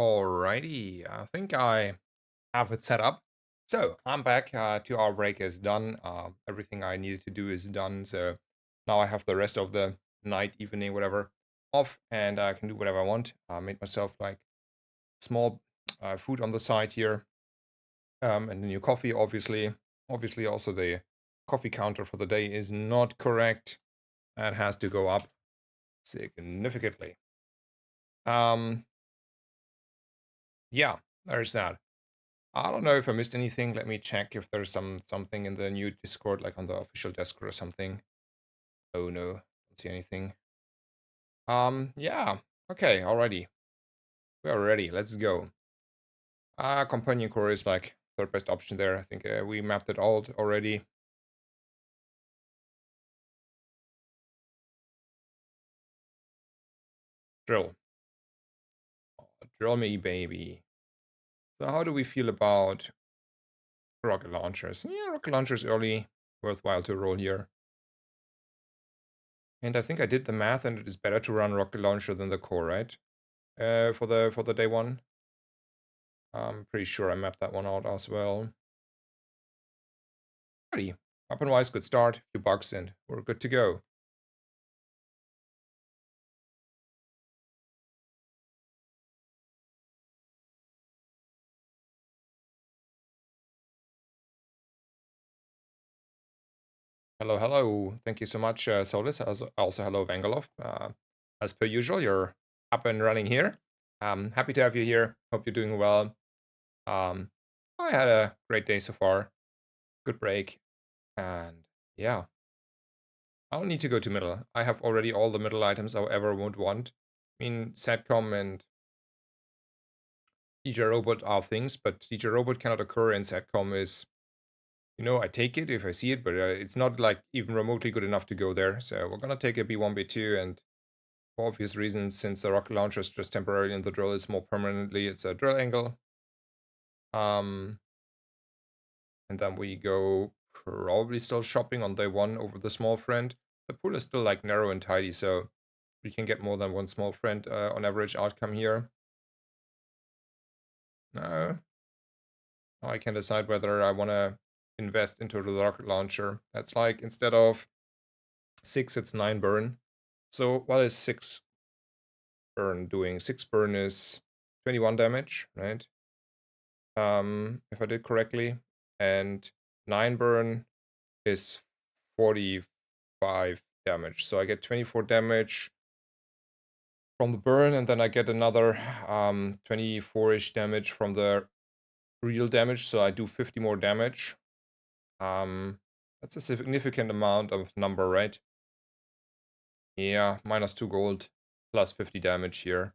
Alrighty, I think I have it set up. So I'm back. 2 hour break is done. Everything I needed to do is done. So now I have the rest of the night, evening, whatever, off, and I can do whatever I want. I made myself like small food on the side here, and a new coffee. Obviously, also the coffee counter for the day is not correct. That has to go up significantly. Um, yeah, there's that. I don't know if I missed anything. Let me check if there's something in the new Discord, like on the official Discord or something. Oh no, don't see anything. Yeah. Okay, alrighty. We are ready. Let's go. Companion core is like third best option there. I think we mapped it out already. Drill. Drill me, baby. So how do we feel about rocket launchers? Yeah, rocket launchers early. Worthwhile to roll here. And I think I did the math, and it is better to run rocket launcher than the core, right? For the day one. I'm pretty sure I mapped that one out as well. Alrighty. Weapon-wise, good start. Few bugs and we're good to go. Hello, hello. Thank you so much, Solis. Also, hello, Vangalov. As per usual, you're up and running here. Happy to have you here. Hope you're doing well. Um, I had a great day so far. Good break. And yeah, I don't need to go to middle. I have already all the middle items I ever would want. I mean, Satcom and DJ Robot are things, but DJ Robot cannot occur and Satcom is, I take it if I see it, but it's not like even remotely good enough to go there. So we're gonna take a B1, B2, and for obvious reasons, since the rocket launcher is just temporarily and the drill is more permanently, it's a drill angle. Um, and then we go probably still shopping on day one over the small friend. The pool is still like narrow and tidy, so we can get more than one small friend on average outcome here. No, I can decide whether I want to invest into the rocket launcher. That's like instead of 6, it's 9 burn. So what is 6 burn doing? 6 burn is 21 damage, right? If I did correctly. And 9 burn is 45 damage. So I get 24 damage from the burn, and then I get another 24-ish damage from the real damage. So I do 50 more damage. That's a significant amount of number, right? Yeah, minus 2 gold, plus 50 damage here.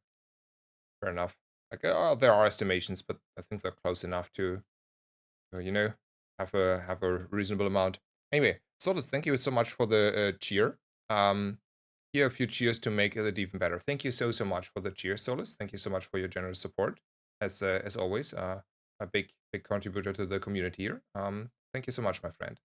Fair enough. Like, there are estimations, but I think they're close enough to, you know, have a reasonable amount. Anyway, Solus, thank you so much for the cheer. Here are a few cheers to make it even better. Thank you so much for the cheer, Solus. Thank you so much for your generous support, as always. A big contributor to the community here. Thank you so much, my friend.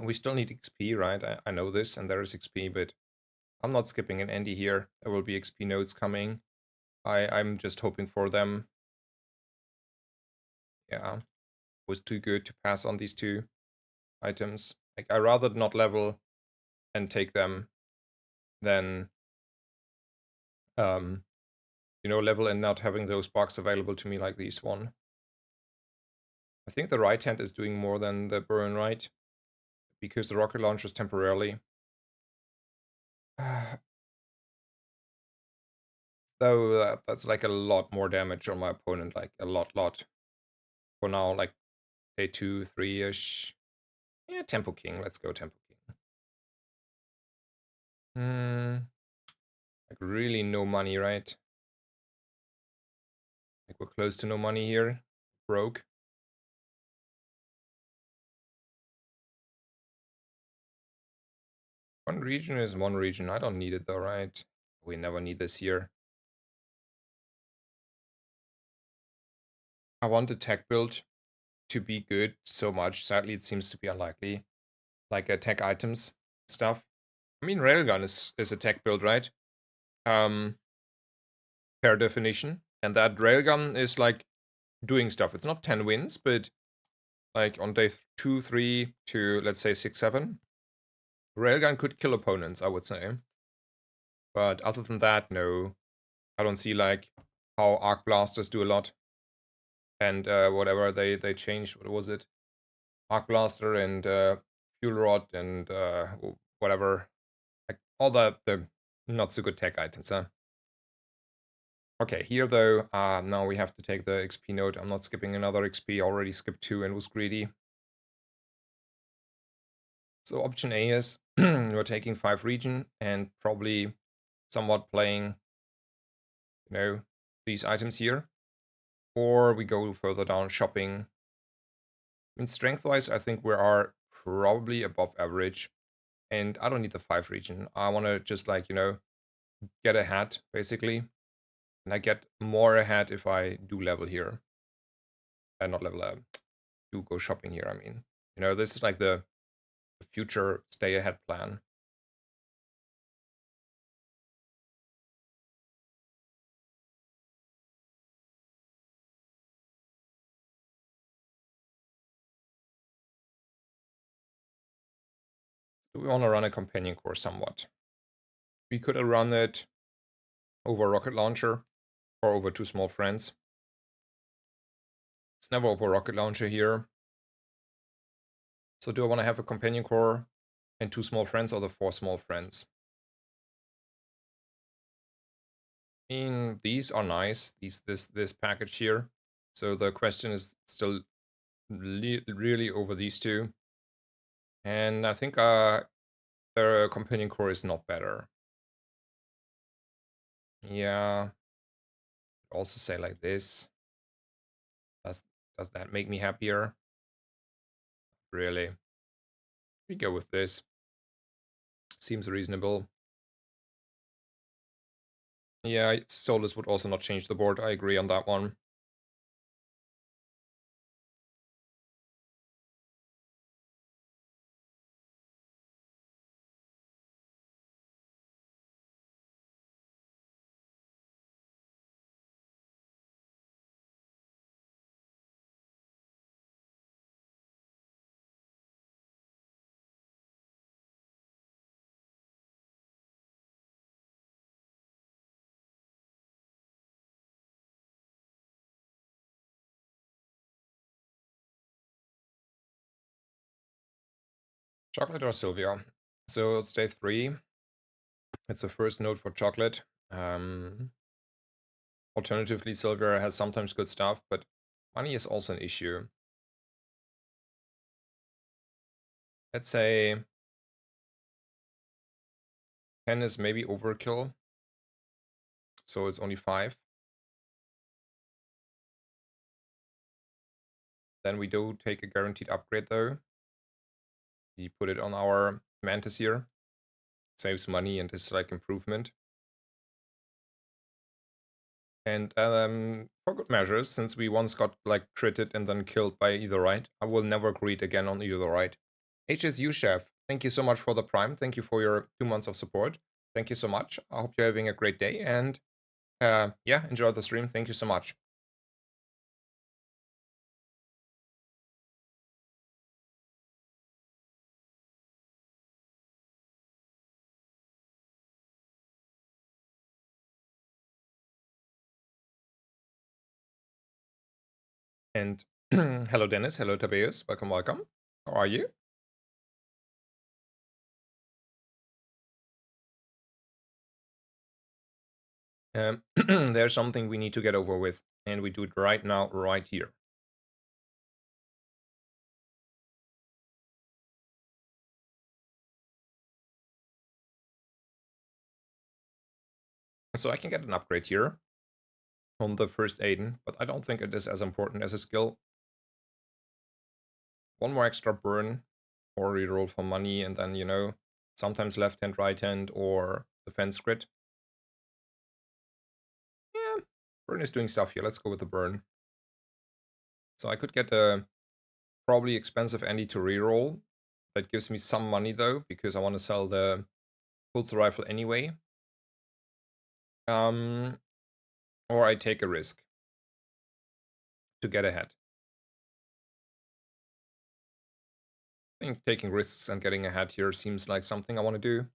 We still need XP, right? I know this, and there is XP, but I'm not skipping an Andy here. There will be XP nodes coming. I'm just hoping for them. Yeah, was too good to pass on these two items. Like, I rather not level and take them than um level and not having those box available to me like these one. I think the right hand is doing more than the burn, right? Because the rocket launcher is temporarily. Though that's like a lot more damage on my opponent, like a lot. For now, like day 2, 3-ish. Yeah, Tempo King. Let's go Tempo King. Like really no money, right? we're close to no money here. Broke. One region is one region. I don't need it though, right? We never need this here. I want the tech build to be good so much. Sadly, it seems to be unlikely. Like tech items stuff. I mean, railgun is a tech build, right? Per definition. And that railgun is like doing stuff. It's not 10 wins, but like on day 2, 3 to let's say 6, 7, railgun could kill opponents, I would say. But other than that, no. I don't see like how arc blasters do a lot. And whatever they changed, what was it? Arc blaster and fuel rod and whatever. Like all the not so good tech items, huh? Okay, here though, now we have to take the XP note. I'm not skipping another XP, already skipped 2 and was greedy. So option A is we're taking 5 region and probably somewhat playing, these items here. Or we go further down shopping. I mean, strength-wise, I think we are probably above average. And I don't need the 5 region. I want to just like, get ahead, basically. And I get more ahead if I do level here. And not level up. Do go shopping here, I mean. This is like the future stay ahead plan. Do we want to run a companion course somewhat? We could run it over rocket launcher or over 2 small friends. It's never over rocket launcher here. So do I want to have a companion core and 2 small friends or the 4 small friends? I mean, these are nice. This package here. So the question is still really over these two. And I think the companion core is not better. Yeah. Also say like this. Does that make me happier? Really? We go with this. Seems reasonable. Yeah, Solus would also not change the board. I agree on that one. Chocolate or Sylvia? So it's day 3. It's the first note for chocolate. Alternatively, Sylvia has sometimes good stuff, but money is also an issue. Let's say 10 is maybe overkill. So it's only 5. Then we do take a guaranteed upgrade though. We put it on our Mantis here. Saves money and is like improvement. And for good measures, since we once got like critted and then killed by either right, I will never greet again on either right. HSU Chef, thank you so much for the prime. Thank you for your 2 months of support. Thank you so much. I hope you're having a great day and yeah, enjoy the stream. Thank you so much. And hello, Dennis. Hello, Tabeus. Welcome, welcome. How are you? There's something we need to get over with, and we do it right now, right here. So I can get an upgrade here. on the first Aiden, but I don't think it is as important as a skill. One more extra burn, or reroll for money, and then, sometimes left hand, right hand, or defense grid. Yeah, burn is doing stuff here. Let's go with the burn. So I could get a probably expensive Andy to reroll. That gives me some money though, because I want to sell the pulse rifle anyway. Or I take a risk to get ahead. I think taking risks and getting ahead here seems like something I want to do.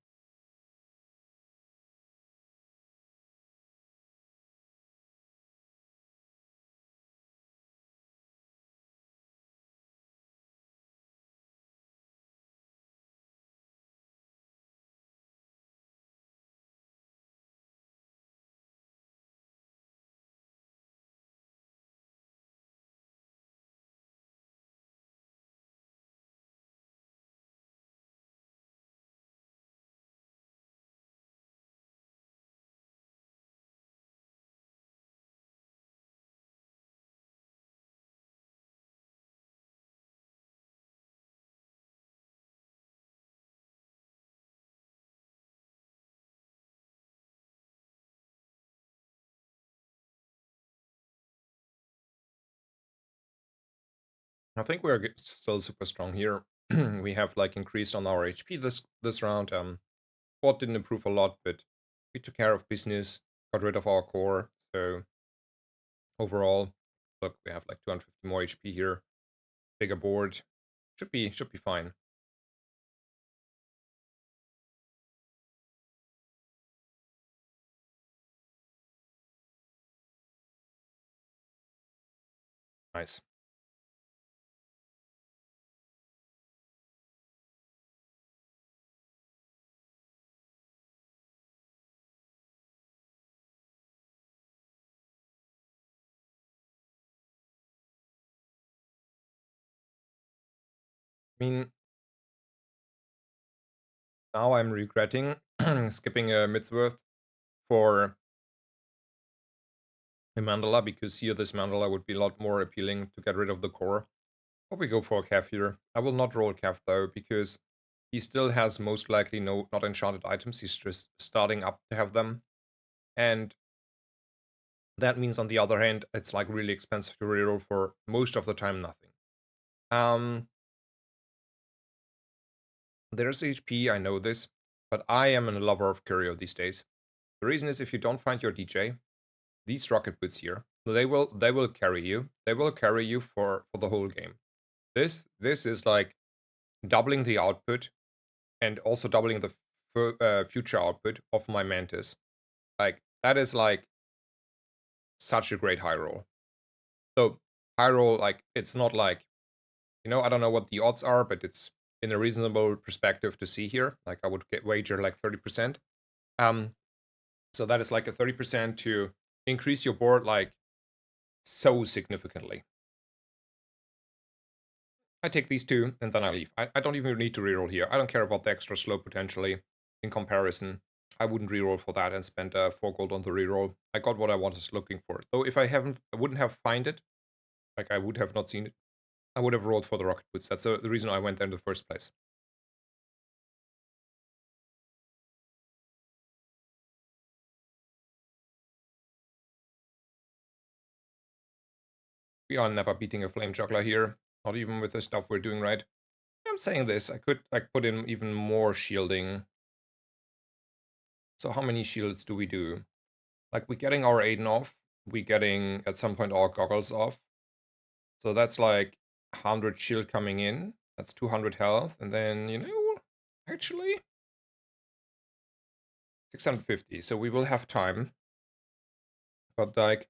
I think we're still super strong here. We have like increased on our HP this round. Bot didn't improve a lot, but we took care of business, got rid of our core. So overall, look, we have like 250 more HP here. Bigger board. Should be fine. Nice. I mean, now I'm regretting skipping a Midsworth for a Mandala, because here this Mandala would be a lot more appealing to get rid of the core. Probably go for a Cav here. I will not roll Cav though, because he still has most likely not enchanted items. He's just starting up to have them. And that means, on the other hand, it's like really expensive to reroll for most of the time nothing. There's HP, I know this, but I am a lover of Curio these days. The reason is, if you don't find your DJ, these rocket boots here, they will carry you. They will carry you for the whole game. This is like doubling the output, and also doubling the future output of my Mantis. Like, that is like such a great high roll. So high roll, like, it's not like, I don't know what the odds are, but it's in a reasonable perspective to see here. Like, I would wager like 30%. So that is like a 30% to increase your board like so significantly. I take these two, and then I leave. I don't even need to reroll here. I don't care about the extra slow potentially in comparison. I wouldn't reroll for that and spend 4 gold on the reroll. I got what I was looking for. Though if I wouldn't have find it, like I would have not seen it, I would have rolled for the rocket boots. That's the reason I went there in the first place. We are never beating a flame juggler here, not even with the stuff we're doing right. I'm saying this, I could like put in even more shielding. So how many shields do we do? Like, we're getting our Aiden off, we're getting at some point our goggles off. So that's like 100 shield coming in. That's 200 health. And then, actually 650. So we will have time. But like,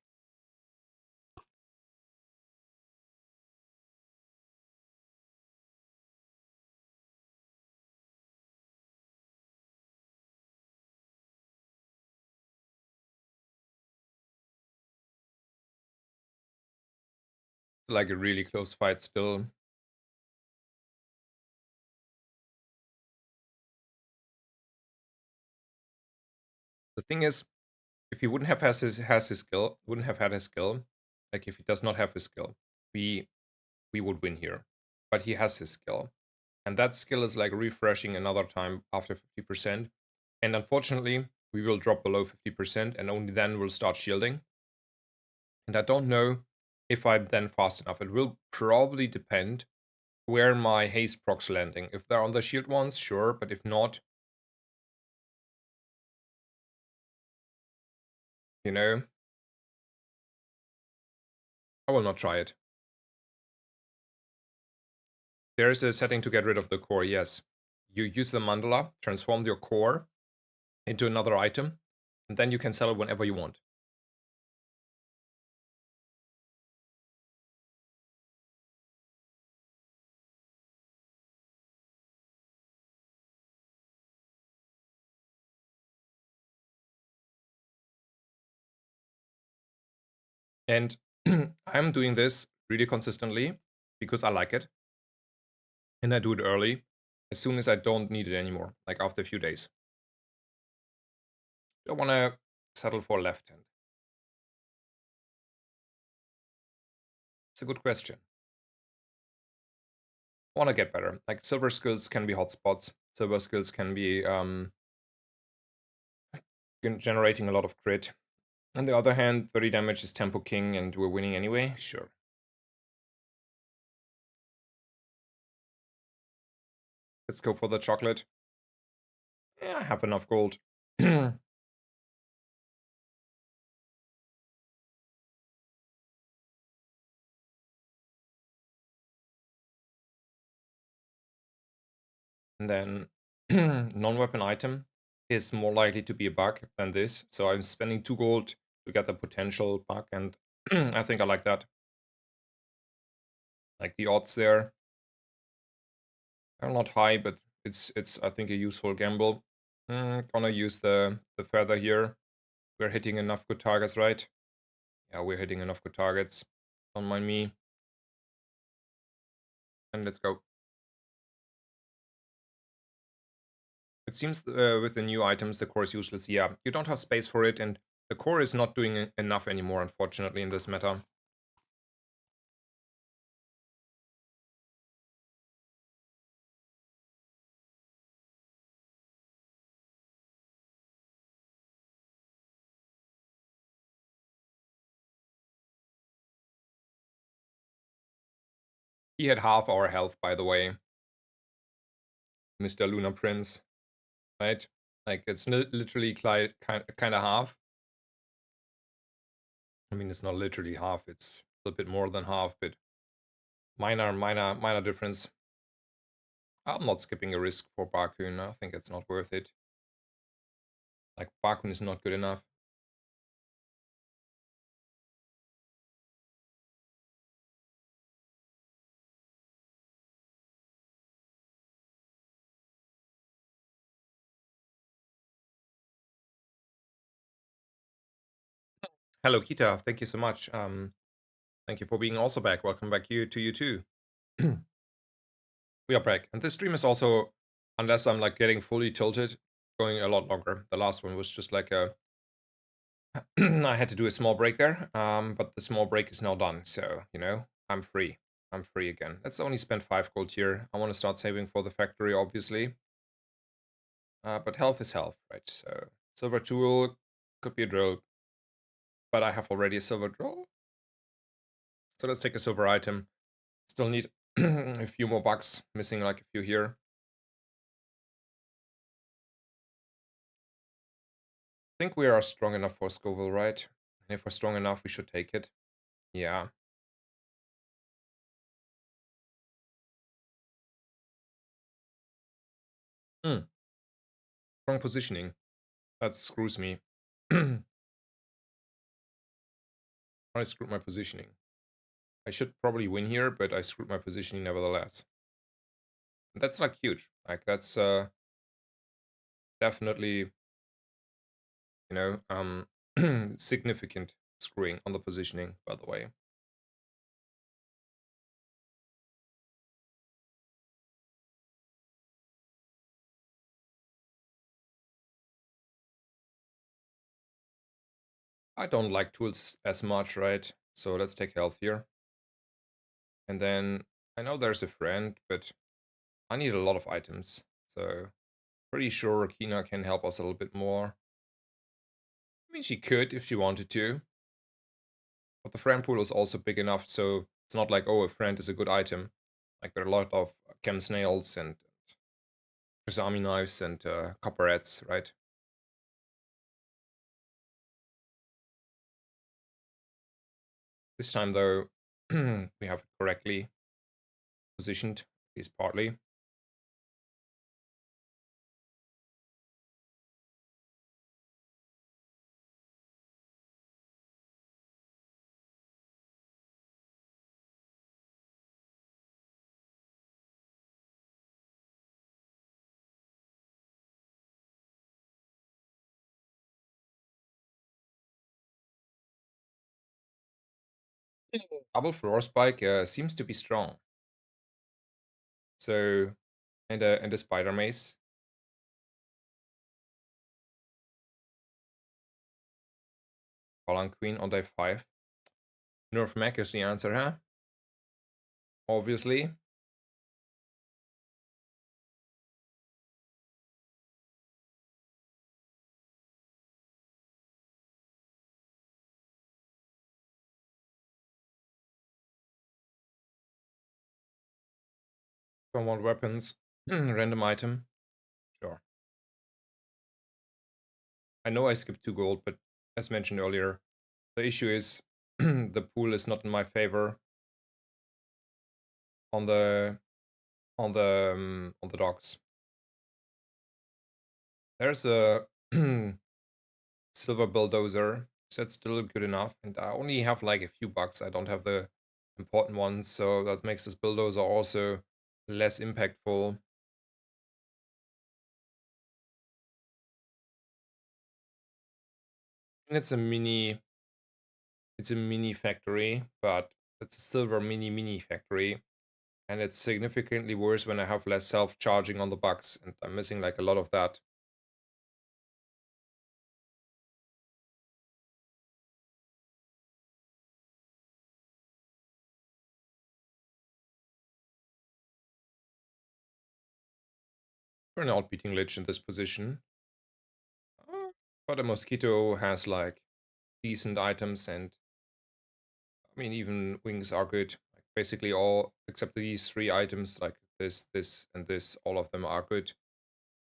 it's like a really close fight still. The thing is, if he wouldn't have has his skill, wouldn't have had his skill, like if he does not have his skill, we would win here. But he has his skill. And that skill is like refreshing another time after 50%. And unfortunately, we will drop below 50% and only then we'll start shielding. And I don't know if I'm then fast enough. It will probably depend where my haste procs landing. If they're on the shield ones, sure, but if not, you know, I will not try it. There is a setting to get rid of the core, yes. You use the mandala, transform your core into another item, and then you can sell it whenever you want. And I'm doing this really consistently because I like it. And I do it early, as soon as I don't need it anymore, like after a few days. I want to settle for left hand. It's a good question. I want to get better. Like silver skills can be hotspots. Silver skills can be generating a lot of crit. On the other hand, 30 damage is tempo king and we're winning anyway. Sure. Let's go for the chocolate. Yeah, I have enough gold. And then non-weapon item is more likely to be a bug than this. So I'm spending 2 gold to get the potential bug, and I think I like that. Like the odds there are not high, but it's I think a useful gamble. Gonna use the feather here. We're hitting enough good targets, right? Yeah, we're hitting enough good targets. Don't mind me. And let's go. It seems with the new items, the core is useless. Yeah, you don't have space for it, and the core is not doing enough anymore, unfortunately, in this meta. He had half our health, by the way, Mr. Lunar Prince, right? Like, it's literally kind of half. I mean, it's not literally half, it's a bit more than half, but minor difference. I'm not skipping a risk for Bakun. I think it's not worth it. Like, Bakun is not good enough. Hello, Kita. Thank you so much. Thank you for being also back. Welcome back to you too. We are back. And this stream is also, unless I'm like getting fully tilted, going a lot longer. The last one was just like a I had to do a small break there, but the small break is now done. So, you know, I'm free. I'm free again. Let's only spend 5 gold here. I want to start saving for the factory, obviously. But health is health, right? So, silver tool could be a drill. But I have already a silver drill. So let's take a silver item. Still need a few more bucks. Missing like a few here. I think we are strong enough for Scoville, right? And if we're strong enough, we should take it. Yeah. Hmm. Strong positioning. That screws me. I screwed my positioning. I should probably win here, but I screwed my positioning nevertheless. And that's like huge. Like that's definitely, you know, significant screwing on the positioning, by the way. I don't like tools as much, right? So let's take health here. And then I know there's a friend, but I need a lot of items. So pretty sure Kina can help us a little bit more. I mean, she could if she wanted to. But the friend pool is also big enough, so it's not like, oh, a friend is a good item. Like there are a lot of chem snails and army knives and copperheads, right? This time, though, we have it correctly positioned, at least partly. Double floor spike seems to be strong. So, and a spider mace. Colon Queen on day 5. Nerf Mech is the answer, huh? Obviously. Don't want weapons. Random item. Sure. I know I skipped 2 gold, but as mentioned earlier, the issue is the pool is not in my favor on the on the docks. There's a silver bulldozer. So that's still good enough, and I only have like a few bucks. I don't have the important ones, so that makes this bulldozer also less impactful. And it's a mini factory, but it's a silver mini factory. And it's significantly worse when I have less self-charging on the bucks, and I'm missing like a lot of that. We're not beating Lich in this position. But a Mosquito has like decent items, and I mean, even wings are good. Like basically all except these 3 items, like this, and this, all of them are good.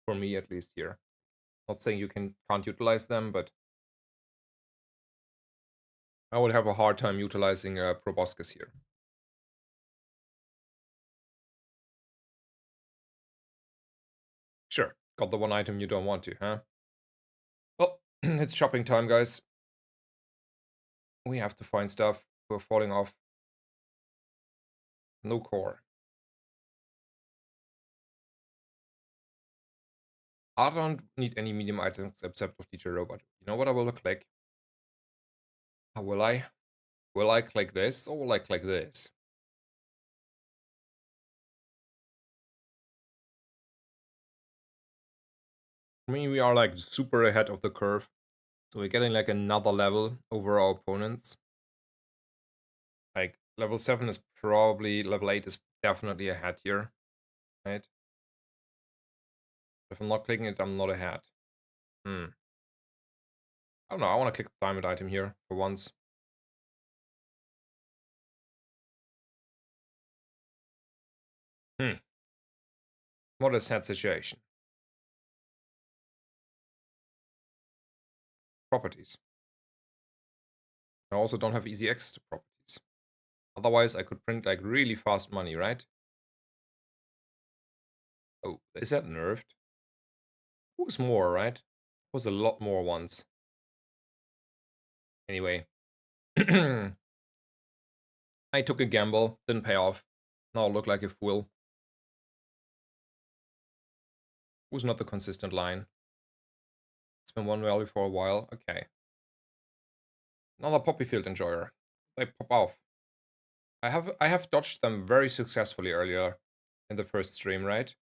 For me at least here. Not saying you can't utilize them, but I would have a hard time utilizing Proboscis here. Sure, got the one item you don't want to, huh? Well, it's shopping time, guys. We have to find stuff. We're falling off. No core. I don't need any medium items except of teacher robot. You know what I will click? How will I? Will I click this or will I click this? I mean, we are like super ahead of the curve. So we're getting like another level over our opponents. Like level 7 is probably, level 8 is definitely ahead here. Right? If I'm not clicking it, I'm not ahead. I don't know, I want to click the diamond item here for once. What a sad situation. Properties. I also don't have easy access to properties. Otherwise, I could print like really fast money, right? Oh, is that nerfed? It was more, right? It was a lot more once. Anyway. I took a gamble, didn't pay off. Now I look like a fool. It was not the consistent line. It's been one value for a while. Okay. Another poppy field enjoyer. They pop off. I have dodged them very successfully earlier in the first stream, right?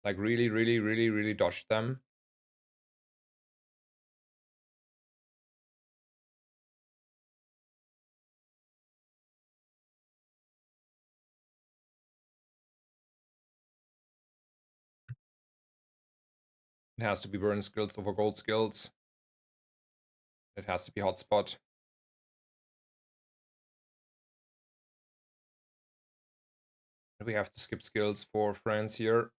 Like really dodged them. It has to be burn skills over gold skills. It has to be hotspot. And we have to skip skills for friends here.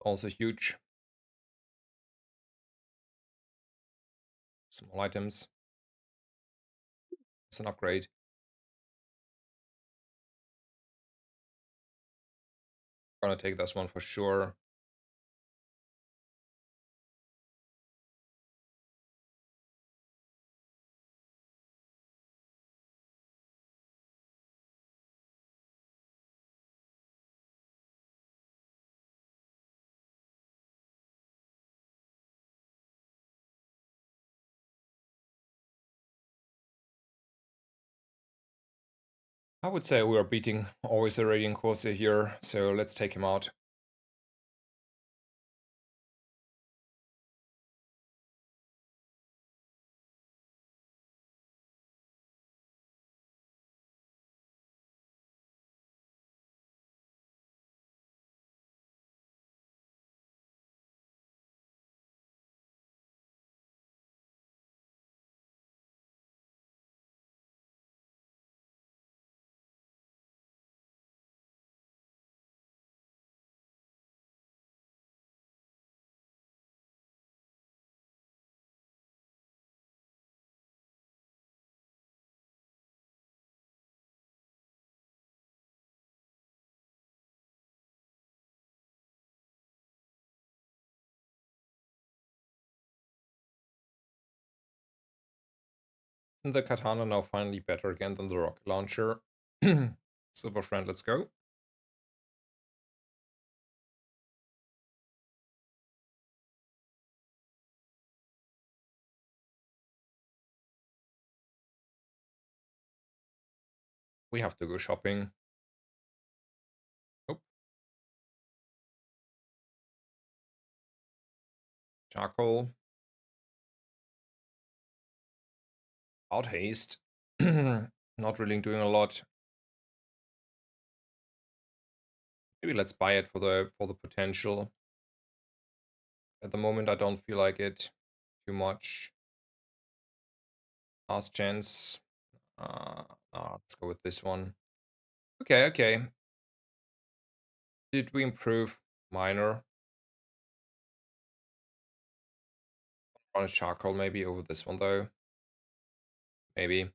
Also huge. Small items. It's an upgrade. Gonna take this one for sure. I would say we are beating always a Radiant Corsair here, so let's take him out. And the katana now finally better again than the rocket launcher. Silver friend, let's go. We have to go shopping. Oh, charcoal. Out haste. Not really doing a lot. Maybe let's buy it for the potential. At the moment, I don't feel like it too much. Last chance. Let's go with this one. Okay, okay. Did we improve? Minor. On a charcoal maybe over this one though. Maybe.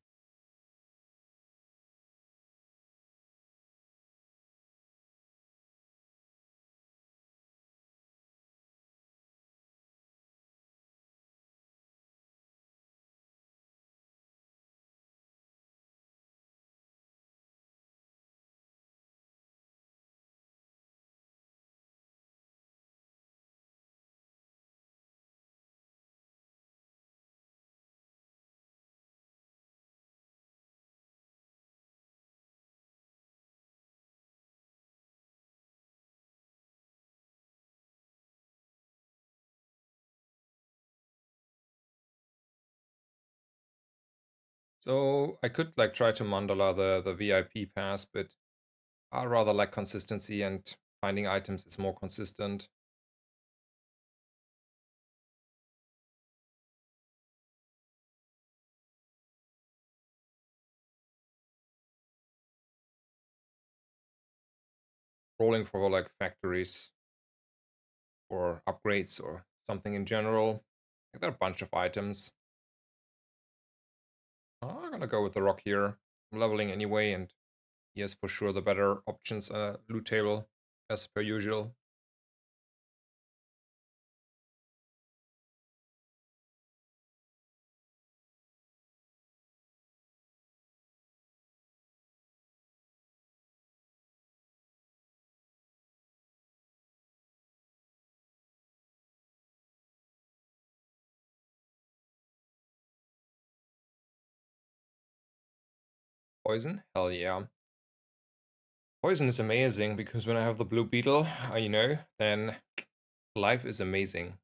So I could like try to mandala the VIP pass, but I rather like consistency and finding items is more consistent. Rolling for like factories or upgrades or something in general. There are a bunch of items. I'm gonna go with the rock here. I'm leveling anyway, and he has for sure the better options loot table, as per usual. Poison? Hell yeah. Poison is amazing because when I have the blue beetle, then life is amazing.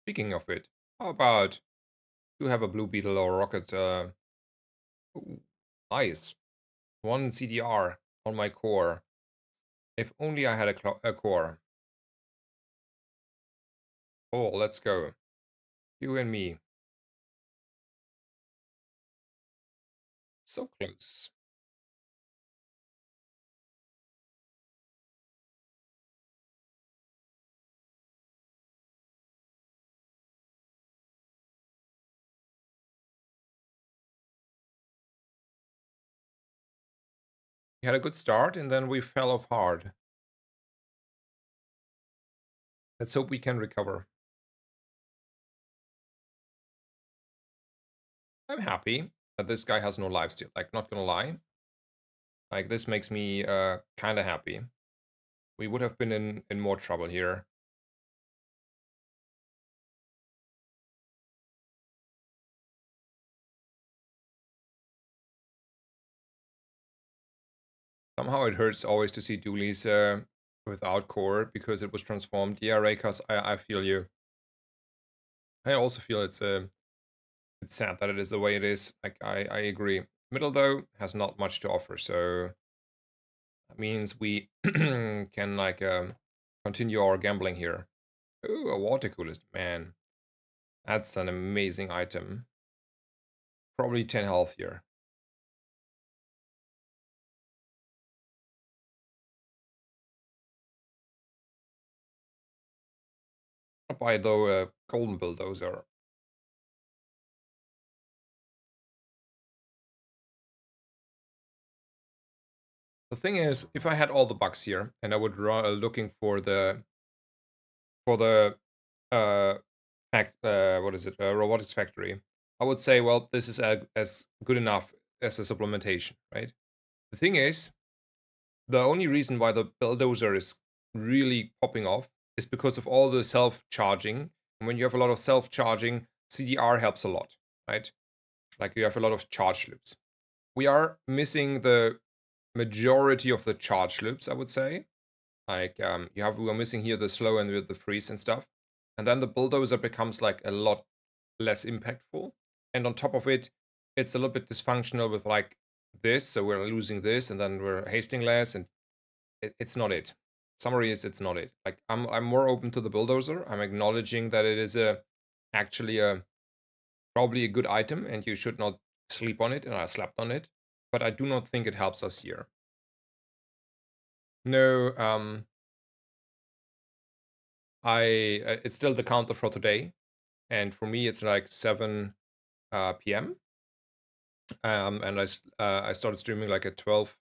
Speaking of it, how about Do have a blue beetle or rocket. Ooh, nice. One CDR on my core. If only I had a core. Oh, let's go. You and me. So close. We had a good start and then we fell off hard. Let's hope we can recover. I'm happy that this guy has no lifesteal. Like, not gonna lie. Like, this makes me kind of happy. We would have been in more trouble here. Somehow it hurts always to see Dooley's without core because it was transformed. Yeah, Raycus, I feel you. I also feel it's sad that it is the way it is. Like, I agree. Middle, though, has not much to offer, so that means we can, like, continue our gambling here. Ooh, a water coolest. Man, that's an amazing item. Probably 10 health here. I'll buy, though, a golden bulldozer. The thing is, if I had all the bucks here, and I would run looking for the uh, what is it, robotics factory, I would say, well, this is as good enough as a supplementation, right? The thing is, the only reason why the bulldozer is really popping off is because of all the self-charging. And when you have a lot of self-charging, CDR helps a lot, right? Like, you have a lot of charge loops. We are missing the majority of the charge loops, I would say. Like, we are missing here the slow and with the freeze and stuff. And then the bulldozer becomes like a lot less impactful. And on top of it, it's a little bit dysfunctional with like this. So we're losing this and then we're hasting less, and it's not it. Summary is, it's not it. Like, I'm more open to the bulldozer. I'm acknowledging that it is actually a probably a good item and you should not sleep on it, and I slept on it. But I do not think it helps us here. No, it's still the counter for today, and for me it's like 7 p.m. And I started streaming like at 12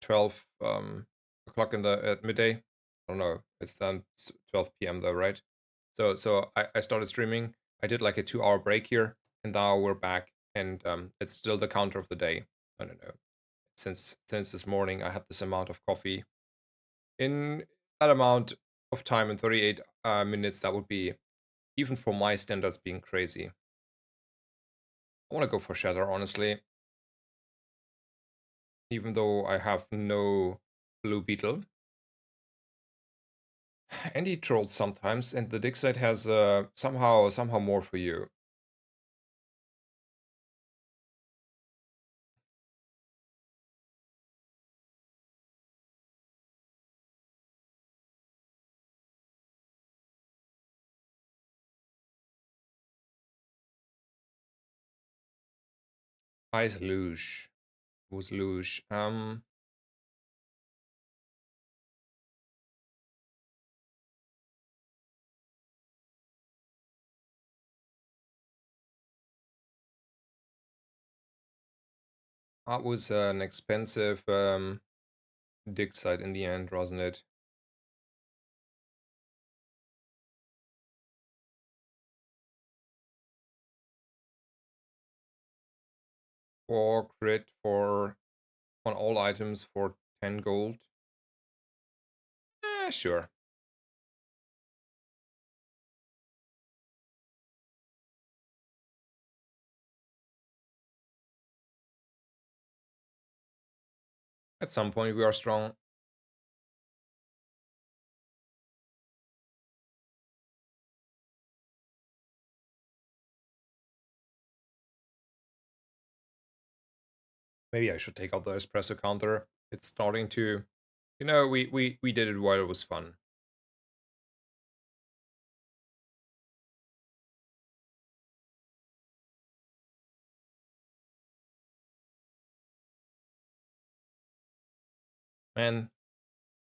o'clock in the at midday. I don't know. It's then 12 p.m. though, right? So I started streaming. I did like a 2 hour break here, and now we're back, and it's still the counter of the day. I don't know. Since this morning, I had this amount of coffee. In that amount of time, in 38 minutes, that would be, even for my standards, being crazy. I want to go for Shatter, honestly. Even though I have no Blue Beetle. And he trolls sometimes, and the dig site has somehow more for you. Ice Luge. Who's Luge? That was an expensive dig site in the end, wasn't it? For crit for on all items for 10 gold. Sure. At some point we are strong. Maybe I should take out the espresso counter. It's starting to, we did it while it was fun. And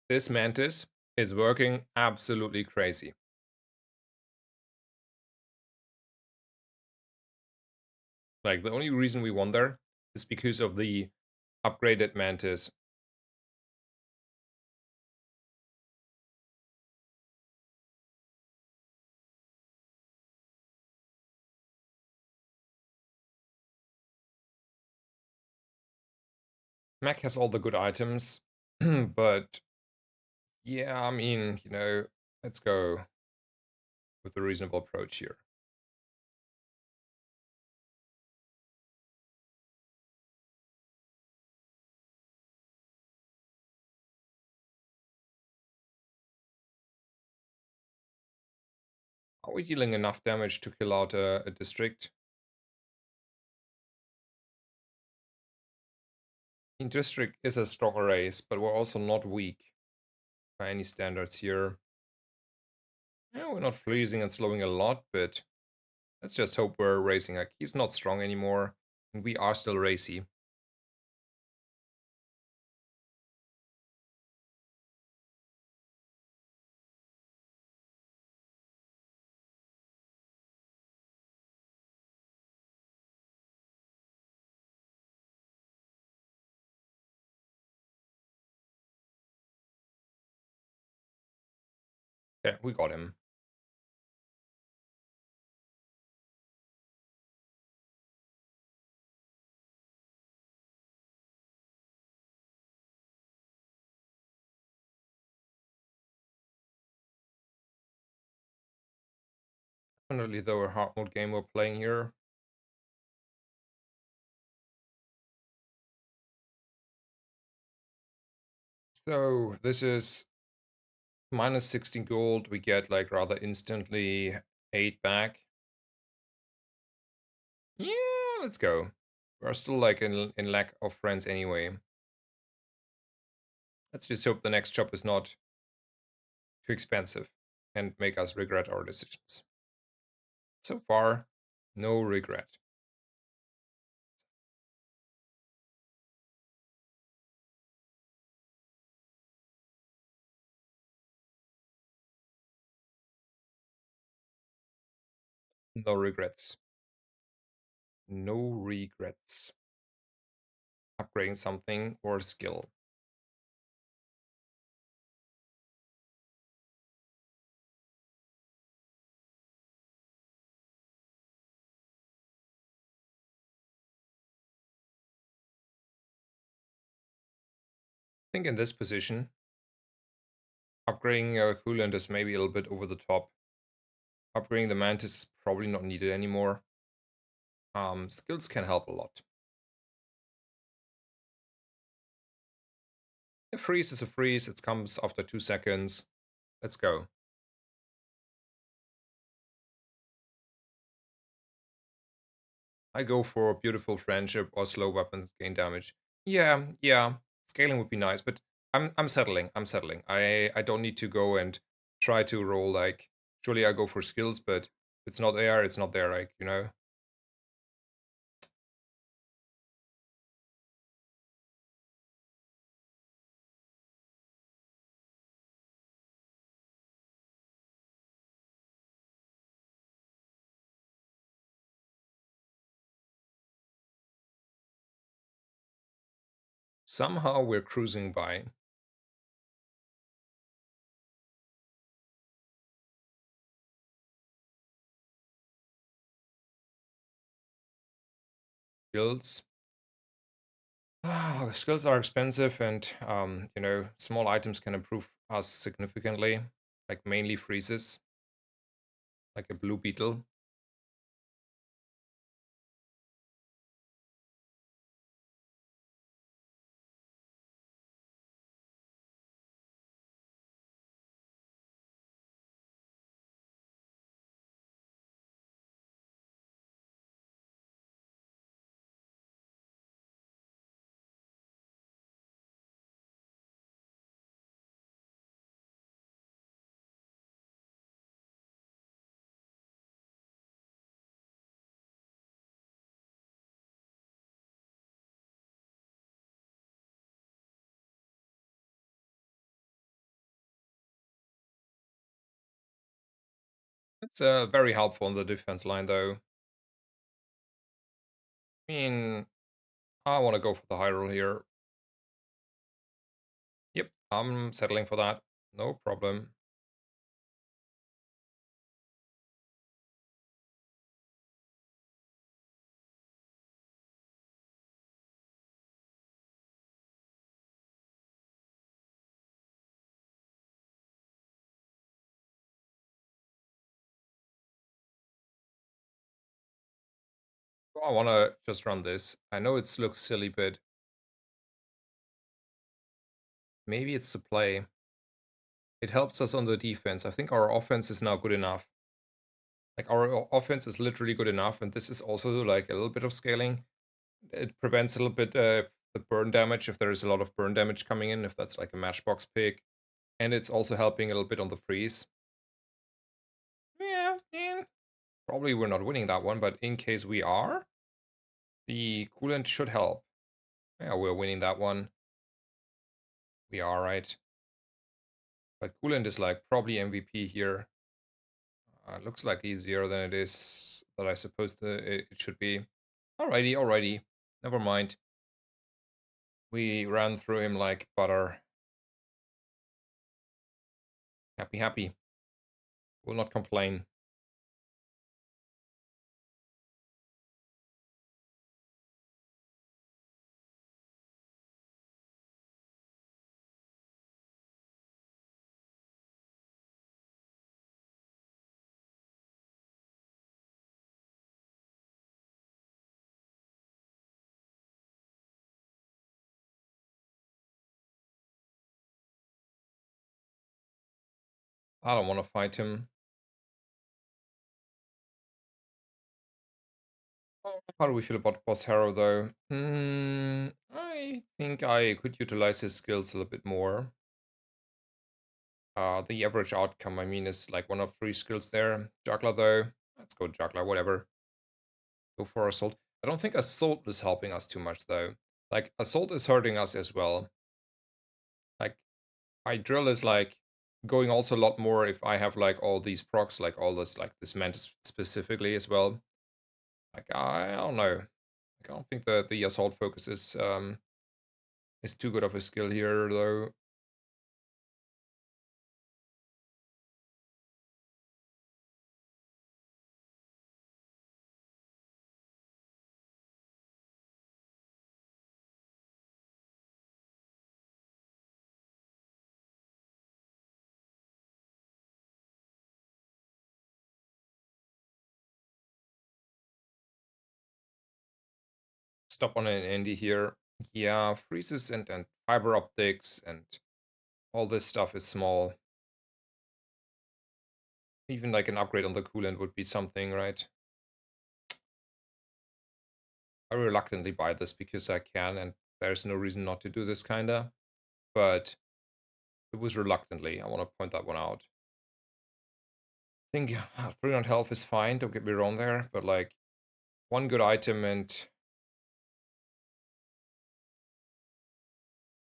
this mantis is working absolutely crazy. Like, the only reason we won there is because of the upgraded mantis. Mac has all the good items, but yeah, I mean, let's go with a reasonable approach here. Are we dealing enough damage to kill out a district? I mean, district is a stronger race, but we're also not weak by any standards here. Yeah, we're not freezing and slowing a lot, but let's just hope we're racing. Like, he's not strong anymore, and we are still racy. Okay, we got him. Definitely, though, a hard mode game we're playing here. So this is minus 16 gold. We get like rather instantly 8 back. Yeah, let's go. We're still like in lack of friends anyway. Let's just hope the next job is not too expensive and make us regret our decisions. So far, no regret. No regrets. No regrets. Upgrading something or skill. I think in this position, upgrading coolant is maybe a little bit over the top. Upgrading the mantis is probably not needed anymore. Skills can help a lot. A freeze is a freeze. It comes after 2 seconds. Let's go. I go for beautiful friendship or slow weapons gain damage. Yeah, yeah. Scaling would be nice, but I'm settling. I'm settling. I don't need to go and try to roll like surely I go for skills, but if it's not there, it's not there, like. Somehow we're cruising by. Skills. The skills are expensive and small items can improve us significantly. Like mainly freezes, like a blue beetle. It's very helpful on the defense line, though. I mean, I want to go for the high roll here. Yep, I'm settling for that. No problem. I want to just run this. I know it looks silly, but maybe it's the play. It helps us on the defense. I think our offense is now good enough. Like, our offense is literally good enough, and this is also like a little bit of scaling. It prevents a little bit of the burn damage if there is a lot of burn damage coming in, if that's like a matchbox pick. And it's also helping a little bit on the freeze. Yeah, probably we're not winning that one, but in case we are, the coolant should help. Yeah, we're winning that one. We are, right? But coolant is like probably MVP here. Looks like easier than it is that I supposed to, it should be. Alrighty, alrighty. Never mind. We ran through him like butter. Happy, happy. Will not complain. I don't want to fight him. How do we feel about Boss Harrow, though? I think I could utilize his skills a little bit more. The average outcome, I mean, is like one of three skills there. Juggler, though. Let's go Juggler, whatever. Go for Assault. I don't think Assault is helping us too much, though. Like, Assault is hurting us as well. Like, my drill is like going also a lot more if I have like all these procs, like all this, like this Mantis specifically as well. Like, I don't know. Like, I don't think the Assault focus is too good of a skill here, though. Stop on an Andy here. Yeah, freezes and fiber optics and all this stuff is small. Even like an upgrade on the coolant would be something, right? I reluctantly buy this because I can, and there's no reason not to do this, kinda. But it was reluctantly. I want to point that one out. I think 300 health is fine, don't get me wrong there, but like one good item and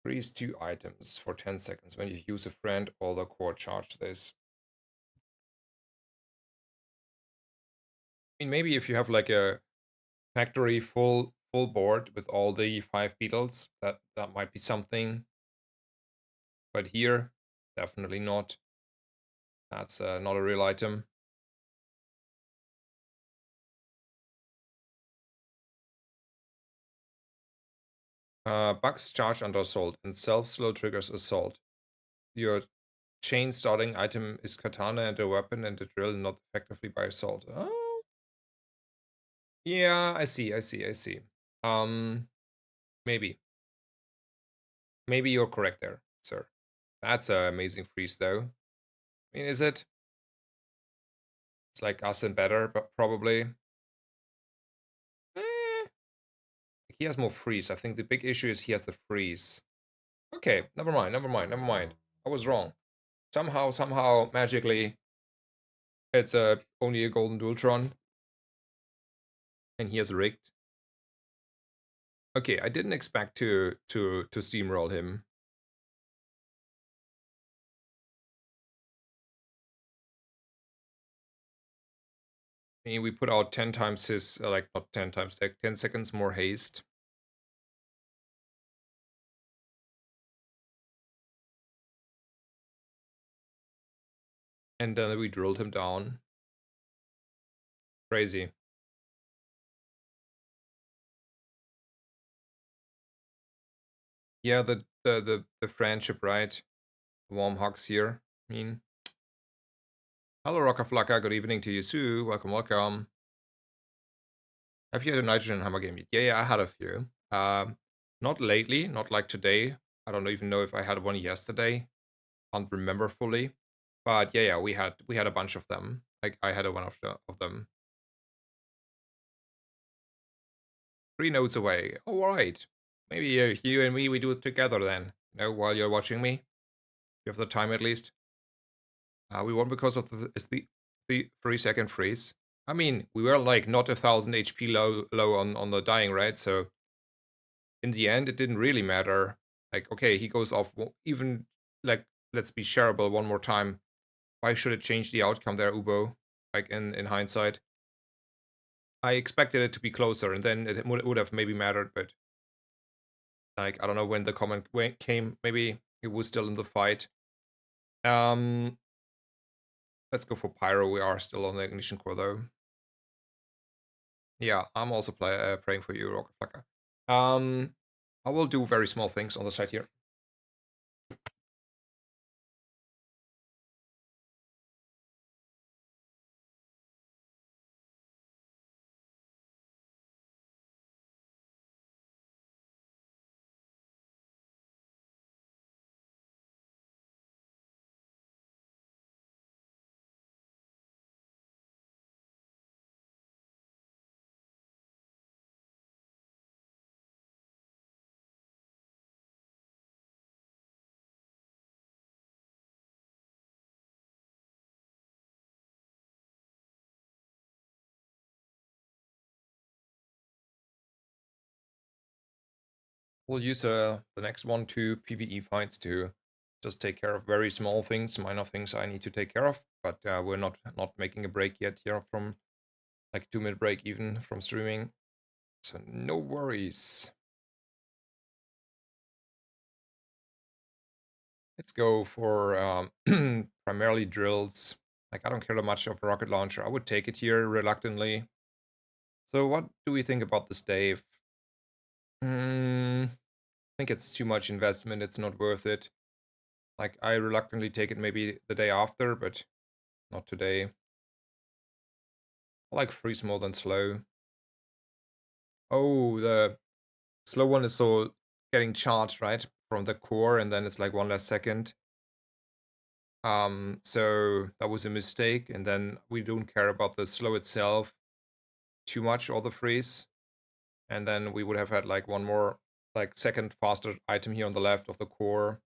freeze 2 items for 10 seconds when you use a friend or the core charge this. I mean, maybe if you have like a factory full board with all the 5 beetles, that might be something. But here, definitely not. That's not a real item. Bugs charge under assault and self-slow triggers assault. Your chain starting item is katana and a weapon and a drill not effectively by assault. Oh, yeah, I see, I see, I see. Maybe. Maybe you're correct there, sir. That's an amazing freeze, though. I mean, is it? It's like us and better, but probably. Eh, he has more freeze. I think the big issue is he has the freeze. Okay, never mind, never mind, never mind. I was wrong. Somehow, magically, it's only a golden Dualtron. And he has rigged. Okay, I didn't expect to steamroll him. I mean, we put out 10 times his, like, not 10 times, like 10 seconds more haste. And then we drilled him down. Crazy. Yeah, the friendship, right? Warm hugs here. I mean, hello, Rocka Flocka. Good evening to you, Sue. Welcome, welcome. Have you had a nitrogen hammer game yet? Yeah, I had a few. Not lately, not like today. I don't even know if I had one yesterday. Can't remember fully. But yeah, we had a bunch of them. Like I had a one of them. 3 notes away. All right. Maybe you and me we do it together then. While you're watching me, you have the time at least. We won because of the 3 second freeze. I mean, we were like not 1,000 HP low on the dying, right? So in the end, it didn't really matter. Like, okay, he goes off even like let's be shareable one more time. Why should it change the outcome there, Ubo? Like in hindsight, I expected it to be closer, and then it would have maybe mattered. But like, I don't know when the comment came. Maybe it was still in the fight. Um, let's go for Pyro. We are still on the ignition core though. Yeah, I'm also praying for you, Rockeflacker. I will do very small things on the side here. We'll use the next one to PvE fights to just take care of very small things, minor things I need to take care of. But we're not making a break yet here from like 2 minute break even from streaming. So no worries. Let's go for primarily drills. Like I don't care that much of a rocket launcher. I would take it here reluctantly. So what do we think about this, Dave? I think it's too much investment. It's not worth it. Like I reluctantly take it maybe the day after, but not today. I like freeze more than slow. Oh, the slow one is so getting charged, right? From the core, and then it's like 1 less second. So that was a mistake, and then we don't care about the slow itself too much or the freeze. And then we would have had like one more like second faster item here on the left of the core.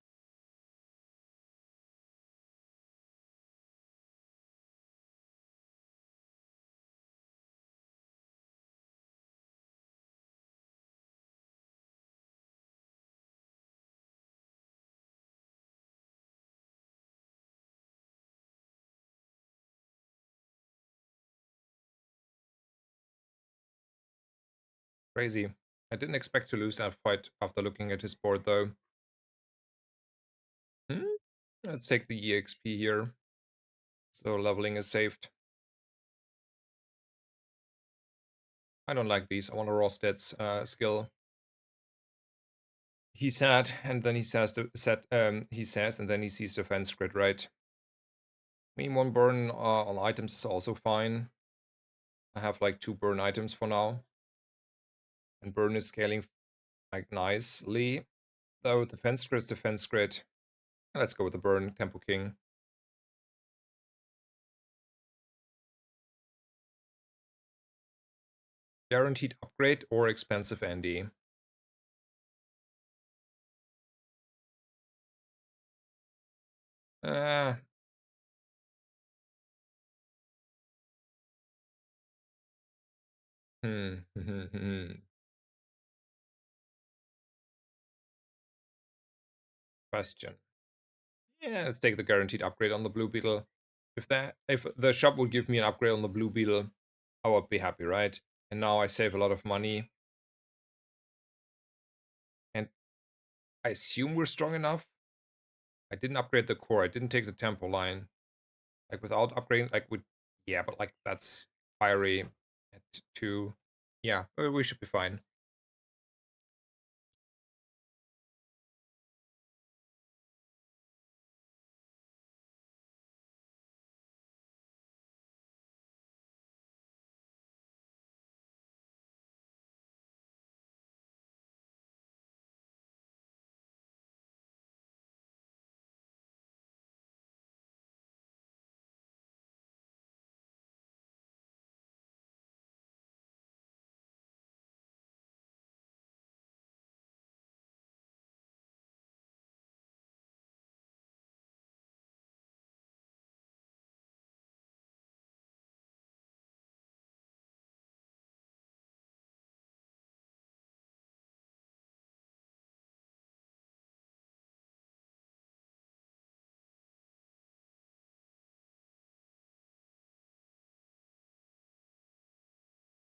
Crazy. I didn't expect to lose that fight after looking at his board though. Hmm? Let's take the EXP here. So leveling is saved. I don't like these. I want a raw stats skill. He said, and then he says he says, and then he sees defense grid, right? I mean, one burn on items is also fine. I have like 2 burn items for now, and burn is scaling like nicely. Though defense grid is defense grid. Let's go with the burn Tempo King. Guaranteed upgrade or expensive Andy. Uh, Question. Yeah, let's take the guaranteed upgrade on the Blue Beetle. If the shop would give me an upgrade on the Blue Beetle, I would be happy, right? And now I save a lot of money. And I assume we're strong enough. I didn't upgrade the core. I didn't take the tempo line. Like without upgrading, like with yeah, but like that's fiery at 2. Yeah, we should be fine.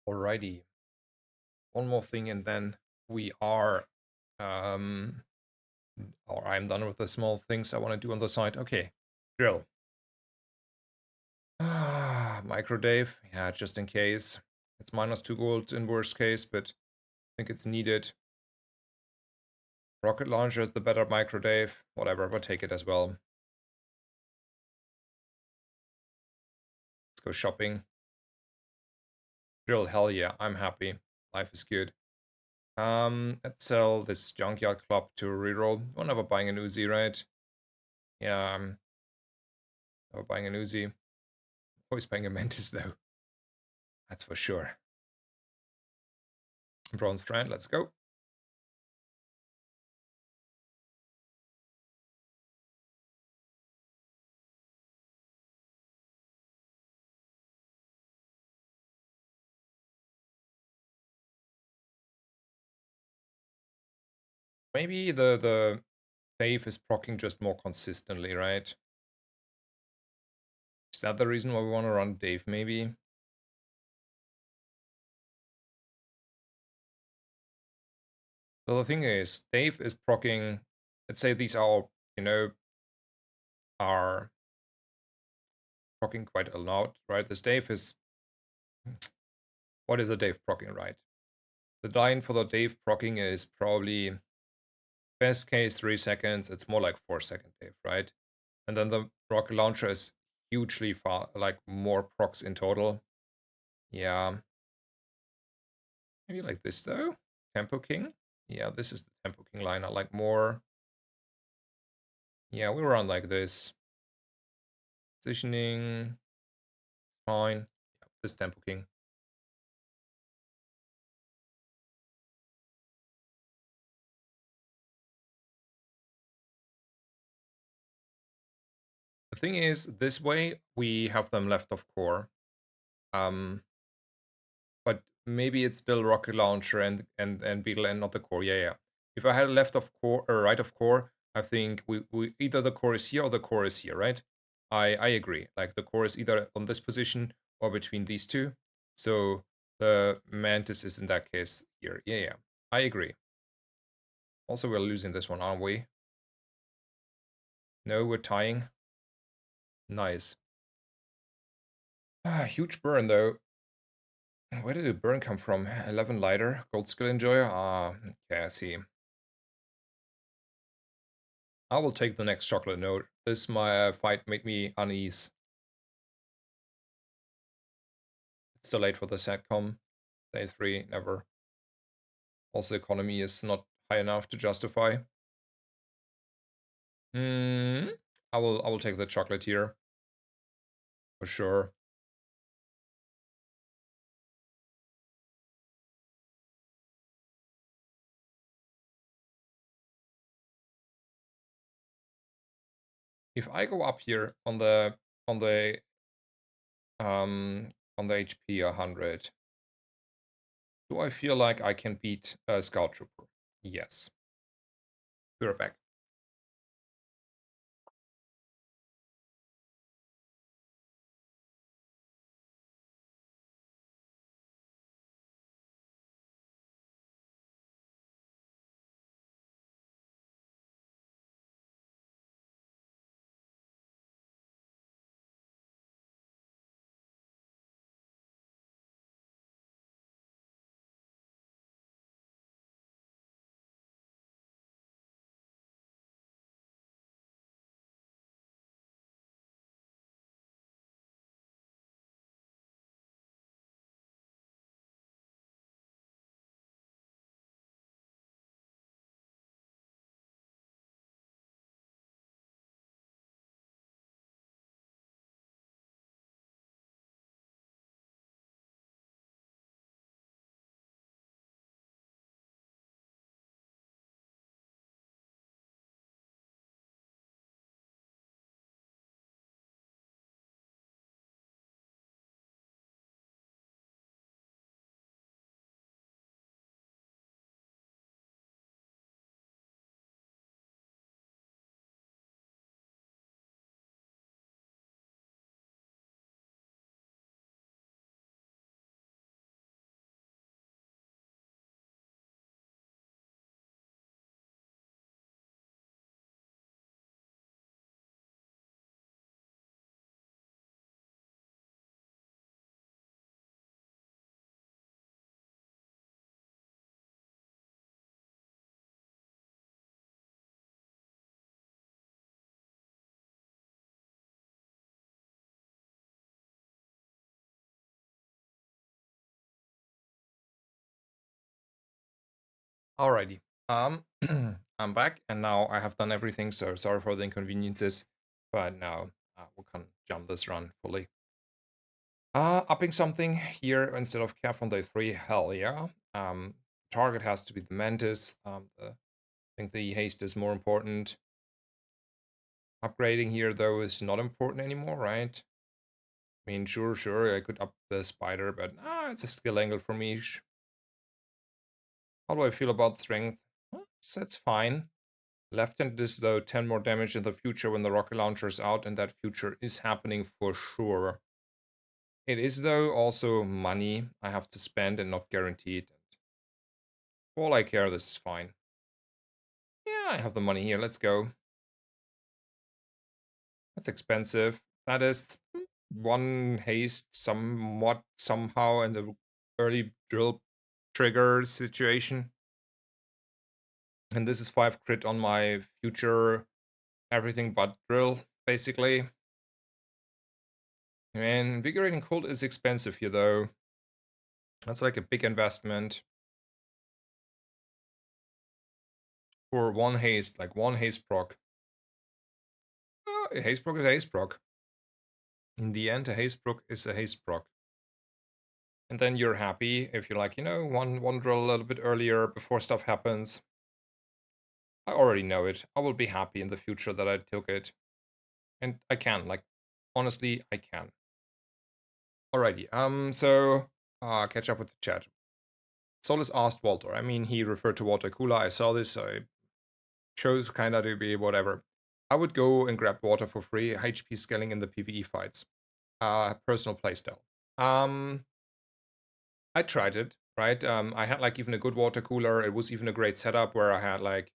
Alrighty. One more thing and then we are um or I'm done with the small things I want to do on the side. Okay. Drill. Micro Dave. Yeah, just in case. It's -2 gold in worst case, but I think it's needed. Rocket launcher is the better micro Dave. Whatever, we'll take it as well. Let's go shopping. Drill, hell yeah, I'm happy. Life is good. Let's sell this Junkyard Club to reroll. We're never buying an Uzi, right? Yeah, I'm never buying an Uzi. Always buying a Mantis though. That's for sure. Bronze Strand, let's go. Maybe the Dave is proccing just more consistently, right? Is that the reason why we want to run Dave, maybe? So the thing is, Dave is proccing, let's say these are, you know, are proccing quite a lot, right? This Dave is, what is a Dave proccing, right? The line for the Dave proccing is probably, best case 3 seconds, it's more like 4 second Dave, right? And then the rocket launcher is hugely far, like more procs in total. Yeah. Maybe like this though. Tempo King. Yeah, this is the Tempo King line. I like more. Yeah, we run like this. Positioning. Fine. Yeah, this Tempo King. The thing is, this way we have them left of core. But maybe it's still rocket launcher and beetle and not the core. Yeah, yeah. If I had a left of core or right of core, I think we either the core is here or the core is here, right? I agree. Like the core is either on this position or between these two. So the mantis is in that case here. Yeah, yeah. I agree. Also, we're losing this one, aren't we? No, we're tying. Nice. Huge burn though. Where did the burn come from? 11 lighter, gold skill enjoyer. Okay, I see. I will take the next chocolate note. This my fight made me unease. It's too late for the satcom. Day 3, never. Also, economy is not high enough to justify. Hmm. I will take the chocolate here. For sure. If I go up here on the on the HP 100, do I feel like I can beat a Scout Trooper? Yes. We're back. Alrighty. I'm back, and now I have done everything. So sorry for the inconveniences, but now we can jump this run fully. Upping something here instead of Calf on day 3. Hell yeah. Target has to be the Mantis. I think the haste is more important. Upgrading here though is not important anymore, right? I mean, sure, I could up the spider, but it's a skill angle for me. How do I feel about strength? That's fine. Left-handed is though 10 more damage in the future when the rocket launcher is out, and that future is happening for sure. It is though also money I have to spend and not guaranteed. For all I care, this is fine. Yeah, I have the money here. Let's go. That's expensive. That is one haste somewhat somehow in the early drill trigger situation. And this is 5 crit on my future everything but drill, basically. And Invigorating Cold is expensive here, though. That's like a big investment. For one haste, like one haste proc. A haste proc is a haste proc. In the end, a haste proc is a haste proc. And then you're happy if you're like, one drill a little bit earlier before stuff happens. I already know it. I will be happy in the future that I took it. And I can, like, honestly, I can. Alrighty, so, catch up with the chat. Solis asked Walter. I mean, he referred to Water Cooler. I saw this, so I chose kinda to be whatever. I would go and grab water for free, HP scaling in the PvE fights. Personal playstyle. I tried it, right? I had like even a good water cooler. It was even a great setup where I had like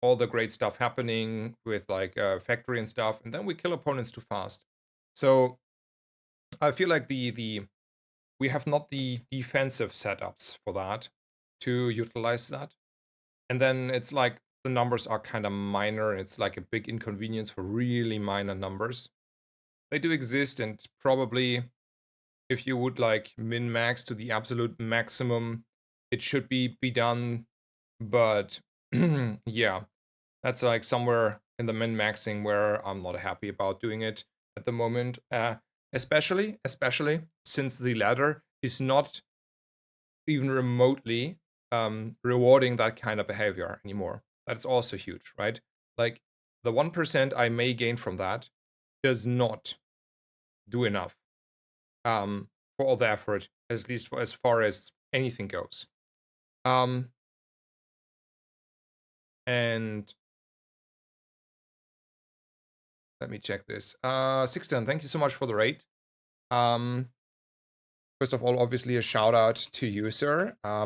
all the great stuff happening with like factory and stuff, and then we kill opponents too fast. So I feel like we have not the defensive setups for that to utilize that. And then it's like the numbers are kind of minor. It's like a big inconvenience for really minor numbers. They do exist, and probably if you would like min-max to the absolute maximum, it should be done. But yeah, that's like somewhere in the min-maxing where I'm not happy about doing it at the moment. Especially since the ladder is not even remotely rewarding that kind of behavior anymore. That's also huge, right? Like the 1% I may gain from that does not do enough for all the effort, at least for as far as anything goes. And let me check this. Sixten, thank you so much for the rate. First of all, obviously a shout out to you, sir. I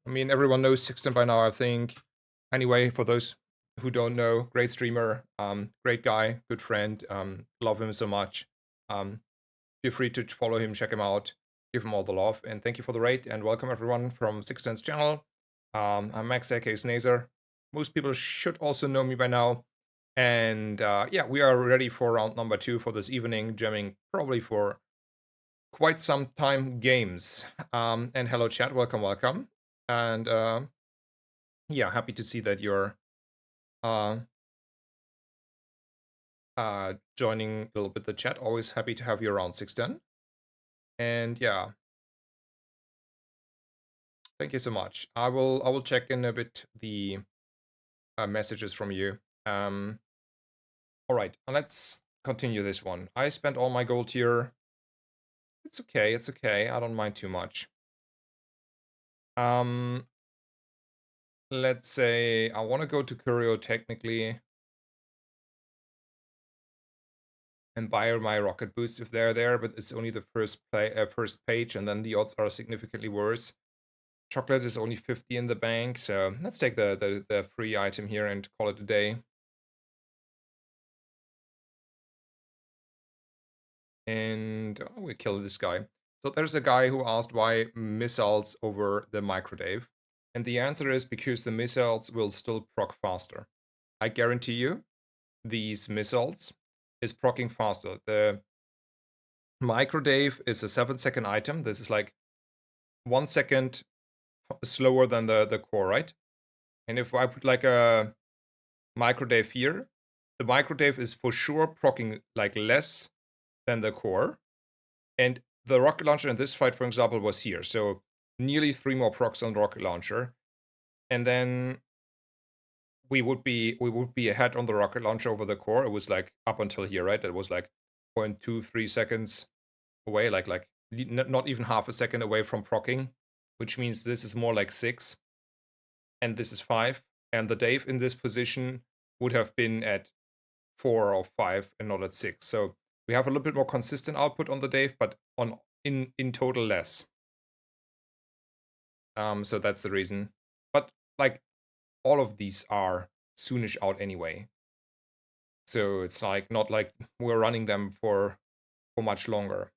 mean, everyone knows Sixten by now, I think. Anyway, for those who don't know, great streamer, great guy, good friend, love him so much. Feel free to follow him, check him out, give him all the love, and thank you for the rate, and welcome everyone from Sixten's channel. I'm Max, aka Snazer. Most people should also know me by now. And yeah, we are ready for round number 2 for this evening, jamming probably for quite some time games. And hello chat, welcome. And yeah, happy to see that you're joining a little bit the chat. Always happy to have you around, Sixten. And yeah, thank you so much. I will check in a bit the messages from you. All right, let's continue this one. I spent all my gold here. It's okay. I don't mind too much. Let's say I want to go to Curio technically and buy my rocket boost if they're there, but it's only the first page, and then the odds are significantly worse. Chocolate is only 50 in the bank, so let's take the free item here and call it a day. And we kill this guy. So there's a guy who asked why missiles over the microdave. And the answer is because the missiles will still proc faster. I guarantee you, these missiles is procking faster. The microdave is a 7-second item. This is like 1 second slower than the core, right? And if I put like a microdave here, the microdave is for sure proccing like less than the core. And the rocket launcher in this fight, for example, was here. So nearly 3 more procs on the rocket launcher. And then we would be ahead on the rocket launcher over the core. It was like up until here, right? It was like 0.23 seconds away, like not even half a second away from proccing, which means this is more like 6 and this is 5. And the Dave in this position would have been at 4 or 5 and not at 6. So we have a little bit more consistent output on the Dave, but in total less. So that's the reason. But like all of these are soonish out anyway. So it's like not like we're running them for much longer.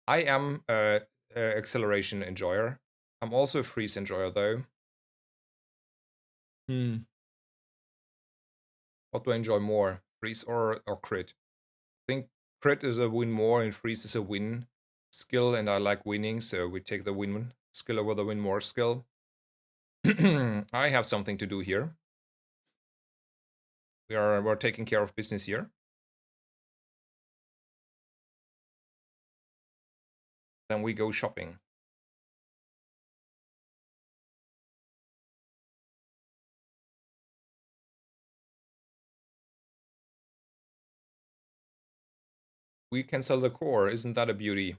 I am a acceleration enjoyer. I'm also a freeze enjoyer though. What do I enjoy more? Freeze or crit? I think crit is a win more and freeze is a win skill, and I like winning, so we take the win skill over the win more skill. I have something to do here. We're taking care of business here. Then we go shopping. We can sell the core, isn't that a beauty?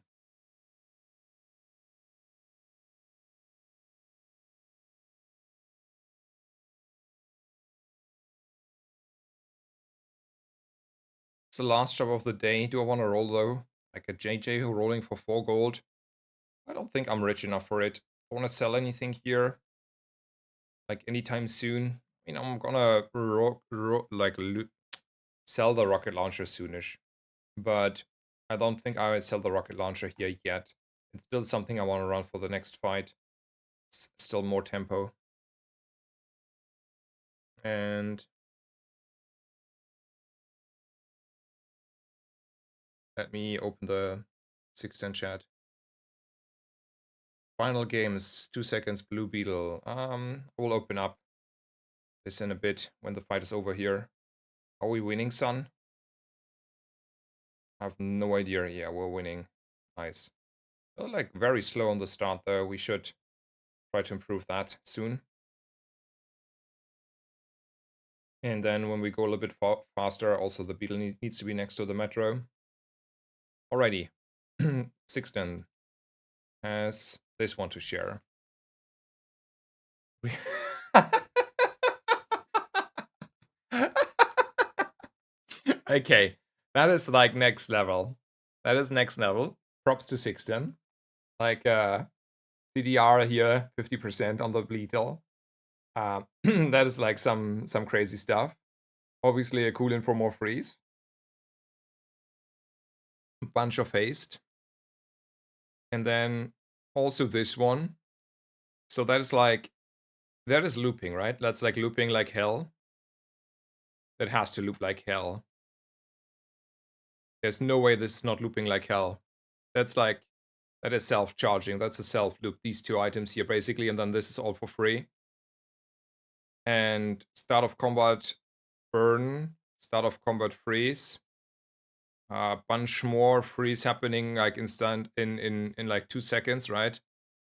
It's the last shop of the day. Do I want to roll though? Like a JJ rolling for 4 gold? I don't think I'm rich enough for it. I want to sell anything here. Like anytime soon. I mean, I'm gonna sell the rocket launcher soonish. But I don't think I will sell the rocket launcher here yet. It's still something I want to run for the next fight. It's still more tempo. And let me open the 610 chat. Final games, 2 seconds, Blue Beetle. We'll open up this in a bit when the fight is over here. Are we winning, son? I have no idea. Yeah, we're winning. Nice. We're like very slow on the start though. We should try to improve that soon. And then when we go a little bit faster, also the Beetle needs to be next to the Metro. Alrighty. Sixten has this one to share. Okay, that is like next level. That is next level. Props to Sixten. Like CDR here, 50% on the Beetle. That is like some crazy stuff. Obviously a cool info more freeze. Bunch of haste. And then also this one. So that is like, that is looping, right? That's like looping like hell. That has to loop like hell. There's no way this is not looping like hell. That's like, that is self-charging. That's a self-loop. These 2 items here basically, and then this is all for free. And start of combat burn, start of combat freeze. A bunch more freeze happening like instant in like 2 seconds, right?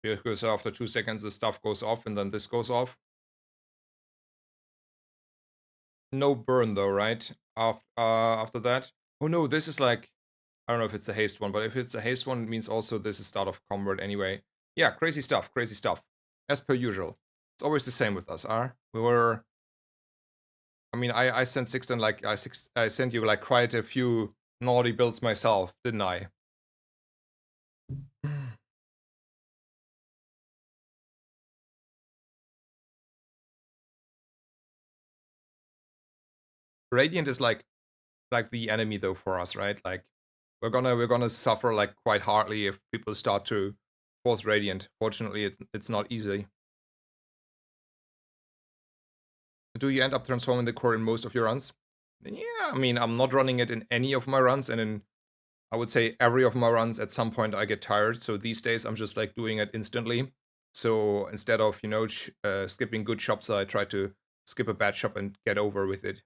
Because after 2 seconds the stuff goes off and then this goes off. No burn though, right? After that. Oh no, this is like, I don't know if it's a haste one, but if it's a haste one, it means also this is start of combat anyway. Yeah, crazy stuff, crazy stuff. As per usual. It's always the same with us, we were... I mean, I sent Sixten like, I sent you like quite a few naughty builds myself, didn't I? Radiant is like the enemy though for us, right? Like we're gonna suffer like quite hardly if people start to force Radiant. Fortunately, it's not easy. Do you end up transforming the core in most of your runs? Yeah, I mean, I'm not running it in any of my runs, and in, I would say, every of my runs at some point I get tired. So these days I'm just like doing it instantly. So instead of, skipping good shops, I try to skip a bad shop and get over with it.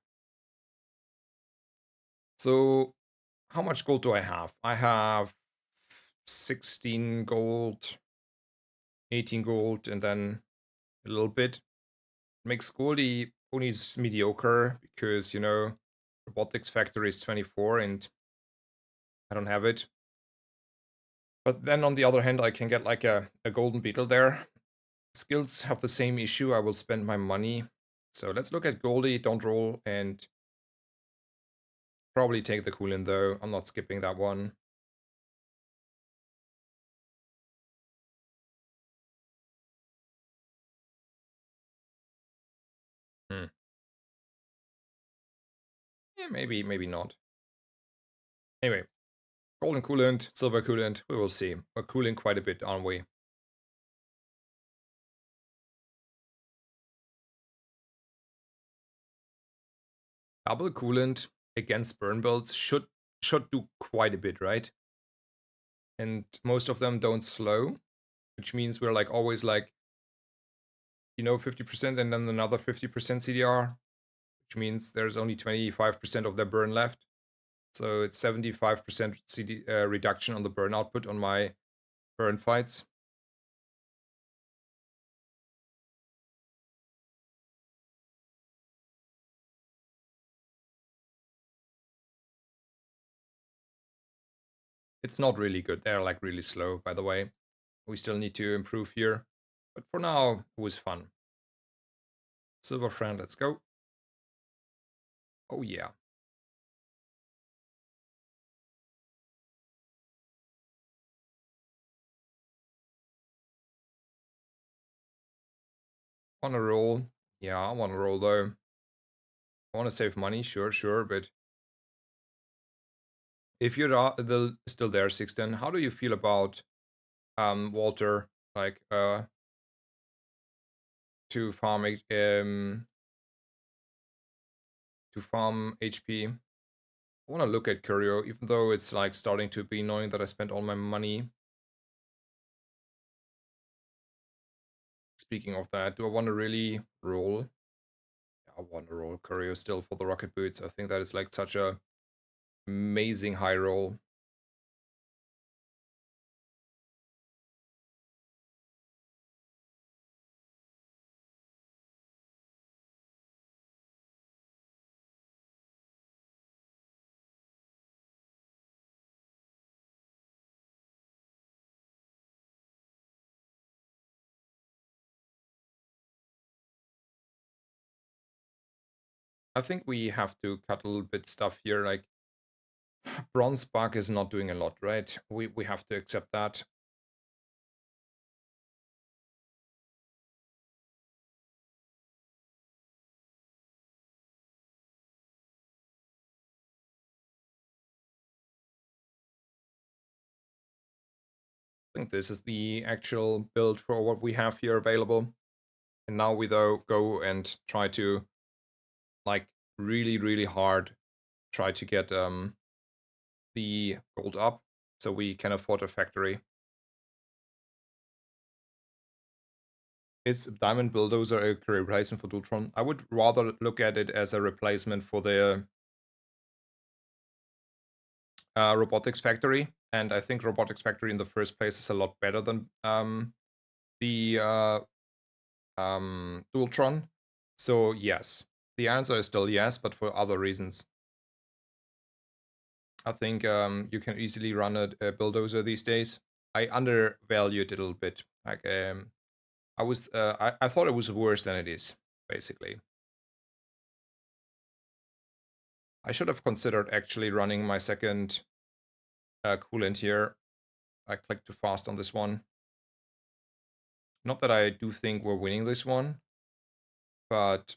So how much gold do I have? I have 16 gold, 18 gold, and then a little bit. Makes Goldie only mediocre because, Robotics Factory is 24 and I don't have it. But then on the other hand, I can get like a golden beetle there. Skills have the same issue. I will spend my money. So let's look at Goldie, don't roll, and probably take the Coolin though. I'm not skipping that one. Hmm. Yeah, maybe not. Anyway, golden coolant, silver coolant, we will see. We're cooling quite a bit, aren't we? Double coolant against burn builds should do quite a bit, right? And most of them don't slow, which means we're like always like, 50% and then another 50% CDR, which means there's only 25% of their burn left. So it's 75% reduction on the burn output on my burn fights. It's not really good. They're like really slow, by the way. We still need to improve here. But for now, it was fun. Silver friend, let's go. Oh yeah. Wanna roll? Yeah, I wanna roll though. I wanna save money, sure, but if you're still there, Sixten, how do you feel about Walter, like to farm to farm HP? I wanna look at Curio, even though it's like starting to be annoying that I spent all my money. Speaking of that, do I want to really roll? Yeah, I want to roll Curio still for the rocket boots. I think that is like such a amazing high roll. I think we have to cut a little bit stuff here. Like Bronze Spark is not doing a lot, right? We have to accept that. I think this is the actual build for what we have here available. And now we though go and try to like really hard try to get the gold up so we can afford a factory. Is Diamond Bulldozer a replacement for Dultron? I would rather look at it as a replacement for the Robotics Factory, and I think Robotics Factory in the first place is a lot better than the Dultron. So yes, the answer is still yes, but for other reasons. I think you can easily run a bulldozer these days. I undervalued it a little bit. Like I thought it was worse than it is, basically. I should have considered actually running my second coolant here. I clicked too fast on this one. Not that I do think we're winning this one, but,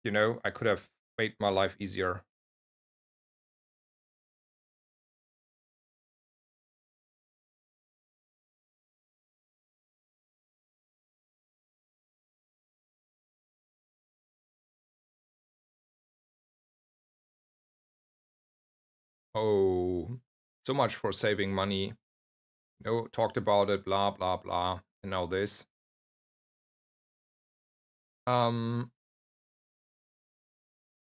I could have made my life easier. Oh, so much for saving money. No, talked about it, blah, blah, blah. And now this. Um,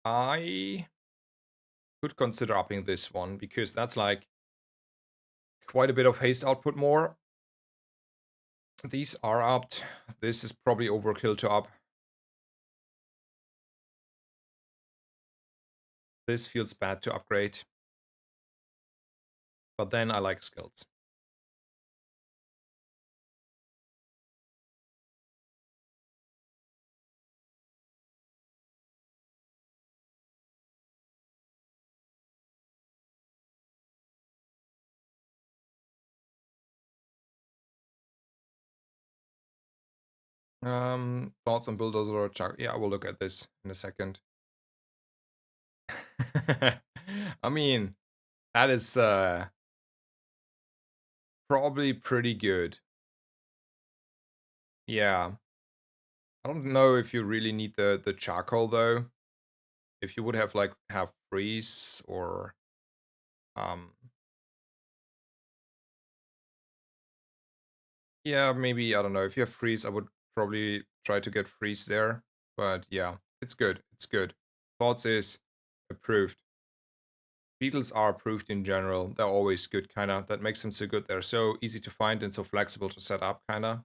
I could consider upping this one because that's like quite a bit of haste output more. These are upped. This is probably overkill to up. This feels bad to upgrade. But then I like skills. Thoughts on bulldozer or chuck? Yeah, we'll look at this in a second. I mean, that is probably pretty good. Yeah. I don't know if you really need the charcoal though. If you would have freeze or um yeah, maybe I don't know. If you have freeze, I would probably try to get freeze there. But yeah, it's good. It's good. Thoughts is approved. Beetles are approved in general. They're always good, kinda. That makes them so good. They're so easy to find and so flexible to set up, kinda.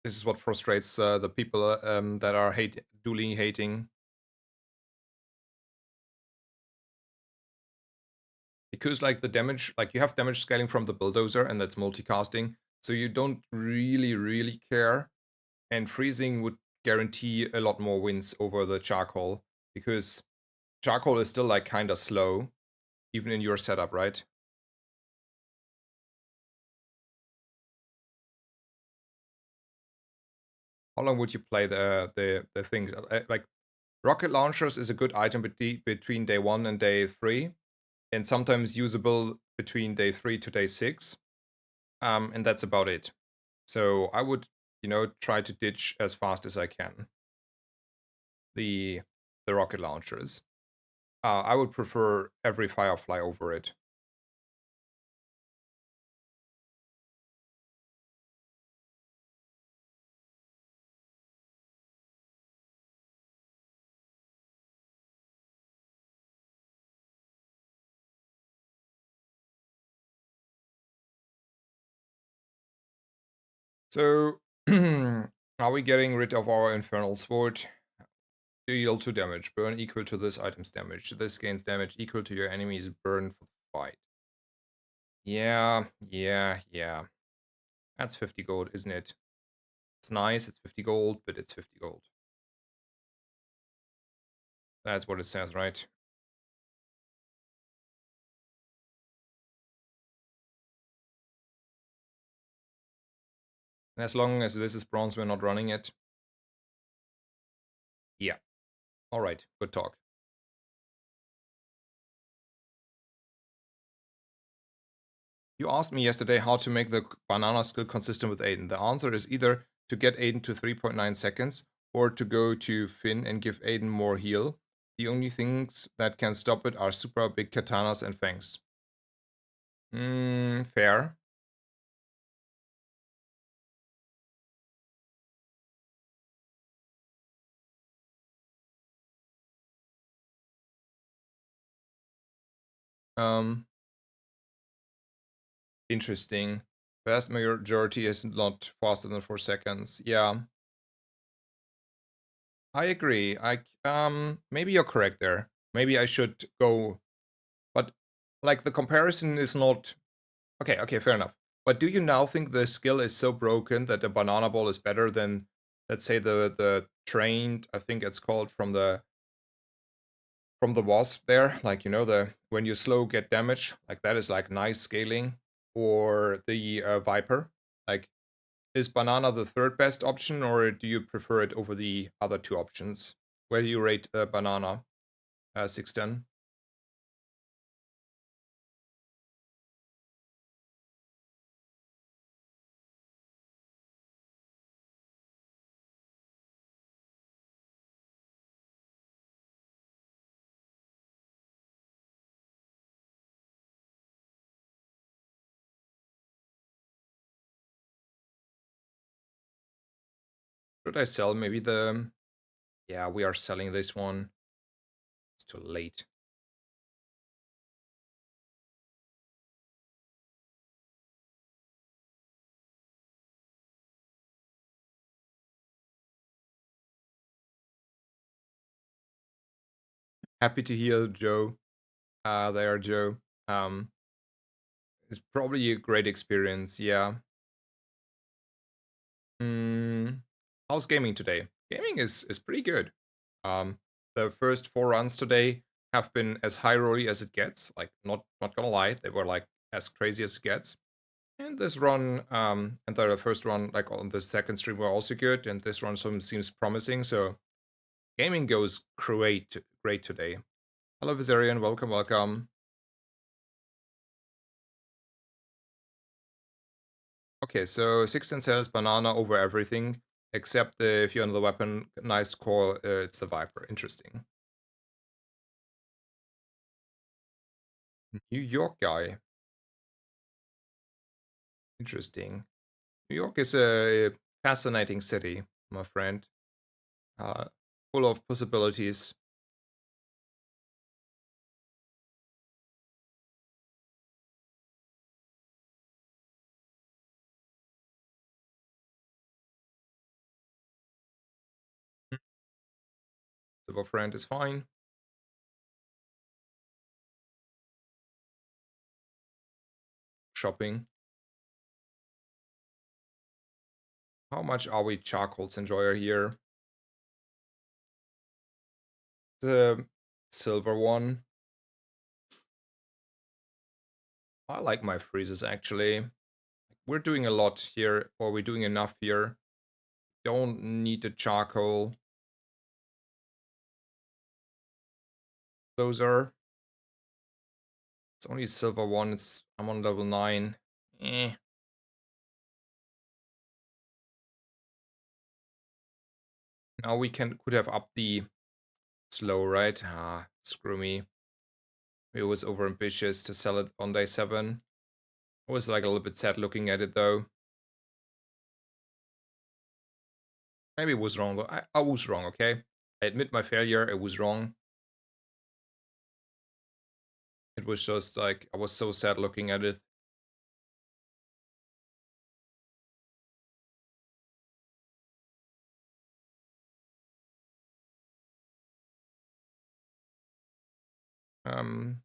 This is what frustrates the people that are Dooley hating. Because like the damage, like you have damage scaling from the bulldozer and that's multicasting. So you don't really care. And freezing would guarantee a lot more wins over the charcoal. Because charcoal is still like kinda slow. Even in your setup, right? How long would you play the things? Like rocket launchers is a good item between day 1 and day 3, and sometimes usable between day 3 to day 6. And that's about it. So I would, try to ditch as fast as I can the the rocket launchers. I would prefer every Firefly over it. So are we getting rid of our Infernal Sword? Deal 2 damage. Burn equal to this item's damage. This gains damage equal to your enemy's burn for the fight. Yeah. That's 50 gold, isn't it? It's nice, it's 50 gold, but it's 50 gold. That's what it says, right? And as long as this is bronze, we're not running it. Yeah. Alright, good talk. You asked me yesterday how to make the banana skill consistent with Aiden. The answer is either to get Aiden to 3.9 seconds or to go to Finn and give Aiden more heal. The only things that can stop it are super big katanas and fangs. Fair. Um, Interesting. Vast majority is not faster than 4 seconds. Yeah, I agree. Maybe you're correct there. Maybe I should go, but like the comparison is not okay, fair enough. But do you now think the skill is so broken that the banana ball is better than, let's say, the trained, I think it's called from the wasp there, like the when you slow get damage, like that is like nice scaling, or the viper, like is banana the third best option, or do you prefer it over the other two options? Where do you rate banana? 610. Should I sell maybe the... Yeah, we are selling this one. It's too late. Happy to hear, Joe. There, Joe. Um, it's probably a great experience, yeah. Mm, how's gaming today? Gaming is pretty good. Um, the first 4 runs today have been as high rolly as it gets. Like, not gonna lie, they were like as crazy as it gets. And this run, and the first run, like on the second stream, were also good. And this run seems promising. So gaming goes great today. Hello, Viserion. Welcome, welcome. Okay, so 16 sells banana over everything, except if you're on the weaponized core, it's the Viper. Interesting. New York guy. Interesting. New York is a fascinating city, my friend. Uh, full of possibilities. Silver friend is fine. Shopping. How much are we charcoals enjoyer here? The silver one. I like my freezes actually. We're doing a lot here, or we're doing enough here. Don't need the charcoal. Those are... It's only silver one. I'm on level 9. Eh. Now we could have upped the slow, right? Ah, screw me. It was overambitious to sell it on day 7. I was like a little bit sad looking at it though. Maybe it was wrong though. I was wrong, okay? I admit my failure, it was wrong. It was just like, I was so sad looking at it. Um,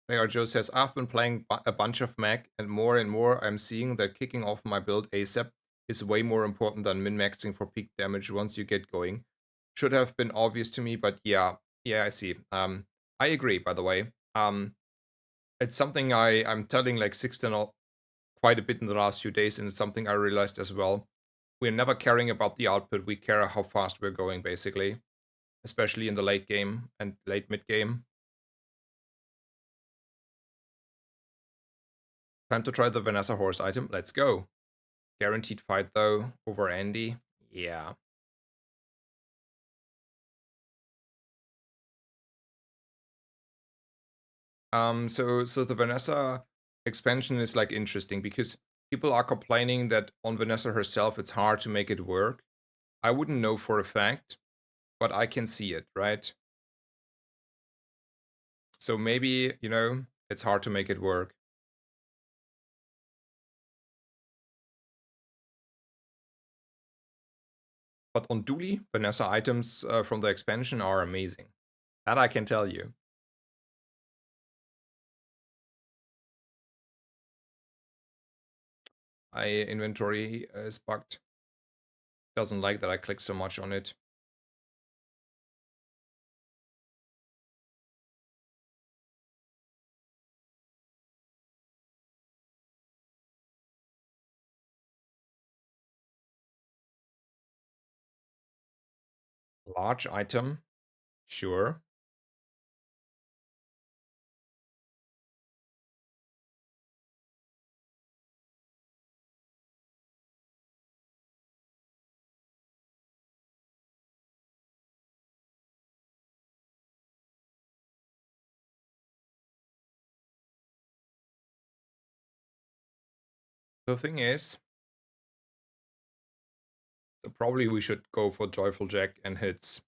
Mayor Joe says, I've been playing a bunch of Mac, and more I'm seeing that kicking off my build ASAP is way more important than min-maxing for peak damage once you get going. Should have been obvious to me, but yeah, I see. I agree, by the way. It's something I'm telling like Sixten quite a bit in the last few days, and it's something I realized as well. We're never caring about the output, we care how fast we're going, basically. Especially in the late game and late mid game. Time to try the Vanessa Horse item. Let's go. Guaranteed fight though over Andy. Yeah. So the Vanessa expansion is like interesting because people are complaining that on Vanessa herself it's hard to make it work. I wouldn't know for a fact, but I can see it, right? So maybe, it's hard to make it work. But on Dooley, Vanessa items from the expansion are amazing. That I can tell you. My inventory is bugged. Doesn't like that I click so much on it. Large item, sure. The thing is, So probably we should go for Joyful Jack and hits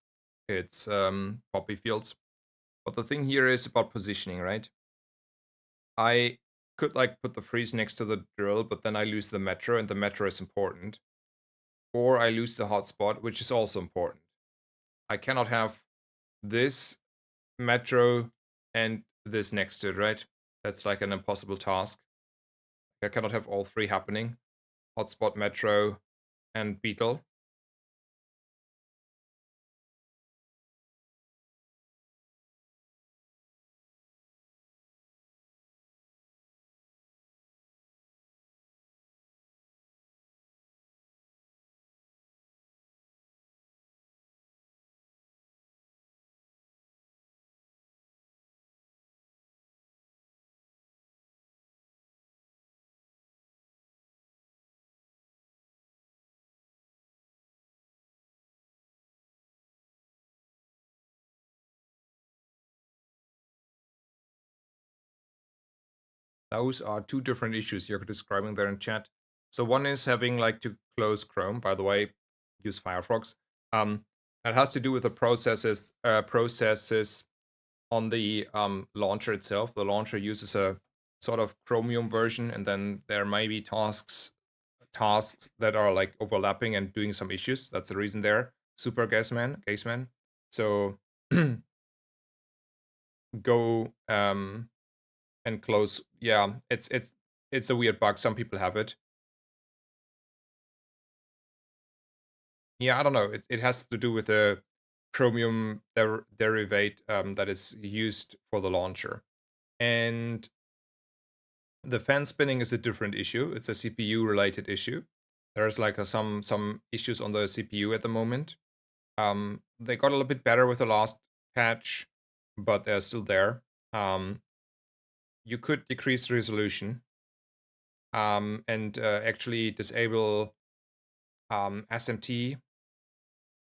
Poppy Fields. But the thing here is about positioning, right? I could like put the freeze next to the drill, but then I lose the metro, and the metro is important. Or I lose the hotspot, which is also important. I cannot have this metro and this next to it, right? That's like an impossible task. I cannot have all three happening. Hotspot, metro, and beetle. Those are two different issues you're describing there in chat. So one is having like to close Chrome. By the way, use Firefox. That has to do with the processes on the launcher itself. The launcher uses a sort of Chromium version, and then there may be tasks that are like overlapping and doing some issues. That's the reason there. Super Gazeman. So go and close. Yeah, it's a weird bug. Some people have it. Yeah, I don't know. It has to do with a Chromium derivate that is used for the launcher. And the fan spinning is a different issue. It's a CPU related issue. There's like some issues on the CPU at the moment. They got a little bit better with the last patch, but they're still there. You could decrease the resolution and actually disable SMT,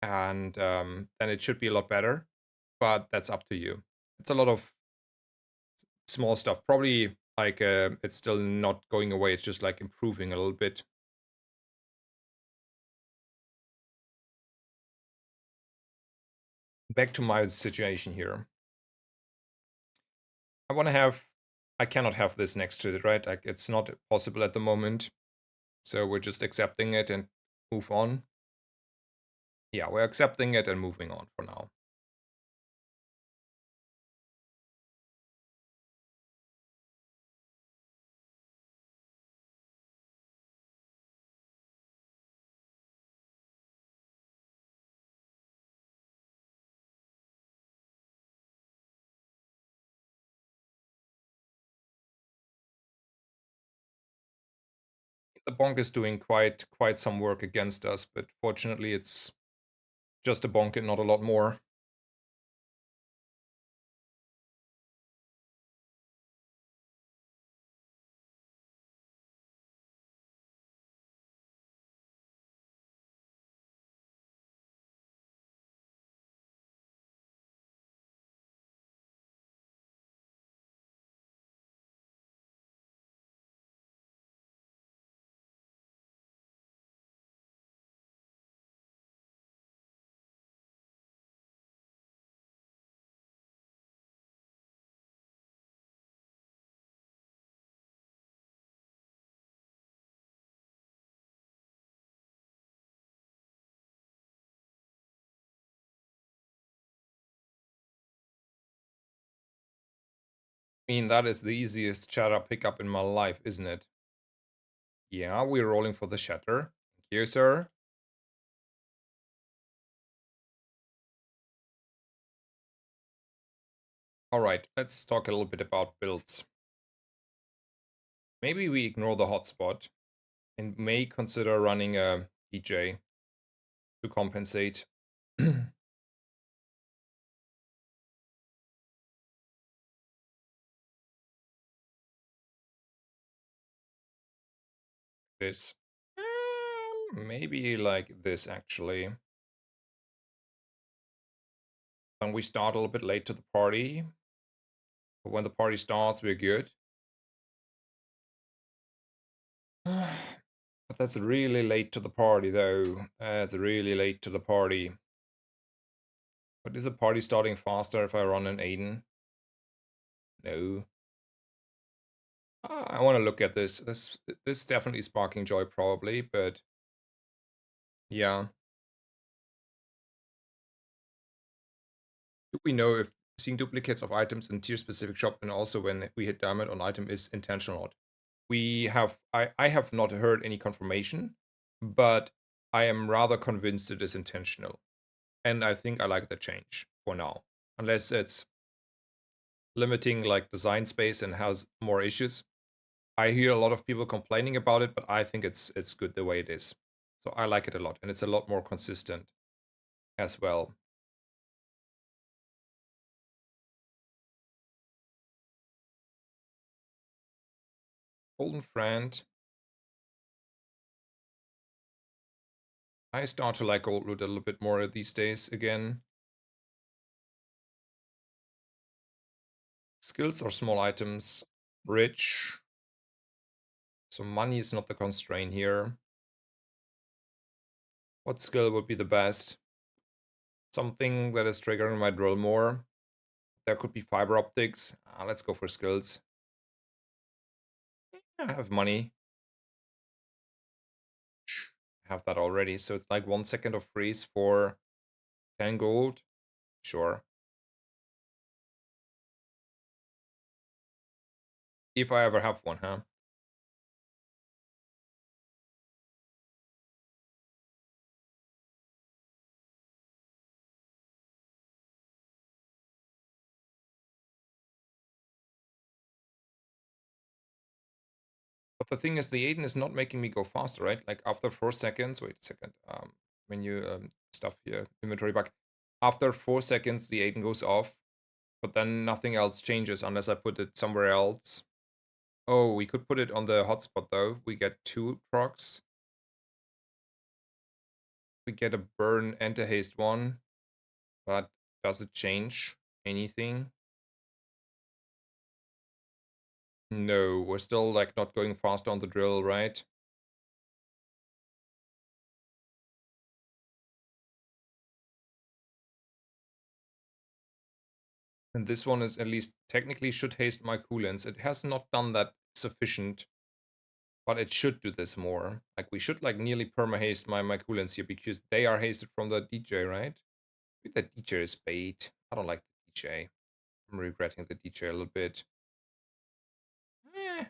and then it should be a lot better. But that's up to you. It's a lot of small stuff. Probably like it's still not going away. It's just like improving a little bit. Back to my situation here. I want to have. I cannot have this next to it, right? Like it's not possible at the moment. So we're just accepting it and move on. Yeah, we're accepting it and moving on for now. The bonk is doing quite some work against us, but fortunately it's just a bonk and not a lot more. I mean, that is the easiest shatter pickup in my life, isn't it? Yeah, we're rolling for the shatter. Thank you, sir. Alright, let's talk a little bit about builds. Maybe we ignore the hotspot and may consider running a DJ to compensate. This. Maybe like this, actually. And we start a little bit late to the party. But when the party starts, we're good. The But that's really late to the party, though. It's really late to the party. But is the party starting faster if I run an Aiden? No. I want to look at this. This is definitely sparking joy, probably, but yeah. Do we know if seeing duplicates of items in tier-specific shop and also when we hit diamond on item is intentional or not? I have not heard any confirmation, but I am rather convinced it is intentional. And I think I like the change for now. Unless it's limiting like design space and has more issues. I hear a lot of people complaining about it, but I think it's good the way it is. So I like it a lot, and it's a lot more consistent as well. Golden Friend. I start to like Gold Loot a little bit more these days again. Skills are small items. Rich. So money is not the constraint here. What skill would be the best? Something that is triggering my drill more. There could be fiber optics. Let's go for skills. I have money. I have that already. So it's like 1 second of freeze for 10 gold. Sure. If I ever have one, huh? But the thing is, the Aiden is not making me go faster, right? Like after 4 seconds, wait a second. Menu stuff here, inventory back. After 4 seconds, the Aiden goes off, but then nothing else changes unless I put it somewhere else. Oh, we could put it on the hotspot though. We get 2 procs. We get a burn and a haste one. But does it change anything? No, we're still like not going fast on the drill, right? And this one is at least technically should haste my coolants. It has not done that sufficient, but it should do this more. Like we should like nearly perma haste my coolants here because they are hasted from the DJ, right? I think the DJ is bait. I don't like the DJ. I'm regretting the DJ a little bit. Eh,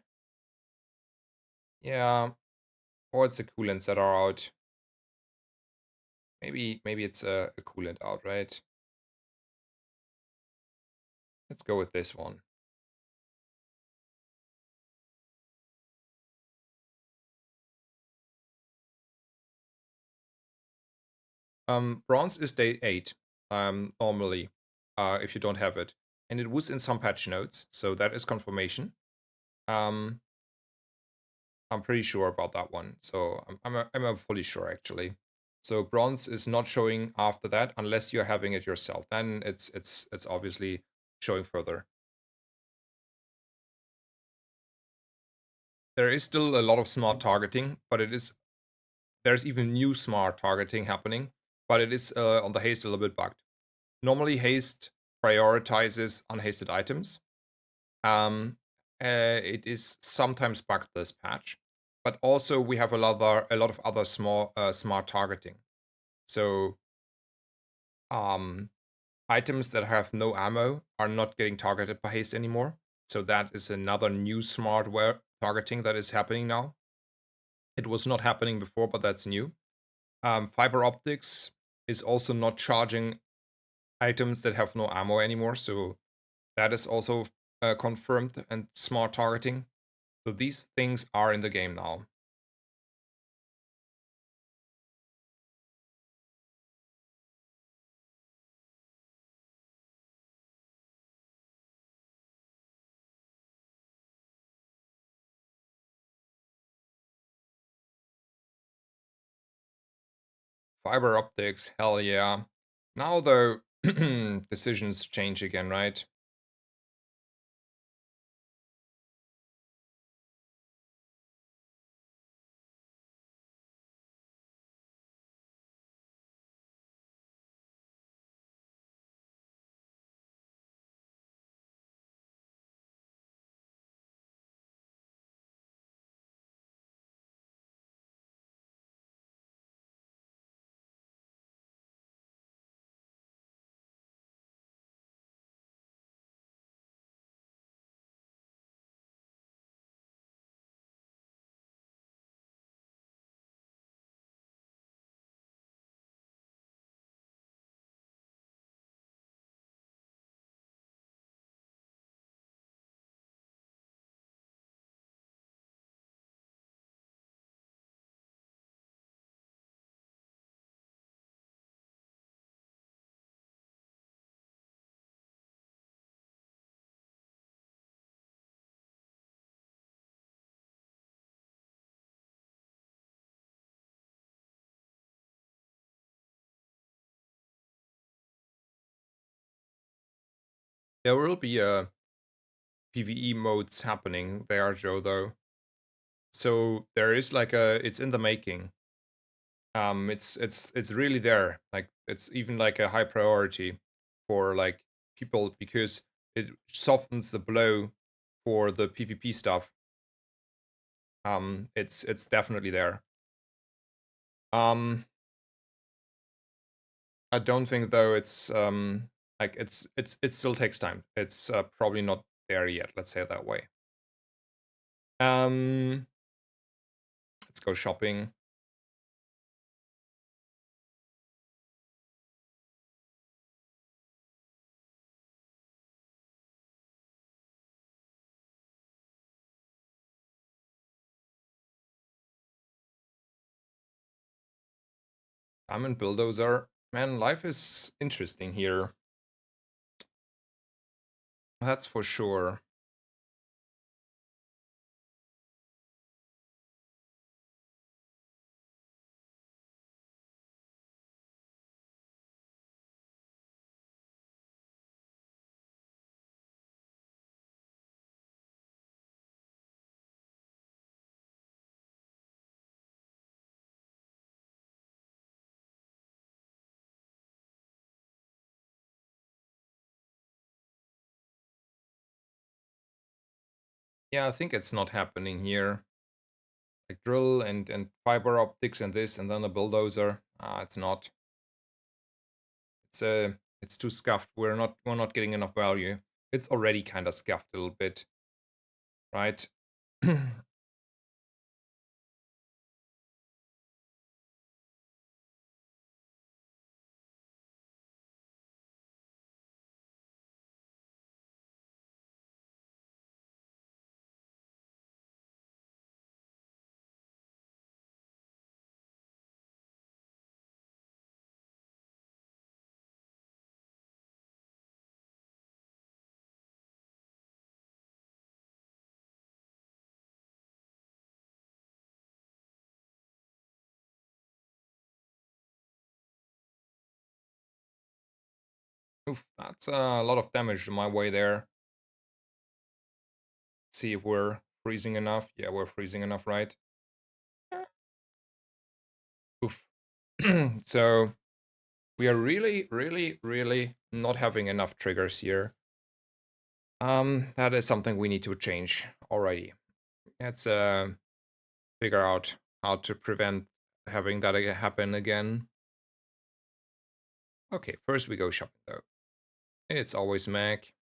yeah. Or it's the coolants that are out. Maybe it's a coolant out, right? Let's go with this one. Bronze is day 8, normally, if you don't have it. And it was in some patch notes, so that is confirmation. Um, I'm pretty sure about that one. So I'm fully sure actually. So bronze is not showing after that unless you're having it yourself. Then it's obviously showing further. There is still a lot of smart targeting, but there's even new smart targeting happening, but it is on the haste a little bit bugged. Normally haste prioritizes unhasted items. It is sometimes bugged this patch, but also we have a lot of other small smart targeting. So items that have no ammo are not getting targeted by haste anymore. So that is another new smartware targeting that is happening now. It was not happening before, but that's new. Fiber optics is also not charging items that have no ammo anymore. So that is also confirmed and smart targeting. So these things are in the game now. Fiber optics, hell yeah. Now though, decisions change again, right? There will be PvE modes happening there, Joe, though. So there is like it's in the making. It's really there. Like it's even like a high priority for like people because it softens the blow for the PvP stuff. It's definitely there. Um, I don't think though it's like it still takes time. It's probably not there yet. Let's say it that way. Um, let's go shopping. Diamond bulldozer. Man, life is interesting here. That's for sure. Yeah, I think it's not happening here. Like drill and fiber optics and this and then a bulldozer. It's not. It's too scuffed. We're not getting enough value. It's already kind of scuffed a little bit, right? Oof, that's a lot of damage to my way there. See if we're freezing enough. Yeah, we're freezing enough, right? Oof. So we are really, really, really not having enough triggers here. That is something we need to change already. Let's figure out how to prevent having that happen again. Okay, first we go shopping though. It's always Mac.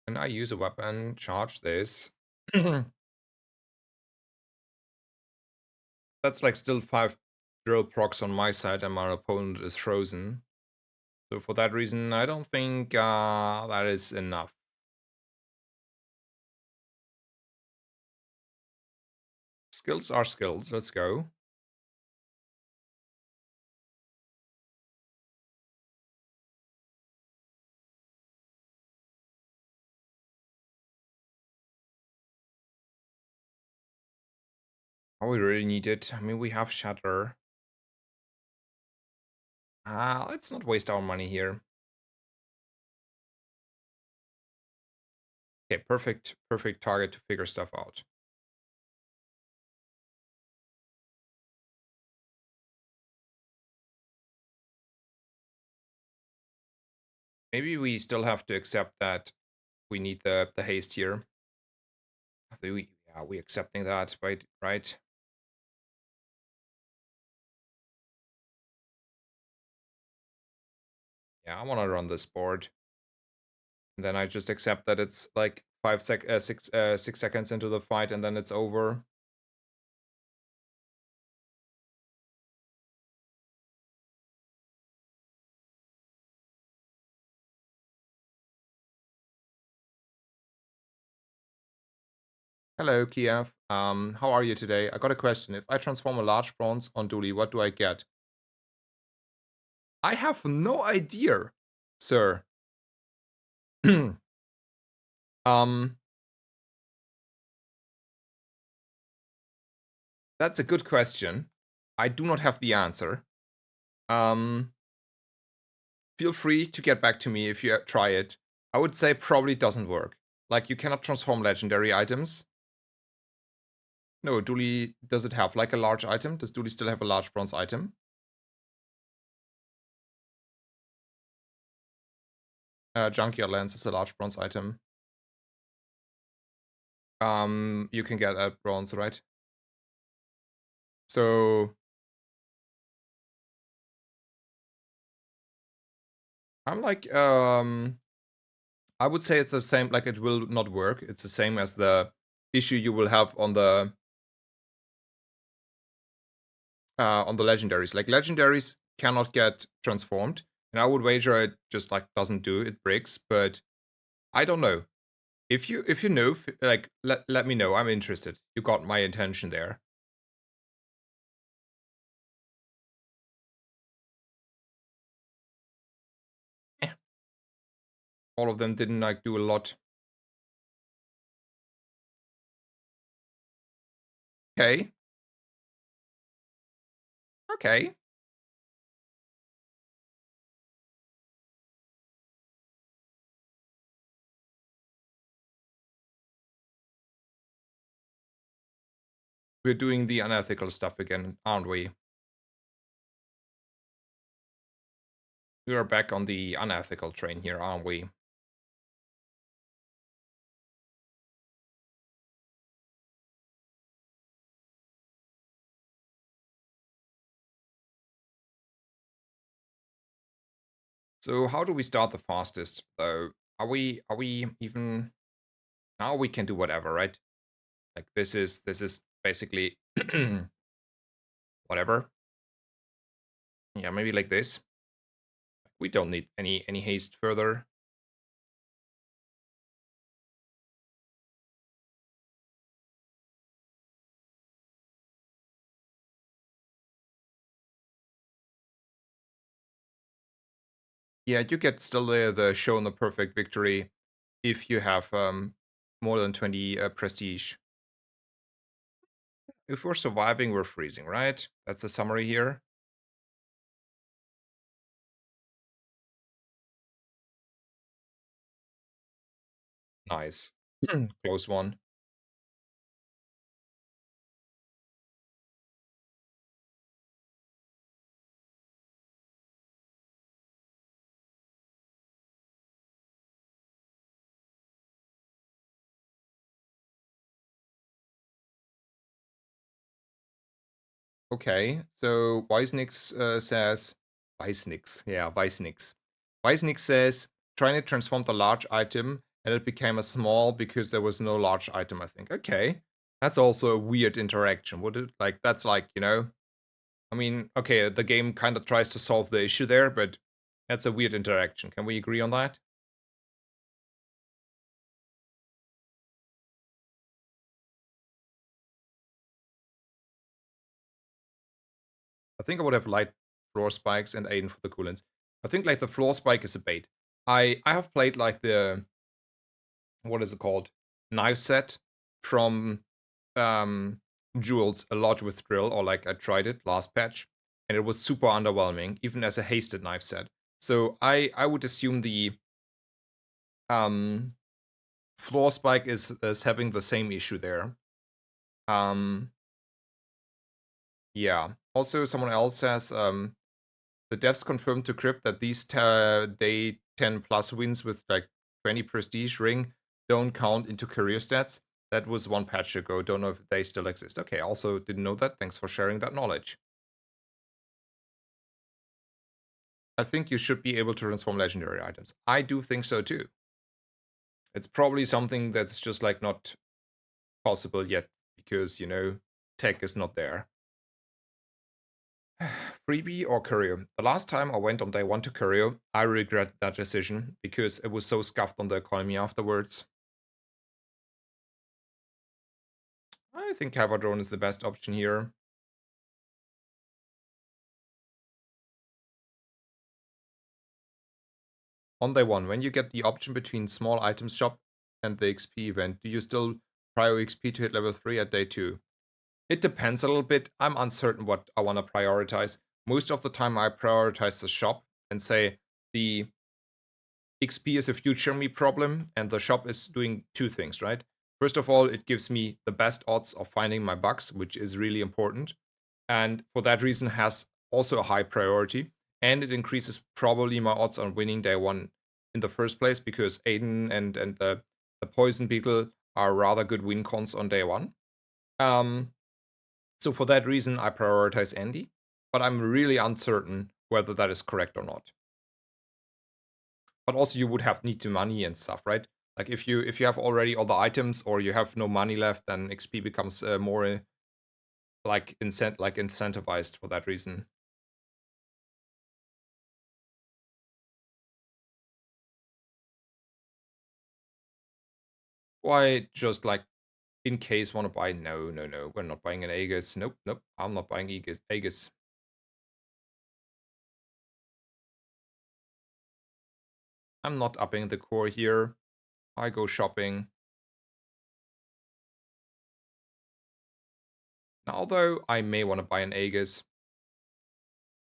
Can I use a weapon? Charge this. That's like still 5 drill procs on my side and my opponent is frozen. So for that reason, I don't think that is enough. Skills are skills. Let's go. Oh, we really need it. I mean, we have Shatter. Let's not waste our money here. Okay, perfect target to figure stuff out. Maybe we still have to accept that we need the haste here. Yeah, we accepting that, right? Right. Yeah, I want to run this board. And then I just accept that it's like 6 seconds into the fight, and then it's over. Hello, Kiev. How are you today? I got a question. If I transform a large bronze on Dooley, what do I get? I have no idea, sir. um, that's a good question. I do not have the answer. Um, feel free to get back to me if you try it. I would say probably doesn't work. Like, you cannot transform legendary items. No, Dooley, does it have like a large item? Does Dooley still have a large bronze item? Junkyard Lens is a large bronze item. You can get a bronze, right? So I'm like, I would say it's the same, like it will not work. It's the same as the issue you will have on the legendaries. Like legendaries cannot get transformed, and I would wager it just like doesn't do it breaks. But I don't know. If you know, like let me know. I'm interested. You got my intention there. Eh, all of them didn't like do a lot. Okay. Okay. We're doing the unethical stuff again, aren't we? We are back on the unethical train here, aren't we? So how do we start the fastest though? Are we even now we can do whatever, right? Like this is basically whatever. Yeah, maybe like this. We don't need any haste further. Yeah, you get still the shown the perfect victory if you have more than 20 prestige. If we're surviving, we're freezing, right? That's the summary here. Nice. Close one. Okay, so Weisnix says, Weisnix, yeah, Weisnix. Weisnix says, trying to transform the large item and it became a small because there was no large item, I think. Okay, that's also a weird interaction, would it? Like, that's like, I mean, okay, the game kind of tries to solve the issue there, but that's a weird interaction. Can we agree on that? I think I would have light floor spikes and Aiden for the coolants. I think like the floor spike is a bait. I have played like the what is it called? Knife set from um Jewels a lot with drill, or like I tried it last patch, and it was super underwhelming, even as a hasted knife set. So I would assume the um floor spike is having the same issue there. Um yeah. Also someone else says the devs confirmed to Crypt that these day 10 plus wins with like 20 prestige ring don't count into career stats. That was one patch ago. Don't know if they still exist. Okay, also didn't know that. Thanks for sharing that knowledge. I think you should be able to transform legendary items. I do think so too. It's probably something that's just like not possible yet because, tech is not there. Freebie or Curio? The last time I went on day 1 to Curio, I regret that decision because it was so scuffed on the economy afterwards. I think Cavadrone is the best option here. on day one, when you get the option between small items shop and the XP event, do you still prio XP to hit level 3 at day 2? It depends a little bit. I'm uncertain what I want to prioritize. Most of the time I prioritize the shop and say the XP is a future me problem, and the shop is doing two things, right? First of all, it gives me the best odds of finding my bugs, which is really important. And for that reason has also a high priority. And it increases probably my odds on winning day one in the first place, because Aiden and the Poison Beetle are rather good win cons on day one. So for that reason, I prioritize Andy, but I'm really uncertain whether that is correct or not. But also you would have need to money and stuff, right? Like if you have already all the items or you have no money left, then XP becomes more like incentivized for that reason. Why just like in case want to buy? No, we're not buying an Aegis. Nope, I'm not buying Aegis. I'm not upping the core here. I go shopping. Now though, I may want to buy an Aegis.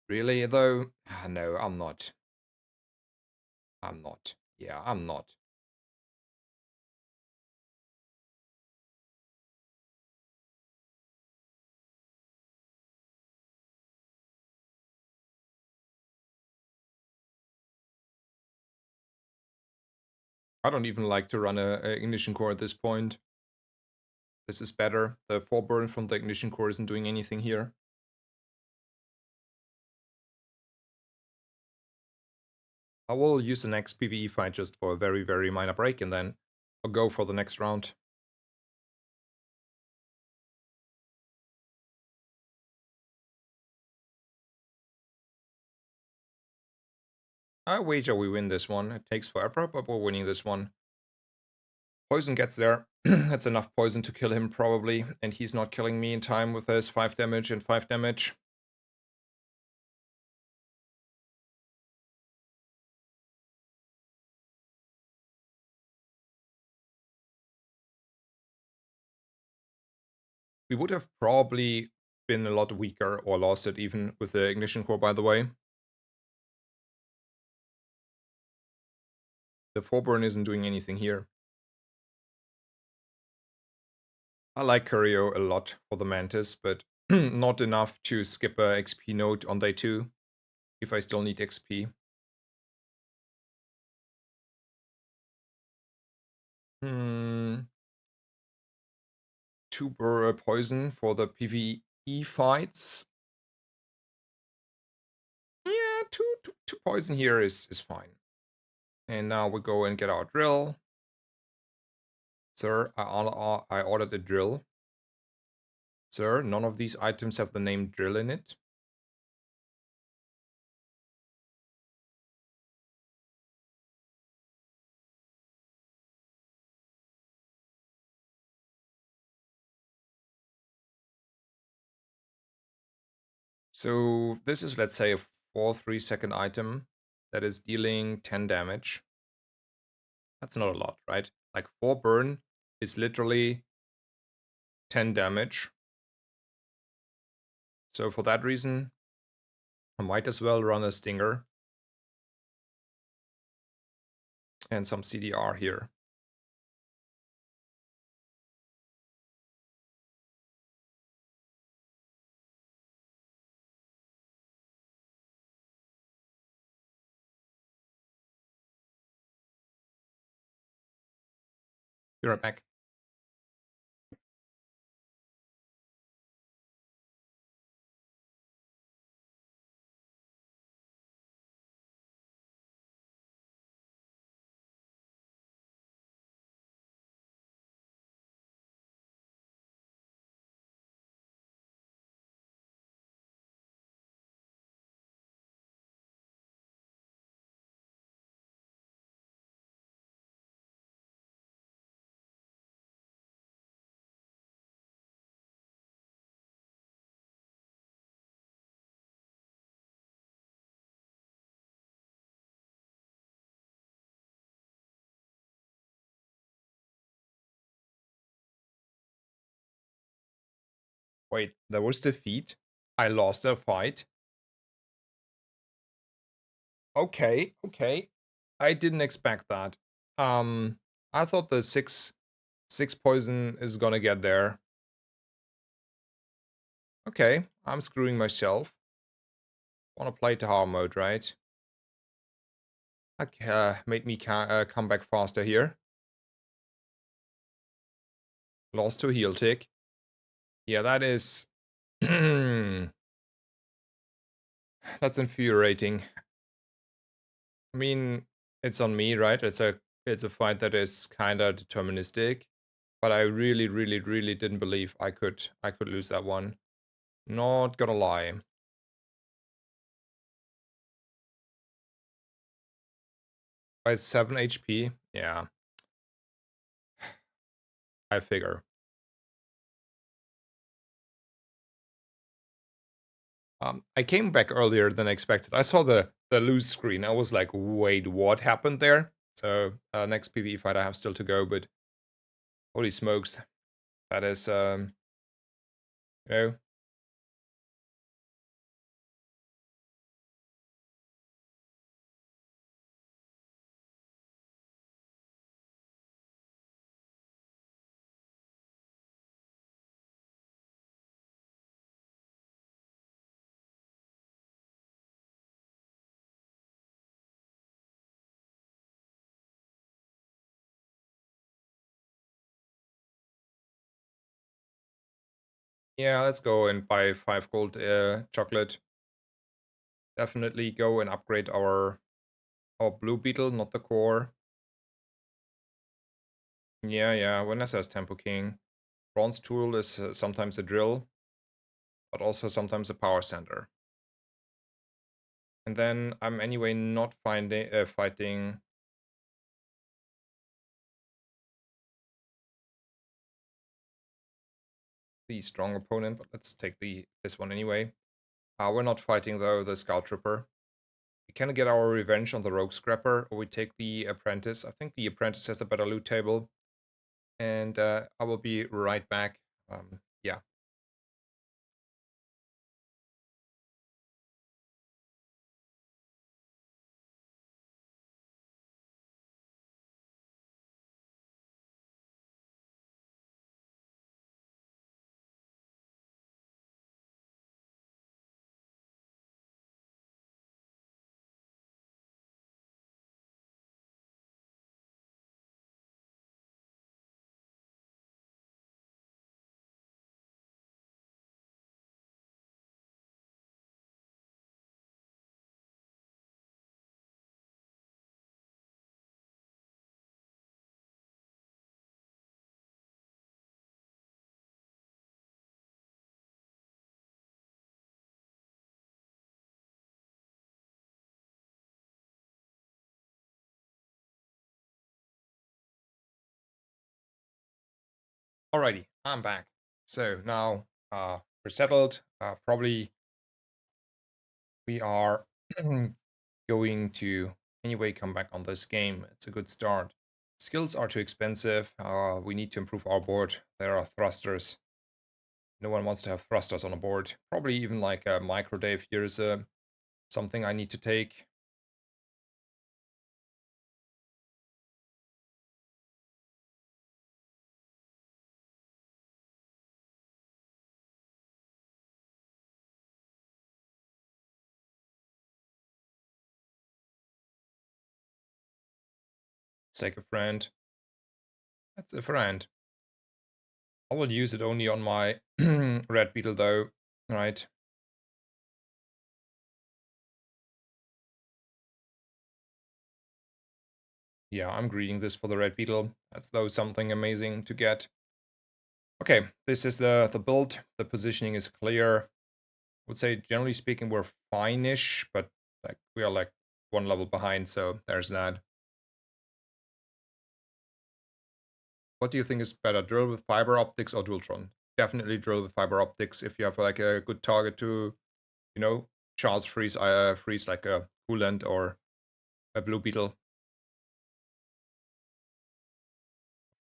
Really though? No, I'm not. I'm not. Yeah, I'm not. I don't even like to run a ignition core at this point. This is better. The 4 burn from the ignition core isn't doing anything here. I will use the next PvE fight just for a very, very minor break, and then I'll go for the next round. I wager we win this one. It takes forever, but we're winning this one. Poison gets there. That's enough poison to kill him, probably. And he's not killing me in time with his 5 damage and 5 damage. We would have probably been a lot weaker, or lost it even, with the ignition core, by the way. The 4 burn isn't doing anything here. I like Curio a lot for the Mantis, but not enough to skip a XP node on day 2, if I still need XP. Hmm. 2 poison for the PvE fights. Yeah, two poison here is fine. And now we go and get our drill. Sir, I ordered a drill. Sir, none of these items have the name drill in it. So this is, let's say, a 4 3-second item that is dealing 10 damage. That's not a lot, right? Like 4 burn is literally 10 damage. So for that reason, I might as well run a Stinger and some CDR here. Be right back. Wait, there was defeat. I lost a fight. Okay, okay. I didn't expect that. Um, I thought the six poison is gonna get there. Okay, I'm screwing myself. Wanna play to hard mode, right? Like, made me come back faster here. Lost to heal tick. Yeah, that is... That's infuriating. I mean, it's on me, right? It's a fight that is kinda deterministic. But I really, really, really didn't believe I could lose that one. Not gonna lie. By 7 HP? Yeah, I figure. I came back earlier than expected. I saw the lose screen. I was like, wait, what happened there? So next PvE fight I have still to go, but holy smokes, that is you know. Yeah, let's go and buy 5 gold chocolate. Definitely go and upgrade our blue beetle, not the core. Yeah, yeah. Vanessa is Tempo King. Bronze tool is sometimes a drill, but also sometimes a power center. And then I'm anyway not fighting the strong opponent. But let's take this one anyway. We're not fighting though the Scout Trooper. We can get our revenge on the Rogue Scrapper, or we take the Apprentice. I think the Apprentice has a better loot table. And I will be right back. Yeah. Alrighty, I'm back. So now we're settled. Probably we are going to anyway come back on this game. It's a good start. Skills are too expensive. We need to improve our board. There are thrusters. No one wants to have thrusters on a board. Probably even like a micro Dave. Here's something I need to take. Let's take a friend. That's a friend. I will use it only on my red beetle though, right? Yeah, I'm greeting this for the red beetle. That's though something amazing to get. Okay, this is the build. The positioning is clear. I would say generally speaking we're fine-ish, but like we are like one level behind, so there's that. What do you think is better, drill with fiber optics or Dualtron? Definitely drill with fiber optics if you have like a good target to, charge freeze like a coolant or a blue beetle.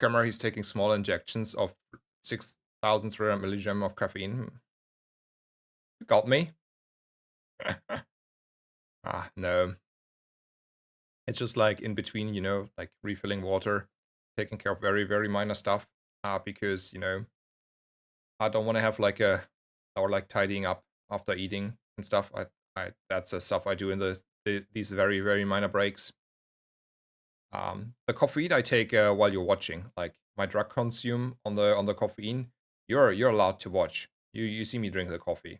Camera, he's taking small injections of 1,300 milligram of caffeine. You got me. No. It's just like in between, like refilling water, taking care of very, very minor stuff. Because, I don't want to have like or like tidying up after eating and stuff. That's the stuff I do in these very, very minor breaks. The caffeine I take while you're watching, like my drug consume on the caffeine, you're allowed to watch. You see me drink the coffee.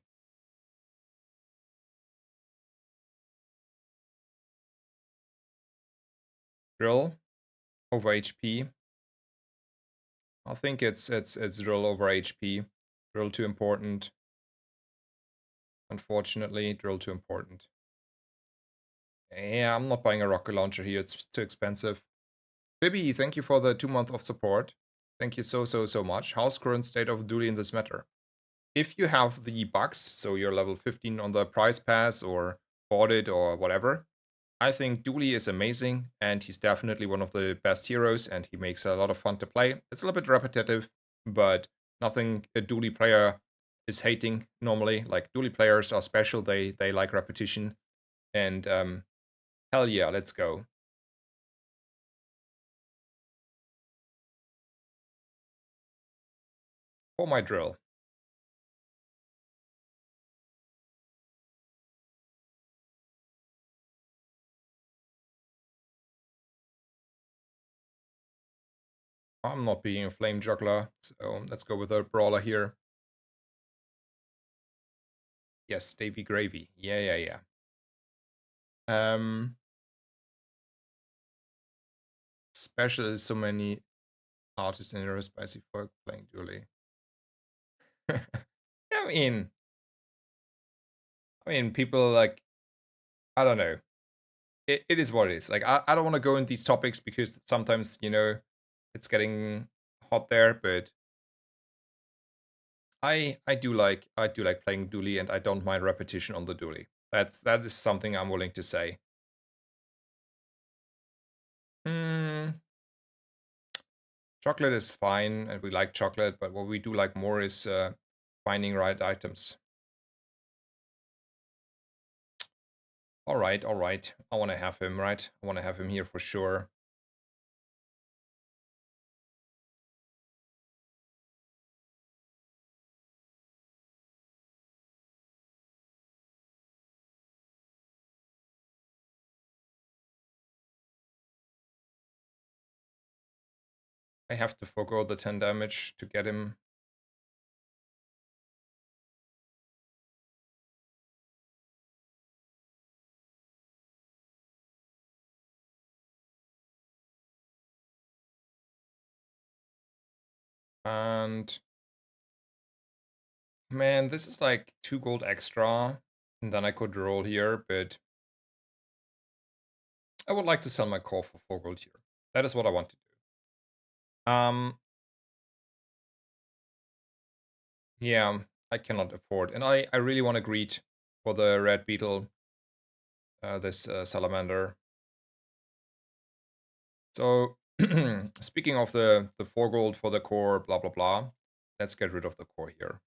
Drill over HP. I think it's drill over HP. Drill too important. Unfortunately, drill too important. Yeah, I'm not buying a rocket launcher here. It's too expensive. Bibi, thank you for the 2 month of support. Thank you so, so, so much. How's current state of Dooley in this matter? If you have the bucks, so you're level 15 on the prize pass or bought it or whatever, I think Dooley is amazing and he's definitely one of the best heroes and he makes a lot of fun to play. It's a little bit repetitive, but nothing a Dooley player is hating normally. Like Dooley players are special, they like repetition. And hell yeah, let's go. For my drill. I'm not being a flame juggler, so let's go with a brawler here. Yes, Davy Gravy. Yeah, yeah, yeah. Special is so many artists in a spicy folk playing Dooley. I mean, people like, I don't know. It is what it is. Like, I don't want to go in these topics because sometimes, it's getting hot there, but I do like playing Dooley and I don't mind repetition on the Dooley. That is something I'm willing to say. Hmm, chocolate is fine and we like chocolate, but what we do like more is finding right items. All right, all right. I want to have him, right? I want to have him here for sure. I have to forgo the 10 damage to get him. And man, this is like 2 gold extra. And then I could roll here, but I would like to sell my core for 4 gold here. That is what I want to do. Yeah, I cannot afford. And I really want to greet for the red beetle, this salamander. So speaking of the 4 gold for the core, blah blah blah. Let's get rid of the core here.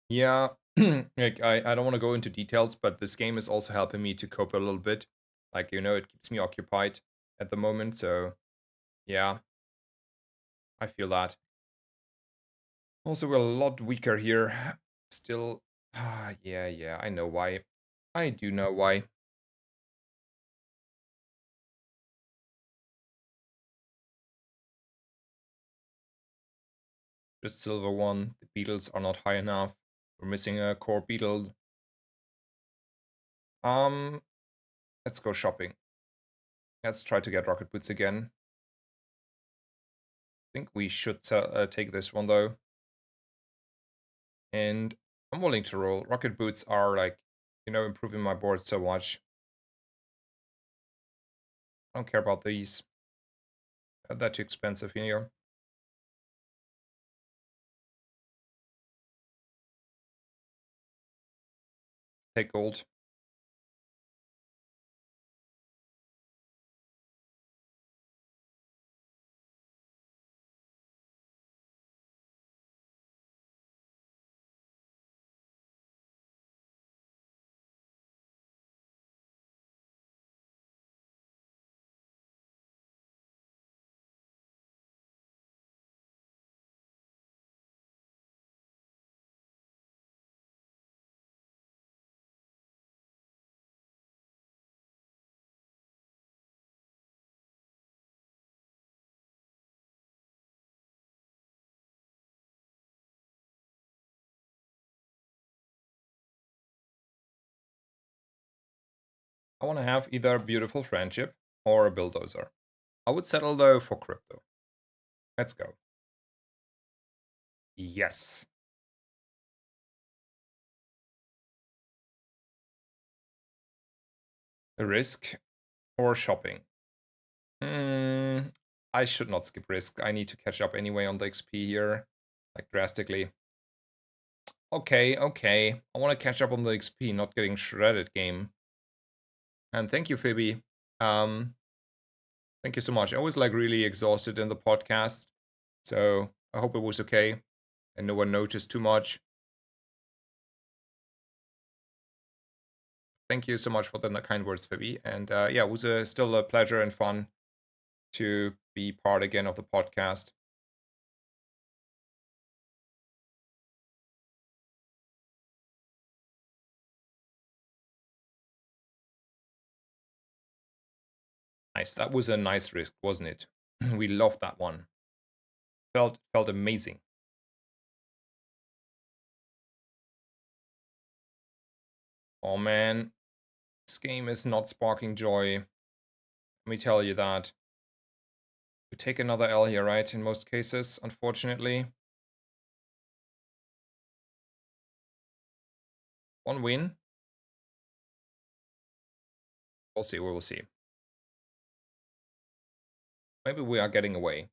Yeah, like I don't want to go into details, but this game is also helping me to cope a little bit. Like, it keeps me occupied at the moment, so yeah, I feel that. Also, we're a lot weaker here. Still, yeah, yeah, I know why. I do know why. Just silver one. The beetles are not high enough. We're missing a core beetle. Um, let's go shopping. Let's try to get rocket boots again. think we should take this one though. And I'm willing to roll. Rocket boots are like, improving my board so much. I don't care about these. They're too expensive here. Take gold. I want to have either beautiful friendship or a bulldozer. I would settle though for crypto. Let's go. Yes. Risk or shopping? Hmm. I should not skip risk. I need to catch up anyway on the XP here, like drastically. Okay, okay. I want to catch up on the XP, not getting shredded game. And thank you, Phoebe. Um, Thank you so much. I was like really exhausted in the podcast, so I hope it was okay and no one noticed too much. Thank you so much for the kind words, Phoebe. And yeah, it was still a pleasure and fun to be part again of the podcast. Nice. That was a nice risk, wasn't it? We loved that one. Felt amazing. Oh man, this game is not sparking joy. Let me tell you that. We take another L here, right? In most cases, unfortunately. One win. We'll see, we will see. Maybe we are getting away.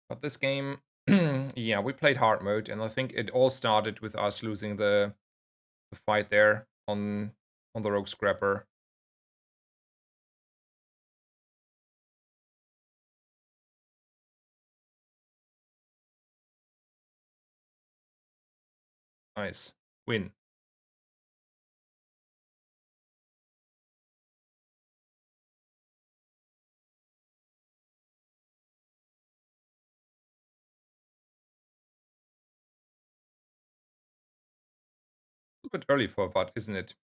But this game, yeah, we played hard mode, and I think it all started with us losing the fight there on the Rogue Scrapper. Nice. Win. A bit early for that, isn't it?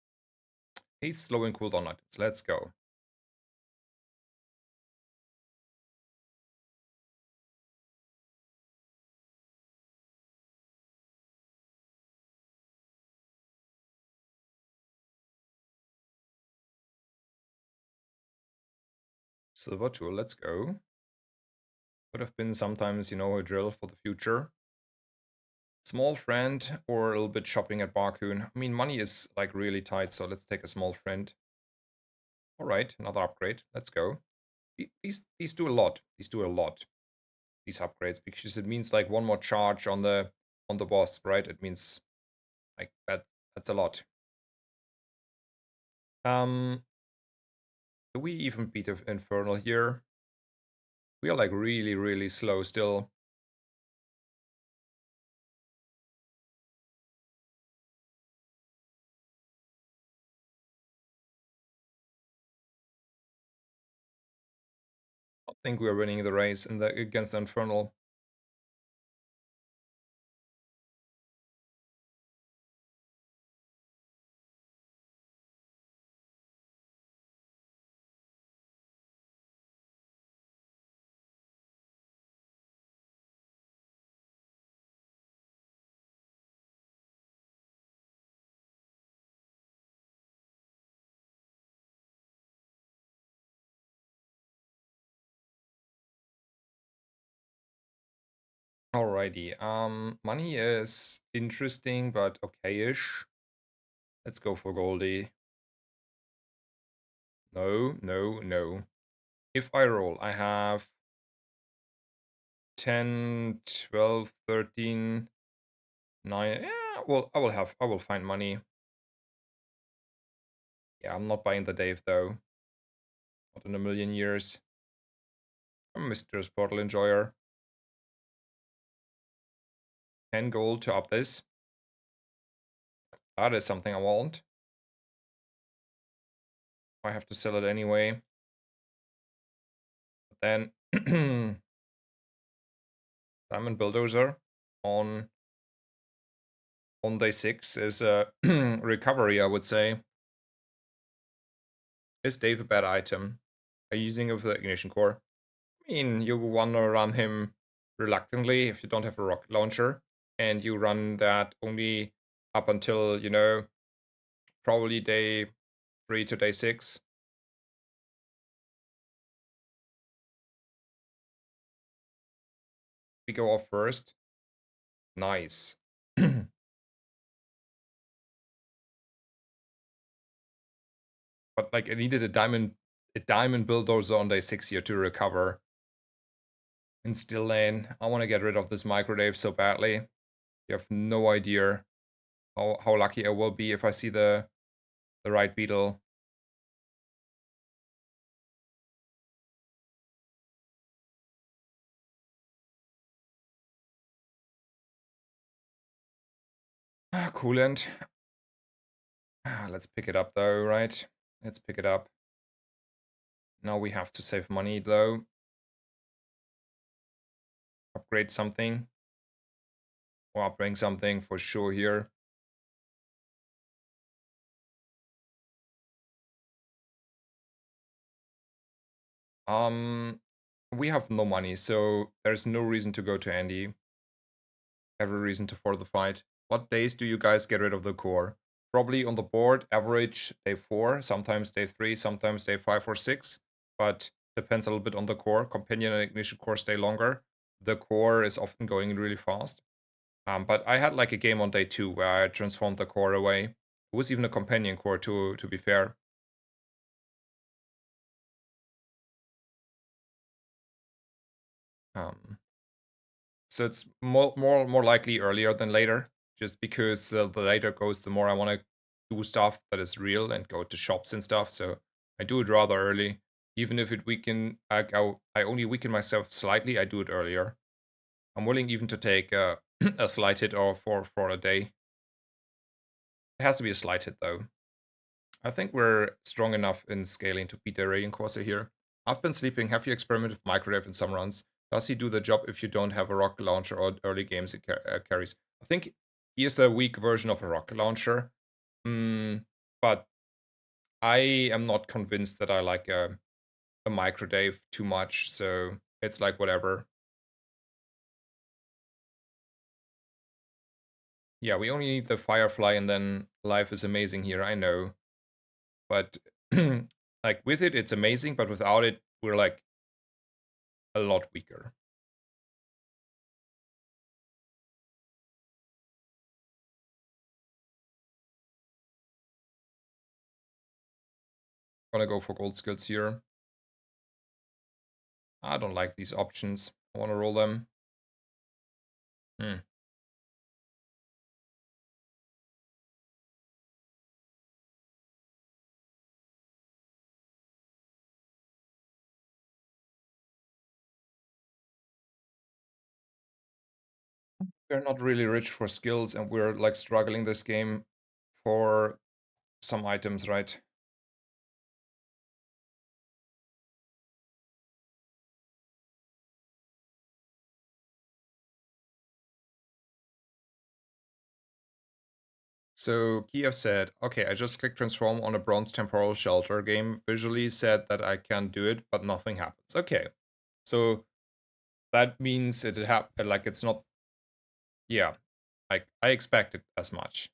He's slowing cooldown items. Let's go. Silver tool, let's go. Would have been sometimes, a drill for the future. Small friend or a little bit shopping at Barcoon. I mean, money is like really tight, so let's take a small friend. All right, another upgrade. Let's go. These do a lot. These do a lot. These upgrades, because it means like one more charge on the boss, right? It means like that's a lot. Do we even beat Infernal here? We are like really, really slow still. I think we're winning the race against Infernal. Alrighty. Money is interesting, but okay-ish. Let's go for Goldie. No, no, no. If I roll, I have 10, 12, 13, 9. Yeah, well, I will find money. Yeah, I'm not buying the Dave though. Not in a million years. I'm a Mysterious Portal enjoyer. 10 gold to up this. That is something I want. I have to sell it anyway. But then Diamond Bulldozer on day 6 is a recovery, I would say. Is Dave a bad item? Are you using it for the Ignition Core? I mean, you want to run him reluctantly if you don't have a rocket launcher, and you run that only up until, probably day 3 to day 6. We go off first. Nice. But like I needed a diamond bulldozer on day 6 here to recover. And still lane. I want to get rid of this microdave so badly. You have no idea how lucky I will be if I see the right beetle. Coolant. Let's pick it up though, right? Let's pick it up. Now we have to save money though. Upgrade something. Or upgrade something for sure here. We have no money, so there's no reason to go to Andy. Every reason to for the fight. What days do you guys get rid of the core? Probably on the board, average day 4, sometimes day 3, sometimes day 5 or 6. But depends a little bit on the core. Companion and Ignition core stay longer. The core is often going really fast. But I had like a game on day 2 where I transformed the core away. It was even a companion core to be fair. So it's more likely earlier than later, just because the later goes, the more I want to do stuff that is real and go to shops and stuff. So I do it rather early, even if it weaken. I only weaken myself slightly. I do it earlier. I'm willing even to take a slight hit or for a day. It has to be a slight hit though. I think we're strong enough in scaling to beat the Radiant Corsair here. I've been sleeping. Have you experimented with Microdave in some runs? Does he do the job if you don't have a rocket launcher or early games it carries? I think he is a weak version of a rocket launcher. But I am not convinced that I like a Microdave too much, so it's like whatever. Yeah, we only need the Firefly and then life is amazing here, I know. But like with it, it's amazing, but without it, we're like a lot weaker. Gonna go for gold skills here. I don't like these options. I wanna roll them. We're not really rich for skills and we're like struggling this game for some items, right? So Kiev said, okay, I just clicked transform on a bronze temporal shelter game. Visually said that I can do it, but nothing happens. Okay. So that means it happened, like it's not, yeah, like I expected as much.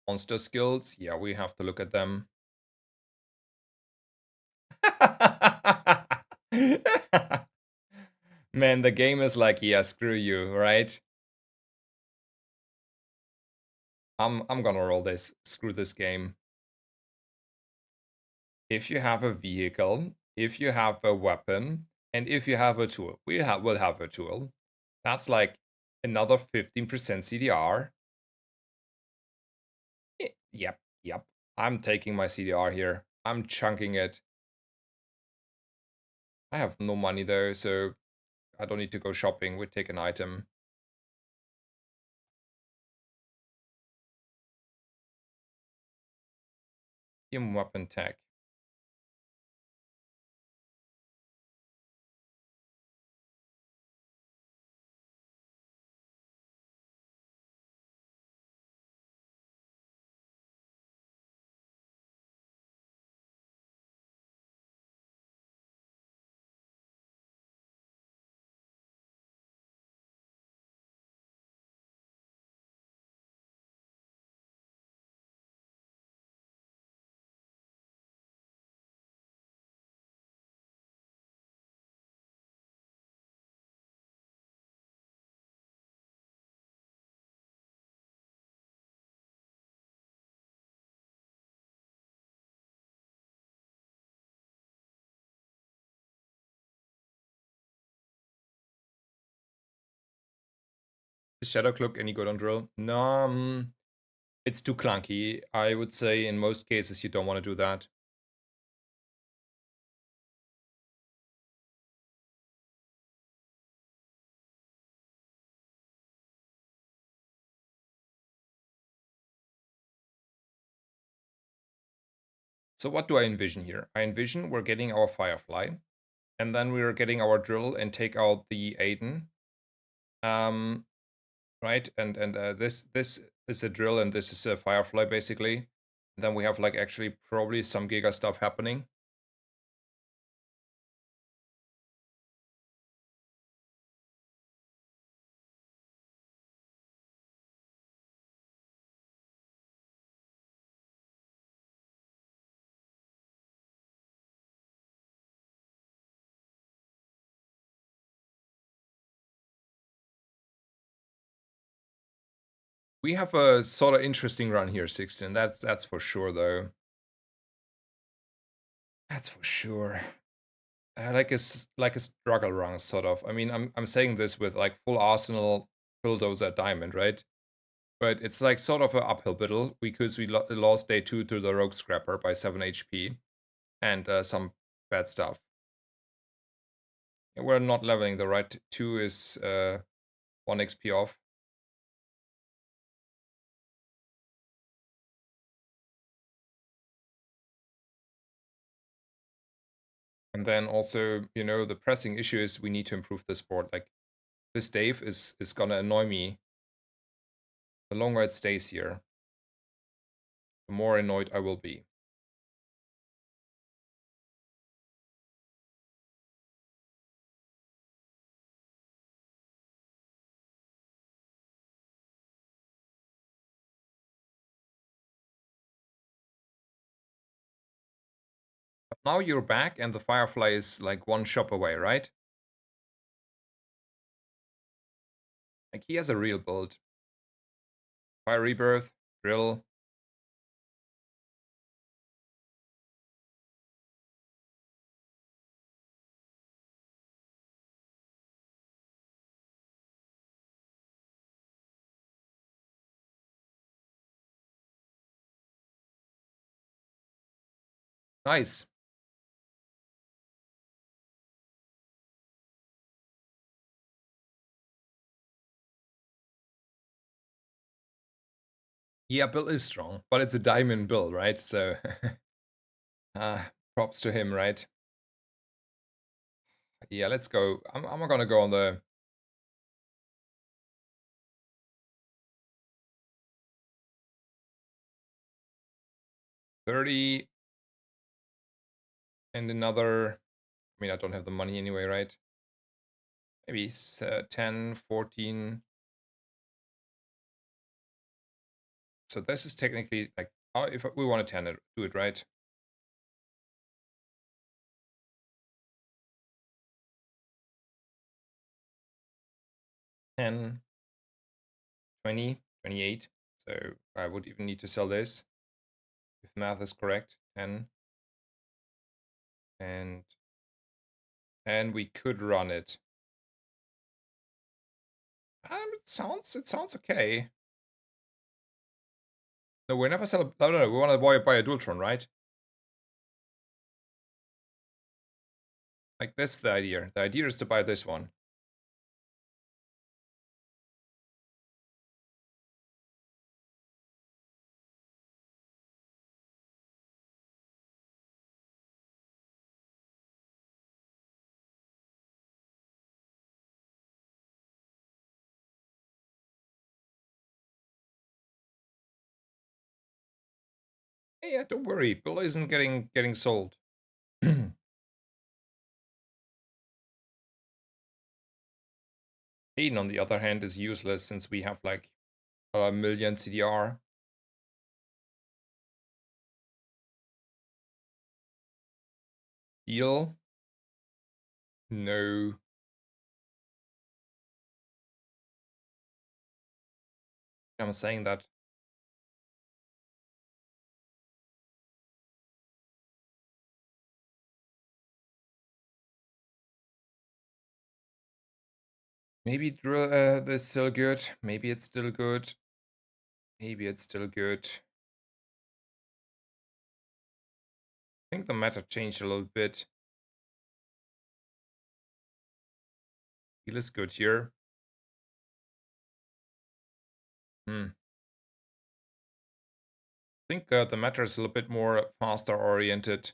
Monster skills, yeah, we have to look at them. Man, the game is like, yeah, screw you, right? I'm gonna roll this. Screw this game. If you have a vehicle, if you have a weapon, and if you have a tool, will have a tool. That's like another 15% CDR. Yep, yep. I'm taking my CDR here. I'm chunking it. I have no money though, so I don't need to go shopping. We take an item. Human weapon tech. Is Shadow Cloak any good on drill? No, it's too clunky. I would say in most cases you don't want to do that. So what do I envision here? I envision we're getting our Firefly, and then we're getting our drill and take out the Aiden. Right, and this is a drill and this is a Firefly basically. And then we have like actually probably some Giga stuff happening. We have a sort of interesting run here, 16. That's for sure though. That's for sure. Like a struggle run, sort of. I mean, I'm saying this with like full arsenal bulldozer diamond, right? But it's like sort of an uphill battle because we lost day 2 to the rogue scrapper by 7 HP and some bad stuff. And we're not leveling the right. 2 is 1 XP off. And then also, you know, the pressing issue is we need to improve this board. Like this Dave is gonna annoy me. The longer it stays here, the more annoyed I will be. But now you're back and the Firefly is like one shop away, right? Like he has a real build. Fire Rebirth, Drill. Nice. Yeah, Bill is strong, but it's a diamond Bill, right? So props to him, right? Yeah, let's go. I'm gonna go on the 30 and another. I mean, I don't have the money anyway, right? Maybe 10, 14. So this is technically like, if we want to 10 it, do it right. 10, 20, 28. So I would even need to sell this if math is correct. 10. And we could run it. It sounds okay. No, we never sell. No. We want to buy a Dualtron, right? Like that's the idea. The idea is to buy this one. Hey, yeah, don't worry. Bill isn't getting sold. Hayden, on the other hand, is useless since we have like a million CDR. Deal? No. I'm saying that. Maybe this is still good. Maybe it's still good. Maybe it's still good. I think the meta changed a little bit. Heal is good here. I think the meta is a little bit more faster oriented.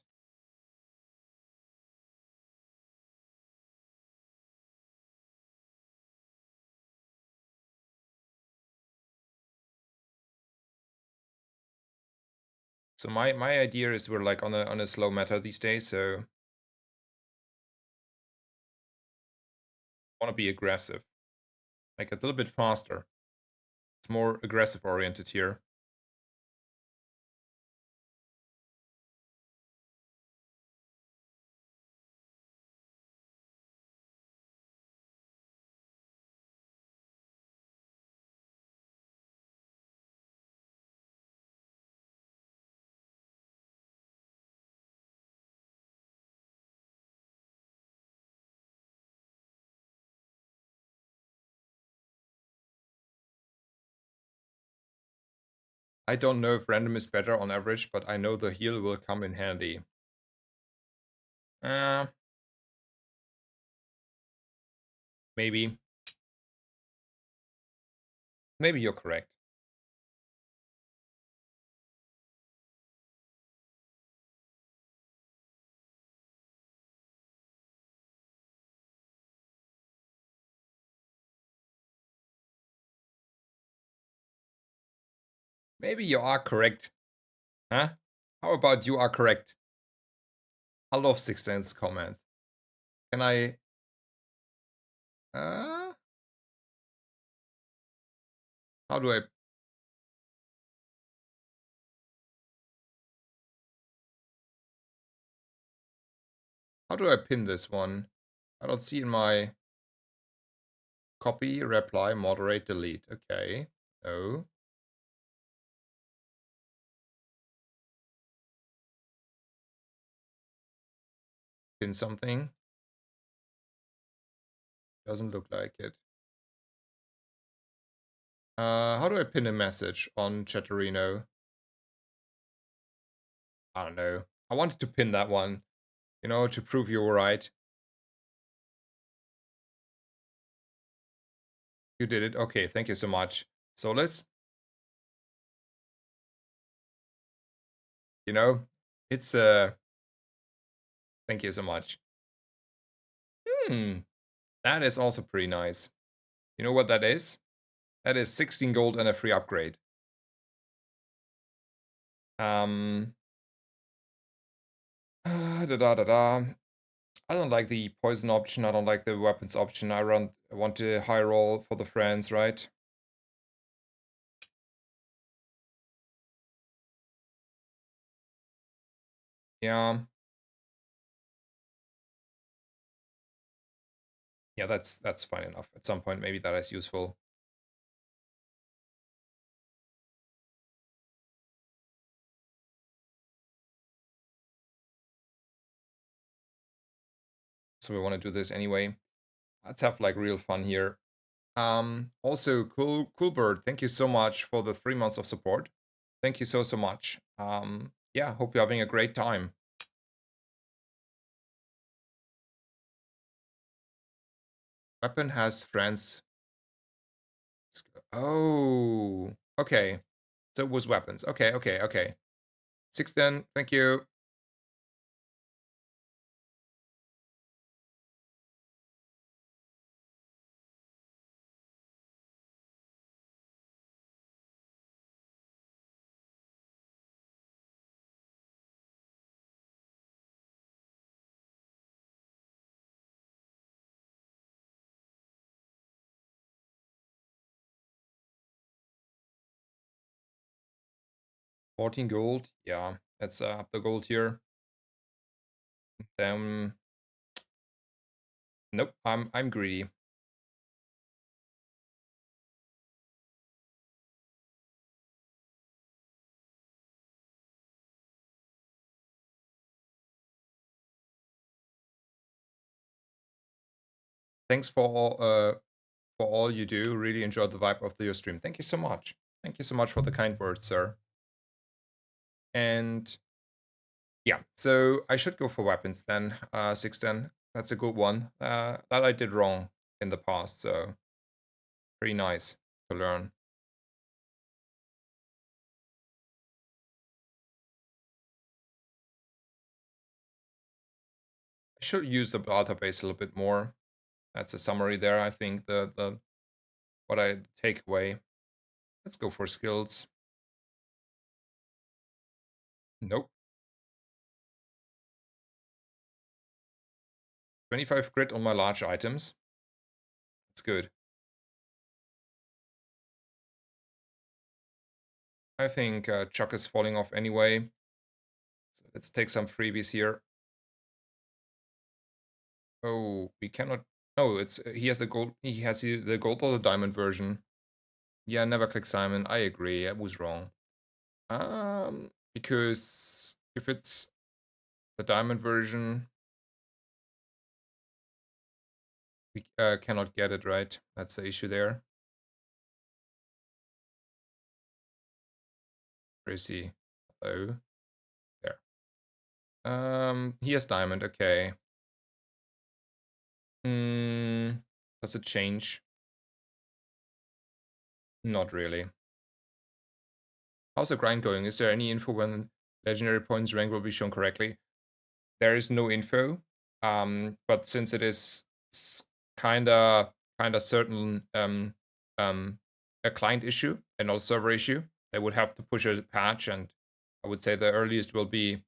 So my idea is we're like on a slow meta these days, so I want to be aggressive. Like it's a little bit faster. It's more aggressive oriented here. I don't know if random is better on average, but I know the heal will come in handy. Maybe. Maybe you're correct. Maybe you are correct. Huh? How about you are correct? I love Sixth Sense comments. Can I... How do I... How do I pin this one? I don't see in my... Copy, reply, moderate, delete. Okay. No. Pin something. Doesn't look like it. How do I pin a message on Chatterino? I don't know. I wanted to pin that one, you know, to prove you were right. You did it. Okay, thank you so much. So let's, you know, it's thank you so much. That is also pretty nice. You know what that is? That is 16 gold and a free upgrade. Da da da da. I don't like the poison option. I don't like the weapons option. I want the high roll for the friends, right? Yeah. Yeah, that's fine enough. At some point, maybe that is useful. So we want to do this anyway. Let's have like real fun here. Also, cool bird. Thank you so much for the 3 months of support. Thank you so much. Yeah, hope you're having a great time. Weapon has friends. Oh, okay. So it was weapons. Okay. 16. Thank you. 14 gold. Yeah, let's up the gold here. Then nope, I'm greedy. Thanks for all you do. Really enjoyed the vibe of your stream. Thank you so much. Thank you so much for the kind words, sir. And yeah, so I should go for weapons then. 610. That's a good one. That I did wrong in the past, so pretty nice to learn. I should use the database a little bit more. That's a summary there. I think the what I take away. Let's go for skills. Nope. 25 grit on my large items. That's good. I think Chuck is falling off anyway. So let's take some freebies here. Oh, we cannot. No, it's he has the gold. He has the gold or the diamond version. Yeah, never click Simon. I agree. I was wrong. Because if it's the diamond version, we cannot get it right. That's the issue there. Where is he? Hello. There. He has diamond. Okay. Does it change? Not really. How's the grind going? Is there any info when legendary points rank will be shown correctly? There is no info. But since it is kinda certain a client issue and not a server issue, they would have to push a patch, and I would say the earliest will be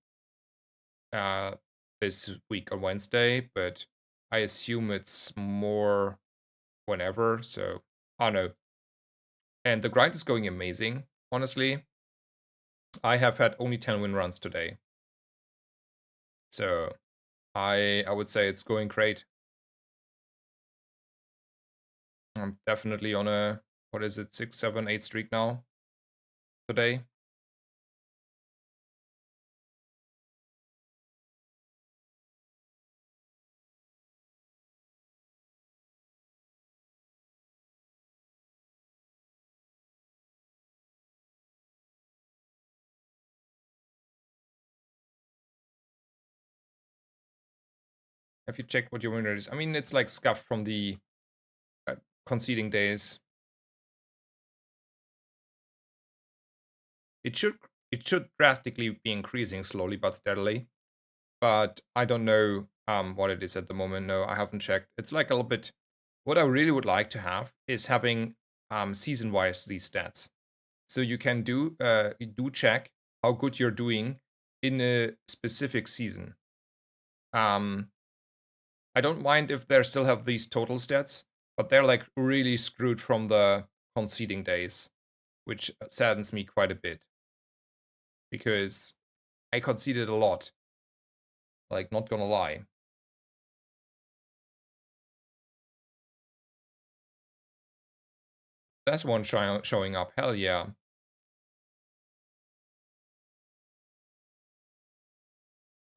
uh this week on Wednesday, but I assume it's more whenever, so I don't know. And the grind is going amazing, honestly. I have had only 10 win runs today. So I would say it's going great. I'm definitely on a, what is it, 6, 7, 8 streak now today. Have you checked what your win rate is? I mean, it's like scuffed from the uh, conceding days. It should it should drastically be increasing slowly but steadily, but I don't know what it is at the moment. No, I haven't checked. It's like a little bit. What I really would like to have is having season wise these stats, so you can do check how good you're doing in a specific season. Um, I don't mind if they still have these total stats, but they're like really screwed from the conceding days, which saddens me quite a bit because I conceded a lot Like, not gonna lie. That's one showing up. Hell yeah.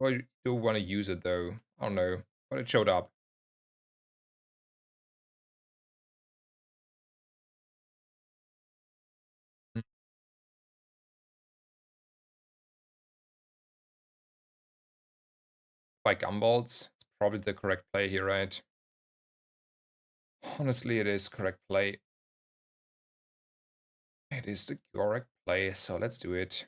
I do want to use it though. I don't know. But it showed up. Mm. By gumballs. It's probably the correct play here, right? Honestly, it is correct play. It is the correct play, so let's do it.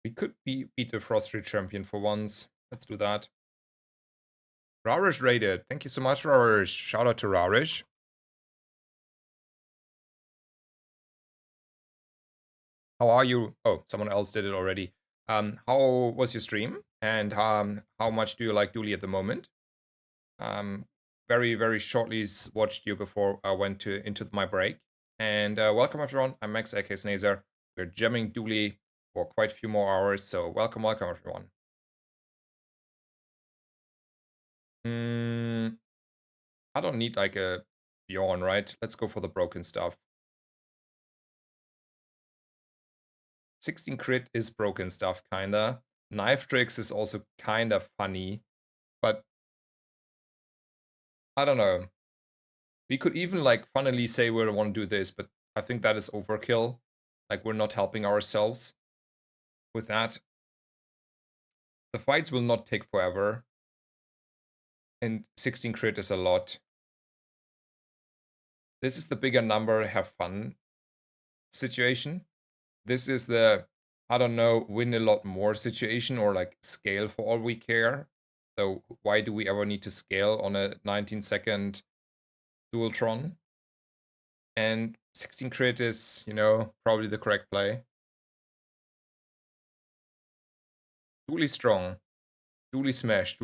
We could beat the Frostry champion for once. Let's do that. Rarish rated. Thank you so much, Rarish. Shout out to Rarish. How are you? Oh, someone else did it already. How was your stream? And how much do you like Dooley at the moment? Very, very shortly watched you before I went into my break. And welcome everyone. I'm Max aka Snazer. We're jamming Dooley for quite a few more hours. So welcome everyone. Mm, I don't need like a Bjorn, right? Let's go for the broken stuff. 16 crit is broken stuff, kinda. Knife tricks is also kinda funny, but I don't know. We could even like funnily say we want to do this, but I think that is overkill. Like we're not helping ourselves with that. The fights will not take forever. And 16 crit is a lot. This is the bigger number, have fun situation. This is the, I don't know, win a lot more situation or like scale for all we care. So why do we ever need to scale on a 19-second Dualtron? And 16 crit is, you know, probably the correct play. Dually strong. Dually smash.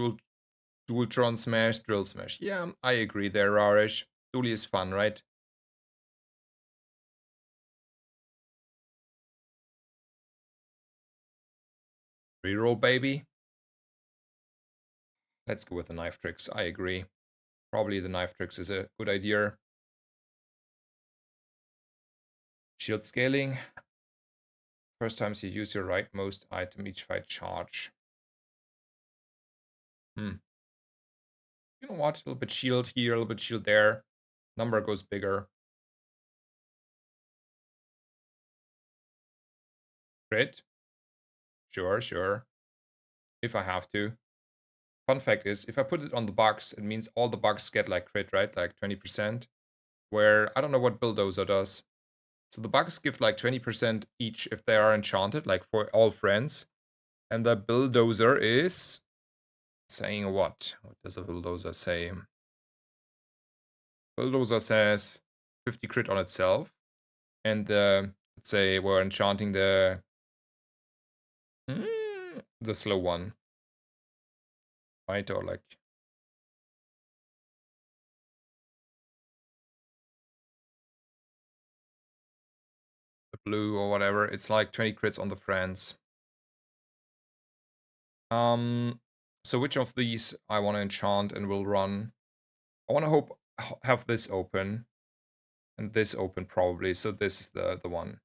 Dualtron smash. Drill smash. Yeah, I agree there, Rarish. Dually is fun, right? Reroll, baby. Let's go with the knife tricks. I agree. Probably the knife tricks is a good idea. Shield scaling. First times you use your rightmost item each fight charge. You know what? A little bit shield here, a little bit shield there. Number goes bigger. Crit. Sure, sure. If I have to. Fun fact is, if I put it on the bugs, it means all the bugs get like crit, right? Like 20%. Where, I don't know what Bulldozer does. So the bugs give like 20% each if they are enchanted, like for all friends. And the Bulldozer is saying what? What does a Bulldozer say? Bulldozer says 50 crit on itself. And let's say we're enchanting the slow one. Right? Or like the blue or whatever. It's like 20 crits on the friends. So which of these I want to enchant and will run? I want to have this open and this open probably. So this is the one.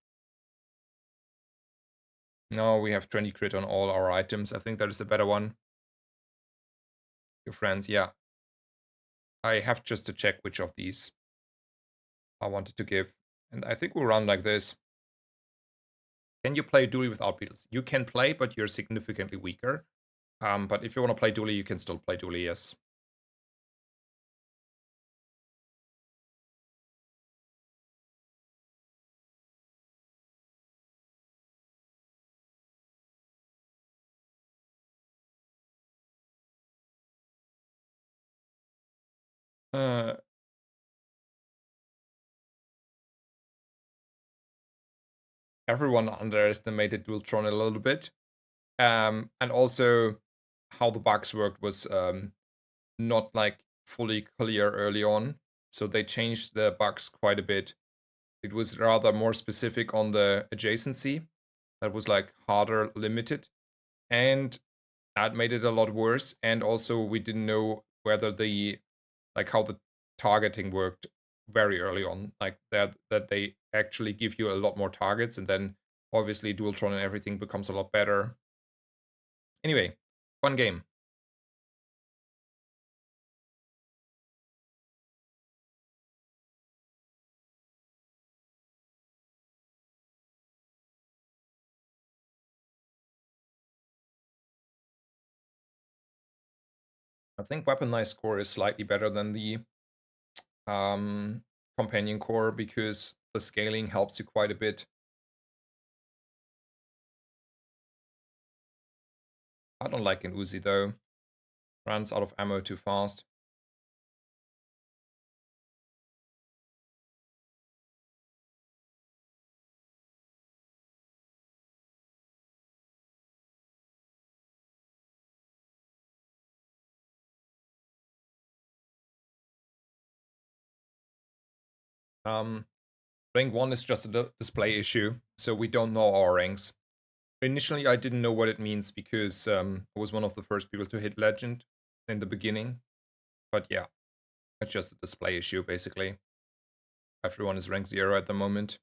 No, we have 20 crit on all our items. I think that is a better one. Your friends, yeah. I have just to check which of these I wanted to give. And I think we'll run like this. Can you play Dooley without beetles? You can play, but you're significantly weaker. But if you want to play Dooley, you can still play Dooley, yes. Uh, Everyone underestimated Dualtron a little bit. And also how the bugs worked was not like fully clear early on. So they changed the bugs quite a bit. It was rather more specific on the adjacency that was like harder limited. And that made it a lot worse. And also we didn't know whether the like how the targeting worked very early on. Like that they actually give you a lot more targets, and then obviously Dualtron and everything becomes a lot better. Anyway, fun game. I think weaponized core is slightly better than the um, companion core because the scaling helps you quite a bit. I don't like an Uzi though. Runs out of ammo too fast. Um, Rank 1 is just a display issue, so we don't know our ranks. Initially, I didn't know what it means because I was one of the first people to hit Legend in the beginning. But yeah, it's just a display issue, basically. Everyone is rank 0 at the moment.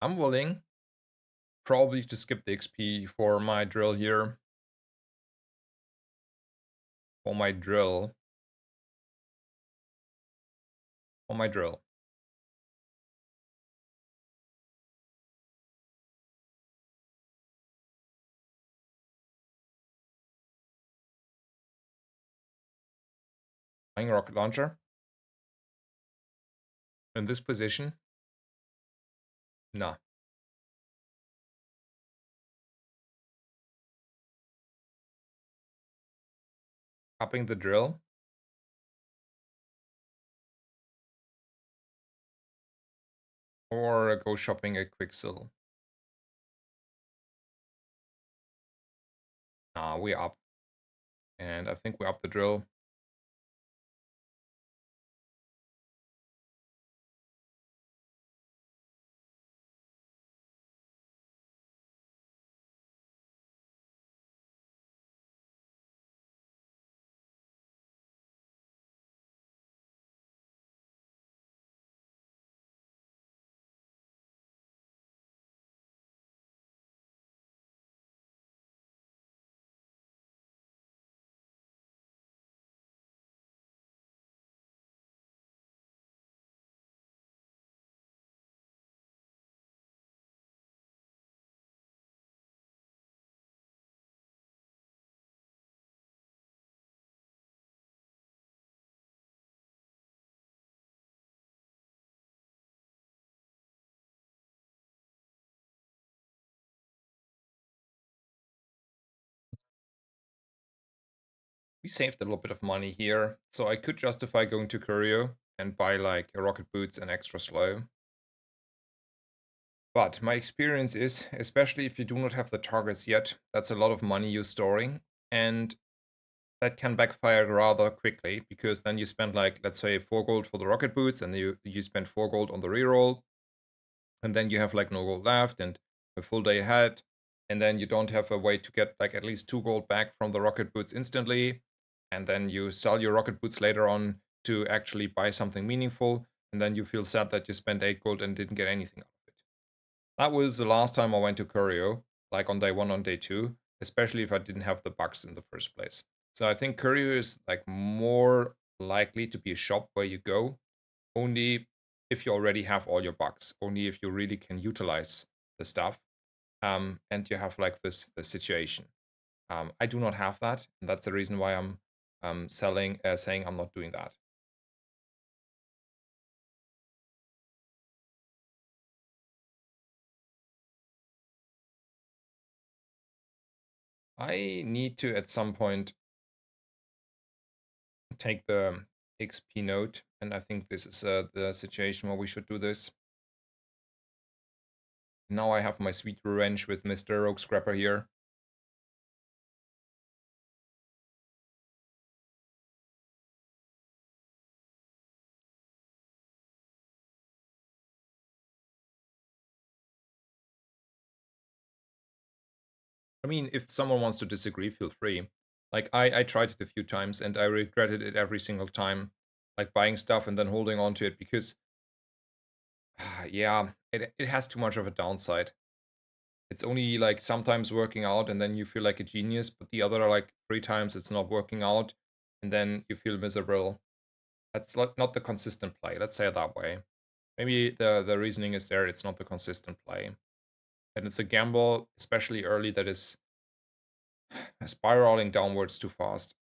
I'm willing probably to skip the XP for my drill here. For my drill. For my drill. Playing rocket launcher. In this position. Nah. Upping the drill. Or go shopping at Quicksil. Nah, we up. And I think we up the drill. We saved a little bit of money here, so I could justify going to Curio and buy like a rocket boots and extra slow. But my experience is, especially if you do not have the targets yet, that's a lot of money you're storing, and that can backfire rather quickly because then you spend like, let's say, 4 gold for the rocket boots, and you spend 4 gold on the reroll, and then you have like no gold left and a full day ahead, and then you don't have a way to get like at least 2 gold back from the rocket boots instantly, and then you sell your rocket boots later on to actually buy something meaningful, and then you feel sad that you spent 8 gold and didn't get anything out of it. That was the last time I went to Curio, like on day 1, on day 2, especially if I didn't have the bucks in the first place. So I think Curio is like more likely to be a shop where you go only if you already have all your bucks, only if you really can utilize the stuff, and you have like this situation. I do not have that, and that's the reason why I'm saying I'm not doing that. I need to at some point take the XP note, and I think this is the situation where we should do this. Now I have my sweet revenge with Mr. Rogue Scrapper here. I mean, if someone wants to disagree, feel free. Like, I tried it a few times, and I regretted it every single time. Like, buying stuff and then holding on to it, because, yeah, it has too much of a downside. It's only, like, sometimes working out, and then you feel like a genius, but the other, like, 3 times it's not working out, and then you feel miserable. That's not the consistent play, let's say it that way. Maybe the reasoning is there, it's not the consistent play. And it's a gamble, especially early, that is spiraling downwards too fast.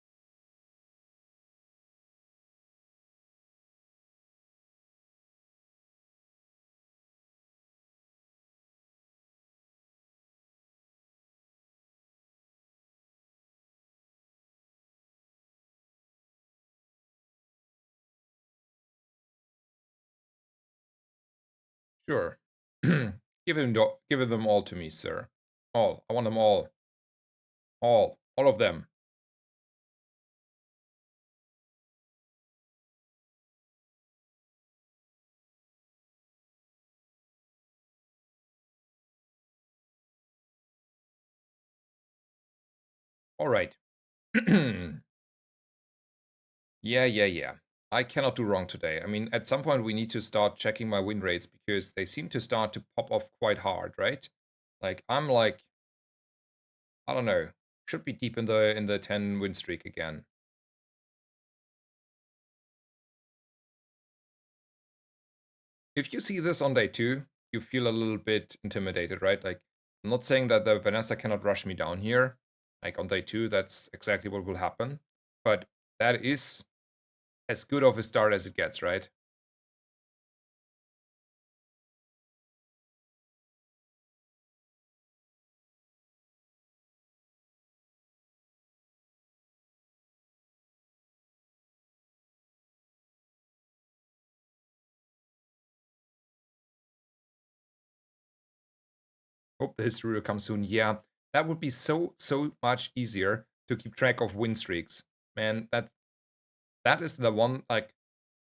Sure. Give them all to me, sir. All. I want them all. All. All of them. All right. Yeah. I cannot do wrong today. I mean, at some point we need to start checking my win rates, because they seem to start to pop off quite hard, right? Like, I'm like, I don't know, should be deep in the 10 win streak again. If you see this on day 2, you feel a little bit intimidated, right? Like, I'm not saying that the Vanessa cannot rush me down here. Like, on day 2, that's exactly what will happen. But that is as good of a start as it gets, right? Hope the history will come soon. Yeah, that would be so much easier to keep track of win streaks. Man, that is the one, like,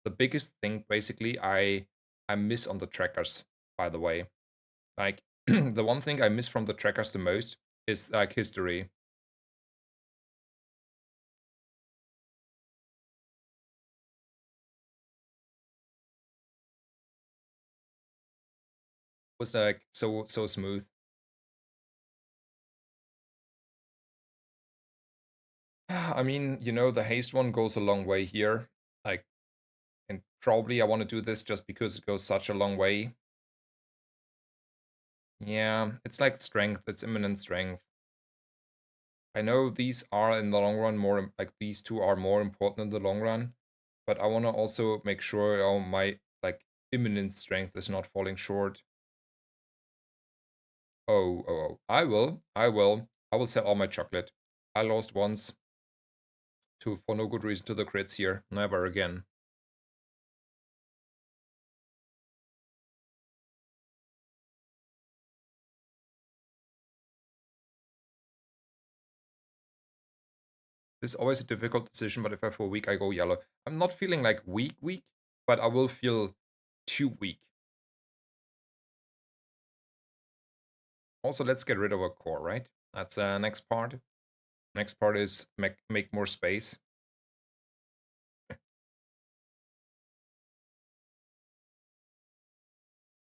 the biggest thing basically I miss on the trackers, by the way. Like, the one thing I miss from the trackers the most is, like, history. Was, like, so smooth. I mean, the haste one goes a long way here. Like, and probably I want to do this just because it goes such a long way. Yeah, it's like strength, it's imminent strength. I know these are in the long run more, like, these two are more important in the long run, but I want to also make sure my, like, imminent strength is not falling short. Oh, I will sell all my chocolate. I lost once to for no good reason to the crits here. Never again. This is always a difficult decision, but if I feel weak, I go yellow. I'm not feeling like weak, but I will feel too weak. Also, let's get rid of a core, right? That's next part. Next part is make more space.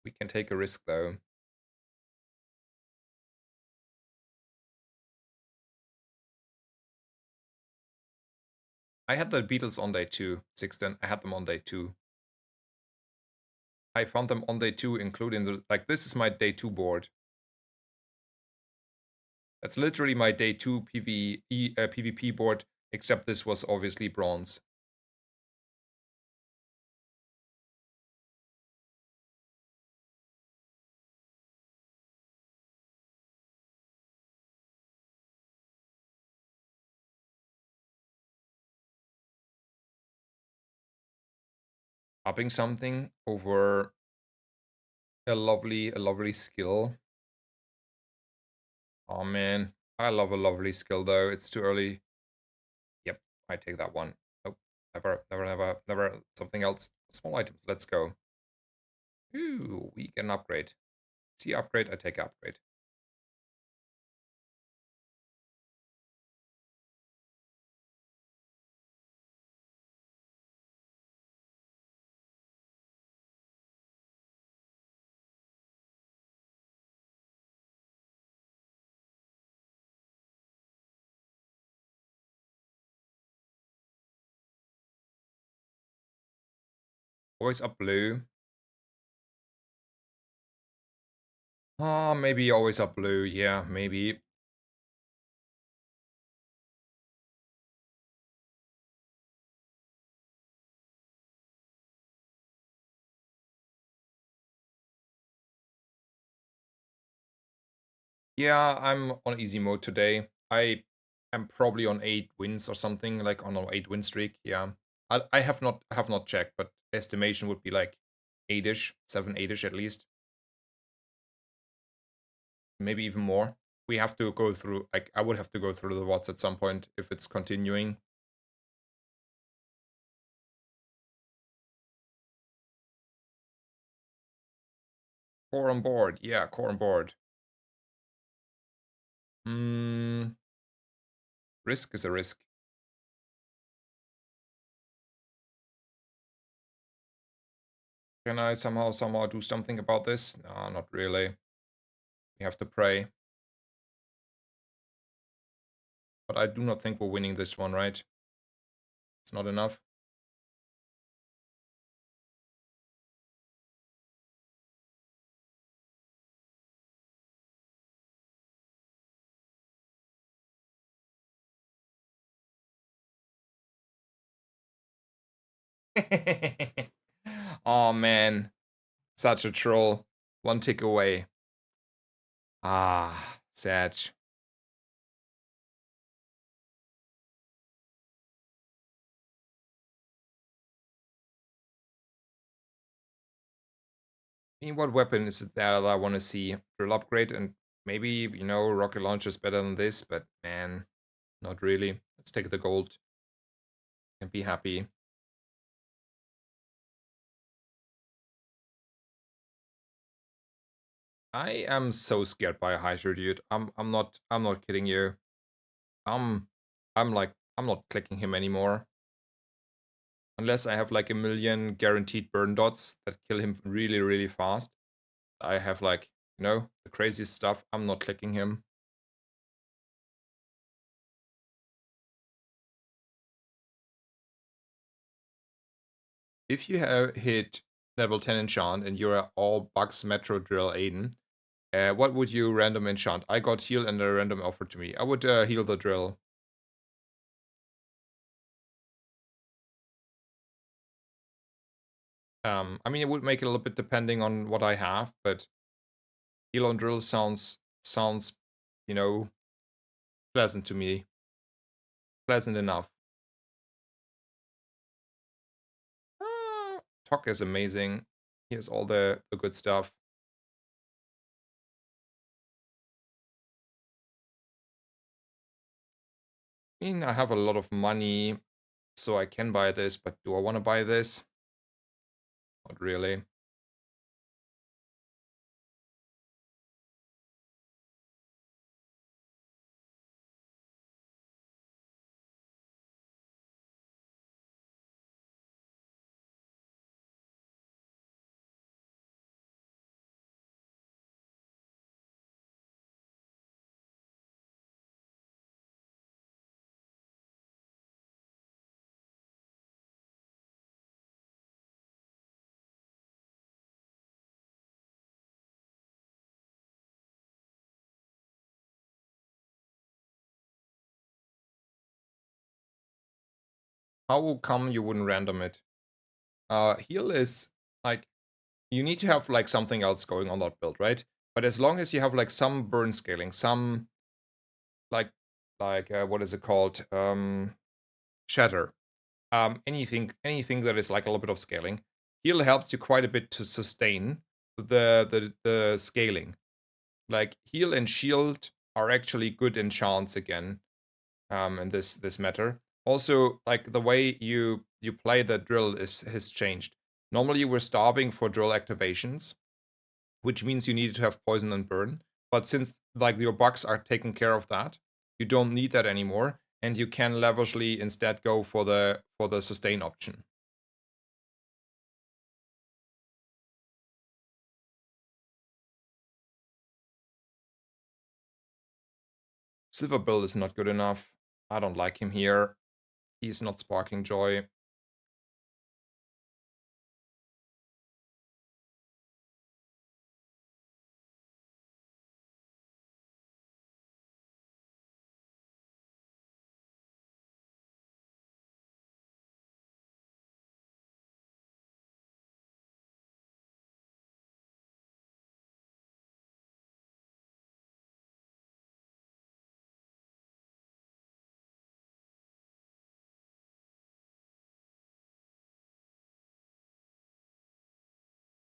We can take a risk though. I had the Beatles on day 2, 16. I had them on day 2. I found them on day 2, including like, this is my day 2 board. That's literally my day 2 PvP board, except this was obviously bronze. upping something over a lovely skill. Oh man, I love a lovely skill though. It's too early. Yep, I take that one. Nope, never, never, never, never. Something else. Small items. Let's go. Ooh, we get an upgrade. See upgrade. I take upgrade. Always up blue. Oh, maybe always up blue. Yeah, maybe. Yeah, I'm on easy mode today. I am probably on 8 wins or something, like on an 8 win streak. Yeah, I have not checked, but estimation would be like 8ish, 7, 8ish at least, maybe even more. We have to go through. Like I would have to go through the watts at some point if it's continuing. Core on board. Yeah, core on board. Hmm. Risk is a risk. Can I somehow do something about this? No, not really. We have to pray. But I do not think we're winning this one, right? It's not enough. Oh man, such a troll. One tick away. Ah, sad. I mean, what weapon is it that I want to see? Drill upgrade and maybe, rocket launcher is better than this, but man, not really. Let's take the gold and be happy. I am so scared by a Hydra, dude. I'm not kidding you. I'm I'm not clicking him anymore. Unless I have like a million guaranteed burn dots that kill him really, really fast. I have like, the craziest stuff. I'm not clicking him. If you have hit level 10 enchant and you're all Bugs Metro Drill Aiden, what would you random enchant? I got heal and a random offered to me. I would heal the drill. I mean, it would make it a little bit depending on what I have, but heal on drill sounds, you know, pleasant to me. Pleasant enough. Tok is amazing. Here's all the good stuff. I mean, I have a lot of money, so I can buy this, but do I want to buy this? Not really. How come you wouldn't random it? Heal is like you need to have like something else going on that build, right? But as long as you have like some burn scaling, some like what is it called? Shatter. Anything that is like a little bit of scaling. heal helps you quite a bit to sustain the scaling. Like heal and shield are actually good enchants again, in this matter. Also, like the way you play the drill is has changed. Normally you were starving for drill activations, which means you needed to have poison and burn. But since like your bugs are taking care of that, you don't need that anymore, and you can lavishly instead go for the sustain option. Silver Bill is not good enough. I don't like him here. He's not sparking joy.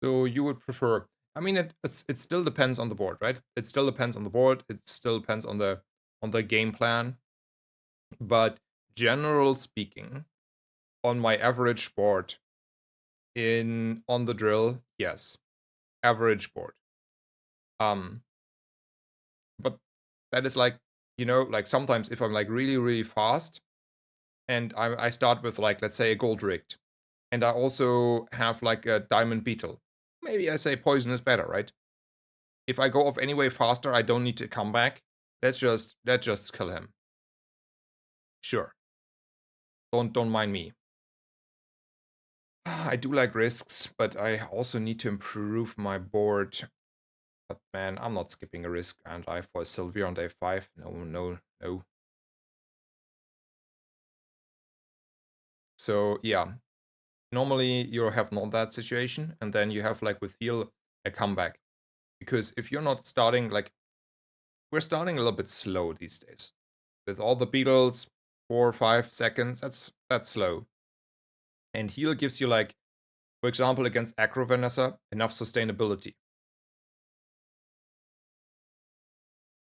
So you would prefer? I mean, it still depends on the board, right? It still depends on the board. It still depends on the game plan. But general speaking, on my average board in on the drill, yes, average board. Um, but that is like, like sometimes if I'm like really fast and I start with like, let's say, a gold rigged, and I also have like a diamond beetle, maybe I say poison is better, right? If I go off anyway faster, I don't need to come back. Let's just kill him. Sure. Don't mind me. I do like risks, but I also need to improve my board. But man, I'm not skipping a risk and I for Sylvia on day 5. No, no, no. So yeah, normally you have not that situation, and then you have like with heal a comeback. Because if you're not starting like we're starting a little bit slow these days. With all the beetles, 4 or 5 seconds, that's slow. And heal gives you like, for example, against Aggro Vanessa, enough sustainability.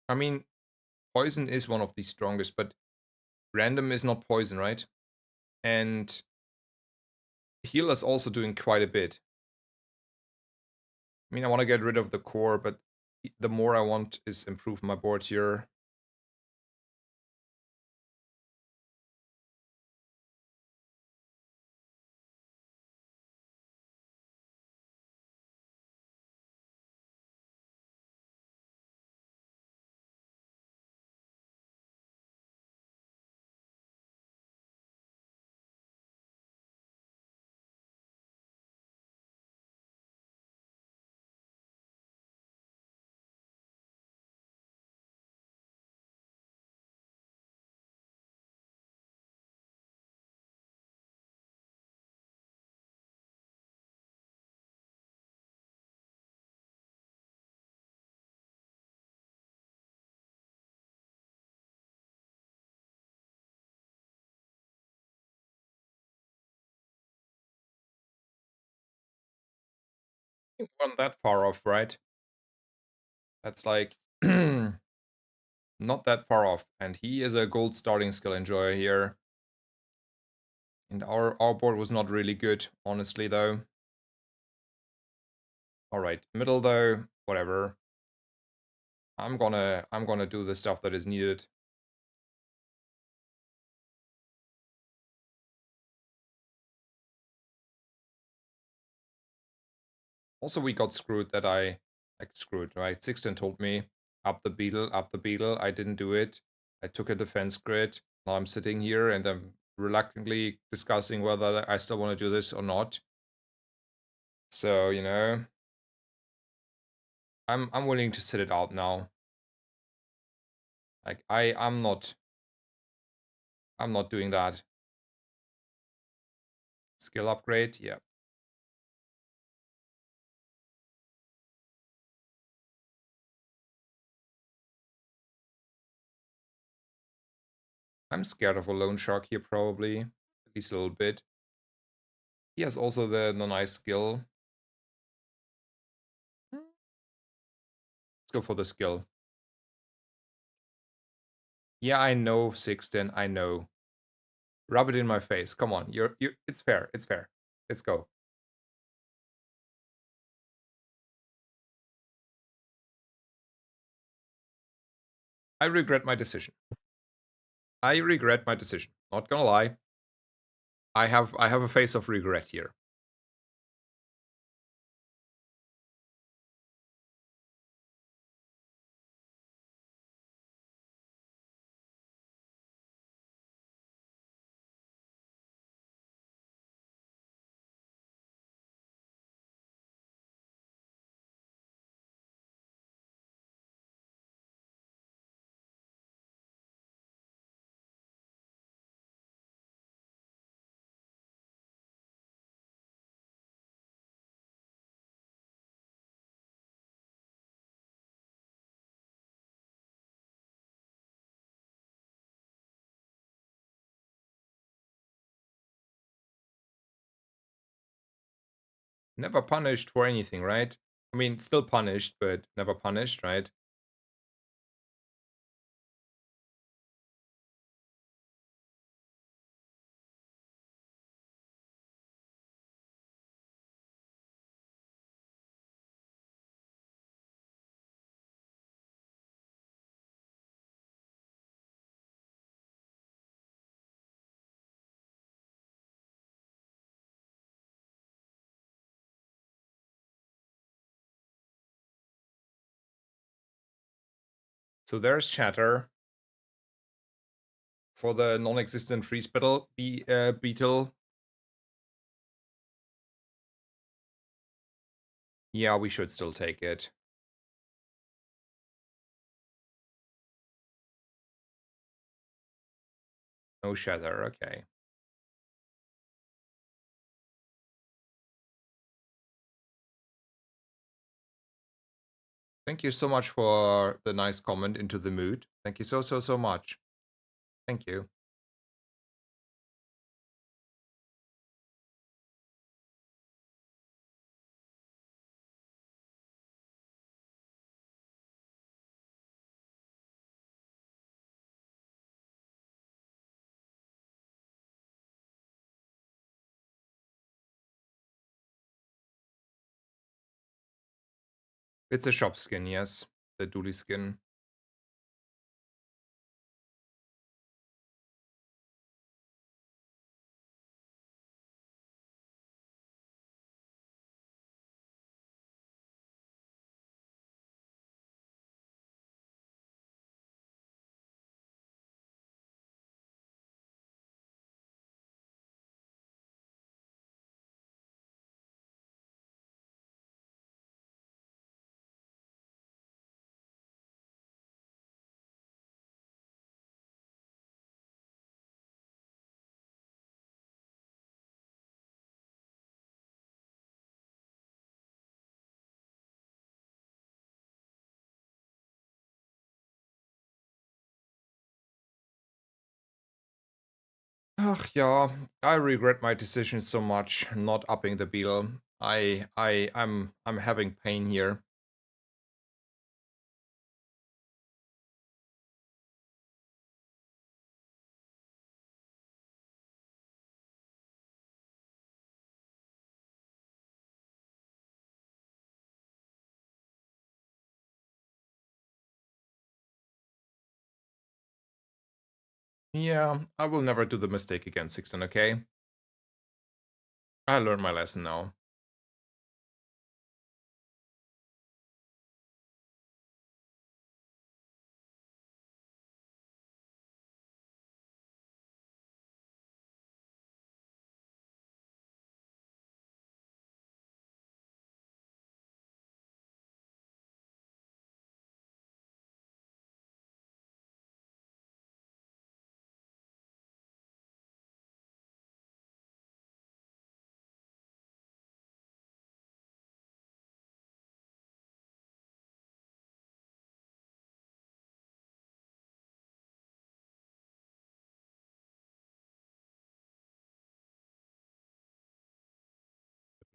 I mean, poison is one of the strongest, but random is not poison, right? And heal is also doing quite a bit. I mean, I want to get rid of the core, but the more I want is improve my board here. We weren't that far off, right? That's like not that far off. And he is a gold starting skill enjoyer here. And our board was not really good, honestly, though. Alright, middle though, whatever. I'm gonna do the stuff that is needed. Also, we got screwed that like screwed, right? Sixten told me up the beetle, up the beetle. I didn't do it. I took a defense grid. Now I'm sitting here and I'm reluctantly discussing whether I still want to do this or not. So, I'm willing to sit it out now. Like I'm not doing that. Skill upgrade, yeah. I'm scared of a loan shark here probably. At least a little bit. He has also the nice skill. Let's go for the skill. Yeah, I know, Sixten, I know. Rub it in my face. Come on, you. It's fair. It's fair. Let's go. I regret my decision. I regret my decision. Not gonna lie. I have a face of regret here. Never punished for anything, right? I mean, still punished, but never punished, right? So there's Shatter for the non-existent freeze beetle. Yeah, we should still take it. No Shatter, okay. Thank you so much for the nice comment into the mood. Thank you so much. Thank you. It's a shop skin, yes. The Dooley skin. Ach yeah, I regret my decision so much not upping the beetle. I'm having pain here. Yeah, I will never do the mistake again, Sixten, okay? I learned my lesson now.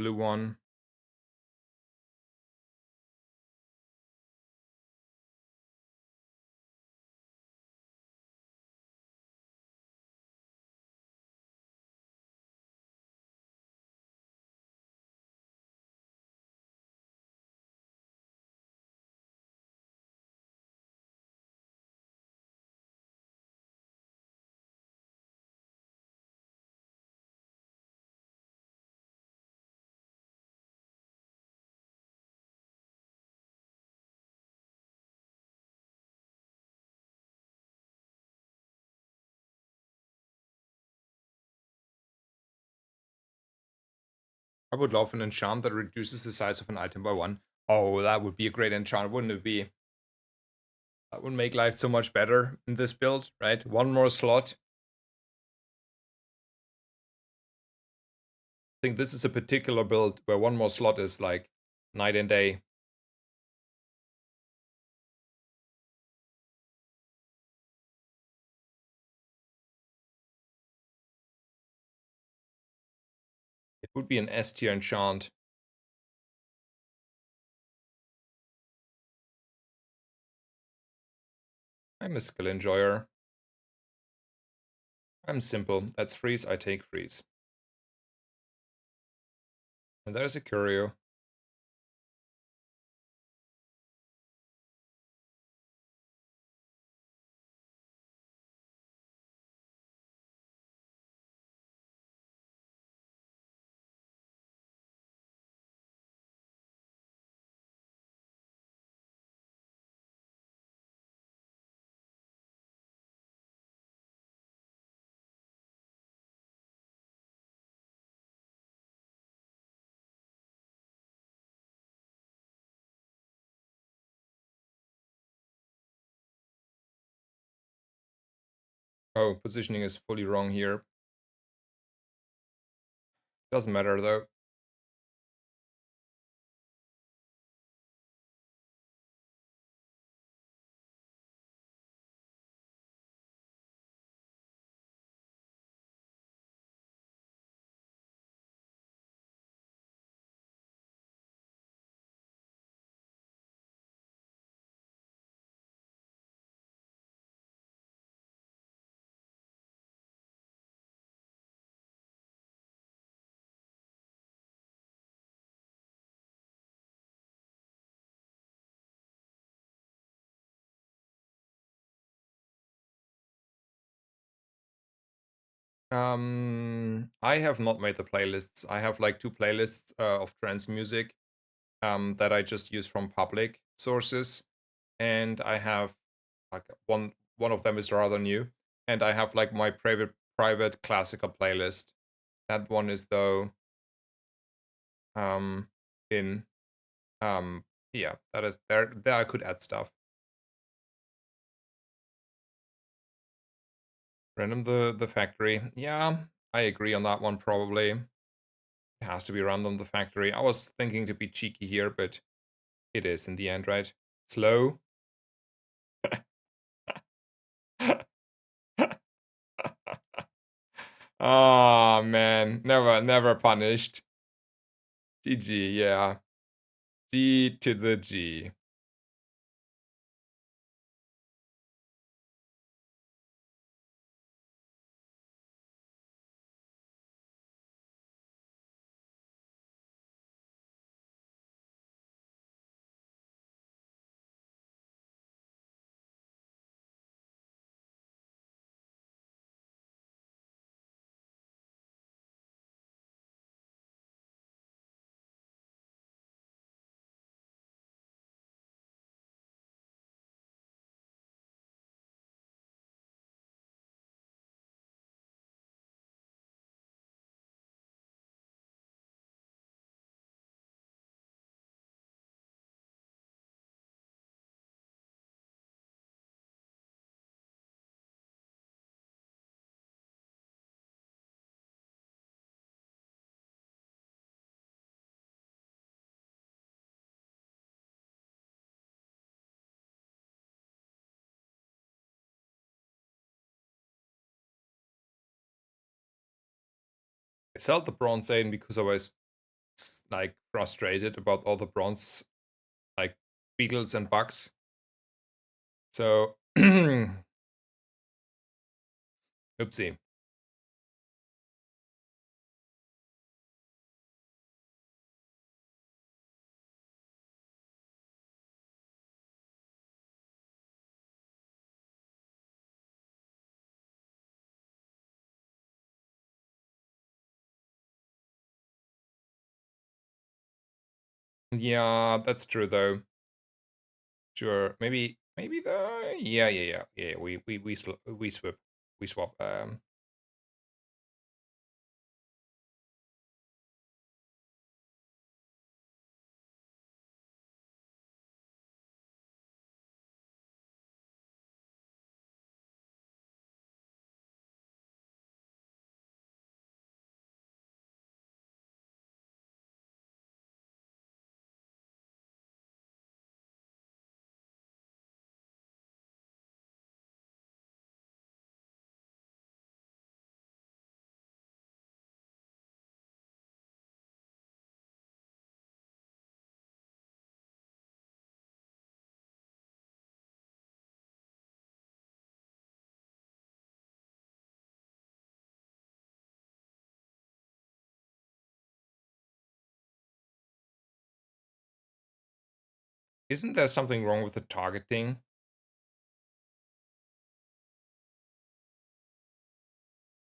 Blue one. I would love an enchant that reduces the size of an item by one. Oh, that would be a great enchant, wouldn't it be? That would make life so much better in this build, right? One more slot. I think this is a particular build where one more slot is like night and day. It would be an S tier enchant. I'm a skill enjoyer. I'm simple. That's freeze, I take freeze. And there's a curio. Oh, positioning is fully wrong here. Doesn't matter though. I have not made the playlists. I have like two playlists of trance music that I just use from public sources, and I have like one of them is rather new, and I have like my private classical playlist. That one is though um in yeah, that is there I could add stuff. Random the factory. Yeah, I agree on that one probably. It has to be random the factory. I was thinking to be cheeky here, but it is in the end, right? Slow. Ah man, never punished. GG, yeah. G to the G. I sold the Bronze Aiden because I was like frustrated about all the bronze like beetles and bugs. So oopsie. Yeah, that's true though. Sure. Maybe the yeah. We swap. Isn't there something wrong with the targeting?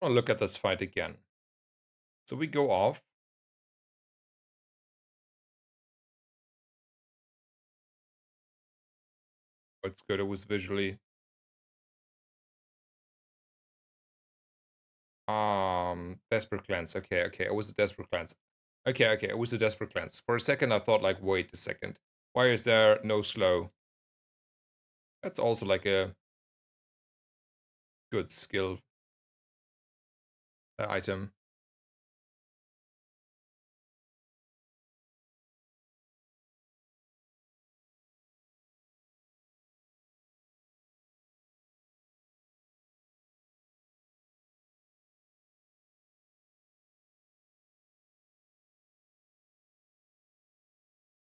I'll look at this fight again. So we go off. It's good. It was visually. Desperate cleanse. Okay. It was a desperate cleanse. Okay. It was a desperate cleanse. For a second, I thought like, wait a second. Why is there no slow? That's also like a good skill item.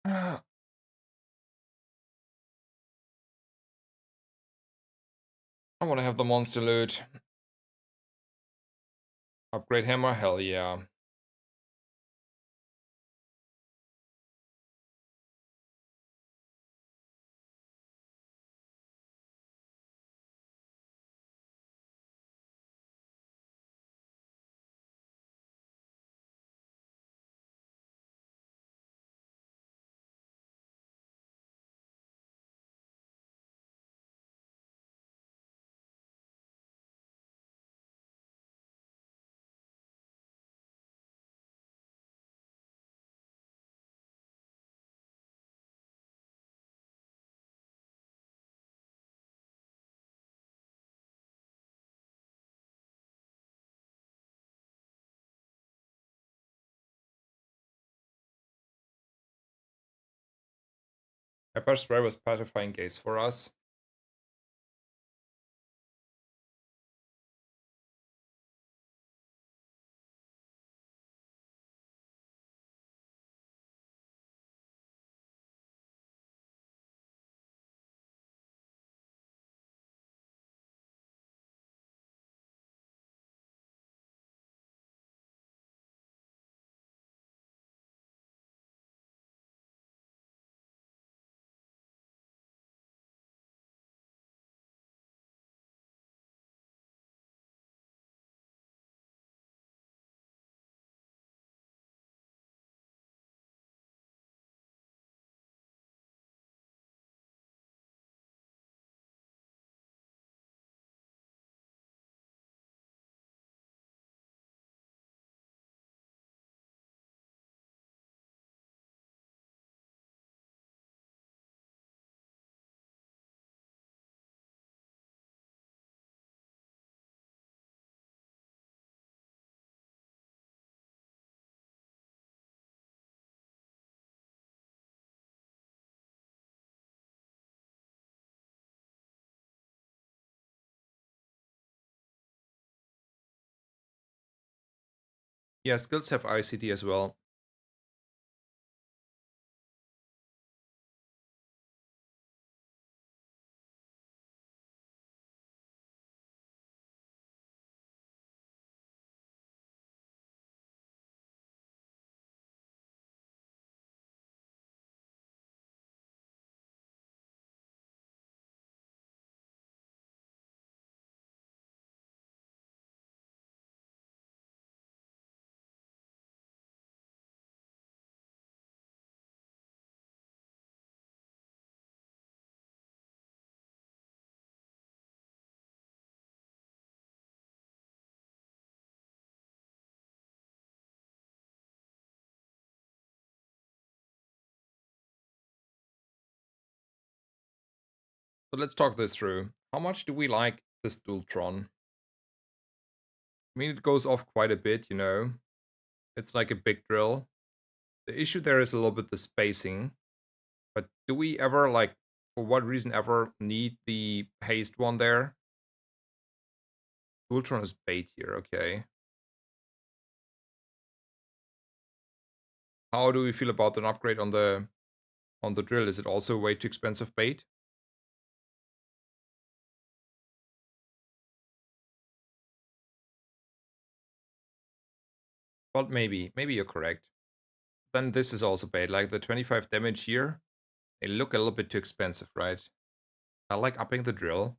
I want to have the monster loot. Upgrade hammer. Hell yeah. Pepper spray was pacifying gaze for us. Yeah, skills have ICD as well. So let's talk this through. How much do we like this Dualtron? I mean, it goes off quite a bit, you know. It's like a big drill. The issue there is a little bit the spacing. But do we ever, like, for what reason ever, need the haste one there? Dualtron is bait here, okay. How do we feel about an upgrade on the drill? Is it also way too expensive bait? But maybe you're correct. Then this is also bait. Like the 25 damage here, they look a little bit too expensive, right? I like upping the drill.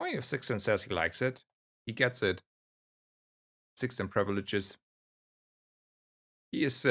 Oh, if Sixten says he likes it, he gets it. Sixten privileges. He is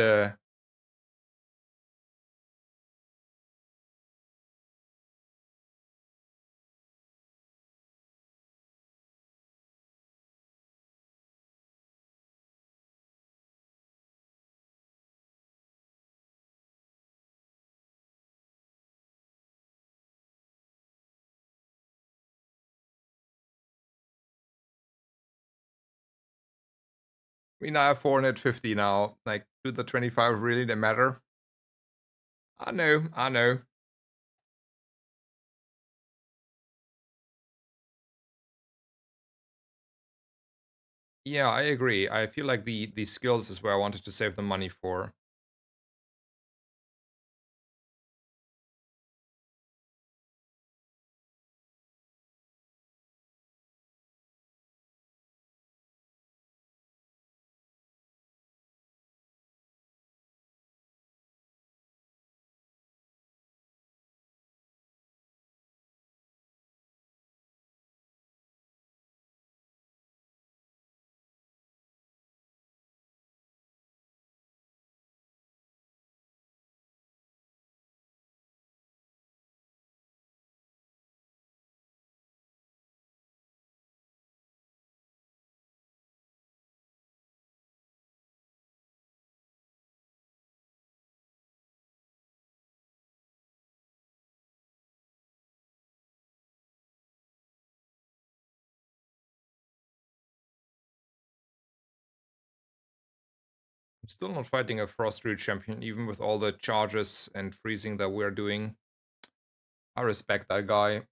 we now have 450 now. Like, do the 25 really matter? I know, I know. Yeah, I agree. I feel like the skills is where I wanted to save the money for. I'm still not fighting a Frost Root champion, even with all the charges and freezing that we're doing. I respect that guy.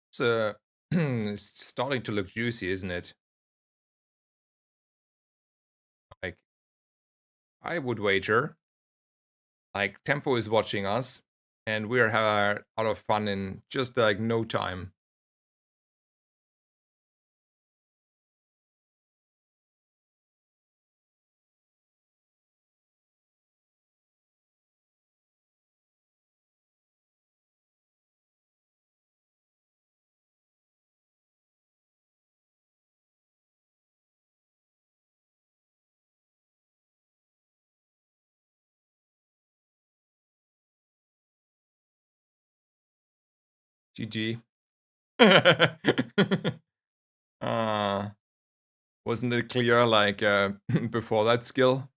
It's, it's starting to look juicy, isn't it? Like, I would wager, like, Tempo is watching us, and we're out of fun in just, like, no time. GG. uh, wasn't it clear, like, before that skill?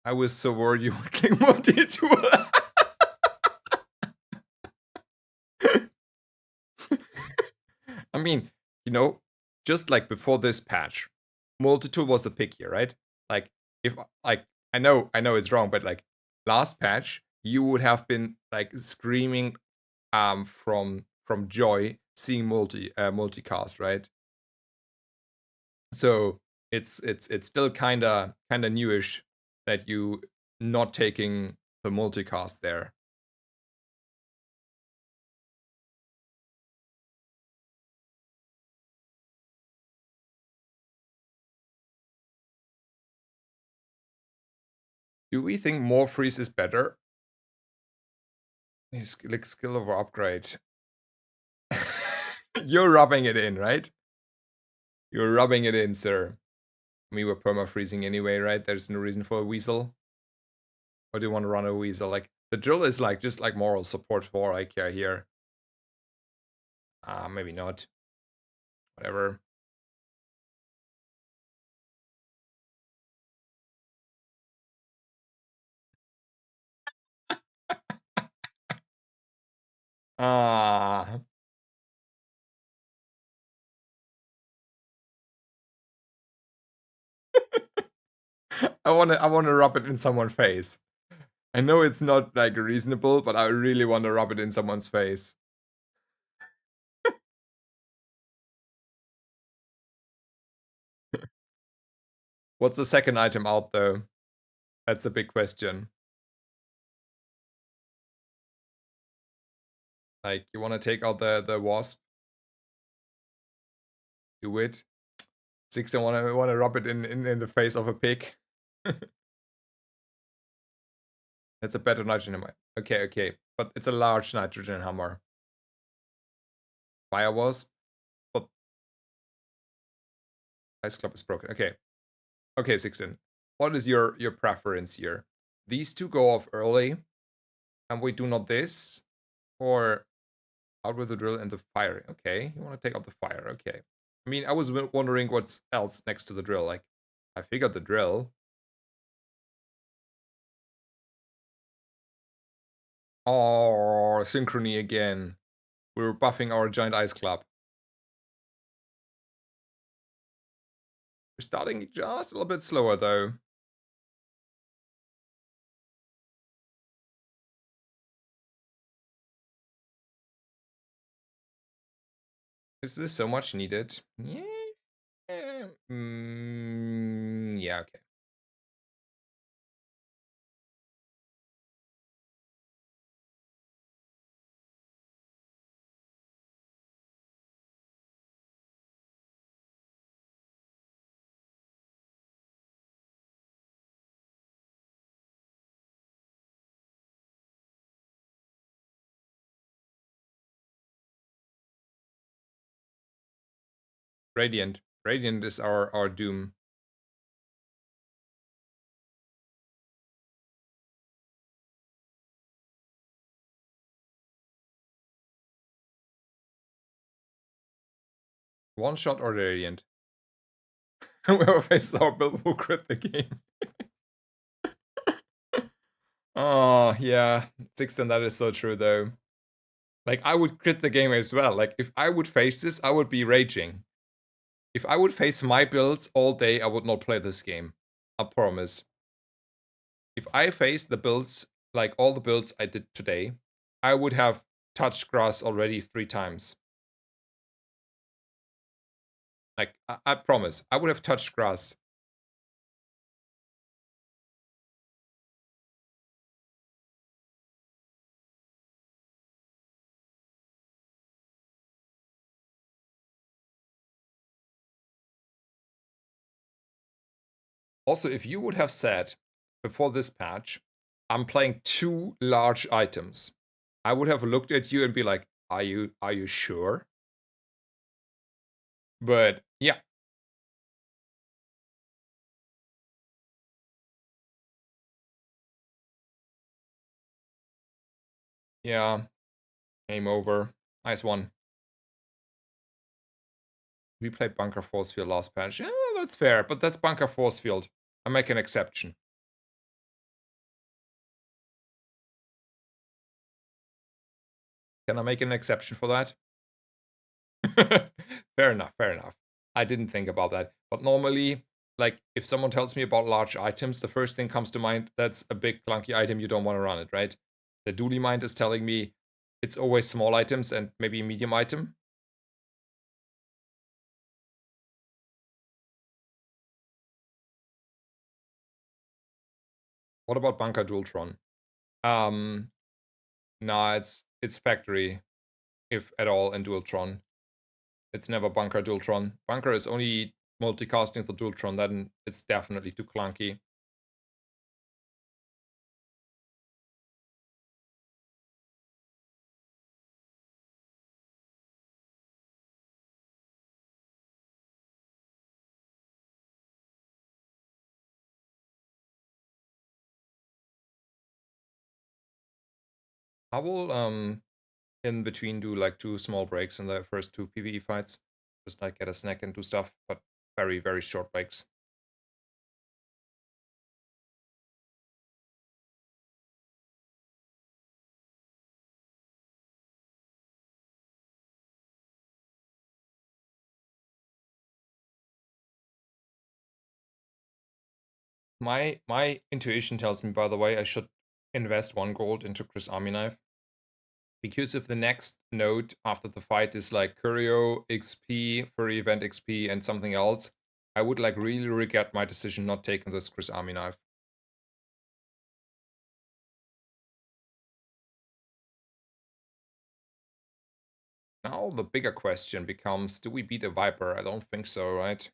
I was so worried you would click multi-tool. I mean, you know, just like before this patch, multi-tool was the pick here, right? Like, if, like, I know it's wrong, but like last patch, you would have been like screaming from joy seeing multicast, right? So it's still kinda newish that you not taking the multicast there. Do we think more freeze is better? His like skill over upgrade. You're rubbing it in, right? You're rubbing it in, sir. We were perma freezing anyway, right? There's no reason for a weasel. Or do you want to run a weasel? Like, the drill is like just like moral support for IKEA here. Maybe not. Whatever. Ah. I wanna rub it in someone's face. I know it's not like reasonable, but I really want to rub it in someone's face. What's the second item out though? That's a big question. Like, you want to take out the wasp? Do it. Six, I wanna rub it in the face of a pig. That's a better nitrogen hammer. Okay, okay, but it's a large nitrogen hammer. Fire wasp, but ice club is broken. Okay, okay, Sixten. What is your preference here? These two go off early, and we do not this, or out with the drill and the fire. Okay, you want to take out the fire. Okay. I mean, I was wondering what's else next to the drill. Like, I figured the drill. Oh, synchrony again. We were buffing our giant ice club. We're starting just a little bit slower though. Is this so much needed? Yeah. Yeah, okay. Radiant. Radiant is our doom. One shot or Radiant. Whoever faces our build will crit the game. Oh, yeah. Sixten, that is so true though. Like, I would crit the game as well. Like, if I would face this, I would be raging. If I would face my builds all day, I would not play this game. I promise. If I faced the builds, like all the builds I did today, I would have touched grass already 3 times. Like, I promise. I would have touched grass. Also, if you would have said before this patch, I'm playing 2 large items, I would have looked at you and be like, are you sure? But yeah. Yeah. Game over. Nice one. We played Bunker Force Field last patch. Yeah, that's fair, but that's Bunker Force Field. I make an exception. Can I make an exception for that? Fair enough, fair enough. I didn't think about that. But normally, like, if someone tells me about large items, the first thing comes to mind, that's a big clunky item, you don't want to run it, right? The Dooley mind is telling me it's always small items and maybe a medium item. What about Bunker Dualtron? Nah, it's factory, if at all, in Dualtron. It's never Bunker Dualtron. Bunker is only multicasting the Dualtron, then it's definitely too clunky. I will in between do like 2 small breaks in the first 2 PvE fights. Just like get a snack and do stuff, but very, very short breaks. My intuition tells me, by the way, I should invest 1 gold into Chris Army Knife. Because if the next node after the fight is like Curio XP, Furry Event XP, and something else, I would like really regret my decision not taking this Chris Army Knife. Now the bigger question becomes, do we beat a Viper? I don't think so, right?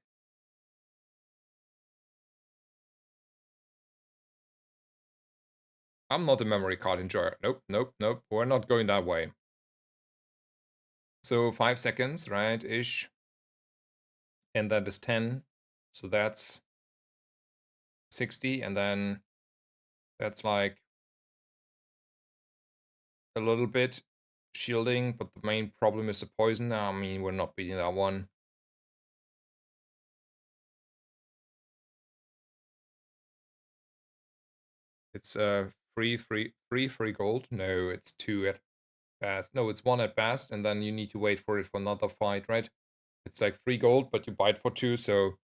I'm not a memory card enjoyer. Nope, nope, nope. We're not going that way. So 5 seconds, right, ish. And that is 10. So that's 60. And then that's like a little bit shielding. But the main problem is the poison. I mean, we're not beating that one. It's free gold. No, it's 2 at best. No, it's 1 at best. And then you need to wait for it for another fight, right? It's like 3 gold, but you buy it for 2. So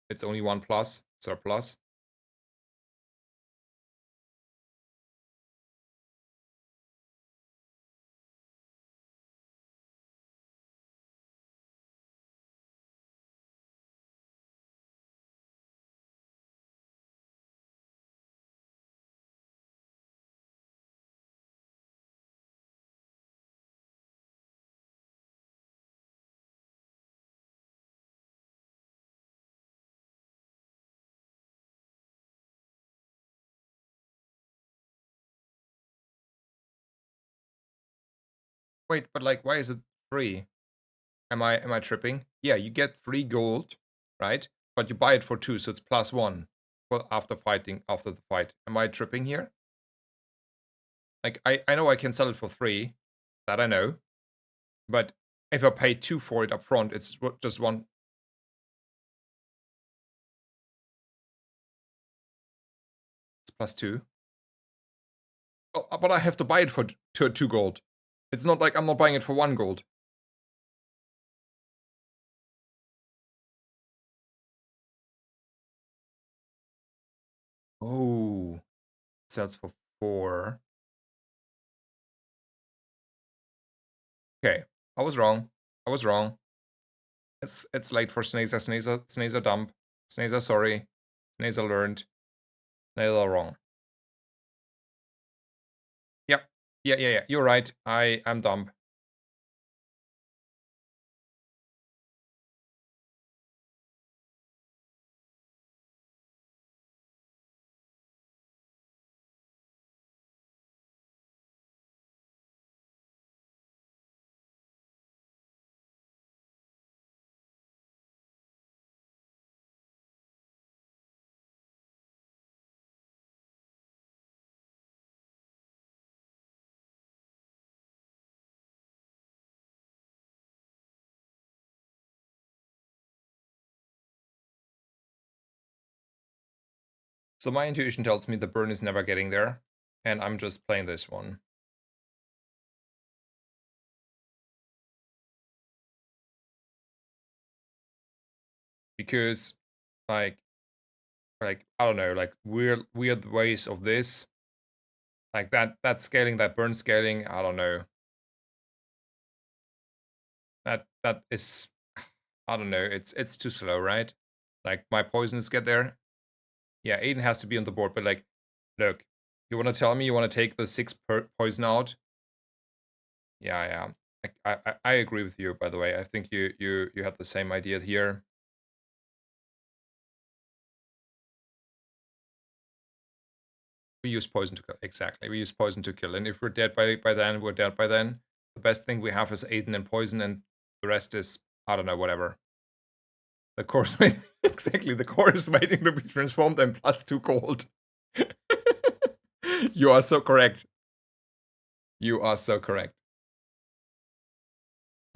it's only 1 plus, surplus. Wait, but like, why is it free? Am I tripping? Yeah, you get 3 gold, right? But you buy it for 2, so it's +1 for after the fight. Am I tripping here? Like, I know I can sell it for 3, that I know. But if I pay 2 for it up front, it's just 1. It's +2. Oh, but I have to buy it for 2 gold. It's not like I'm not buying it for 1 gold. Oh, sells for 4. Okay, I was wrong. I was wrong. It's late for Snazer. Snazer dump. Snazer sorry. Snazer learned. Snazer wrong. Yep. Yeah. You're right. I'm dumb. So my intuition tells me the burn is never getting there, and I'm just playing this one. Because, like I don't know, like weird ways of this, like that scaling, that burn scaling. I don't know. That is, I don't know. It's too slow, right? Like my poisons get there. Yeah, Aiden has to be on the board, but like, look, you want to tell me you want to take the 6 poison out? Yeah. I agree with you. By the way, I think you had the same idea here. We use poison to kill. Exactly, we use poison to kill, and if we're dead by then, we're dead by then. The best thing we have is Aiden and poison, and the rest is, I don't know, whatever. The core is waiting. Exactly, the core is waiting to be transformed and +2 gold. You are so correct. You are so correct.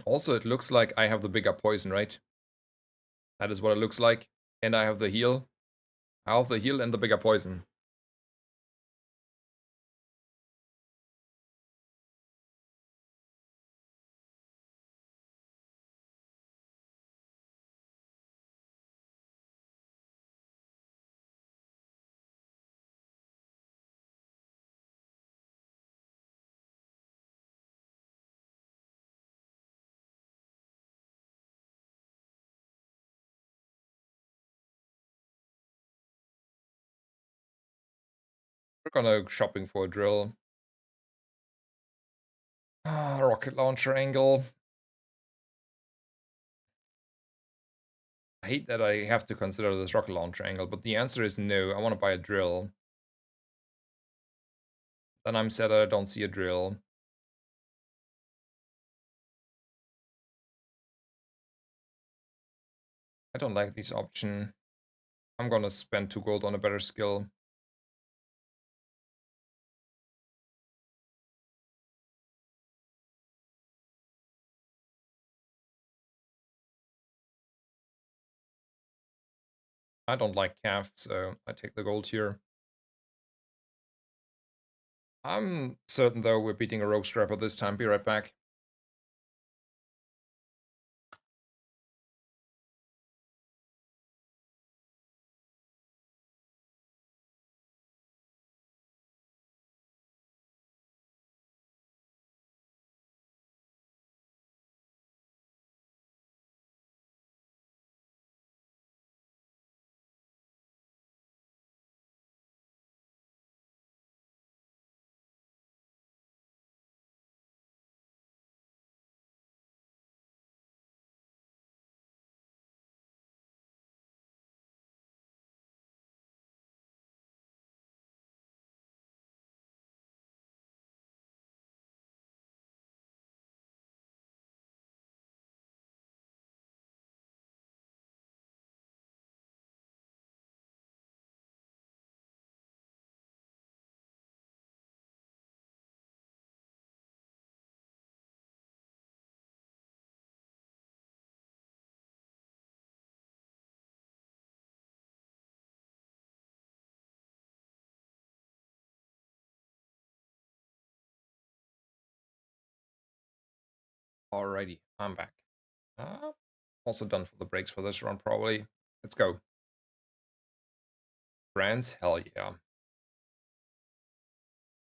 Also, it looks like I have the bigger poison, right? That is what it looks like. And I have the heal. I have the heal and the bigger poison. We're gonna shopping for a drill. Ah, rocket launcher angle. I hate that I have to consider this rocket launcher angle, but the answer is no. I want to buy a drill. Then I'm sad that I don't see a drill. I don't like this option. I'm gonna spend 2 gold on a better skill. I don't like calf, so I take the gold here. I'm certain though we're beating a rogue scrapper this time. Be right back. Alrighty, I'm back. Also done for the breaks for this run, probably. Let's go. Friends, hell yeah.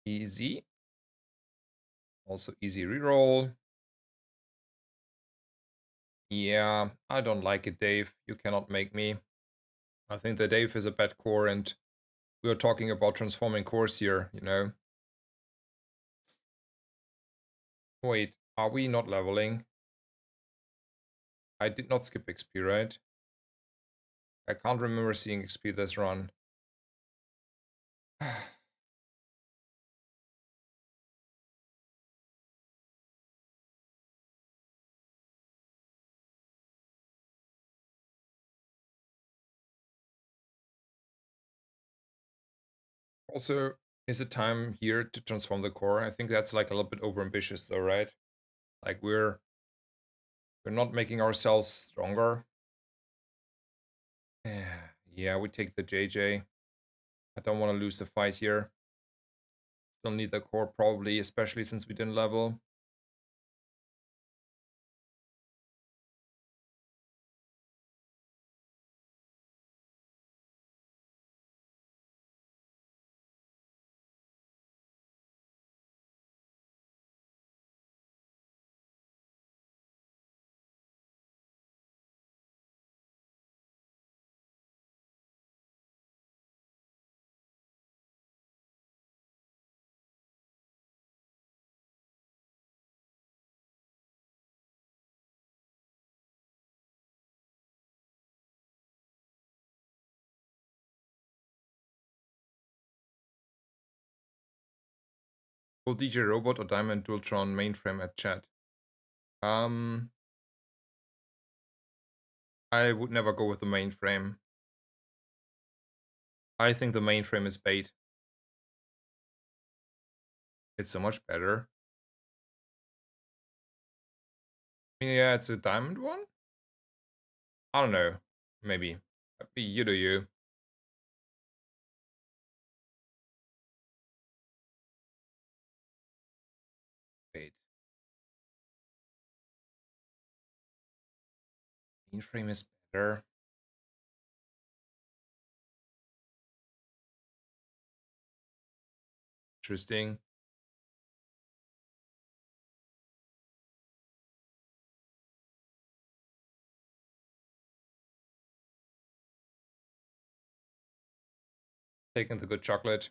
Easy. Also easy reroll. Yeah, I don't like it, Dave. You cannot make me. I think the Dave is a bad core, and we are talking about transforming cores here, you know? Wait, are we not leveling? I did not skip XP, right? I can't remember seeing XP this run. Also, is it time here to transform the core? I think that's like a little bit overambitious though, right? Like we're not making ourselves stronger. Yeah, we take the JJ. I don't want to lose the fight here. Still need the core probably, especially since we didn't level. Will DJ Robot or Diamond Dualtron mainframe at chat? Um, I would never go with the mainframe. I think the mainframe is bait. It's so much better. Yeah, it's a diamond one? I don't know. Maybe. You do you. Wait. Mainframe is better. Interesting. Taking the good chocolate.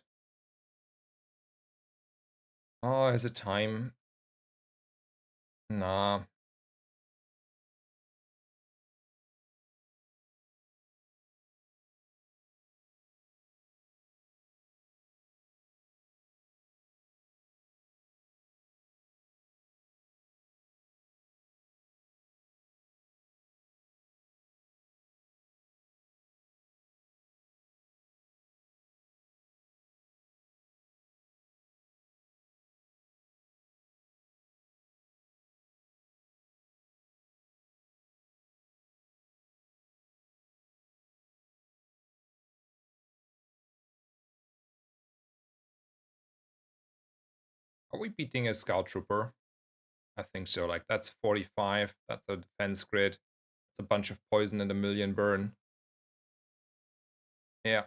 Oh, is it time? Nah. Are we beating a scout trooper? I think so. Like, that's 45. That's a defense grid. It's a bunch of poison and a million burn. Yeah.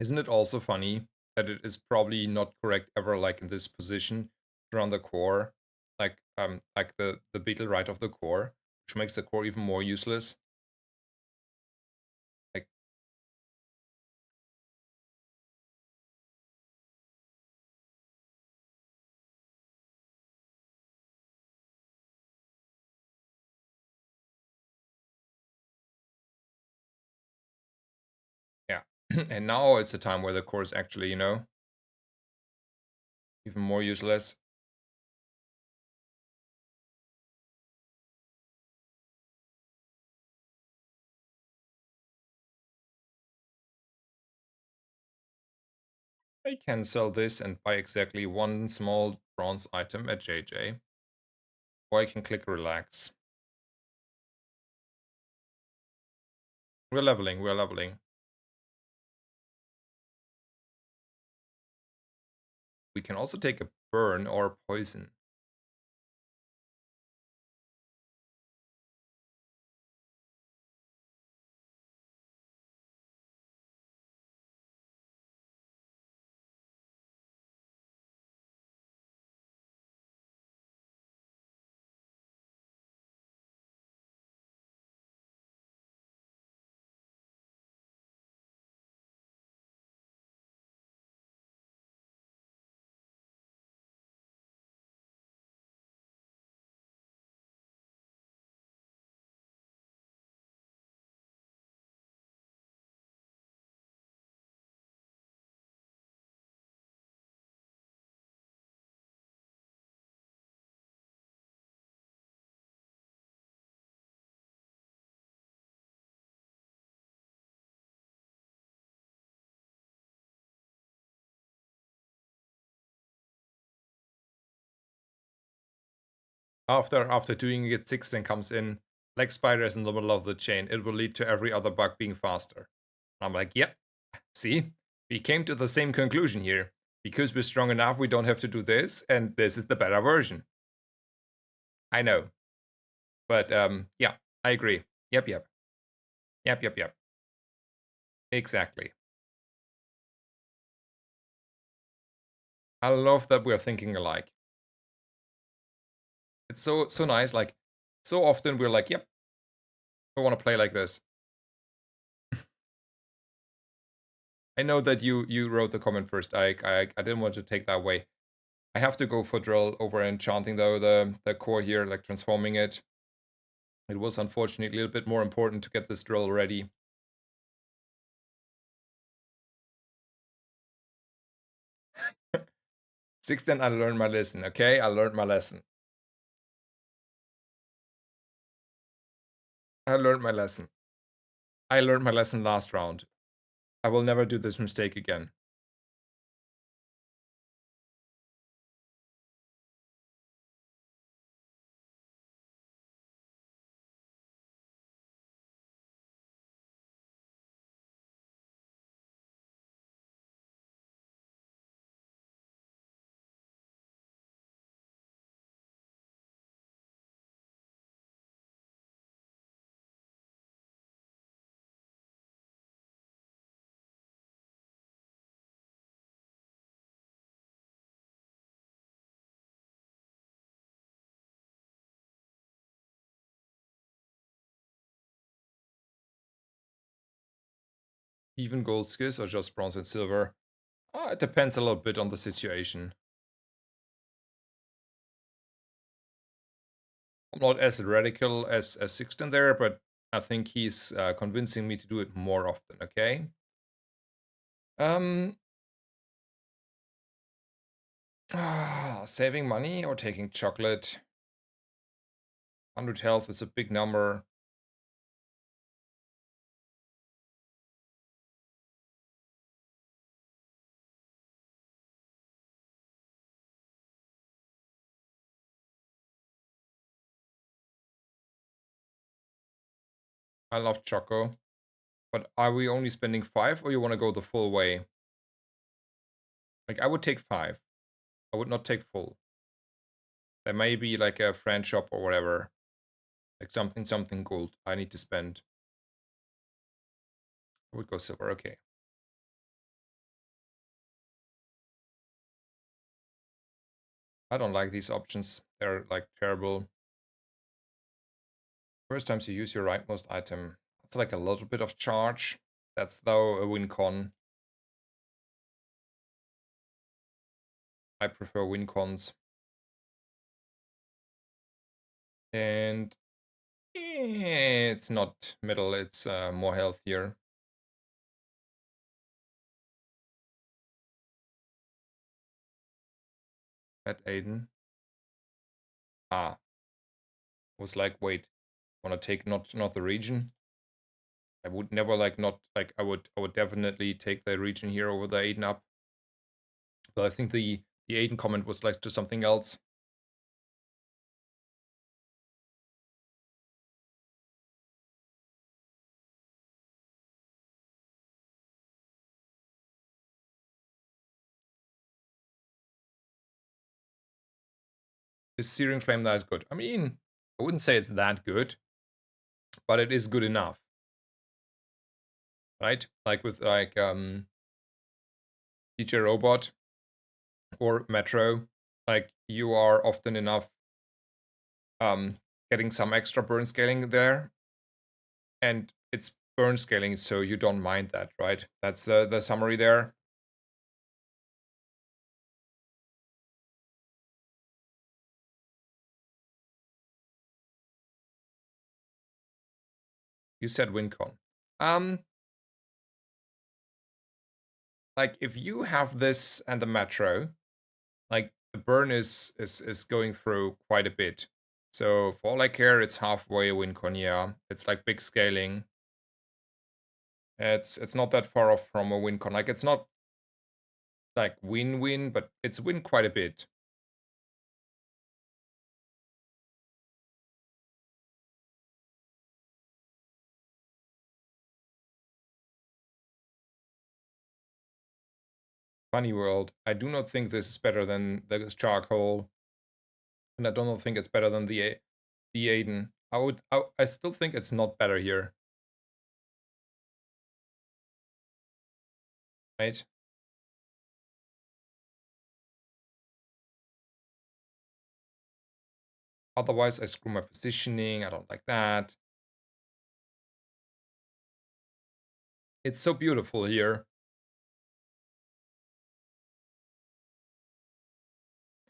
Isn't it also funny that it is probably not correct ever, like in this position around the core, like the beetle right of the core, which makes the core even more useless. Like, yeah. And now it's a time where the core is actually, even more useless. I can sell this and buy exactly one small bronze item at JJ. Or I can click relax. We're leveling, we're leveling. We can also take a burn or a poison. After doing it 6 then comes in like spiders in the middle of the chain. It will lead to every other bug being faster. I'm like, yep, see? We came to the same conclusion here. Because we're strong enough, we don't have to do this, and this is the better version. I know. But yeah, I agree. Yep, yep. Yep, yep, yep. Exactly. I love that we're thinking alike. It's so nice. Like, so often we're like, yep, I want to play like this. I know that you wrote the comment first. I didn't want to take that way. I have to go for drill over enchanting though the core here, like transforming it. It was unfortunately a little bit more important to get this drill ready. 16, I learned my lesson, okay? I learned my lesson. I learned my lesson. I learned my lesson last round. I will never do this mistake again. Even gold skills or just bronze and silver? It depends a little bit on the situation. I'm not as radical as 16 there, but I think he's convincing me to do it more often, okay? Um, saving money or taking chocolate? 100 health is a big number. I love Choco. But are we only spending 5 or you want to go the full way? Like, I would take 5. I would not take full. There may be like a friend shop or whatever. Like something gold I need to spend. I would go silver, okay. I don't like these options. They're like terrible. First times you use your rightmost item. That's like a little bit of charge. That's though a win con. I prefer win cons. And it's not middle, it's more health here. At Aiden. Ah. Was like, wait, wanna take not the region? I would never like not like I would definitely take the region here over the Aiden up. But I think the Aiden comment was like to something else. Is Searing Flame that good? I mean, I wouldn't say it's that good, but it is good enough. Right? Like with like DJ Robot or Metro, like you are often enough getting some extra burn scaling there. And it's burn scaling, so you don't mind that, right? That's the summary there. You said WinCon. Um, like if you have this and the Metro, like the burn is going through quite a bit. So for all I care, it's halfway WinCon, yeah. It's like big scaling. It's not that far off from a WinCon. Like it's not like win-win, but it's win quite a bit. Funny world. I do not think this is better than the charcoal. And I don't think it's better than the Aiden. I still think it's not better here. Right? Otherwise, I screw my positioning. I don't like that. It's so beautiful here.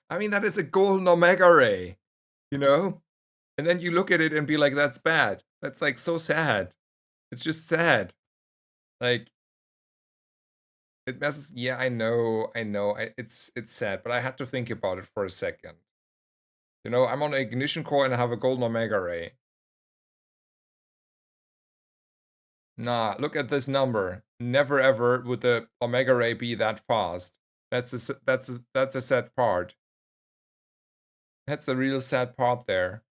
I mean, that is a golden Omega Ray, you know? And then you look at it and be like, that's bad. That's like so sad. It's just sad. Like, It messes. Yeah, I know. It's sad, but I had to think about it for a second. You know, I'm on an ignition core and I have a golden omega ray. Nah, look at this number. Never ever would the omega ray be that fast. That's a sad part. That's a real sad part there.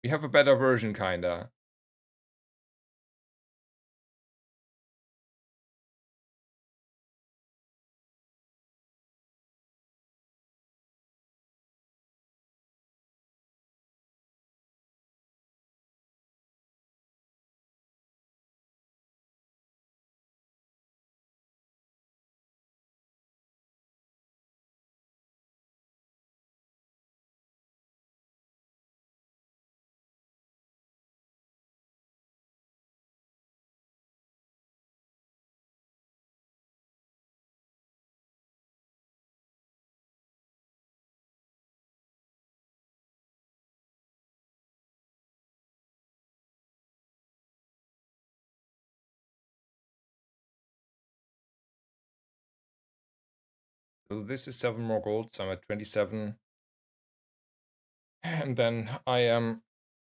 We have a better version, kinda. So this is 7 more gold, so I'm at 27. And then I am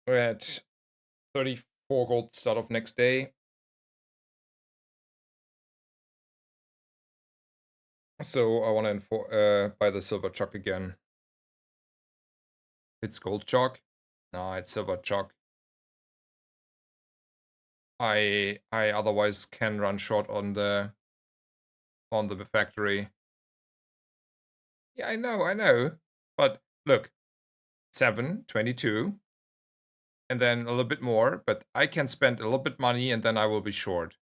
at 34 gold start of next day. So I want to buy the silver chalk again. It's gold chalk. No, it's silver chalk. I otherwise can run short on the factory. Yeah, I know. But look, 7, 22, and then a little bit more, but I can spend a little bit money and then I will be short.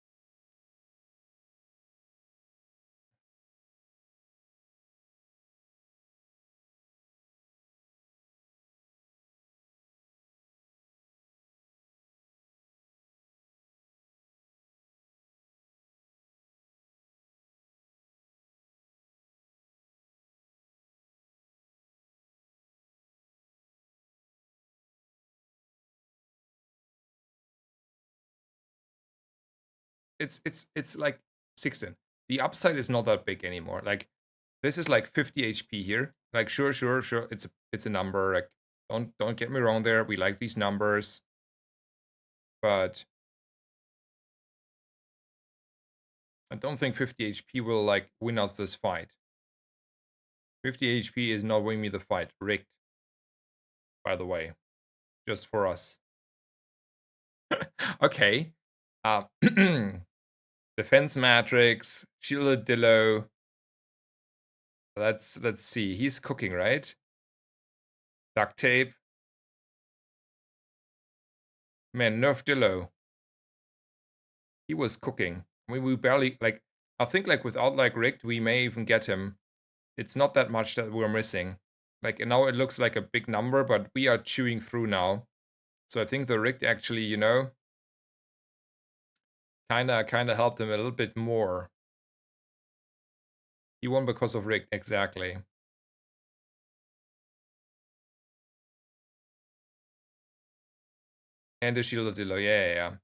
It's like 16. The upside is not that big anymore. Like this is like 50 HP here. Like sure. It's a number. Like don't get me wrong there. We like these numbers. But I don't think 50 HP will like win us this fight. 50 HP is not winning me the fight. Rigged, by the way. Just for us. Okay. Defense matrix, shielded Dillo. Let's see. He's cooking, right? Duct tape. Man, nerf Dillo. He was cooking. I mean, we barely like. I think like without like rigged, we may even get him. It's not that much that we're missing. Like and now it looks like a big number, but we are chewing through now. So I think the rigged actually, you know, kinda helped him a little bit more. He won because of rigged, exactly. And the shielded Dillo, yeah.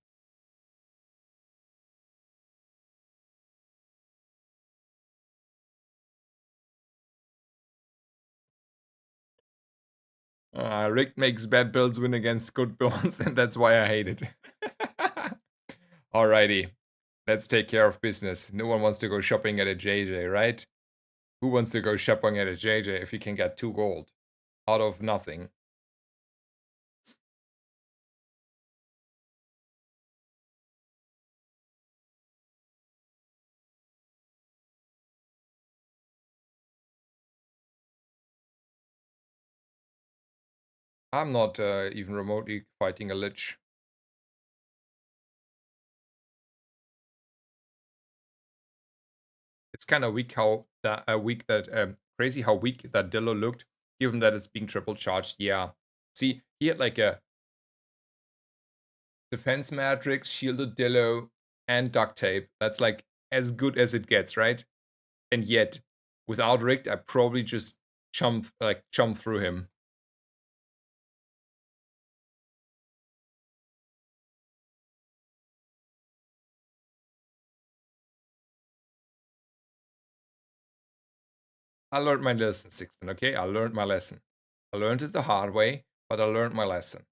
Rick makes bad builds win against good builds, and that's why I hate it. Alrighty, let's take care of business. No one wants to go shopping at a JJ, right? Who wants to go shopping at a JJ if you can get 2 gold out of nothing? I'm not even remotely fighting a lich. It's kind of weak how that crazy how weak that Dillo looked, given that it's being triple charged. Yeah. See, he had like a defense matrix, shielded Dillo, and duct tape. That's like as good as it gets, right? And yet, without rigged, I probably just jump through him. I learned my lesson, 16, okay? I learned my lesson. I learned it the hard way, but I learned my lesson.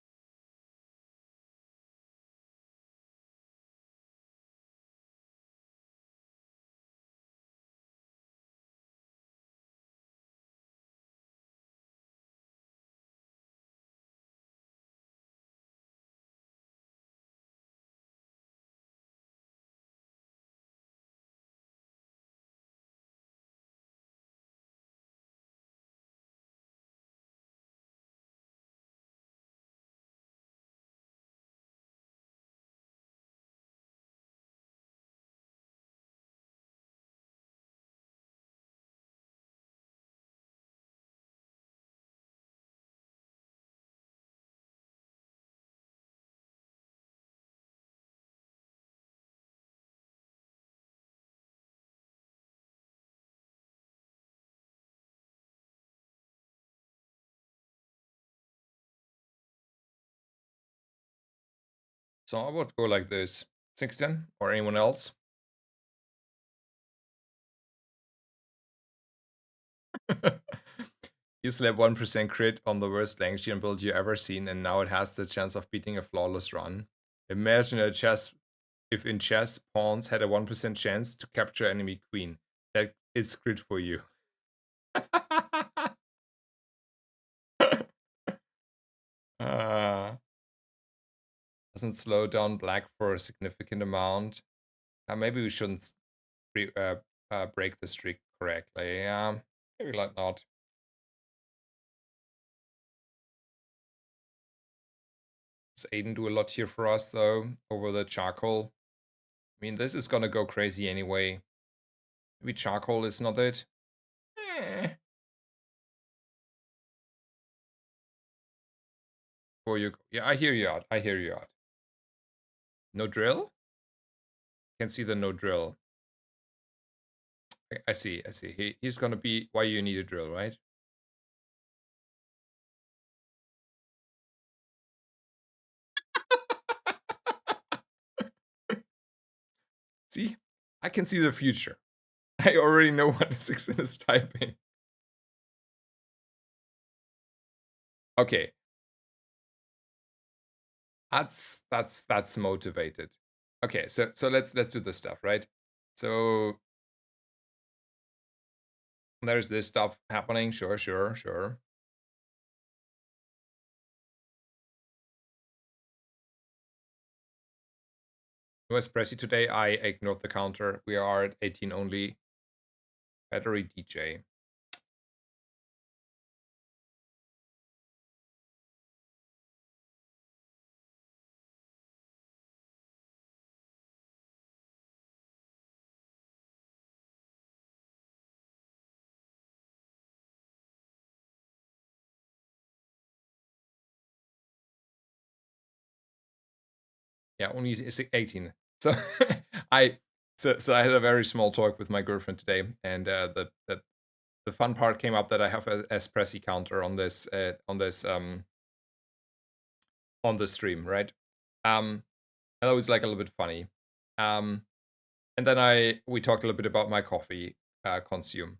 So I would go like this. 16, or anyone else? You slap 1% crit on the worst Langshian build you ever seen, and now it has the chance of beating a flawless run. Imagine a chess if in chess pawns had a 1% chance to capture enemy queen. That is crit for you. uh, doesn't slow down black for a significant amount. Maybe we shouldn't break the streak correctly. Maybe like not. Does Aiden do a lot here for us though over the charcoal? I mean, this is gonna go crazy anyway. Maybe charcoal is not it. Eh. For you, yeah, I hear you out. I hear you out. No drill? Can see the no drill. I see. I see. He's gonna be why you need a drill, right? See, I can see the future. I already know what the 16 is typing. Okay, that's motivated. Okay, so let's do this stuff, right? So there's this stuff happening. Sure, sure, sure. Was Pressy today? I ignored the counter. We are at 18 only. Battery DJ. Yeah, only 18. So I so I had a very small talk with my girlfriend today, and the fun part came up that I have a espressi counter on the stream, right? And that was like a little bit funny. And then we talked a little bit about my coffee consume,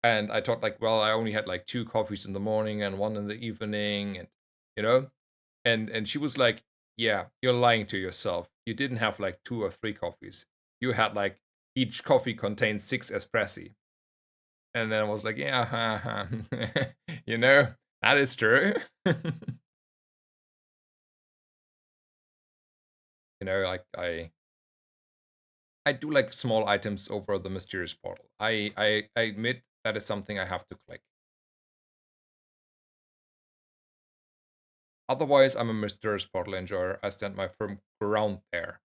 and I thought like, well, I only had like 2 coffees in the morning and one in the evening, and you know, and she was like, yeah, you're lying to yourself. You didn't have like 2 or 3 coffees. You had like each coffee contains 6 espressi. And then I was like, yeah, you know, that is true. Like I do like small items over the mysterious portal. I admit that is something I have to click. Otherwise, I'm a mysterious portal enjoyer. I stand my firm ground there.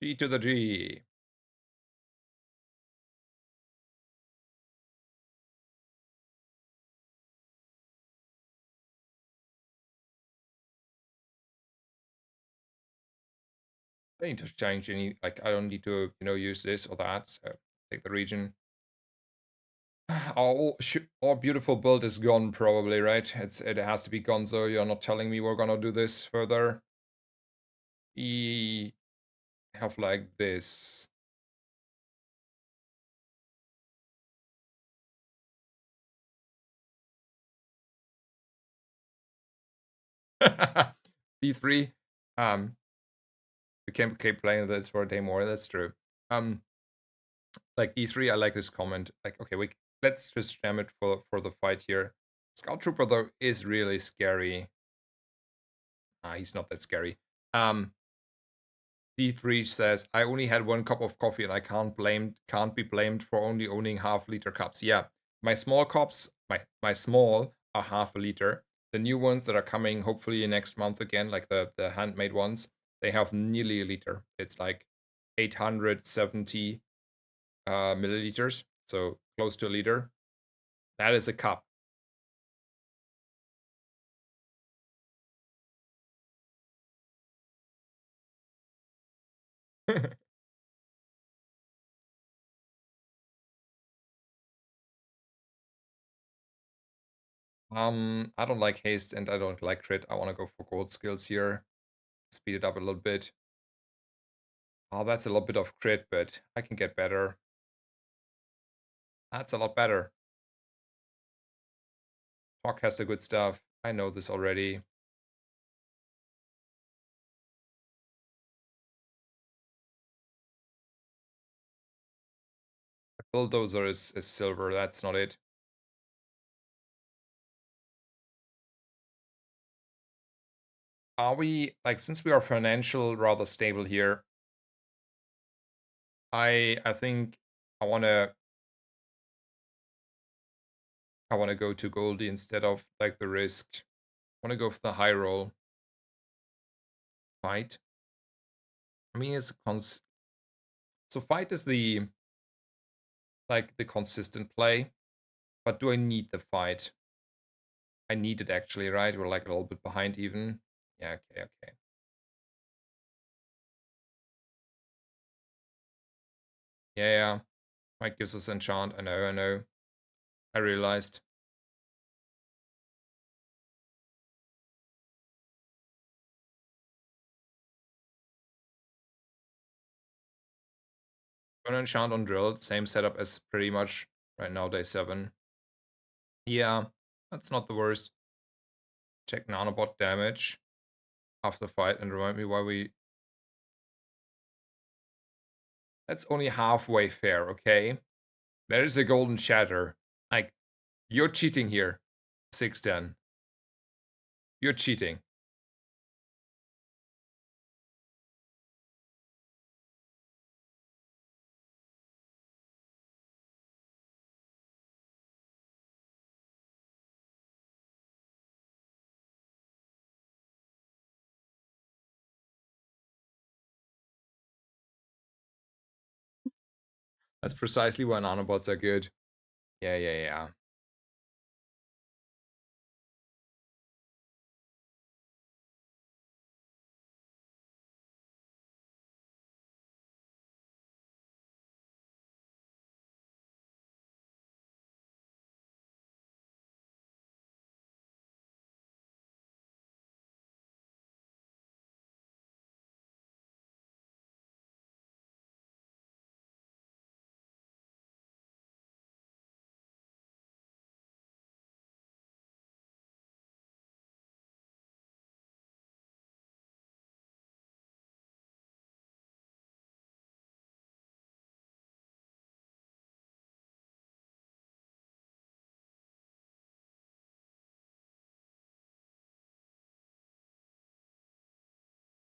G to the G. I don't need to change any, like, I don't need to, use this or that. So take the region. Our beautiful build is gone, probably, right? It has to be gone, so you're not telling me we're gonna do this further. We have like this. D3. Um, we can keep playing this for a day more. That's true. Like D3, I like this comment. Like, okay, let's just jam it for the fight here. Scout Trooper though is really scary. He's not that scary. D3 says, I only had 1 cup of coffee and I can't be blamed for only owning half-liter cups. Yeah, my small cups, my small are half a liter. The new ones that are coming hopefully next month again, like the handmade ones, they have nearly a liter. It's like 870 milliliters, so close to a liter. That is a cup. I don't like haste and I don't like crit. I want to go for gold skills here. Speed it up a little bit. Oh, that's a little bit of crit, but I can get better. That's a lot better. Talk has the good stuff. I know this already. The bulldozer is silver. That's not it. Are we, like, since we are financial rather stable here, I think I wanna go to Goldie instead of like the risk. I wanna go for the high roll. Fight. I mean it's so fight is the the consistent play. But do I need the fight? I need it actually, right? We're like a little bit behind even. Yeah, okay. Yeah. Might gives us enchant. I know. I realized. Gonna enchant on drill. Same setup as pretty much right now, day 7. Yeah, that's not the worst. Check nanobot damage after fight and remind me why we... That's only halfway fair, okay? There is a golden shatter. Like, you're cheating here. 610. You're cheating. That's precisely why nanobots are good. Yeah.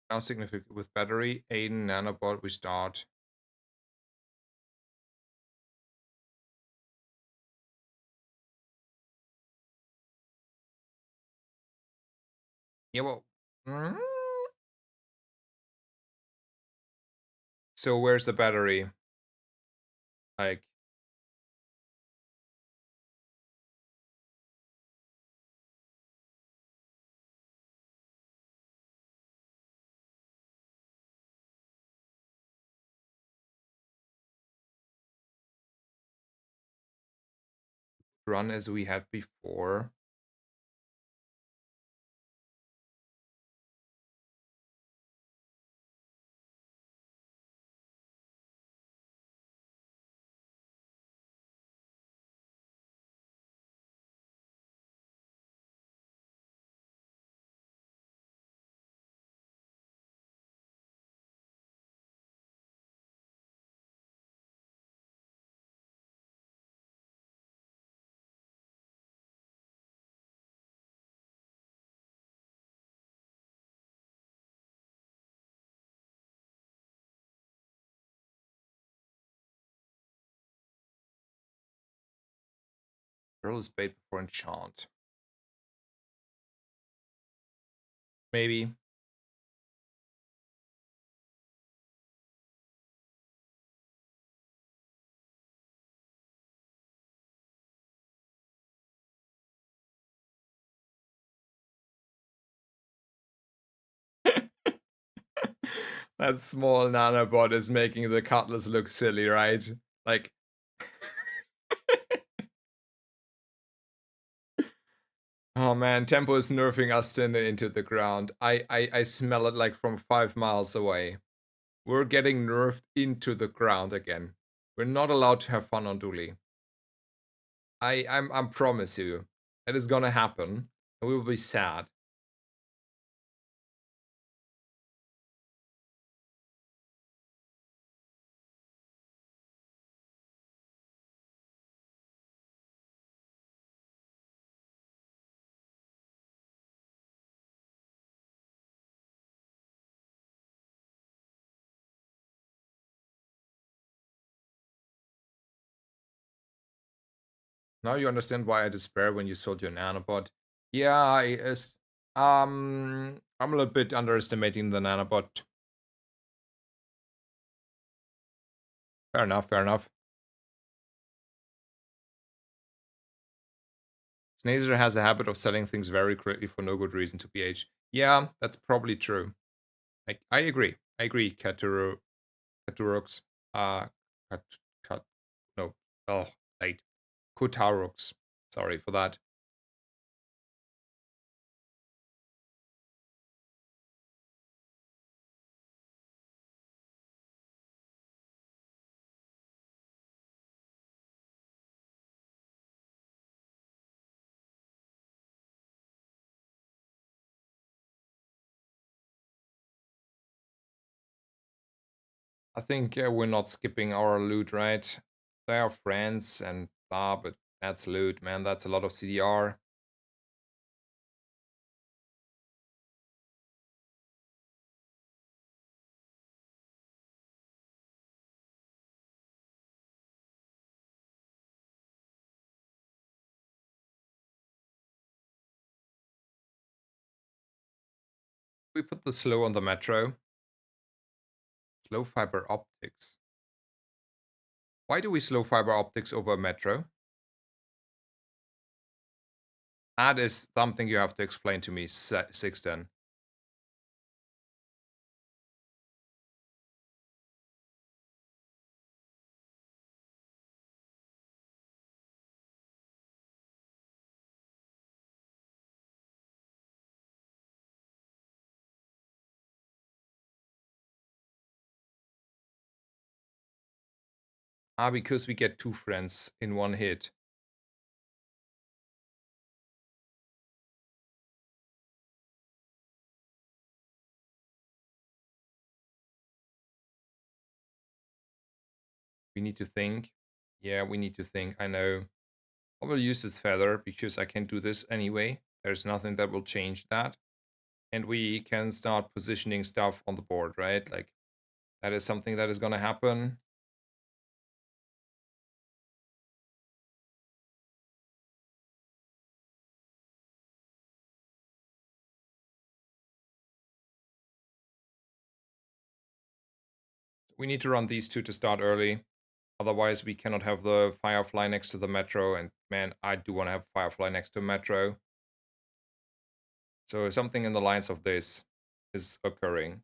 Now significant with battery. Aiden nanobot, we start. Yeah, well... So where's the battery? Like... Run as we had before. Perilous bait before enchant. Maybe. That small nanobot is making the Cutlass look silly, right? Like... Oh man, Tempo is nerfing Astin into the ground. I smell it like from 5 miles away. We're getting nerfed into the ground again. We're not allowed to have fun on Dooley. I promise you. It is gonna happen. And we will be sad. Now you understand why I despair when you sold your nanobot. Yeah, I'm a little bit underestimating the nanobot. Fair enough, fair enough. Snazer has a habit of selling things very quickly for no good reason to PH. Yeah, that's probably true. I agree. I agree, Katurux. Uh, Kat, Kat, no. Oh, late. Kutarux. Sorry for that. I think we're not skipping our loot, right? They are friends and blah, but that's loot, man. That's a lot of CDR. We put the slow on the metro. Slow fiber optics. Why do we slow fiber optics over metro? That is something you have to explain to me, Sixten. Ah, because we get two friends in one hit. We need to think. Yeah, we need to think. I know. I will use this feather because I can do this anyway. There's nothing that will change that. And we can start positioning stuff on the board, right? Like, that is something that is going to happen. We need to run these two to start early. Otherwise, we cannot have the Firefly next to the Metro. And man, I do want to have Firefly next to Metro. So something in the lines of this is occurring.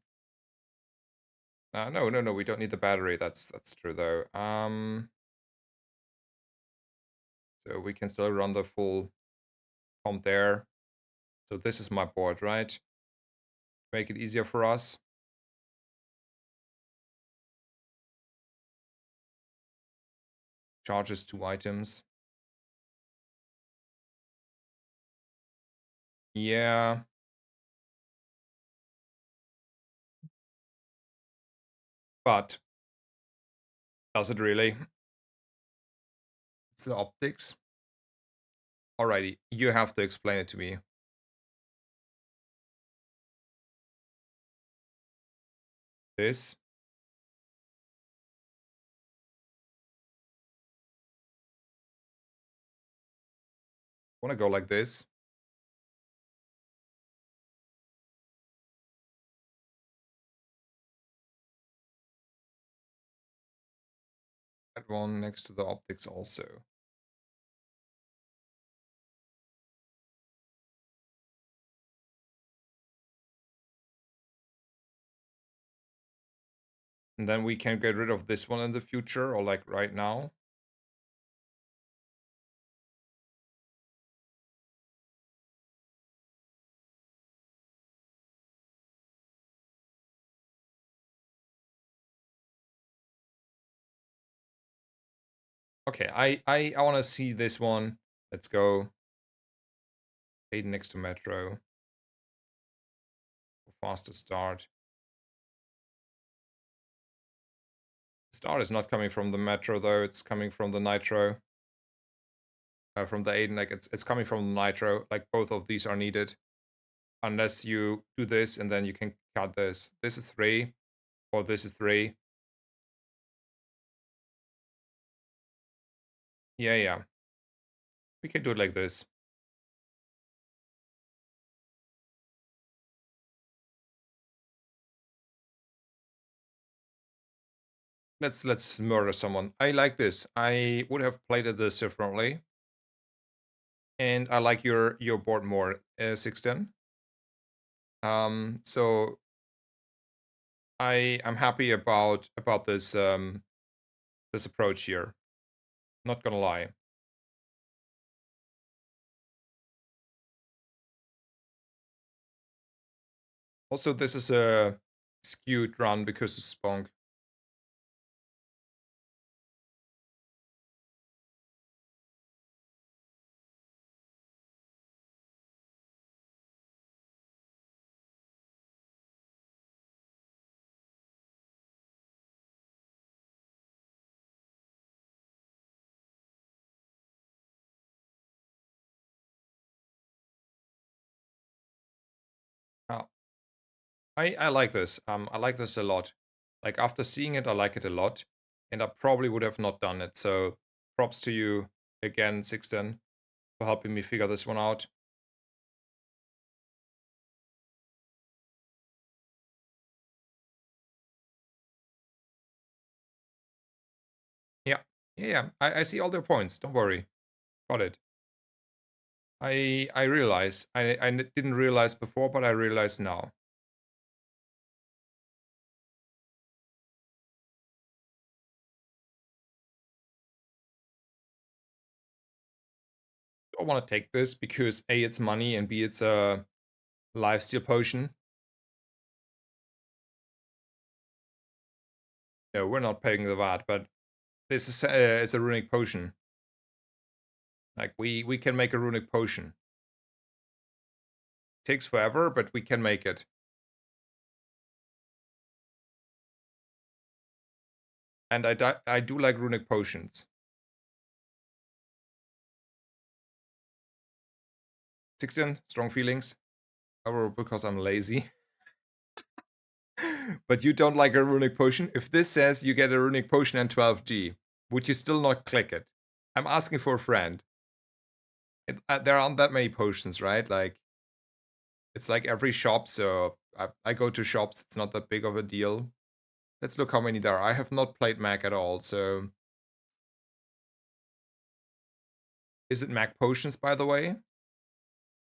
No, no, no, we don't need the battery. That's true though. So we can still run the full comp there. So this is my board, right? Make it easier for us. Charges 2 items. Yeah. But does it really? It's the optics. Alrighty, you have to explain it to me. This. Want to go like this. That one next to the optics also. And then we can get rid of this one in the future, or like right now. Okay, I want to see this one. Let's go. 8 next to Metro. Faster start. Start is not coming from the Metro though, it's coming from the Nitro. From the Aiden, like it's coming from the Nitro. Like both of these are needed. Unless you do this and then you can cut this. This is 3, or this is 3. Yeah, yeah. We can do it like this. Let's murder someone. I like this. I would have played it this differently. And I like your board more, 16. So I'm happy about this this approach here. Not gonna lie. Also, this is a skewed run because of Spunk. Oh, I like this. I like this a lot. Like after seeing it, I like it a lot, and I probably would have not done it. So props to you again, 16, for helping me figure this one out. Yeah, yeah. I see all their points. Don't worry. Got it. I realize. Didn't realize before, but I realize now. I want to take this because A, it's money, and B, it's a lifesteal potion. No, we're not paying the VAT, but this is a runic potion. Like we can make a runic potion. Takes forever, but we can make it. And I do like runic potions. 16, strong feelings. Or because I'm lazy. But you don't like a runic potion? If this says you get a runic potion and 12G, would you still not click it? I'm asking for a friend. There aren't that many potions, right? Like, it's like every shop, so I go to shops, it's not that big of a deal. Let's look how many there are. I have not played Mac at all, so... Is it Mac potions, by the way?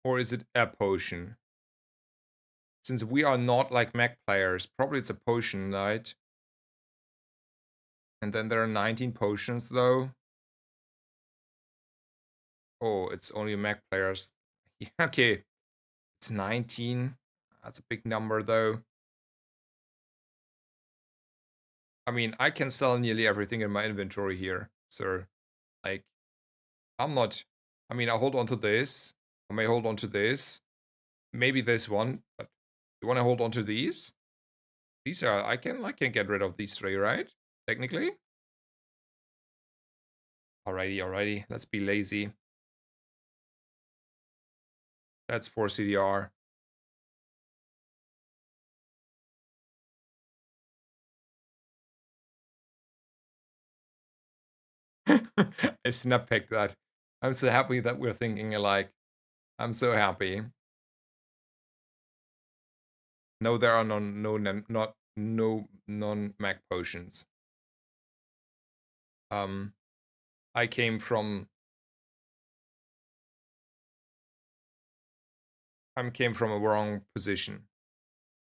Or is it a potion? Since we are not like Mac players, probably it's a potion, right? And then there are 19 potions, though. Oh, it's only Mac players. Yeah, okay, it's 19. That's a big number, though. I mean, I can sell nearly everything in my inventory here, sir. Like, I'm not... I mean, I hold on to this. I may hold on to this. Maybe this one, but you want to hold on to these? These are... I can get rid of these 3, right? Technically? Alrighty, alrighty. Let's be lazy. That's 4 CDR. I snap picked that. I'm so happy that we're thinking alike. I'm so happy. No, there are no non-Mac potions. Um, I came from a wrong position.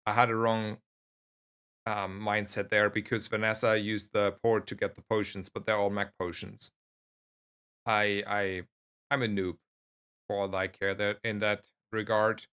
I had a wrong mindset there because Vanessa used the port to get the potions, but they're all Mac potions. I I'm a noob for all I care that in that regard.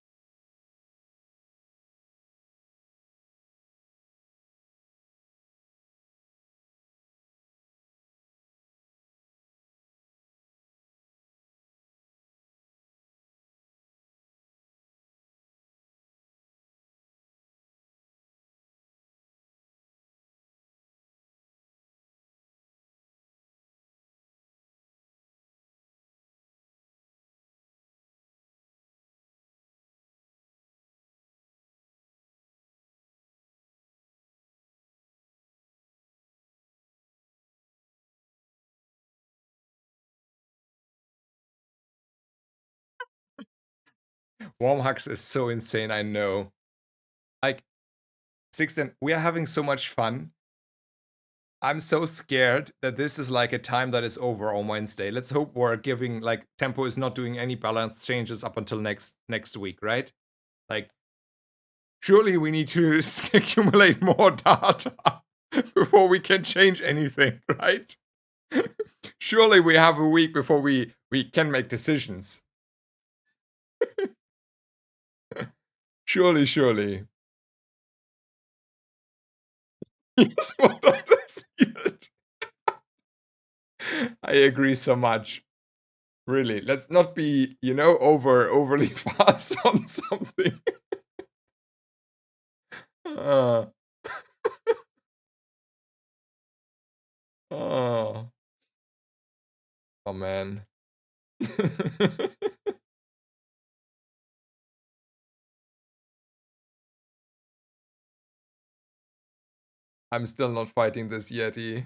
Warm hugs is so insane, I know. Like, Sixten, we are having so much fun. I'm so scared that this is like a time that is over on Wednesday. Let's hope we're giving like Tempo is not doing any balance changes up until next week, right? Like, surely we need to accumulate more data before we can change anything, right? Surely we have a week before we can make decisions. Surely. Yes, what does it? I agree so much. Really, let's not be, overly fast on something. Uh, oh, oh man. I'm still not fighting this Yeti.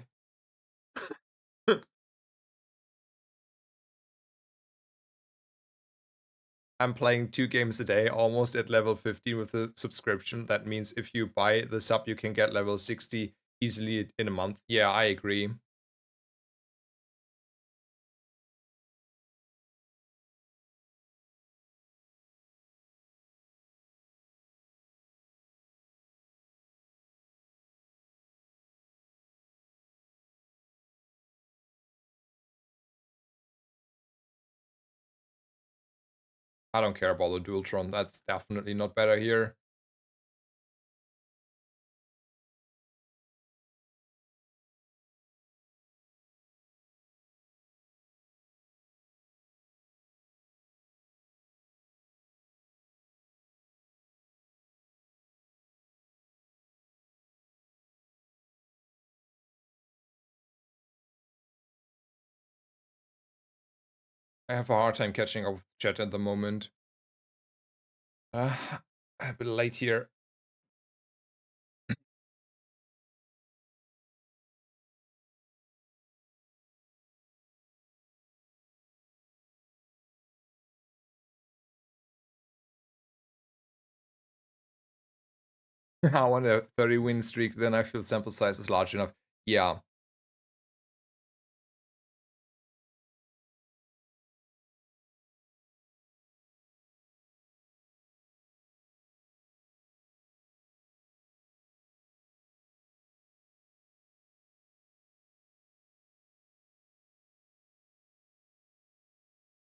I'm playing 2 games a day, almost at level 15 with the subscription. That means if you buy the sub, you can get level 60 easily in a month. Yeah, I agree. I don't care about the Dualtron. That's definitely not better here. I have a hard time catching up with chat at the moment. Uh, a bit late here. I want a 30-win streak, then I feel sample size is large enough. Yeah.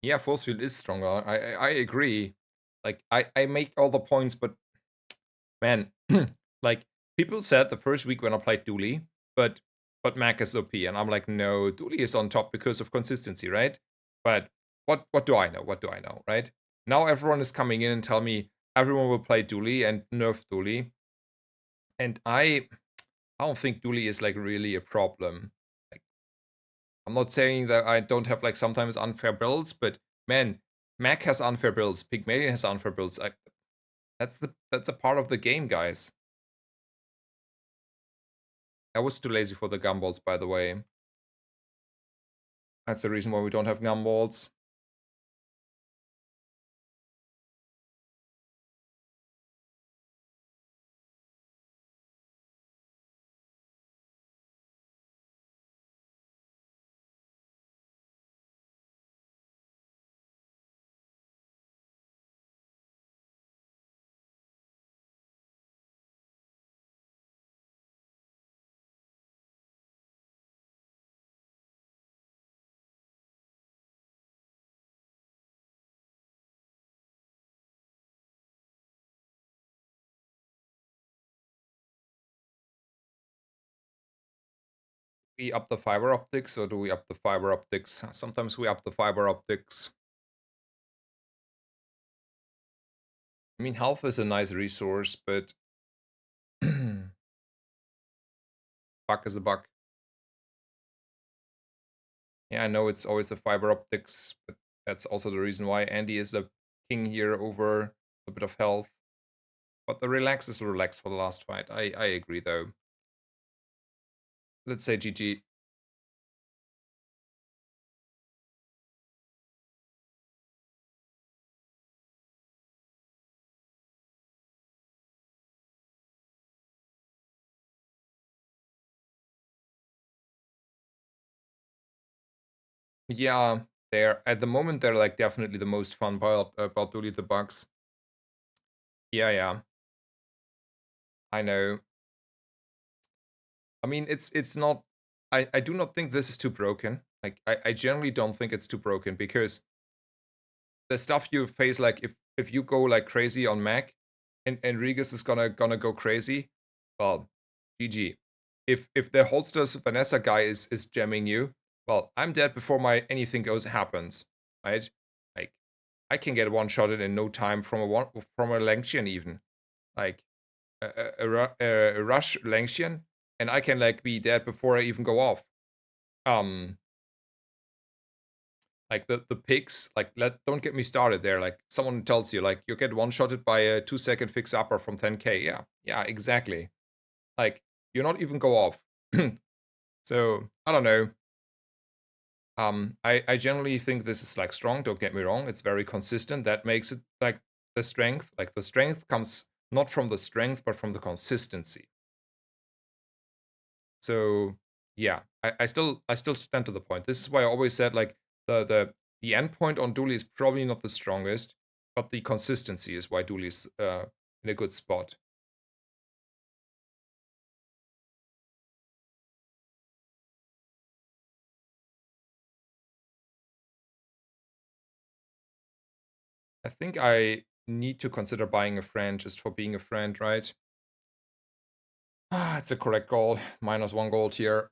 Yeah, force field is stronger. I agree. Like I make all the points, but man, like people said the first week when I played Dooley, but Mac is OP, and I'm like, no, Dooley is on top because of consistency, right? But what do I know? What do I know, right? Now everyone is coming in and tell me everyone will play Dooley and nerf Dooley, and I don't think Dooley is like really a problem. Like, I'm not saying that I don't have like sometimes unfair builds, but man, Mac has unfair builds, Pygmalion has unfair builds. That's a part of the game, guys. I was too lazy for the gumballs, by the way. That's the reason why we don't have gumballs. We up the fiber optics, or do we up the fiber optics? Sometimes we up the fiber optics. I mean, health is a nice resource, but buck is a buck. Yeah, I know it's always the fiber optics, but that's also the reason why Andy is a king here over a bit of health. But the relax is relaxed for the last fight. I agree, though. Let's say GG. Yeah, they're at the moment they're like definitely the most fun part about Dooley the Bugs. Yeah, yeah, I know. I mean, it's not. I do not think this is too broken. Like I generally don't think it's too broken because the stuff you face, like if you go like crazy on Mac, and Enriquez is gonna go crazy, well, GG. If the holsters Vanessa guy is jamming you, well, I'm dead before my anything goes happens, right? Like I can get one shotted in no time from a Lanxian even, like a rush Lanxian, and I can like be dead before I even go off. Um, like the picks, like don't get me started there. Like someone tells you like you get one shotted by a 2 second fix upper from 10k. Yeah, yeah, exactly. Like you not even go off. So I don't know. I generally think this is like strong. Don't get me wrong. It's very consistent. That makes it like the strength. Like the strength comes not from the strength, but from the consistency. So yeah, I still stand to the point. This is why I always said like the end point on Dooley is probably not the strongest, but the consistency is why Dooley's in a good spot. I think I need to consider buying a friend just for being a friend, right? Ah, it's a correct goal. -1 gold here.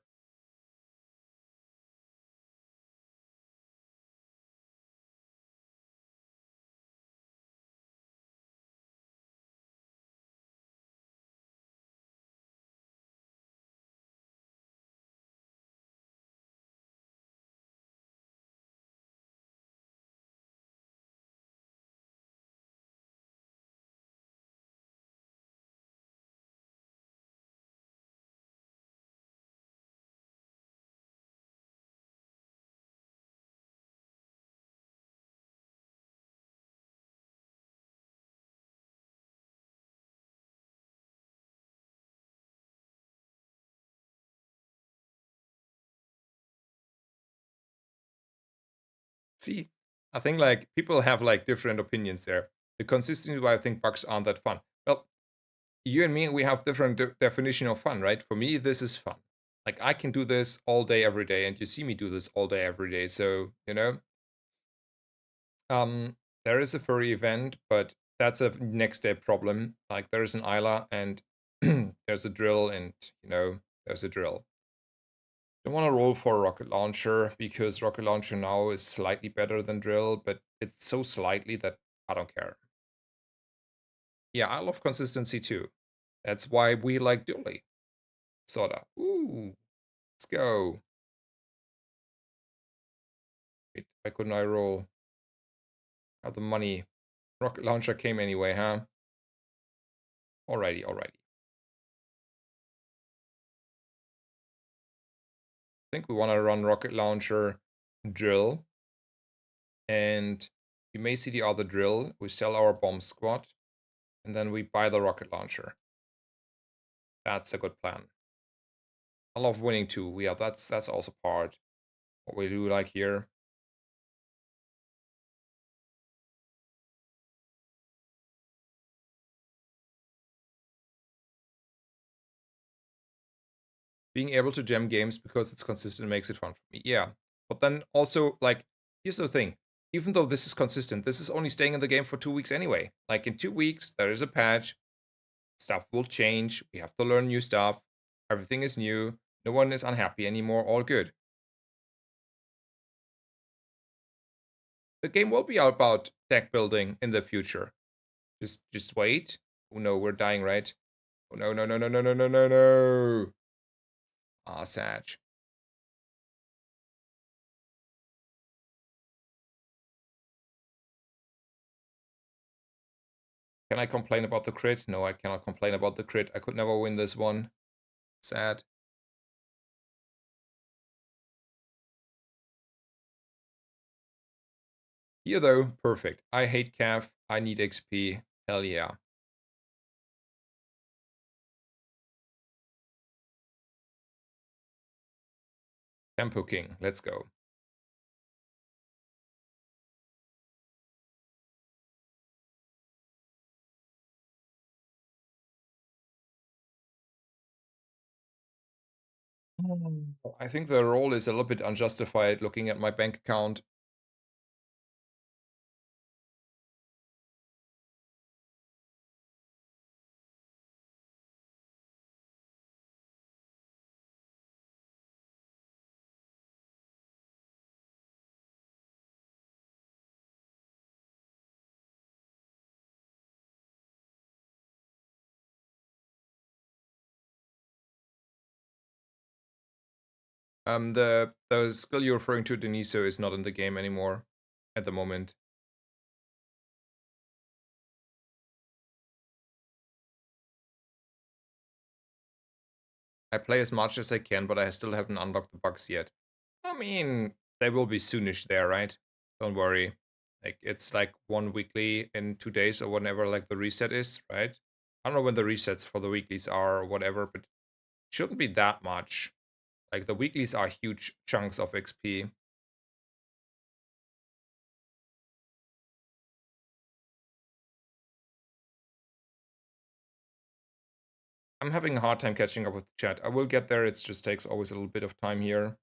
See, I think like people have like different opinions there. The consistency why I think bugs aren't that fun. Well, you and me, we have different definition of fun, right? For me, this is fun. Like I can do this all day, every day, and you see me do this all day, every day. So um, there is a furry event, but that's a next day problem. Like there is an Isla, and there's a drill, and there's a drill. I want to roll for a rocket launcher because rocket launcher now is slightly better than drill, but it's so slightly that I don't care. Yeah, I love consistency too. That's why we like Dooley. Sorta. Ooh, let's go. Wait, why couldn't I roll? Got the money. Rocket launcher came anyway, huh? Alrighty, alrighty. I think we want to run rocket launcher. drill, and you may see the other drill. We sell our bomb squad, and then we buy the rocket launcher. That's a good plan. I love winning too. Yeah, that's also part what we do like here. Being able to gem games because it's consistent makes it fun for me. Yeah. But then also, like, here's the thing. Even though this is consistent, this is only staying in the game for 2 weeks anyway. Like, in 2 weeks, there is a patch. Stuff will change. We have to learn new stuff. Everything is new. No one is unhappy anymore. All good. The game will be about deck building in the future. Just wait. Oh no, we're dying, right? Oh no, no, no, no, no, no, no, no, no. Ah, Sag. Can I complain about the crit? No, I cannot complain about the crit. I could never win this one. Sad. Here though, perfect. I hate Cav. I need XP. Hell yeah. Tempo King. Let's go. I think the roll is a little bit unjustified looking at my bank account. The skill you're referring to, Deniso, is not in the game anymore at the moment. I play as much as I can, but I still haven't unlocked the bugs yet. I mean, they will be soonish there, right? Don't worry. Like, it's like one weekly in 2 days or whenever like the reset is, right? I don't know when the resets for the weeklies are or whatever, but it shouldn't be that much. Like, the weeklies are huge chunks of XP. I'm having a hard time catching up with the chat. I will get there, it just takes always a little bit of time here.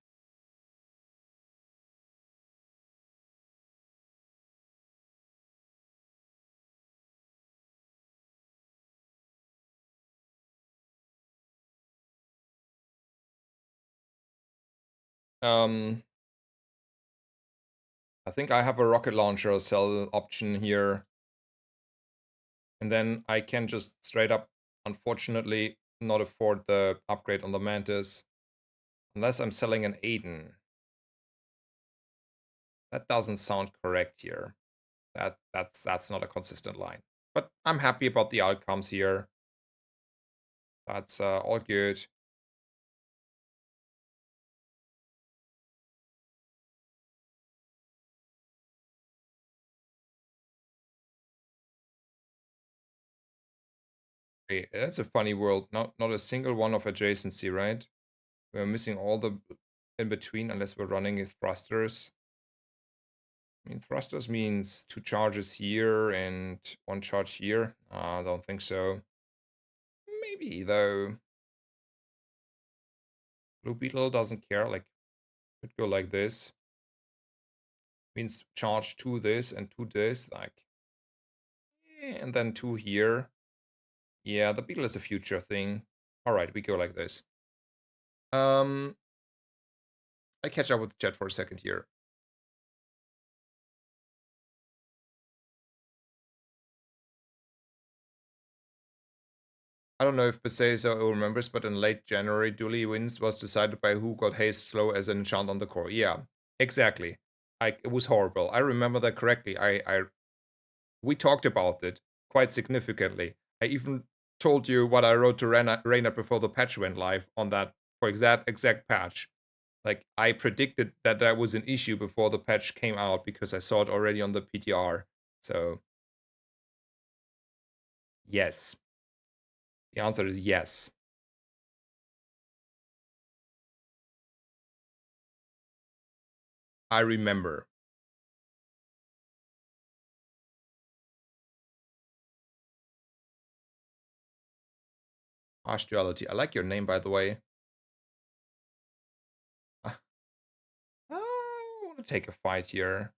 Um, I think I have a rocket launcher cell option here. And then I can just straight up, unfortunately, not afford the upgrade on the Mantis. Unless I'm selling an Aiden. That doesn't sound correct here. That's not a consistent line. But I'm happy about the outcomes here. That's all good. Okay, that's a funny world. Not a single one of adjacency, right? We're missing all the in between unless we're running with thrusters. I mean, thrusters means 2 charges here and 1 charge here. I don't think so. Maybe, though. Blue Beetle doesn't care. Like, could go like this. Means charge 2 this and 2 this. Like, and then 2 here. Yeah, the Beetle is a future thing. Alright, we go like this. I catch up with the chat for a second here. I don't know if Besazo remembers, but in late January, Dooley wins was decided by who got haste slow as an enchant on the core. Yeah, exactly. It was horrible. I remember that correctly. We talked about it quite significantly. I even told you what I wrote to Reina before the patch went live on that for exact patch. Like, I predicted that that was an issue before the patch came out because I saw it already on the PTR. So, yes. The answer is yes. I remember. Harsh Duality. I like your name, by the way. I want to take a fight here.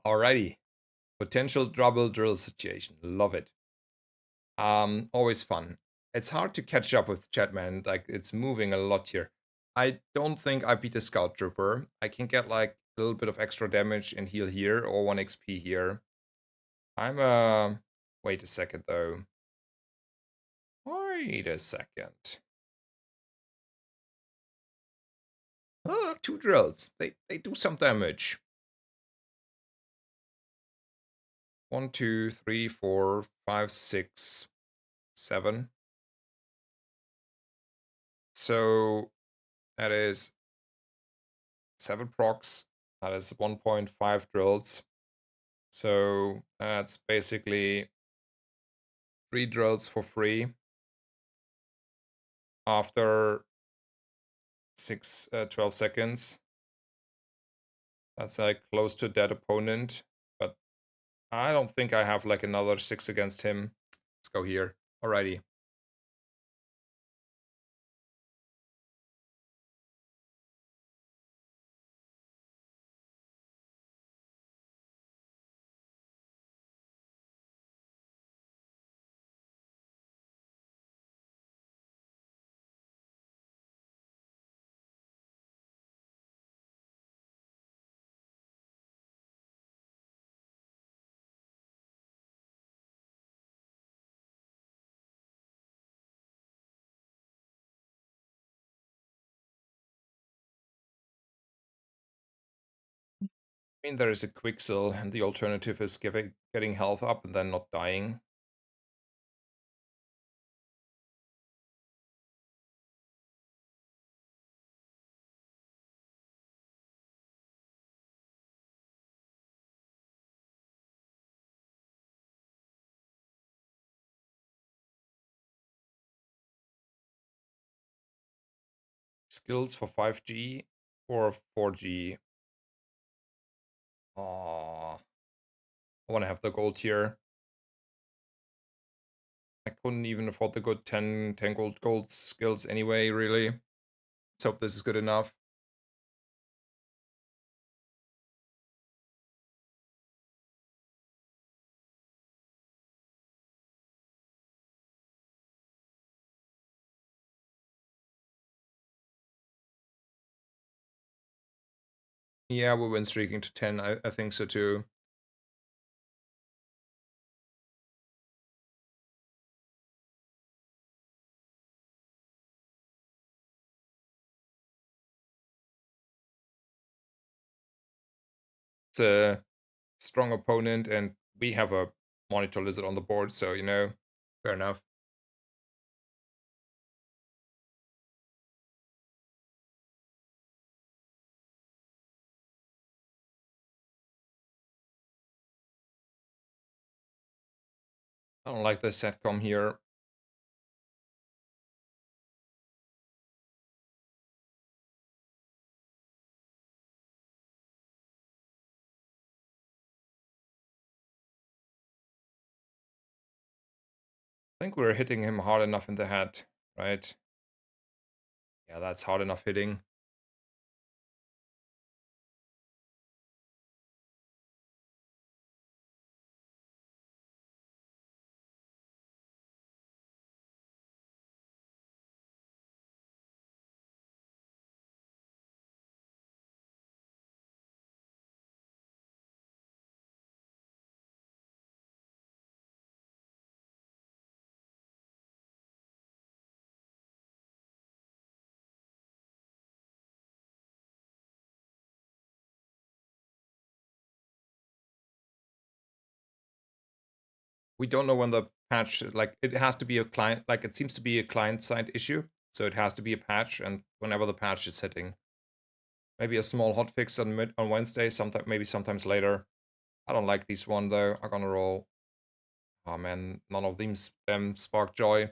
Alrighty. Potential double drill situation. Love it. Always fun. It's hard to catch up with Chatman. Like, it's moving a lot here. I don't think I beat a Scout Trooper. I can get like a little bit of extra damage and heal here or 1 XP here. I'm wait a second though. Wait a second. Oh, 2 drills. They do some damage. 1, 2, 3, 4, 5, 6, 7. So that is 7 procs. That is 1.5 drills. So that's basically 3 drills for free after 12 seconds. That's like close to dead opponent, but I don't think I have like another 6 against him. Let's go here. Alrighty. I mean, there is a Quixel, and the alternative is getting health up and then not dying. Skills for 5G or 4G. Aww. I want to have the gold tier. I couldn't even afford the good 10 gold skills anyway, really. Let's hope this is good enough. Yeah, we went streaking to 10. I think so too. It's a strong opponent, and we have a monitor lizard on the board, so, you know, fair enough. I don't like the setcom here. I think we're hitting him hard enough in the head, right? Yeah, that's hard enough hitting. We don't know when the patch, like, it has to be a client, like, it seems to be a client-side issue. So it has to be a patch, and whenever the patch is hitting. Maybe a small hotfix on Wednesday, sometime, maybe sometimes later. I don't like these one, though. I'm gonna roll. Oh, man, none of them spark joy.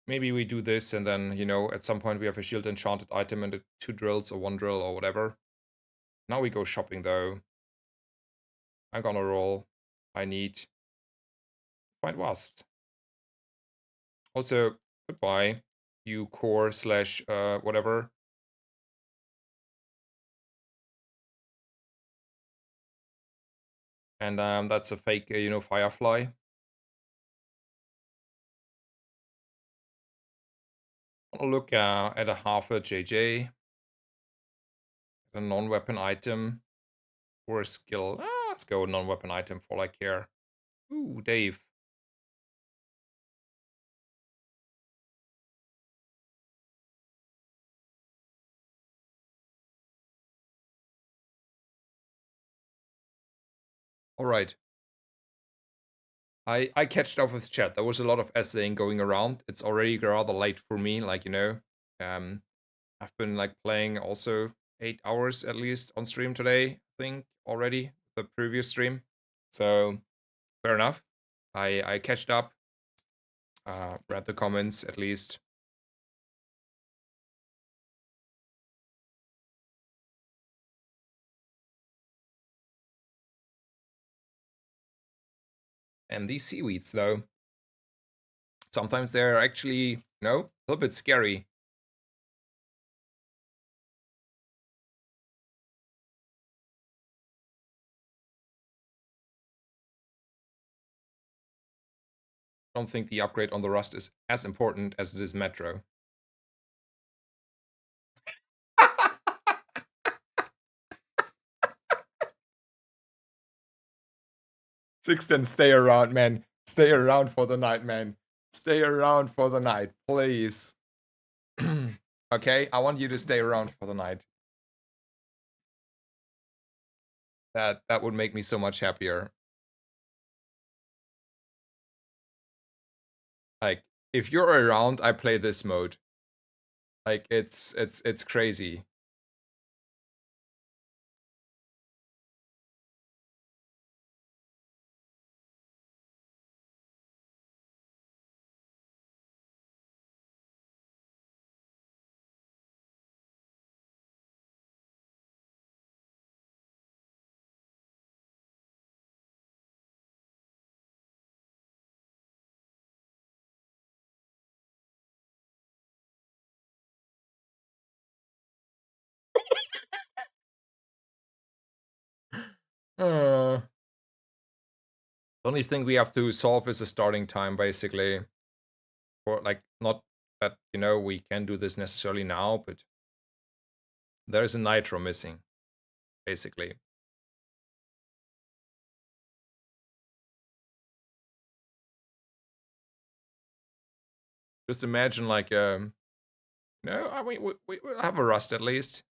Maybe we do this, and then, at some point we have a shield enchanted item and 2 drills or 1 drill or whatever. Now we go shopping, though. I'm gonna roll. I need Find Wasps. Also, goodbye, you core slash whatever. And that's a fake, Firefly. I'll look at a half a JJ, a non-weapon item, or a skill. Let's go non-weapon item for all I care. Ooh, Dave. All right. I catched up with chat. There was a lot of essaying going around. It's already rather late for me, um, I've been like playing also 8 hours at least on stream today, I think already the previous stream. So fair enough. I catched up, read the comments at least. And these seaweeds though, sometimes they're actually, a little bit scary. I don't think the upgrade on the Rust is as important as it is Metro. Sixten, stay around, man. Stay around for the night, man. Stay around for the night, please. Okay, I want you to stay around for the night. That would make me so much happier. Like, if you're around, I play this mode. Like, it's crazy. The only thing we have to solve is the starting time, basically. Or, like, not that, we can do this necessarily now, but there's a nitro missing, basically. Just imagine, like, no, I mean, we have a Rust at least.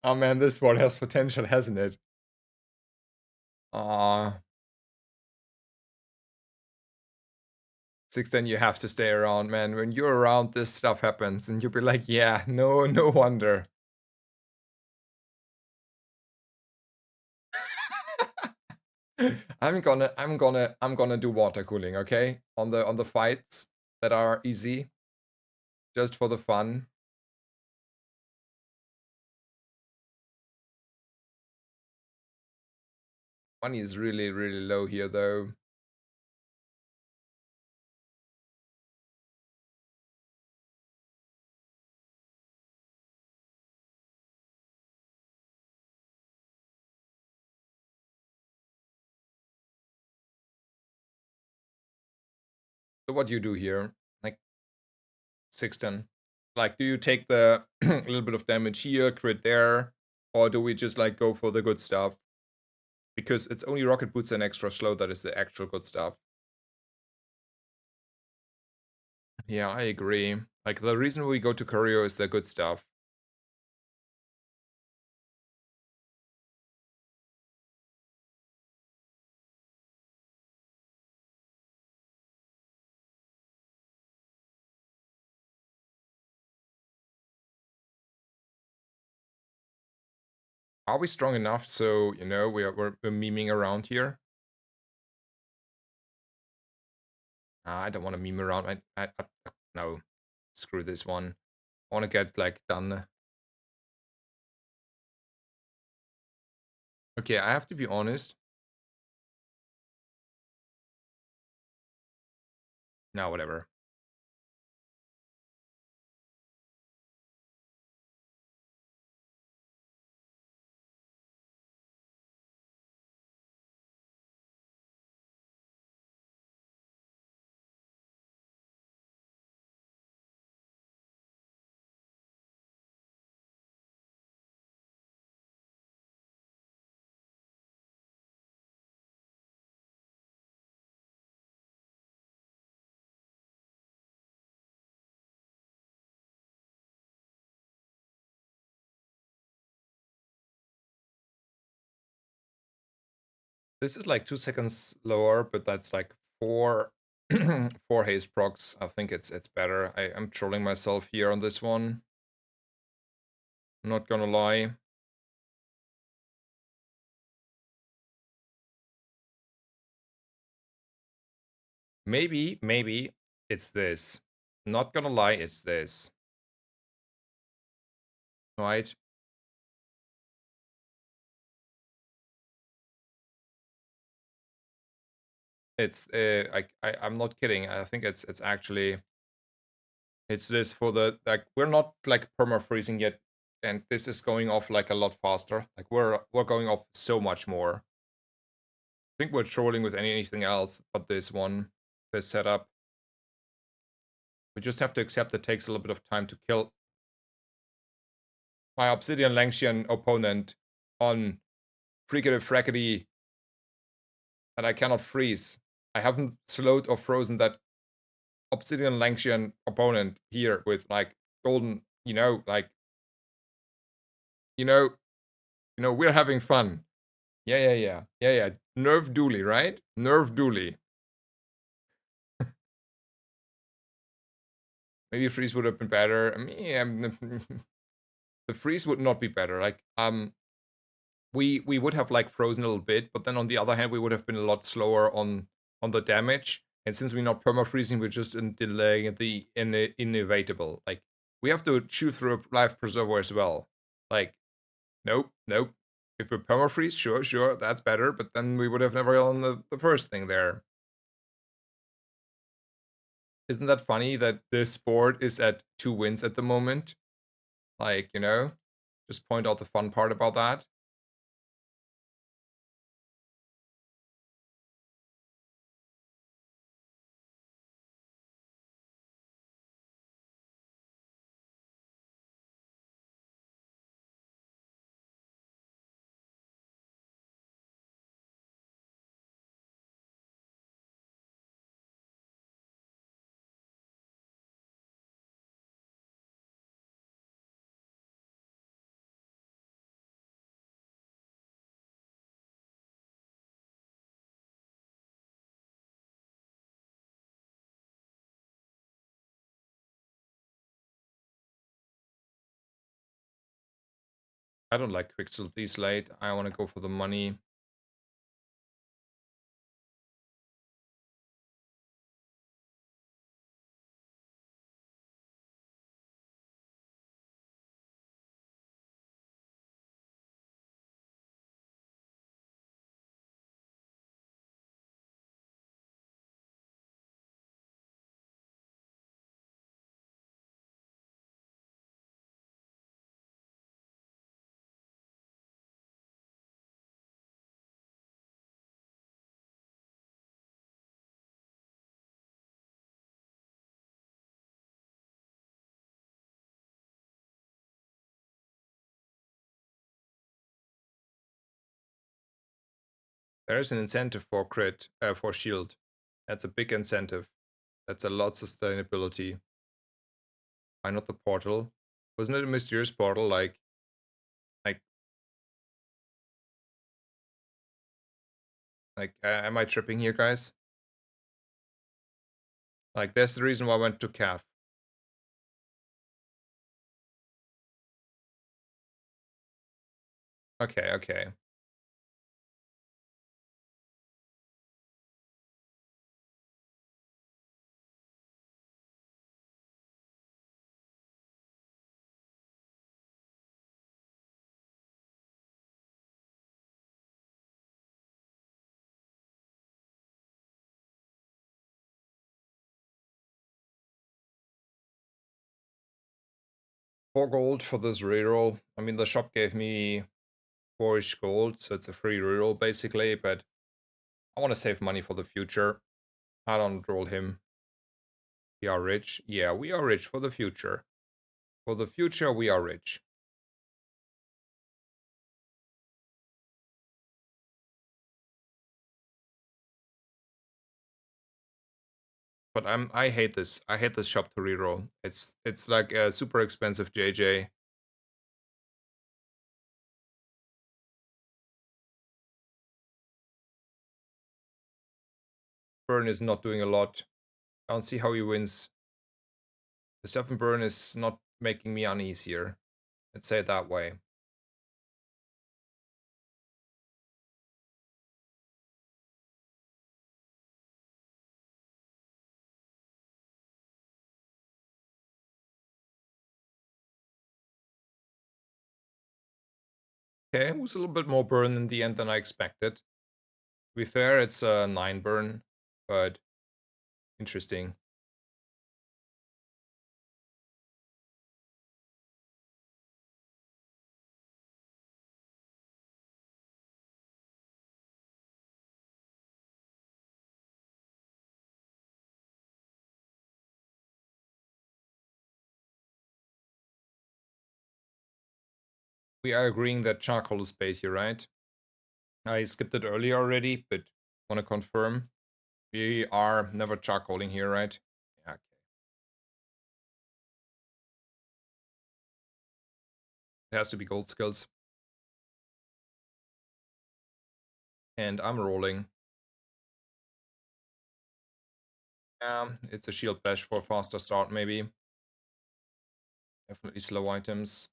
Oh man, this board has potential, hasn't it? Aw. Sixten, you have to stay around, man. When you're around, this stuff happens, and you'll be like, yeah, no wonder. I'm gonna do water cooling, okay? On the fights that are easy, just for the fun. Money is really, really low here, though. So what do you do here? Like, Sixten, like, do you take the a little bit of damage here, crit there, or do we just like go for the good stuff? Because it's only rocket boots and extra slow that is the actual good stuff. Yeah, I agree. Like, the reason we go to Courier is the good stuff. Are we strong enough so, you know, we're memeing around here? I don't want to meme around. No, screw this one. I want to get, like, done. Okay, I have to be honest. No, whatever. This is like 2 seconds lower, but that's like four 4 haste procs. I think it's better. I'm trolling myself here on this one. I'm not gonna lie. Maybe it's this. Not gonna lie, it's this. Right? It's I'm not kidding. I think it's actually it's this for the like we're not like perma freezing yet, and this is going off like a lot faster. Like we're going off so much more. I think we're trolling with anything else but this one, this setup. We just have to accept it takes a little bit of time to kill my Obsidian Langshian opponent on Freakitive Frackety that I cannot freeze. I haven't slowed or frozen that Obsidian Langshian opponent here with like golden, you know, like you know, we're having fun. Yeah. Nerve Dooley, right? Nerve Dooley. Maybe freeze would have been better. I mean, the freeze would not be better. Like, we would have like frozen a little bit, but then on the other hand, we would have been a lot slower on the damage. And since we're not perma freezing, we're just delaying the inevitable. Like, we have to chew through a life preserver as well. Like, nope. If we perma freeze, sure, that's better. But then we would have never done the first thing there. Isn't that funny that this board is at 2 wins at the moment? Like, you know, just point out the fun part about that. I don't like Quixel these late. I want to go for the money. There is an incentive for crit, for shield. That's a big incentive. That's a lot sustainability. Why not the portal? Wasn't it a mysterious portal? Like, am I tripping here, guys? Like, that's the reason why I went to Calf. Okay, okay. $4 for this reroll. I mean, the shop gave me 4-ish gold, so it's a free reroll basically, but I want to save money for the future. I don't roll him. We are rich. Yeah, we are rich for the future. For the future, we are rich. But I hate this. I hate this shop to reroll. It's like a super expensive JJ. Burn is not doing a lot. I don't see how he wins. The 7 burn is not making me uneasier. Let's say it that way. Okay, it was a little bit more burn in the end than I expected. To be fair, it's a 9 burn, but interesting. We are agreeing that charcoal is base here, right? I skipped it earlier already, but want to confirm. We are never charcoaling here, right? Yeah, okay. It has to be gold skills. And I'm rolling. It's a shield bash for a faster start, maybe. Definitely slow items.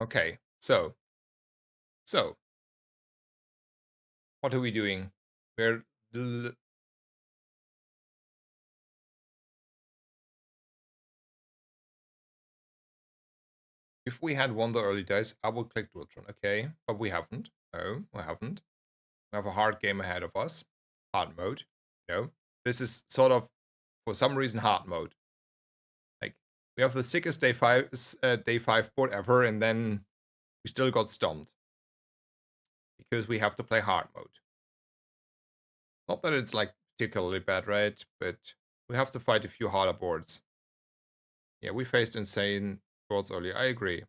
Okay, so what are we doing? We're if we had won the early dice, I would click Dualtron, okay? But we haven't. No, we haven't. We have a hard game ahead of us. Hard mode. No. This is sort of, for some reason, hard mode. Like, we have the sickest day 5 board ever, and then we still got stomped. Because we have to play hard mode. Not that it's like particularly bad, right? But we have to fight a few harder boards. Yeah, we faced insane boards earlier. I agree.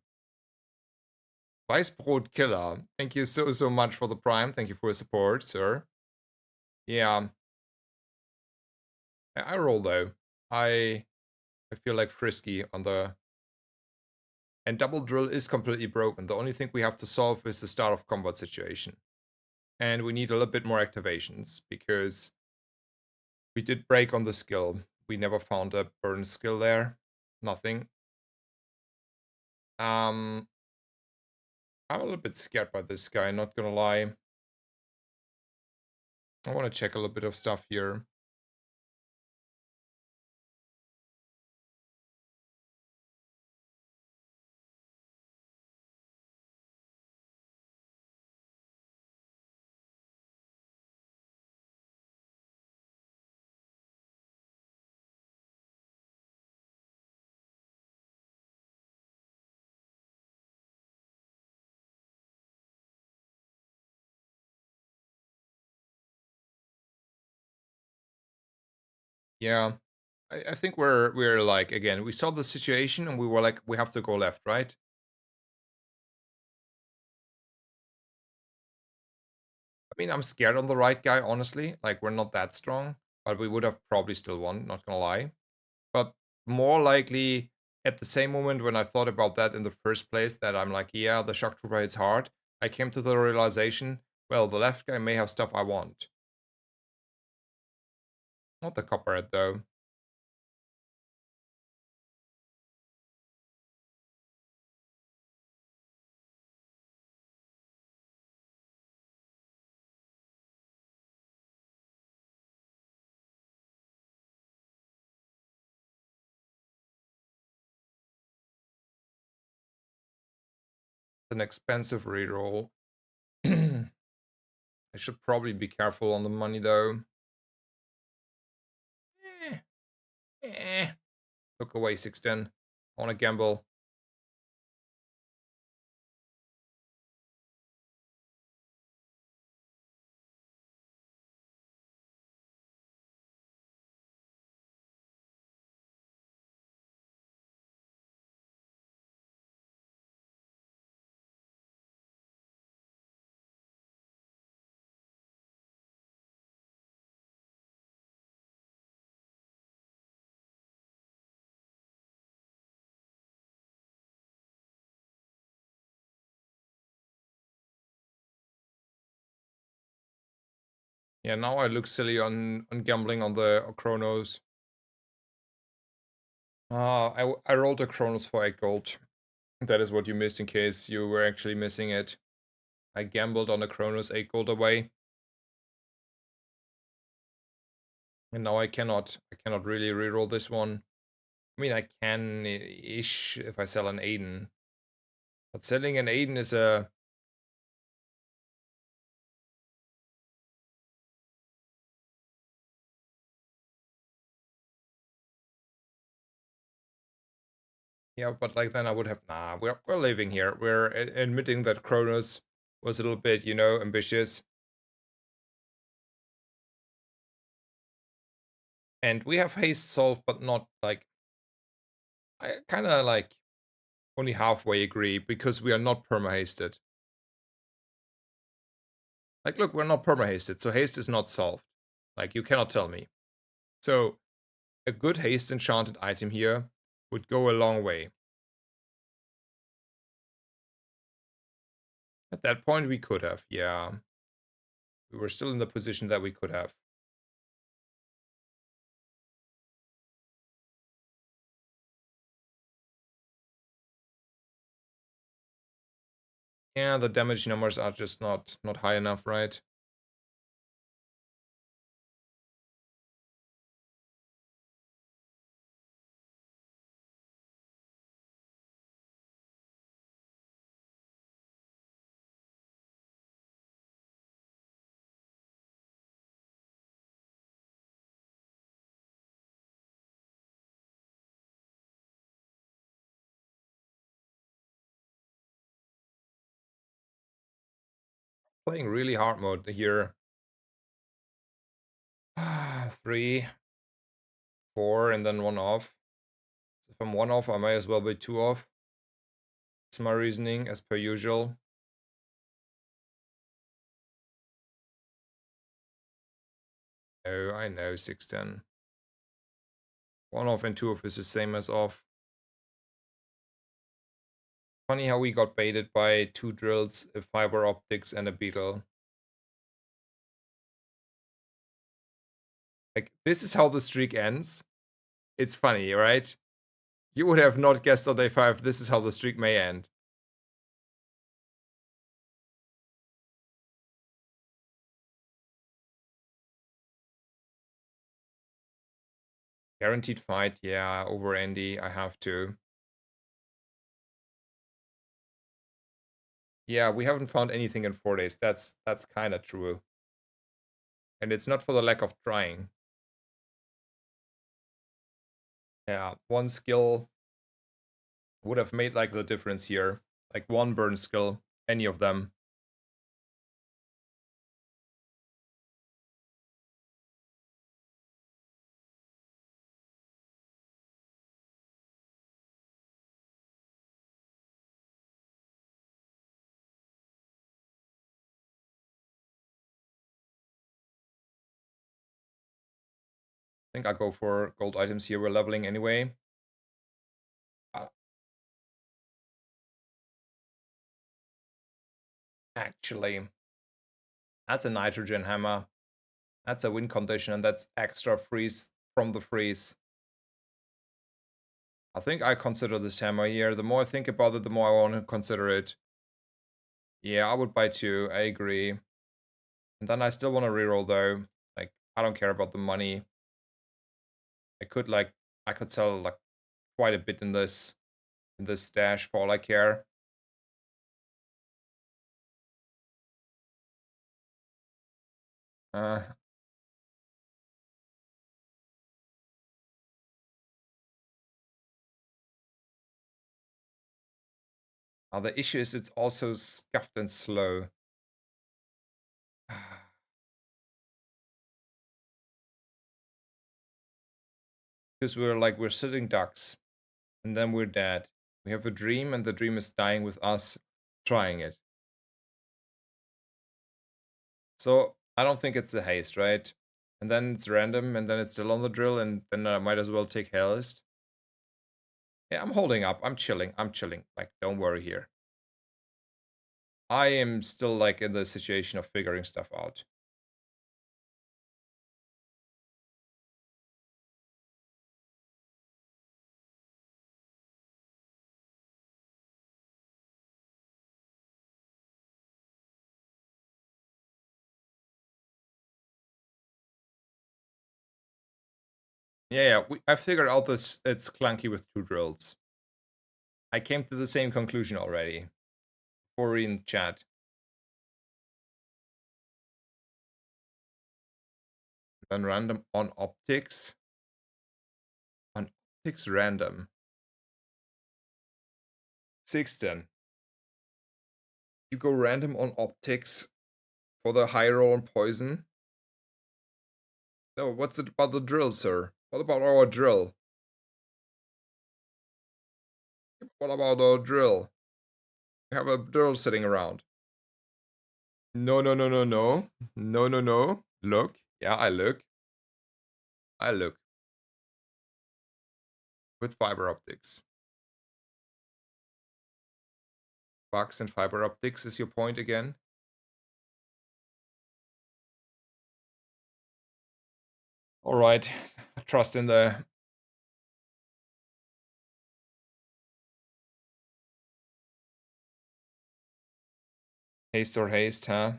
Weißbrot Killer. Thank you so much for the prime. Thank you for your support, sir. Yeah. I roll though. I feel like frisky on the and double drill is completely broken. The only thing we have to solve is the start of combat situation. And we need a little bit more activations because we did break on the skill. We never found a burn skill there. Nothing. I'm a little bit scared by this guy, not gonna lie. I want to check a little bit of stuff here. Yeah. I think we're like, again, we saw the situation and we were like, we have to go left, right? I mean, I'm scared on the right guy, honestly. Like, we're not that strong, but we would have probably still won, not gonna lie. But more likely, at the same moment when I thought about that in the first place, that I'm like, yeah, the shock trooper hits hard, I came to the realization, well, the left guy may have stuff I want. Not the copperhead, though. An expensive reroll. I should probably be careful on the money, though. Eh, eh. Took away 610 on a gamble. Yeah, now I look silly on gambling on the Chronos. I rolled a Chronos for 8 gold. That is what you missed in case you were actually missing it. I gambled on the Chronos 8 gold away. And now I cannot really reroll this one. I mean, I can-ish if I sell an Aiden. But selling an Aiden is a... Yeah, but like then I would have... Nah, we're leaving here. We're admitting that Chronos was a little bit, ambitious. And we have haste solved, but not like... I kind of like only halfway agree because we are not perma-hasted. Like, look, we're not perma-hasted, so haste is not solved. Like, you cannot tell me. So, a good haste enchanted item here would go a long way. At that point, we could have, yeah. We were still in the position that we could have. Yeah, the damage numbers are just not high enough, right? Playing really hard mode here. 3, 4, and then 1 off. If I'm 1 off, I might as well be 2 off. That's my reasoning, as per usual. Oh, I know, 610. 1 off and 2 off is the same as off. Funny how we got baited by 2 drills, a fiber optics, and a beetle. Like, this is how the streak ends. It's funny, right? You would have not guessed on day 5 this is how the streak may end. Guaranteed fight, yeah, over Andy, I have to. Yeah, we haven't found anything in 4 days. That's kind of true. And it's not for the lack of trying. Yeah, one skill would have made like the difference here. Like one burn skill, any of them. think I'll go for gold items here. We're leveling anyway. Actually, that's a nitrogen hammer. That's a win condition, and that's extra freeze from the freeze. I think I consider this hammer here. The more I think about it, the more I want to consider it. Yeah, I would buy 2. I agree. And then I still want to reroll though. Like, I don't care about the money. I could sell like quite a bit in this stash for all I care. Uh, the issue is it's also scuffed and slow. Because we're sitting ducks, and then we're dead. We have a dream, and the dream is dying with us trying it. So I don't think it's a haste, right? And then it's random, and then it's still on the drill, and then I might as well take haste. Yeah, I'm holding up. I'm chilling. Like, don't worry here. I am still like in the situation of figuring stuff out. Yeah, I figured out this. It's clunky with 2 drills. I came to the same conclusion already. For in chat. Then random on optics. On optics random. 16. You go random on optics for the high roll on poison. No, what's it about the drill, sir? What about our drill? What about our drill? We have a drill sitting around. No, no, no, no, no. No, no, no. Look. Yeah, I look. I look. With fiber optics. Bugs and fiber optics is your point again? Alright. Trust in the... Haste or haste, huh?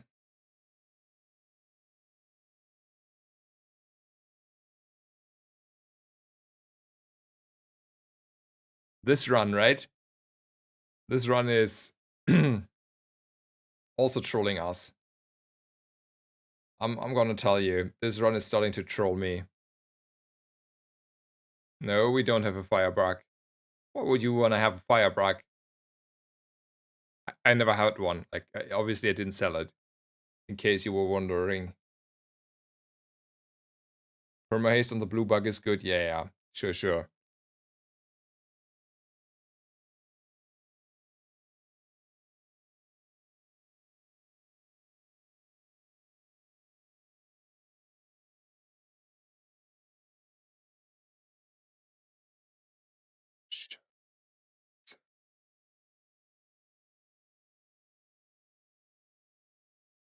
This run, right? This run is also trolling us. I'm gonna tell you, this run is starting to troll me. No, we don't have a firebug. What would you want to have a firebug? I never had one. Like, obviously I didn't sell it. In case you were wondering. Permahaste on the blue bug is good. Yeah, yeah. Sure, sure.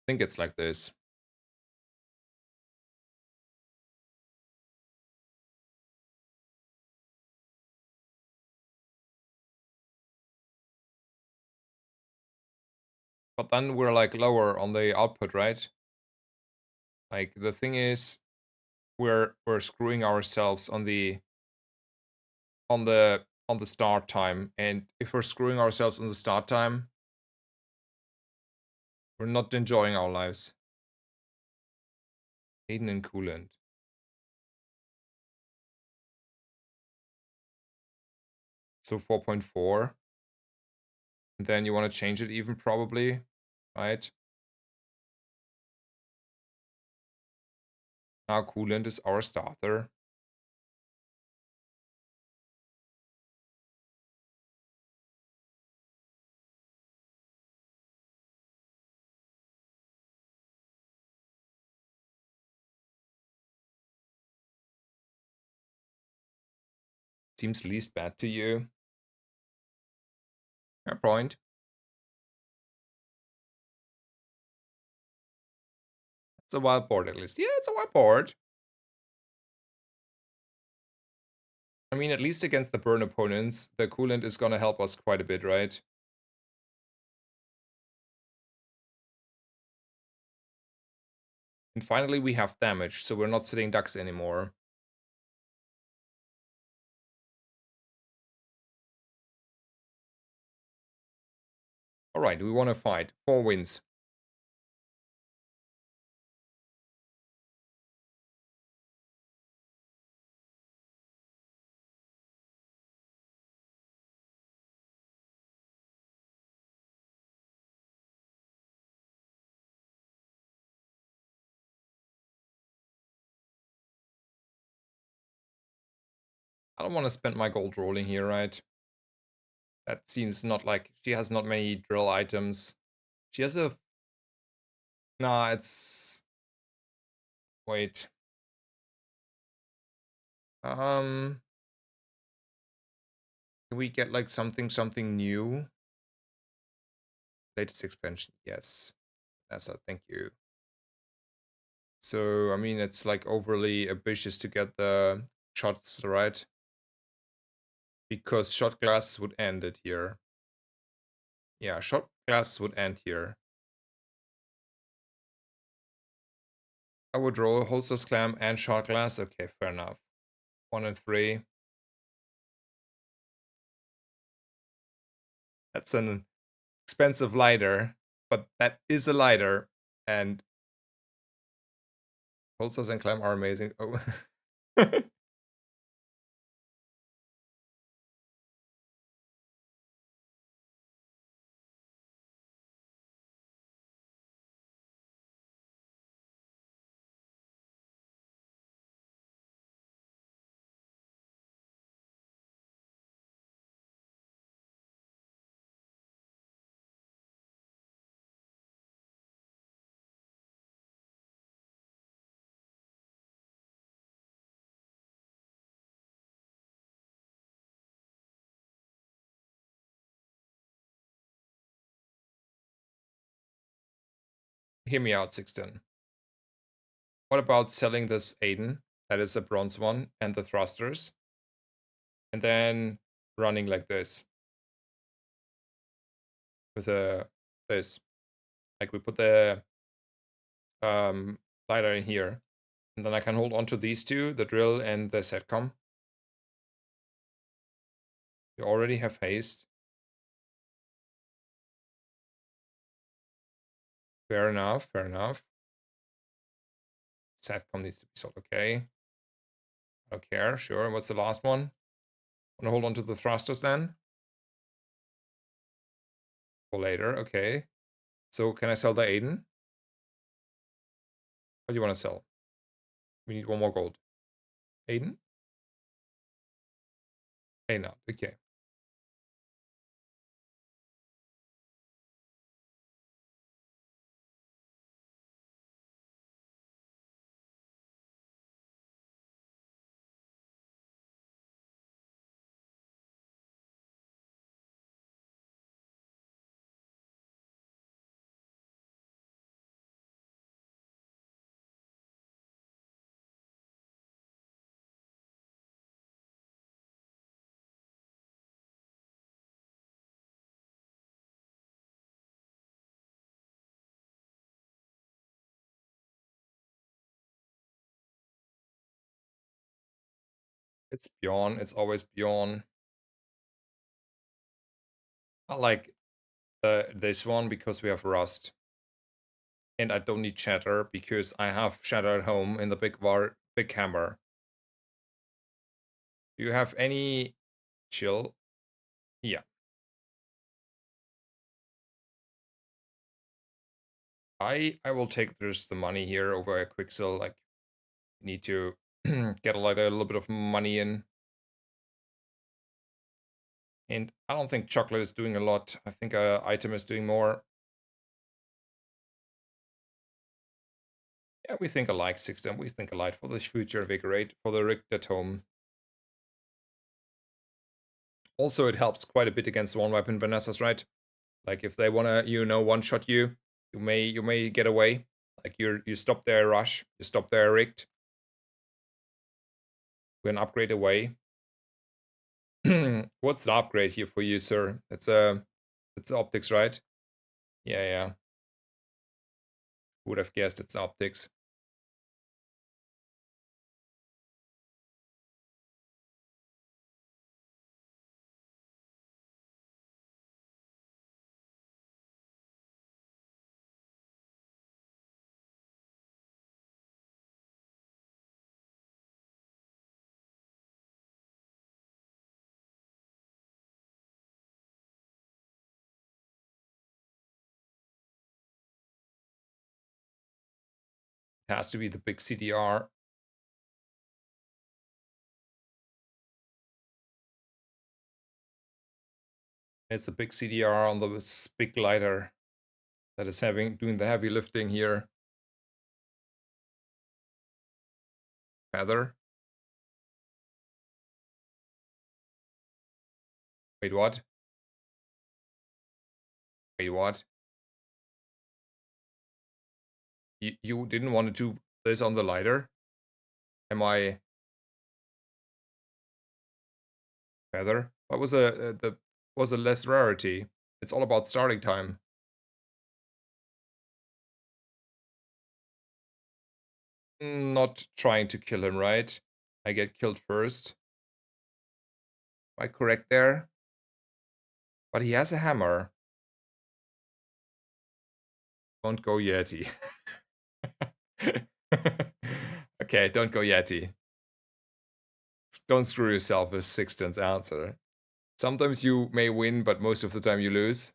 I think it's like this. But then we're like lower on the output, right? Like, the thing is, we're screwing ourselves on the start time, and if we're screwing ourselves on the start time, we're not enjoying our lives. Aiden and coolant. So 4.4. And then you want to change it even probably, right? Now coolant is our starter. seems least bad to you. Fair point. It's a wild board at least. Yeah, it's a wild board. I mean, at least against the burn opponents, the coolant is gonna help us quite a bit, right? And finally we have damage, so we're not sitting ducks anymore. Alright, we want to fight. 4 wins. I don't want to spend my gold rolling here, right? That seems not like... She has not many drill items. She has a... Nah, it's... Wait. Can we get like something new? Latest expansion, yes. That's a thank you. So, I mean, it's like overly ambitious to get the shots, right? Because shot glasses would end it here. Yeah, shot glasses would end here. I would roll Holster's Clam and shot glass. Okay, fair enough. 1 and 3. That's an expensive lighter, but that is a lighter. And Holsters and Clam are amazing. Oh. Hear me out, Sixten. What about selling this Aiden? That is a bronze one, and the thrusters. And then running like this. With this. Like we put the lighter in here. And then I can hold on to these two, the drill and the setcom. We already have haste. Fair enough, fair enough. Satcom needs to be sold, okay. I don't care, sure. What's the last one? Wanna hold on to the thrusters then? For later, okay. So can I sell the Aiden? What do you want to sell? We need 1 more gold. Aiden? Aiden, okay. It's Bjorn, it's always Bjorn. I like this one because we have Rust. And I don't need Shatter because I have Shatter at home in the big hammer. Do you have any chill? Yeah. I will take just the money here over a quick sell. Like, need to get like a little bit of money in. And I don't think chocolate is doing a lot. I think item is doing more. Yeah, we think alike, Sixten. We think alike for the future invigorate, for the rigged at home. Also, it helps quite a bit against one weapon Vanessas, right? Like if they wanna, one shot you, you may get away. Like you stop their rush, you stop their rigged. We're an upgrade away. What's the upgrade here for you, sir? It's optics, right? Yeah, yeah. Would have guessed it's optics. It has to be the big CDR. It's a big CDR on the big glider that is doing the heavy lifting here. Feather. Wait, what? Wait, what? You didn't want to do this on the lighter? Am I feather? What was the was a less rarity? It's all about starting time. Not trying to kill him, right? I get killed first. Am I correct there? But he has a hammer. Don't go Yeti. Okay, don't go Yeti. Don't screw yourself with Sixten's answer. Sometimes you may win, but most of the time you lose.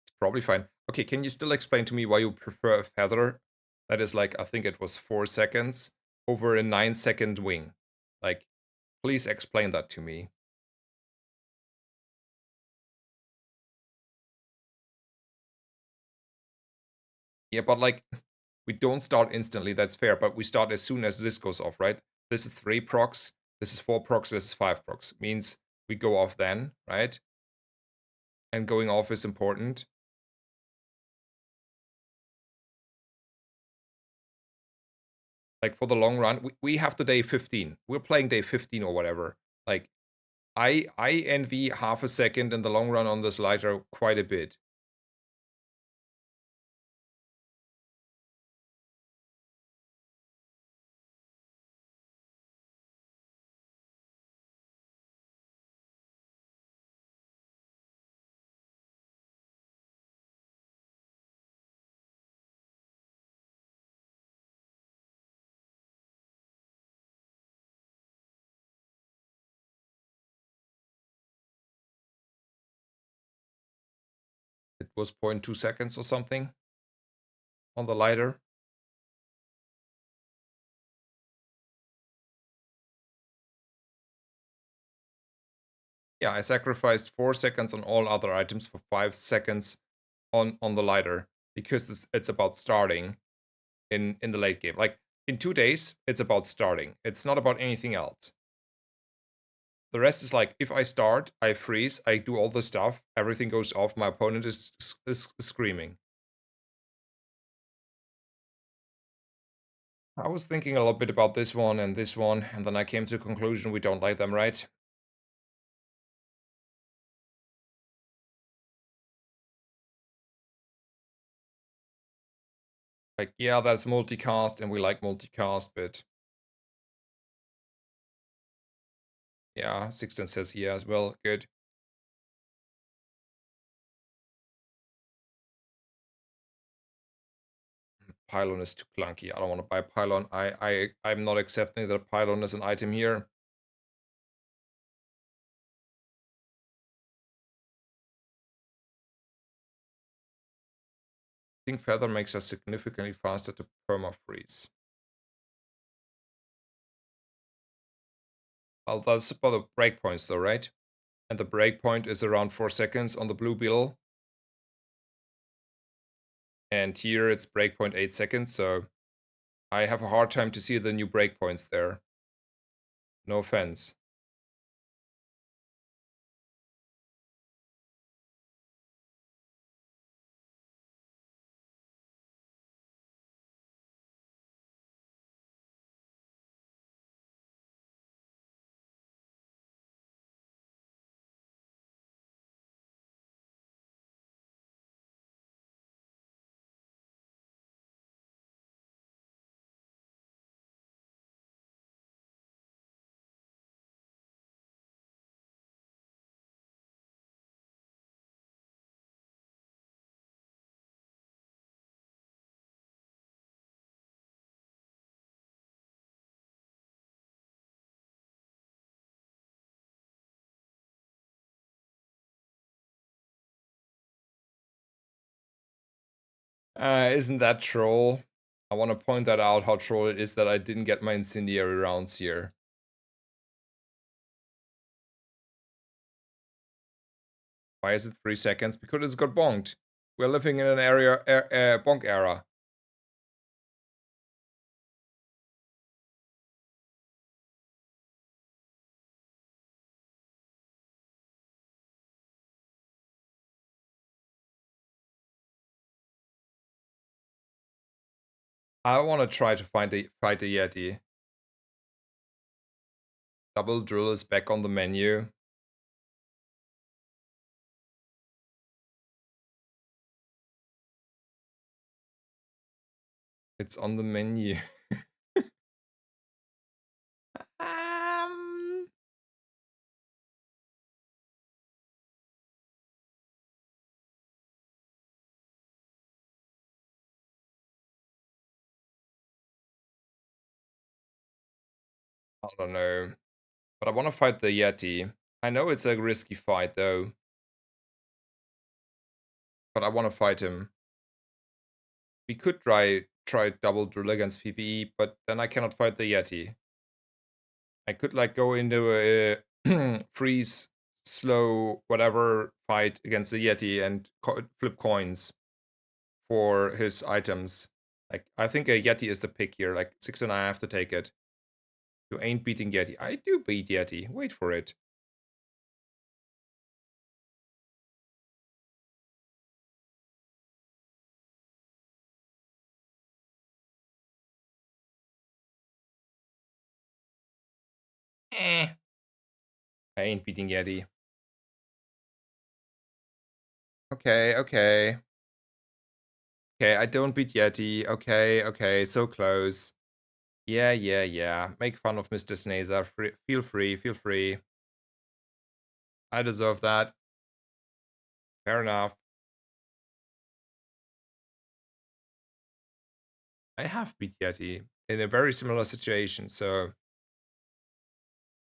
It's probably fine. Okay, can you still explain to me why you prefer a feather that is like, I think it was 4 seconds, over a 9-second wing? Like, please explain that to me. Yeah, but like, we don't start instantly, that's fair, but we start as soon as this goes off, right? This is 3 procs, this is 4 procs, this is 5 procs. Means we go off then, right? And going off is important. Like for the long run, we have the day 15. We're playing day 15 or whatever. Like I envy half a second in the long run on this lighter quite a bit. It was 0.2 seconds or something on the lighter. Yeah, I sacrificed 4 seconds on all other items for 5 seconds on the lighter because it's about starting in the late game. Like in 2 days, it's about starting. It's not about anything else. The rest is like, if I start, I freeze, I do all the stuff, everything goes off, my opponent is screaming. I was thinking a little bit about this one, and then I came to the conclusion we don't like them, right? Like, yeah, that's multicast, and we like multicast, but yeah, Sixten says yeah as well, good. Pylon is too clunky, I don't want to buy Pylon. I'm not accepting that Pylon is an item here. I think Feather makes us significantly faster to perma-freeze. Well, that's about the breakpoints though, right? And the breakpoint is around 4 seconds on the blue beetle. And here it's breakpoint 8 seconds, so I have a hard time to see the new breakpoints there. No offense. Isn't that troll? I want to point that out, how troll it is that I didn't get my incendiary rounds here. Why is it 3 seconds? Because it's got bonked. We're living in an bonk era. I want to try to fight the Yeti. Double drill is back on the menu. It's on the menu. I don't know. But I want to fight the Yeti. I know it's a risky fight though. But I want to fight him. We could try double drill against PvE, but then I cannot fight the Yeti. I could like go into a freeze, slow, whatever fight against the Yeti and flip coins for his items. Like, I think a Yeti is the pick here. Like, 6 and I have to take it. You ain't beating Yeti. I do beat Yeti. Wait for it. I ain't beating Yeti. Okay, okay. Okay, I don't beat Yeti. Okay, okay, so close. Yeah, yeah, yeah. Make fun of Mr. Snazer. Feel free, feel free. I deserve that. Fair enough. I have beat Yeti in a very similar situation, so if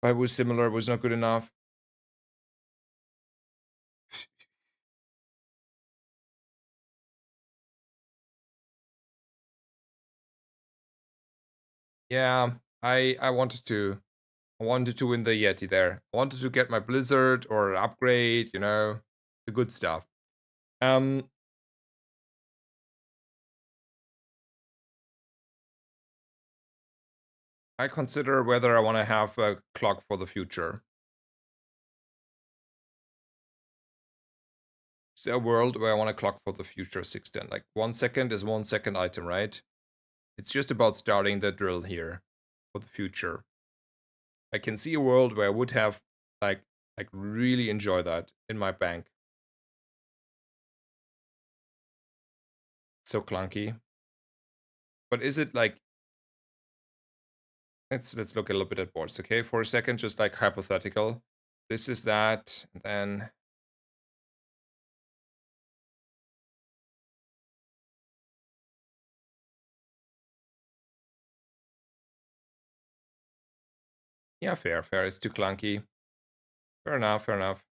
I was similar, it was not good enough. Yeah, I wanted to. I wanted to win the Yeti there. I wanted to get my Blizzard or an upgrade, you know, the good stuff. Um, I consider whether I want to have a clock for the future. Is there a world where I want a clock for the future 610? Like 1 second is 1 second item, right? It's just about starting the drill here for the future. I can see a world where I would have like really enjoy that in my bank. So clunky. But is it like, let's look a little bit at boards, okay? For a second, just like hypothetical. This is that, and then yeah, fair, fair. It's too clunky. Fair enough, fair enough.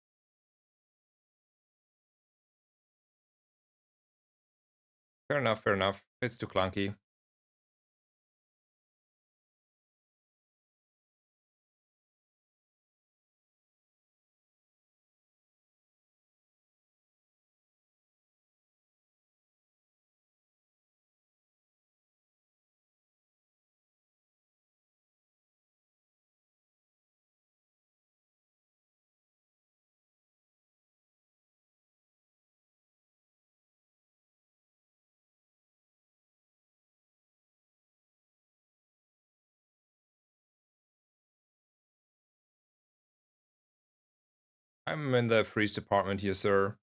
Fair enough, fair enough. It's too clunky. I'm in the freeze department here, sir.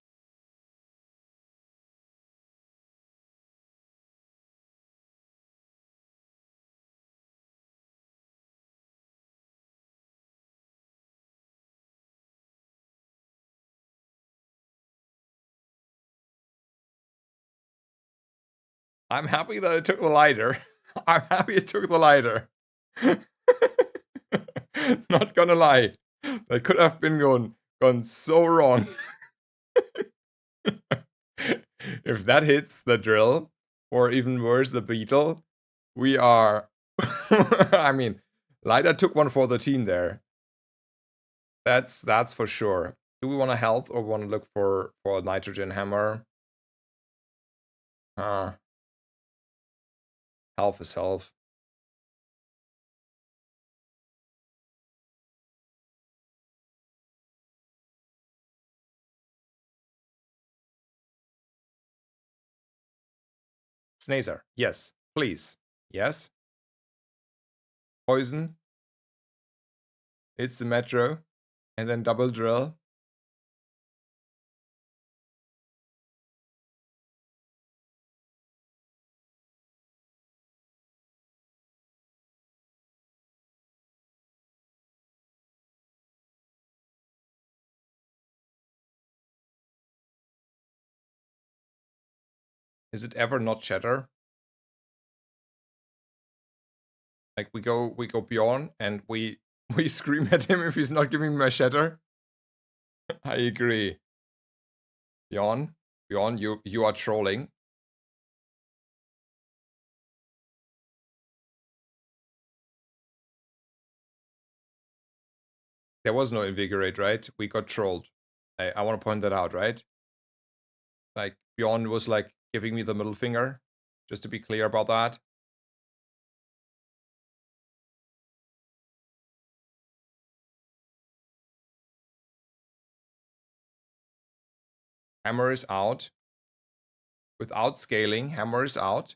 I'm happy that I took the lighter. I'm happy I took the lighter. Not gonna lie. That could have been gone so wrong. If that hits the drill, or even worse, the beetle, we are. I mean, Lighter took one for the team there. That's for sure. Do we want to health or want to look for a nitrogen hammer? Health is health. Snazer, yes, please. Yes. Poison. It's the metro. And then double drill. Is it ever not shatter? Like we go Bjorn and we we scream at him if he's not giving me my shatter. I agree. Bjorn, you are trolling. There was no invigorate, right? We got trolled. I want to point that out, right? Like Bjorn was like giving me the middle finger, just to be clear about that. Hammer is out. Without scaling, hammer is out.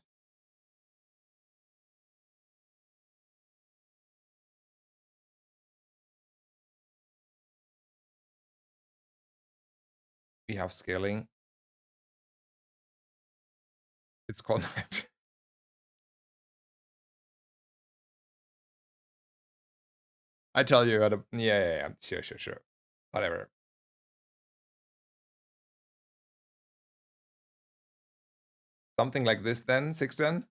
We have scaling. It's connect. I tell you how to. Yeah. Sure. Whatever. Something like this then, 610?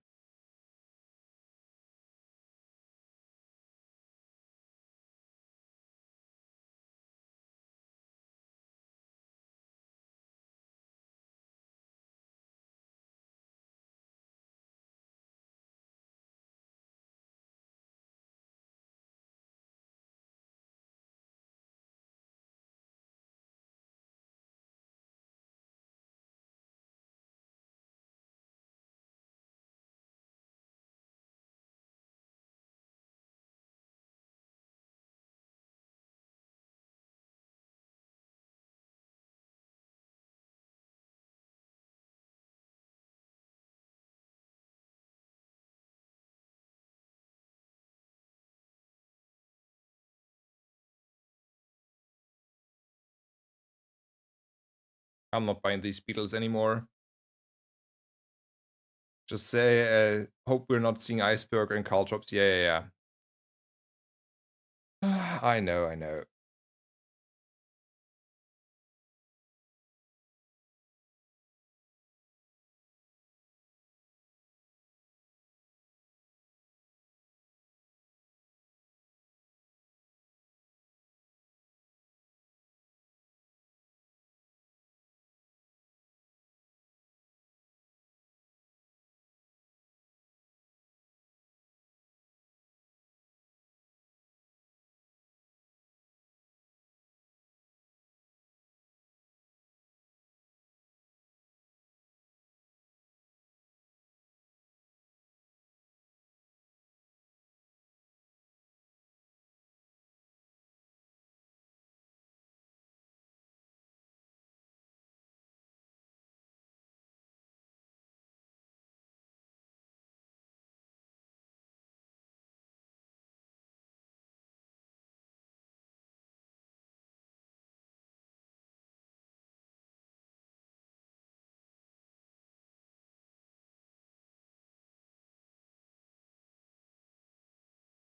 I'm not buying these beetles anymore. Just say, hope we're not seeing Iceberg and Caltrops. Yeah. I know.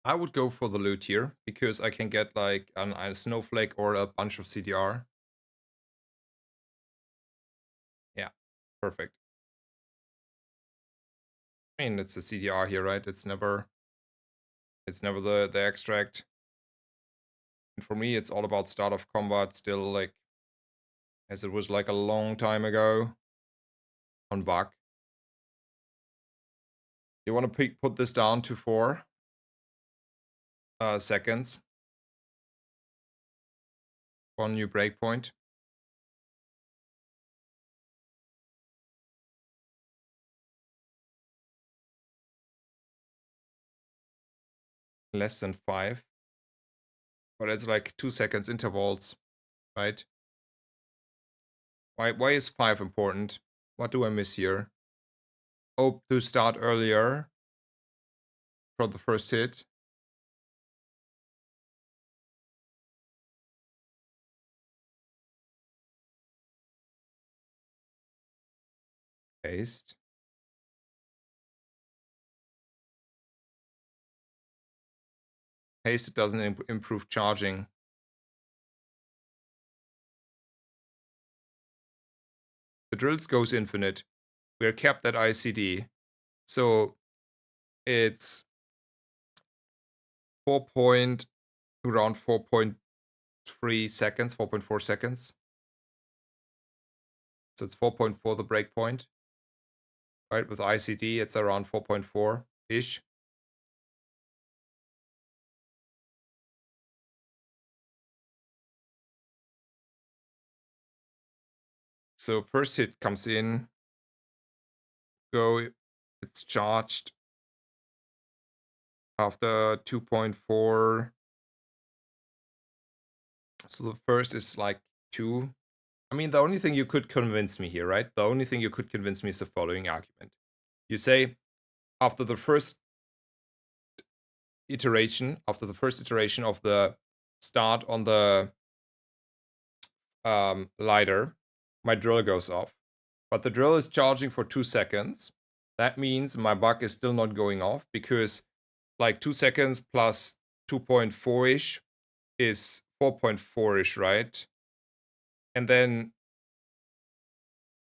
I would go for the loot here because I can get like a snowflake or a bunch of CDR. Yeah, perfect. I mean, it's a CDR here, right? It's never the extract. And for me, it's all about start of combat still, like as it was like a long time ago on Buck. You want to put this down to 4 seconds. One new breakpoint. Less than 5. But it's like 2 seconds intervals, right? Why is 5 important? What do I miss here? Hope to start earlier for the first hit. Paste. Paste doesn't improve charging. The drills goes infinite. We're capped at ICD. So it's 4 point around 4.3 seconds, 4.4 seconds. So it's 4.4 the breakpoint. Right, with ICD it's around 4.4-ish. So first hit comes in, go, it's charged after 2.4. So the first is like 2. I mean, the only thing you could convince me here, right? The only thing you could convince me is the following argument. You say, after the first iteration of the start on the lighter, my drill goes off. But the drill is charging for 2 seconds. That means my buck is still not going off because like 2 seconds plus 2.4-ish is 4.4-ish, right? And then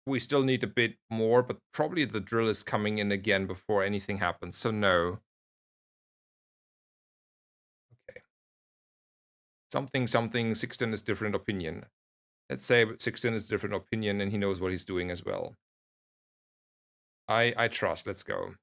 we still need a bit more, but probably the drill is coming in again before anything happens, so no. Okay. Something, Sixten is different opinion. Let's say Sixten is different opinion and he knows what he's doing as well. I trust, let's go.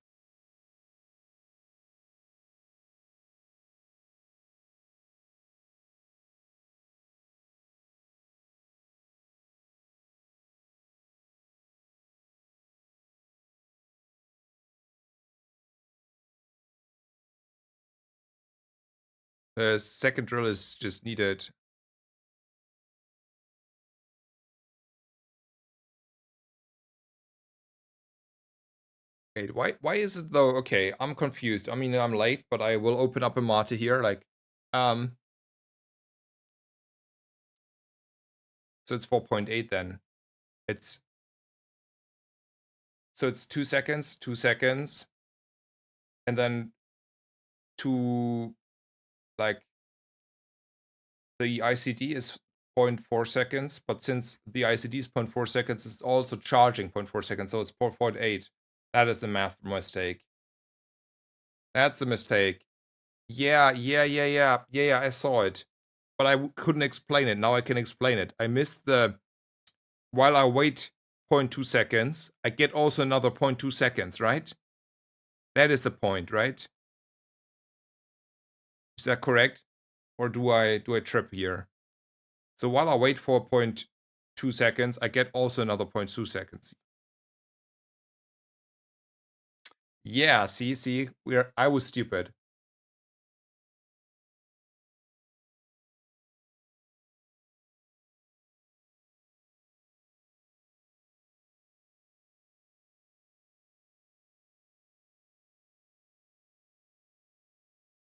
The second drill is just needed. Wait, why is it though? Okay, I'm confused. I mean, I'm late, but I will open up a Mate here. Like, so it's 4.8 then. It's so it's 2 seconds, 2 seconds, and then 2, like, the ICD is 0.4 seconds, but since the ICD is 0.4 seconds, it's also charging 0.4 seconds, so it's 4.8. That is a math mistake. That's a mistake. Yeah, I saw it. But I couldn't explain it. Now I can explain it. I missed the, while I wait 0.2 seconds, I get also another 0.2 seconds, right? That is the point, right? Is that correct? Or do I trip here? So while I wait for 0.2 seconds, I get also another 0.2 seconds. Yeah, see, I was stupid.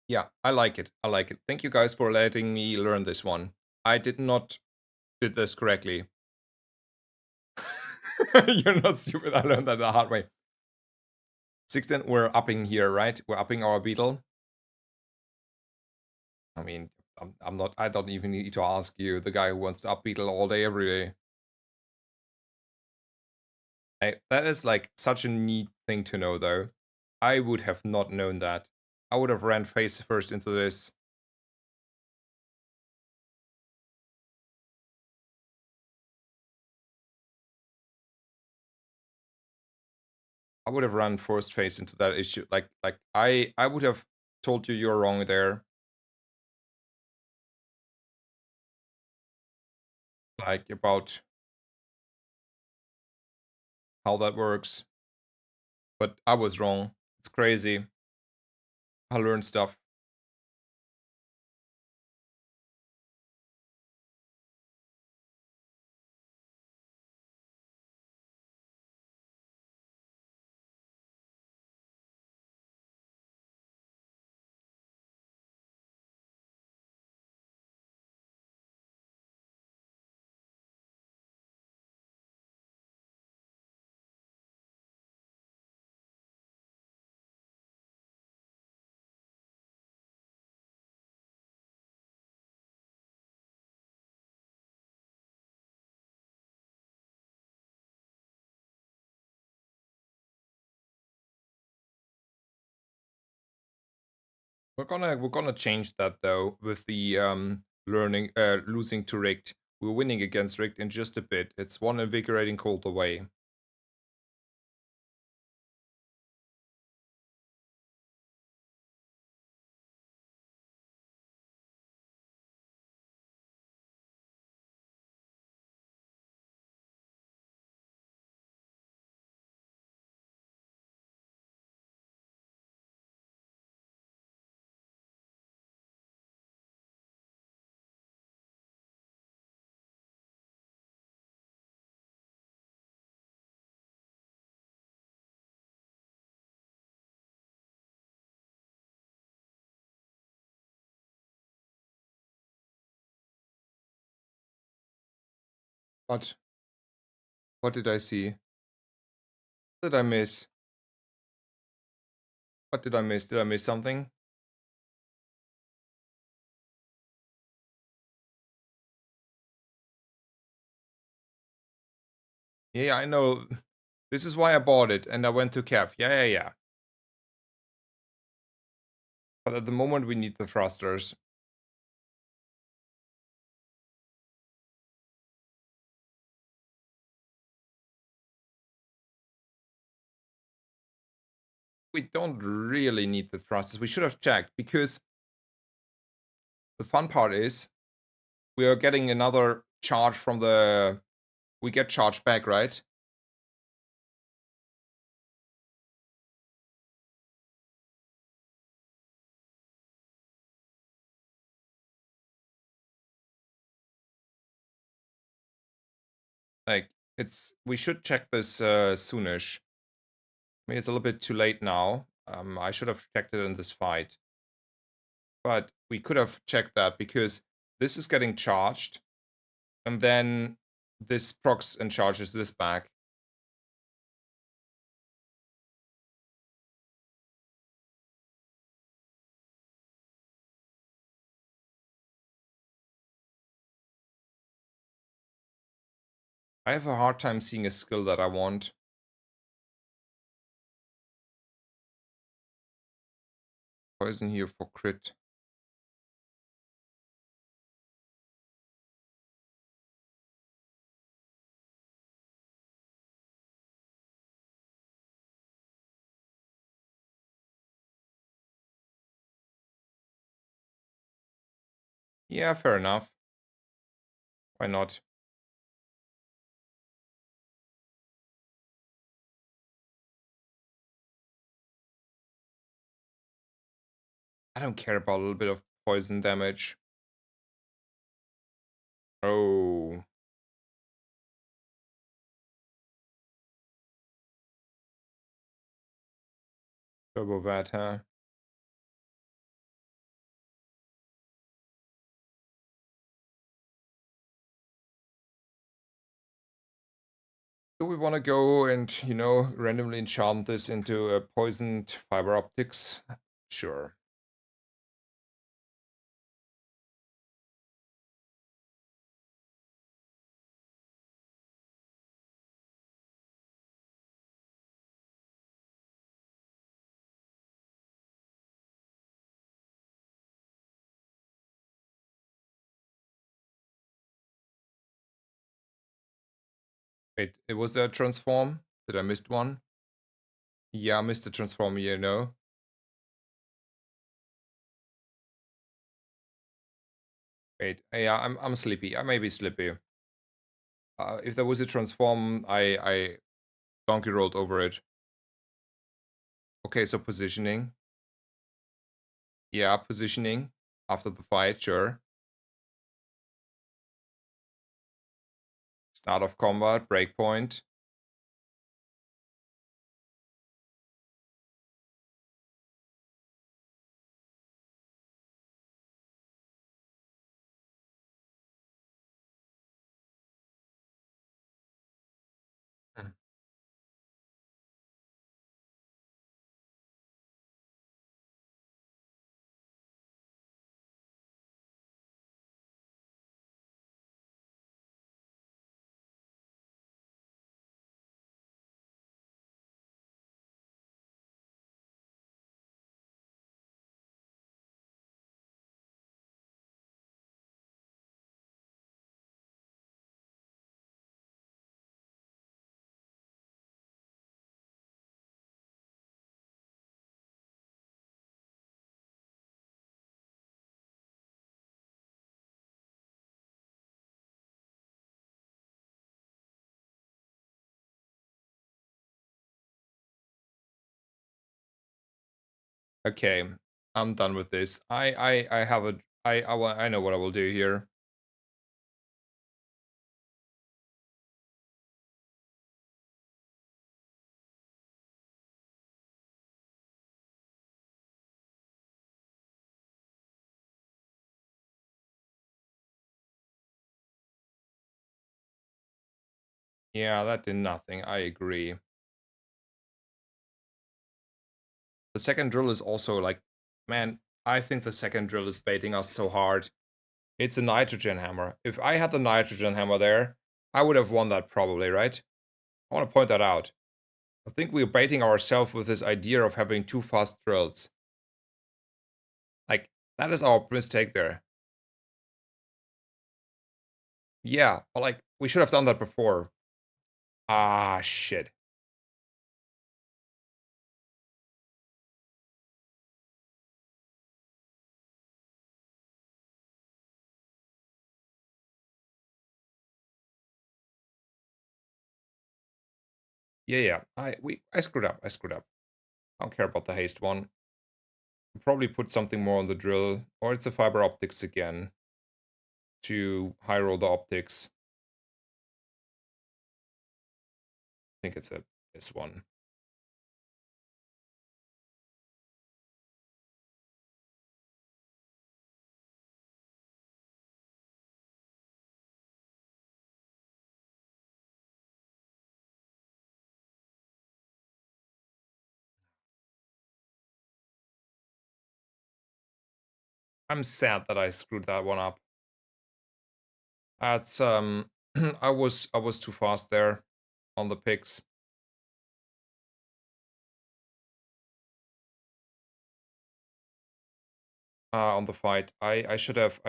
Yeah, I like it. I like it. Thank you guys for letting me learn this one. I did not did this correctly. You're not stupid. I learned that the hard way. 16, we're upping here, right? We're upping our beetle. I mean, I'm not. I don't even need to ask you, the guy who wants to upbeatle all day, every day. That is like such a neat thing to know, though. I would have not known that. I would have ran face first into this. I would have run first face into that issue. I would have told you you're wrong there. Like about how that works. But I was wrong. It's crazy. I learned stuff. We're gonna change that though with the learning losing to rigged. We're winning against rigged in just a bit. It's one invigorating cold away. But what did I see? What did I miss? What did I miss? Did I miss something? Yeah, I know. This is why I bought it and I went to Kev. Yeah. But at the moment we need the thrusters. We don't really need the thrusters. We should have checked because the fun part is we are getting another charge from the. We get charged back, right? Like it's. We should check this soonish. I mean, it's a little bit too late now. I should have checked it in this fight, but we could have checked that because this is getting charged, and then this procs and charges this back. I have a hard time seeing a skill that I want. Poison here for crit. Yeah, fair enough. Why not? I don't care about a little bit of poison damage. Oh, turbo vat, huh? Do we want to go and, randomly enchant this into a poisoned fiber optics? Sure. Wait, it was a transform? Did I missed one? Yeah, I missed the transform, you know. Wait, yeah, I'm sleepy. I may be sleepy. If there was a transform, I donkey rolled over it. Okay, so positioning. Yeah, positioning after the fight, sure. Start of combat, breakpoint. Hmm. Okay, I'm done with this. I have a I know what I will do here. Yeah, that did nothing. I agree. The second drill is also like, man, I think the second drill is baiting us so hard. It's a nitrogen hammer. If I had the nitrogen hammer there, I would have won that probably, right? I want to point that out. I think we're baiting ourselves with this idea of having two fast drills. Like, that is our mistake there. Yeah, but like, we should have done that before. Ah, shit. Yeah, I screwed up. I screwed up. I don't care about the haste one. I'll probably put something more on the drill, or it's a fiber optics again to high roll the optics. I think it's this one. I'm sad that I screwed that one up. That's I was too fast there on the picks. On the fight. I should have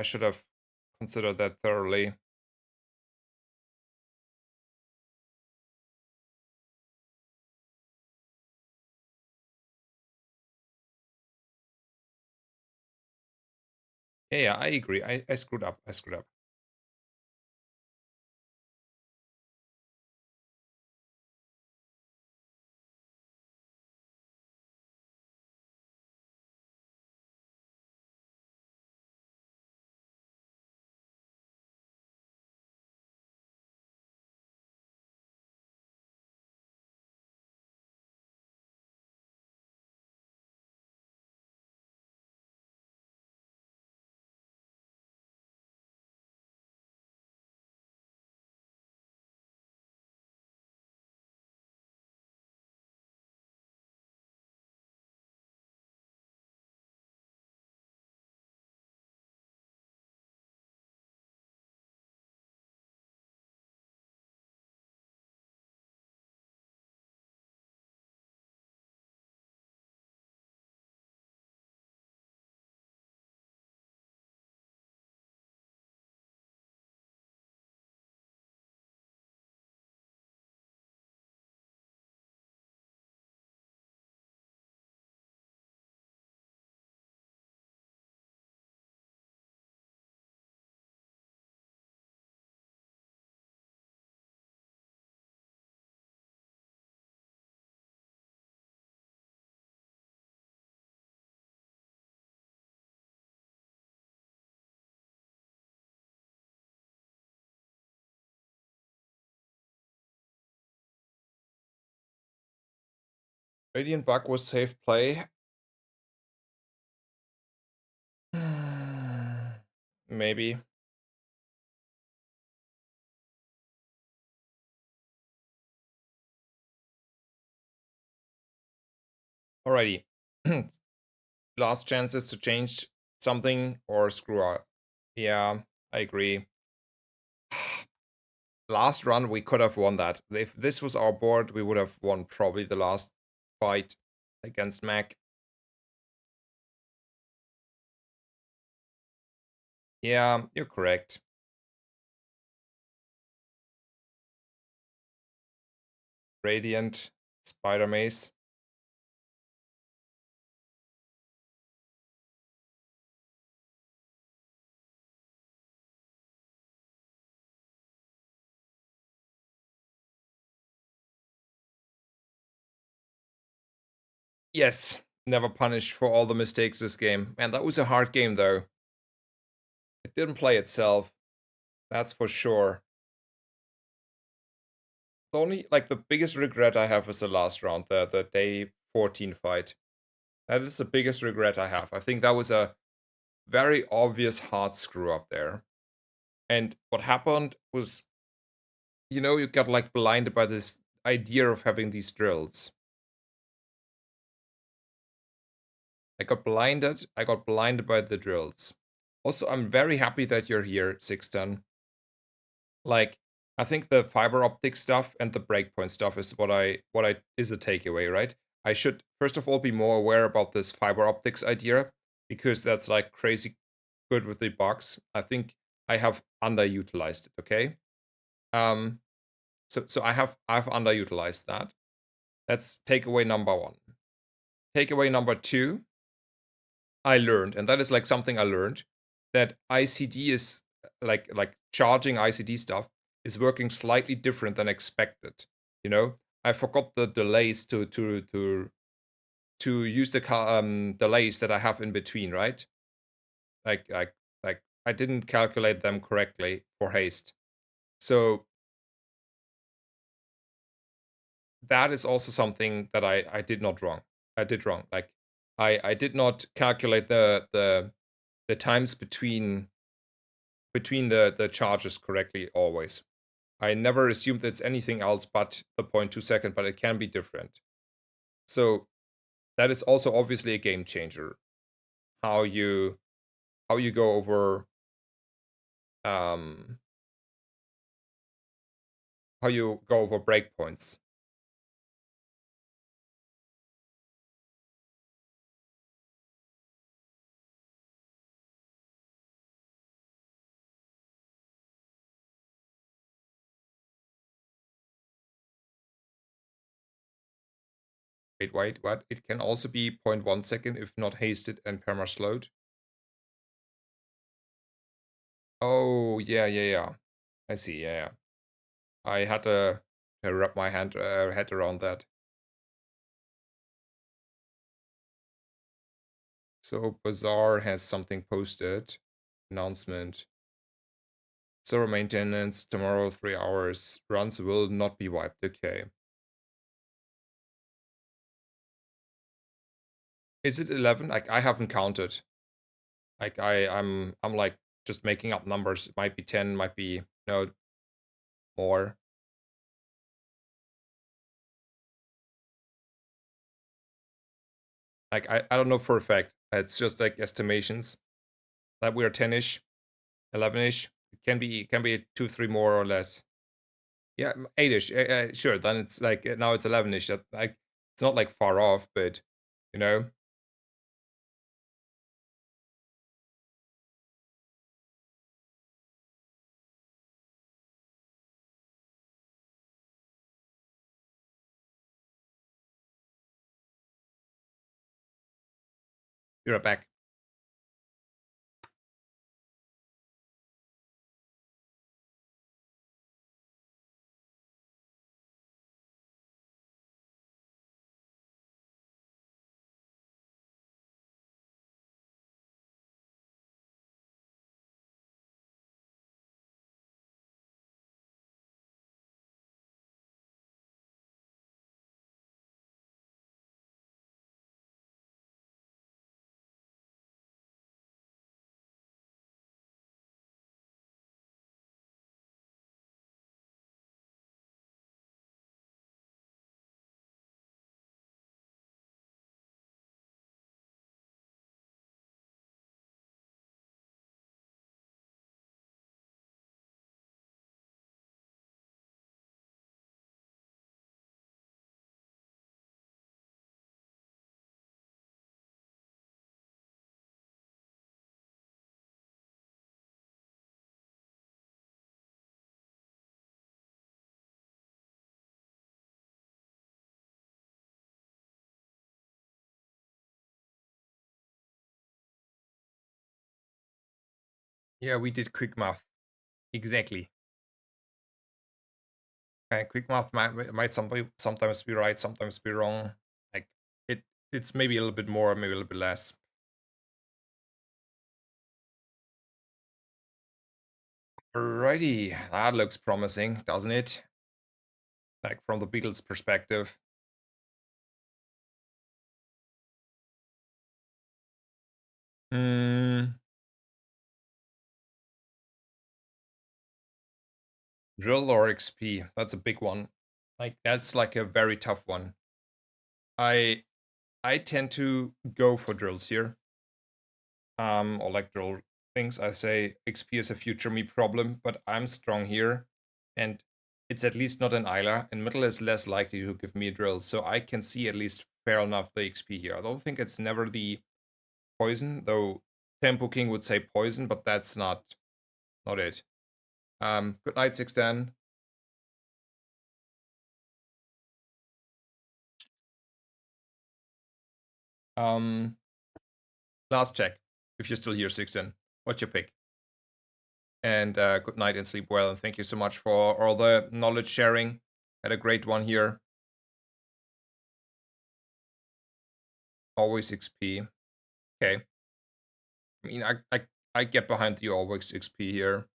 considered that thoroughly. Yeah, I agree. I screwed up. I screwed up. Radiant Bug was safe play. Maybe. Alrighty. Last chances to change something or screw up. Yeah, I agree. Last run, we could have won that. If this was our board, we would have won probably the last fight against Mac. Yeah, you're correct. Radiant, Spider Maze. Yes, never punished for all the mistakes this game. Man, that was a hard game though. It didn't play itself. That's for sure. The only, like, the biggest regret I have is the last round, the day 14 fight. That is the biggest regret I have. I think that was a very obvious hard screw up there. And what happened was, you got like blinded by this idea of having these drills. I got blinded by the drills. Also, I'm very happy that you're here, 610. Like, I think the fiber optic stuff and the breakpoint stuff is what I is a takeaway, right? I should first of all be more aware about this fiber optics idea because that's like crazy good with the box. I think I have underutilized it, okay? Um so I've underutilized that. That's takeaway number 1. Takeaway number 2, I learned, and that is like something I learned, that ICD is like charging ICD stuff is working slightly different than expected. You know, I forgot the delays to use the delays that I have in between, right? Like I didn't calculate them correctly for haste. So that is also something that I did not wrong. I did wrong. Like I did not calculate the times between the charges correctly always. I never assumed it's anything else but the 0.2 second, but it can be different. So that is also obviously a game changer. How you go over um how you go over breakpoints. Wait, what? It can also be 0.1 second if not hasted and perma slowed. Oh yeah, yeah, yeah. I see, yeah, yeah. I had to wrap my head around that. So Bazaar has something posted. Announcement. Server maintenance tomorrow 3 hours. Runs will not be wiped. Okay. Is it 11? Like I haven't counted. Like I'm like just making up numbers. It might be 10, might be no more. Like I don't know for a fact. It's just like estimations that we're 10ish, 11ish. It can be 2, 3 more or less. Yeah, 8ish. Sure. Then it's like now it's 11ish. Like it's not like far off, but you know. You're back. Yeah, we did quick math. Exactly. And quick math might sometimes be right, sometimes be wrong. Like it, it's maybe a little bit more, maybe a little bit less. Alrighty, that looks promising, doesn't it? Like from the Beatles' perspective. Hmm, drill or XP? That's a big one. Like that's like a very tough one. I I tend to go for drills here. Or like drill things. I say XP is a future me problem, but I'm strong here, and it's at least not an Isla, and middle is less likely to give me a drill, so I can see at least fair enough the XP here. I don't think it's never the poison, though Tempo King would say poison, but that's not it. Good night, 610. Um, last check. If you're still here, 610. What's your pick? And good night and sleep well. And thank you so much for all the knowledge sharing. Had a great one here. Always XP. Okay. I mean, I get behind the always XP here.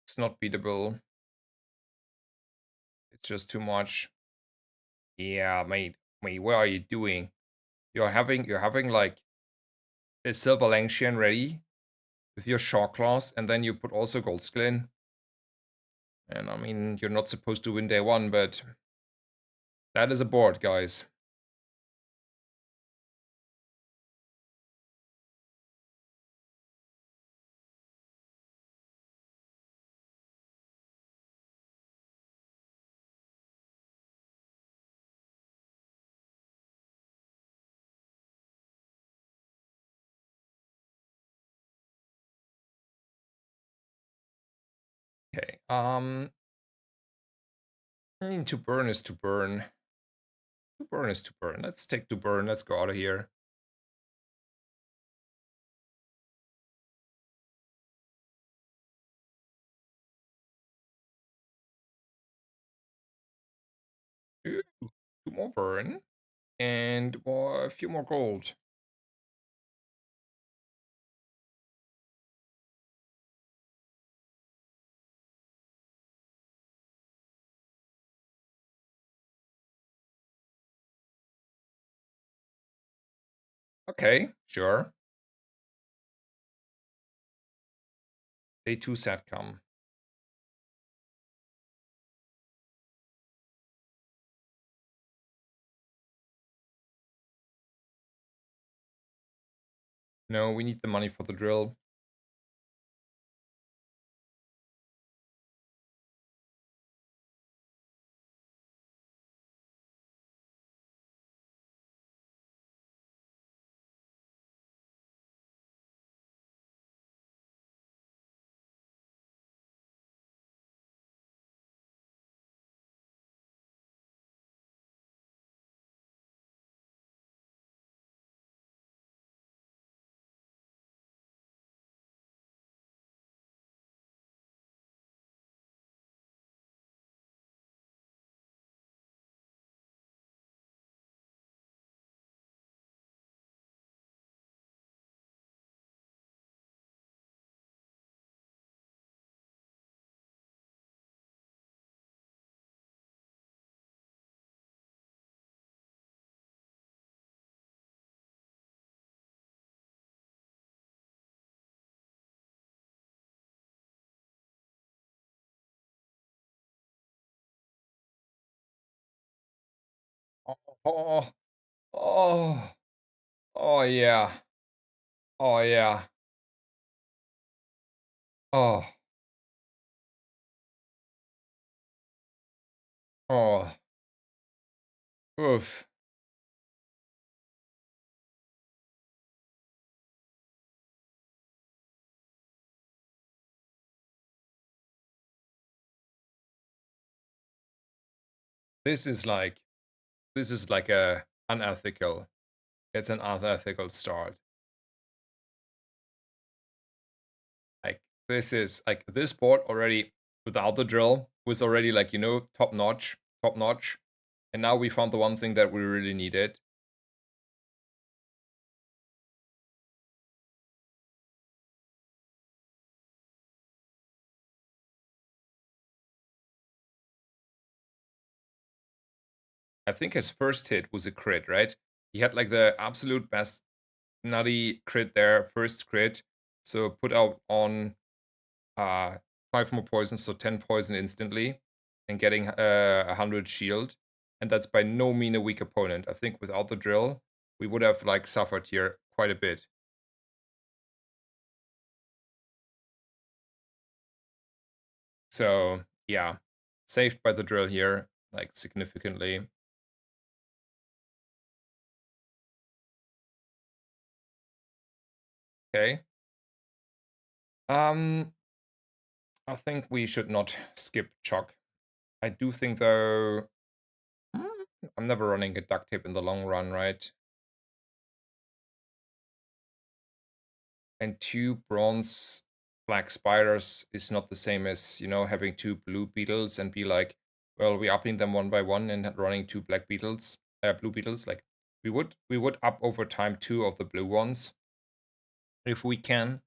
It's not beatable. It's just too much. Yeah, mate, what are you doing? You're having like a silver Langshan ready with your Shock Claws, and then you put also Gold Sklin. And I mean, you're not supposed to win day one, but that is a board, guys. Okay. I mean, to burn is to burn. To burn is to burn. Let's take to burn. Let's go out of here. Ooh, two more burn and a few more gold. Okay, sure. Day two set come. No, we need the money for the drill. Oh, oh, oh, oh yeah. Oh yeah. Oh, Oof. This is like a unethical. It's an unethical start. Like this board already without the drill was already like top notch, top notch, and now we found the one thing that we really needed. I think his first hit was a crit, right? He had like the absolute best nutty crit there, first crit. So put out on 5 more poisons, so 10 poison instantly, and getting 100 shield. And that's by no mean a weak opponent. I think without the drill, we would have like suffered here quite a bit. So yeah, saved by the drill here, like significantly. Okay. Um, I think we should not skip Chuck. I do think though, I'm never running a duct tape in the long run, right? And 2 bronze black spiders is not the same as, having 2 blue beetles and be like, well, we upping them one by one and running 2 blue beetles. Like we would up over time 2 of the blue ones if we can,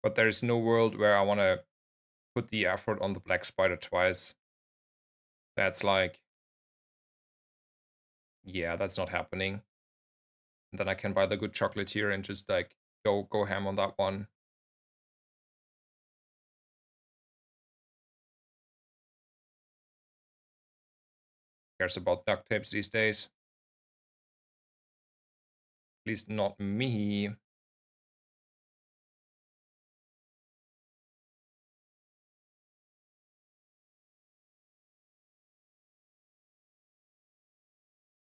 but there is no world where I want to put the effort on the black spider twice. That's like, yeah, that's not happening. And then I can buy the good chocolate here and just like go ham on that one. Cares about duct tapes these days? At least not me.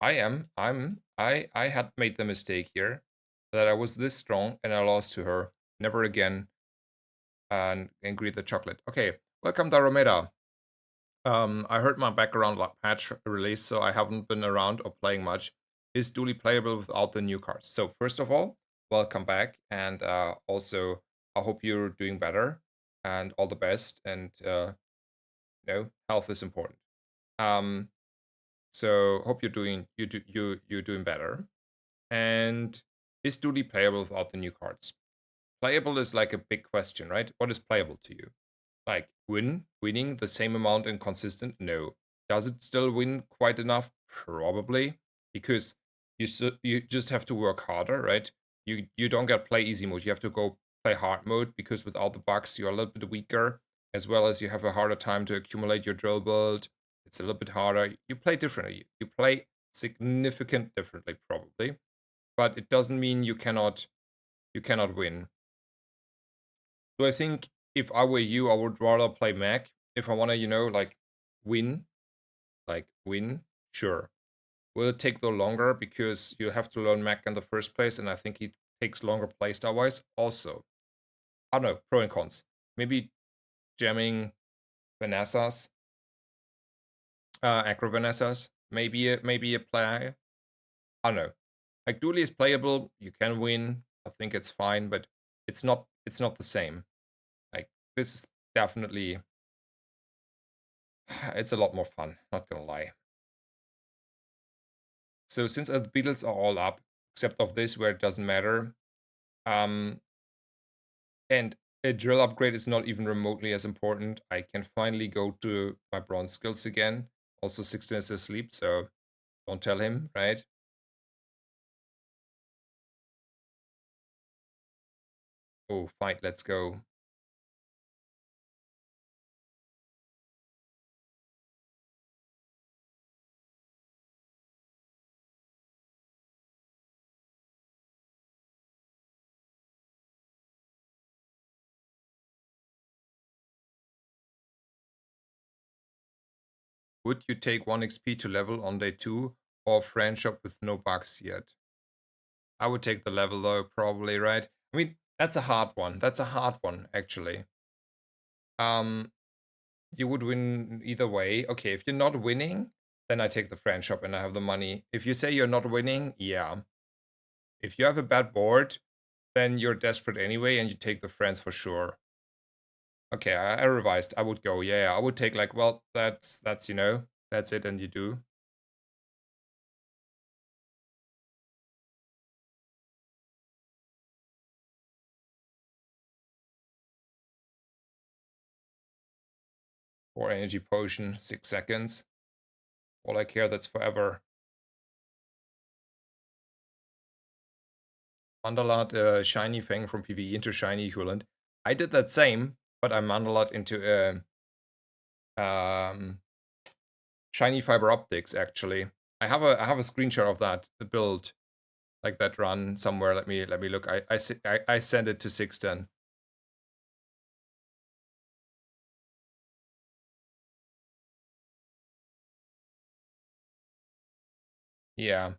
I had made the mistake here that I was this strong and I lost to her. Never again. And greet the chocolate. Okay, welcome Daromeda. I heard my background patch release, so I haven't been around or playing much. Is Dooley playable without the new cards? So first of all, welcome back, and also I hope you're doing better and all the best. And health is important. Um, so hope you're doing better. And is Dooley playable without the new cards? Playable is like a big question, right? What is playable to you? Like winning the same amount and consistent? No. Does it still win quite enough? Probably, because you just have to work harder, right? You don't get play easy mode. You have to go play hard mode because without the bugs you're a little bit weaker, as well as you have a harder time to accumulate your drill build. It's a little bit harder. You play differently. You play significant differently, probably, but it doesn't mean you cannot win. So I think if I were you, I would rather play Mac. If I want to, like win, win, sure. Will it take though longer because you have to learn Mac in the first place, and I think it takes longer playstyle wise. Also, I don't know, pro and cons. Maybe jamming Vanessas, Acro Vanessas, maybe a play. I don't know. Like Dooley is playable, you can win. I think it's fine, but it's not the same. Like this is definitely it's a lot more fun, not gonna lie. So since the Beatles are all up, except of this where it doesn't matter, um, and a drill upgrade is not even remotely as important, I can finally go to my bronze skills again. Also 16 is asleep, so don't tell him, right? Oh, fine, let's go. Would you take 1 XP to level on day 2 or friend shop with no bugs yet? I would take the level though, probably, right? I mean, that's a hard one. That's a hard one, actually. Um, you would win either way. Okay, if you're not winning, then I take the friend shop and I have the money. If you say you're not winning, yeah. If you have a bad board, then you're desperate anyway and you take the friends for sure. Okay, I revised. I would go, yeah, I would take like, well, that's that's it, and you do. Or energy potion, 6 seconds. All I care, that's forever. Mandalot shiny Fang from PvE into shiny equivalent. I did that same, but I Mandalot into shiny fiber optics actually. I have a screenshot of that build, like that run somewhere. Let me look. I sent it to 610. Yeah,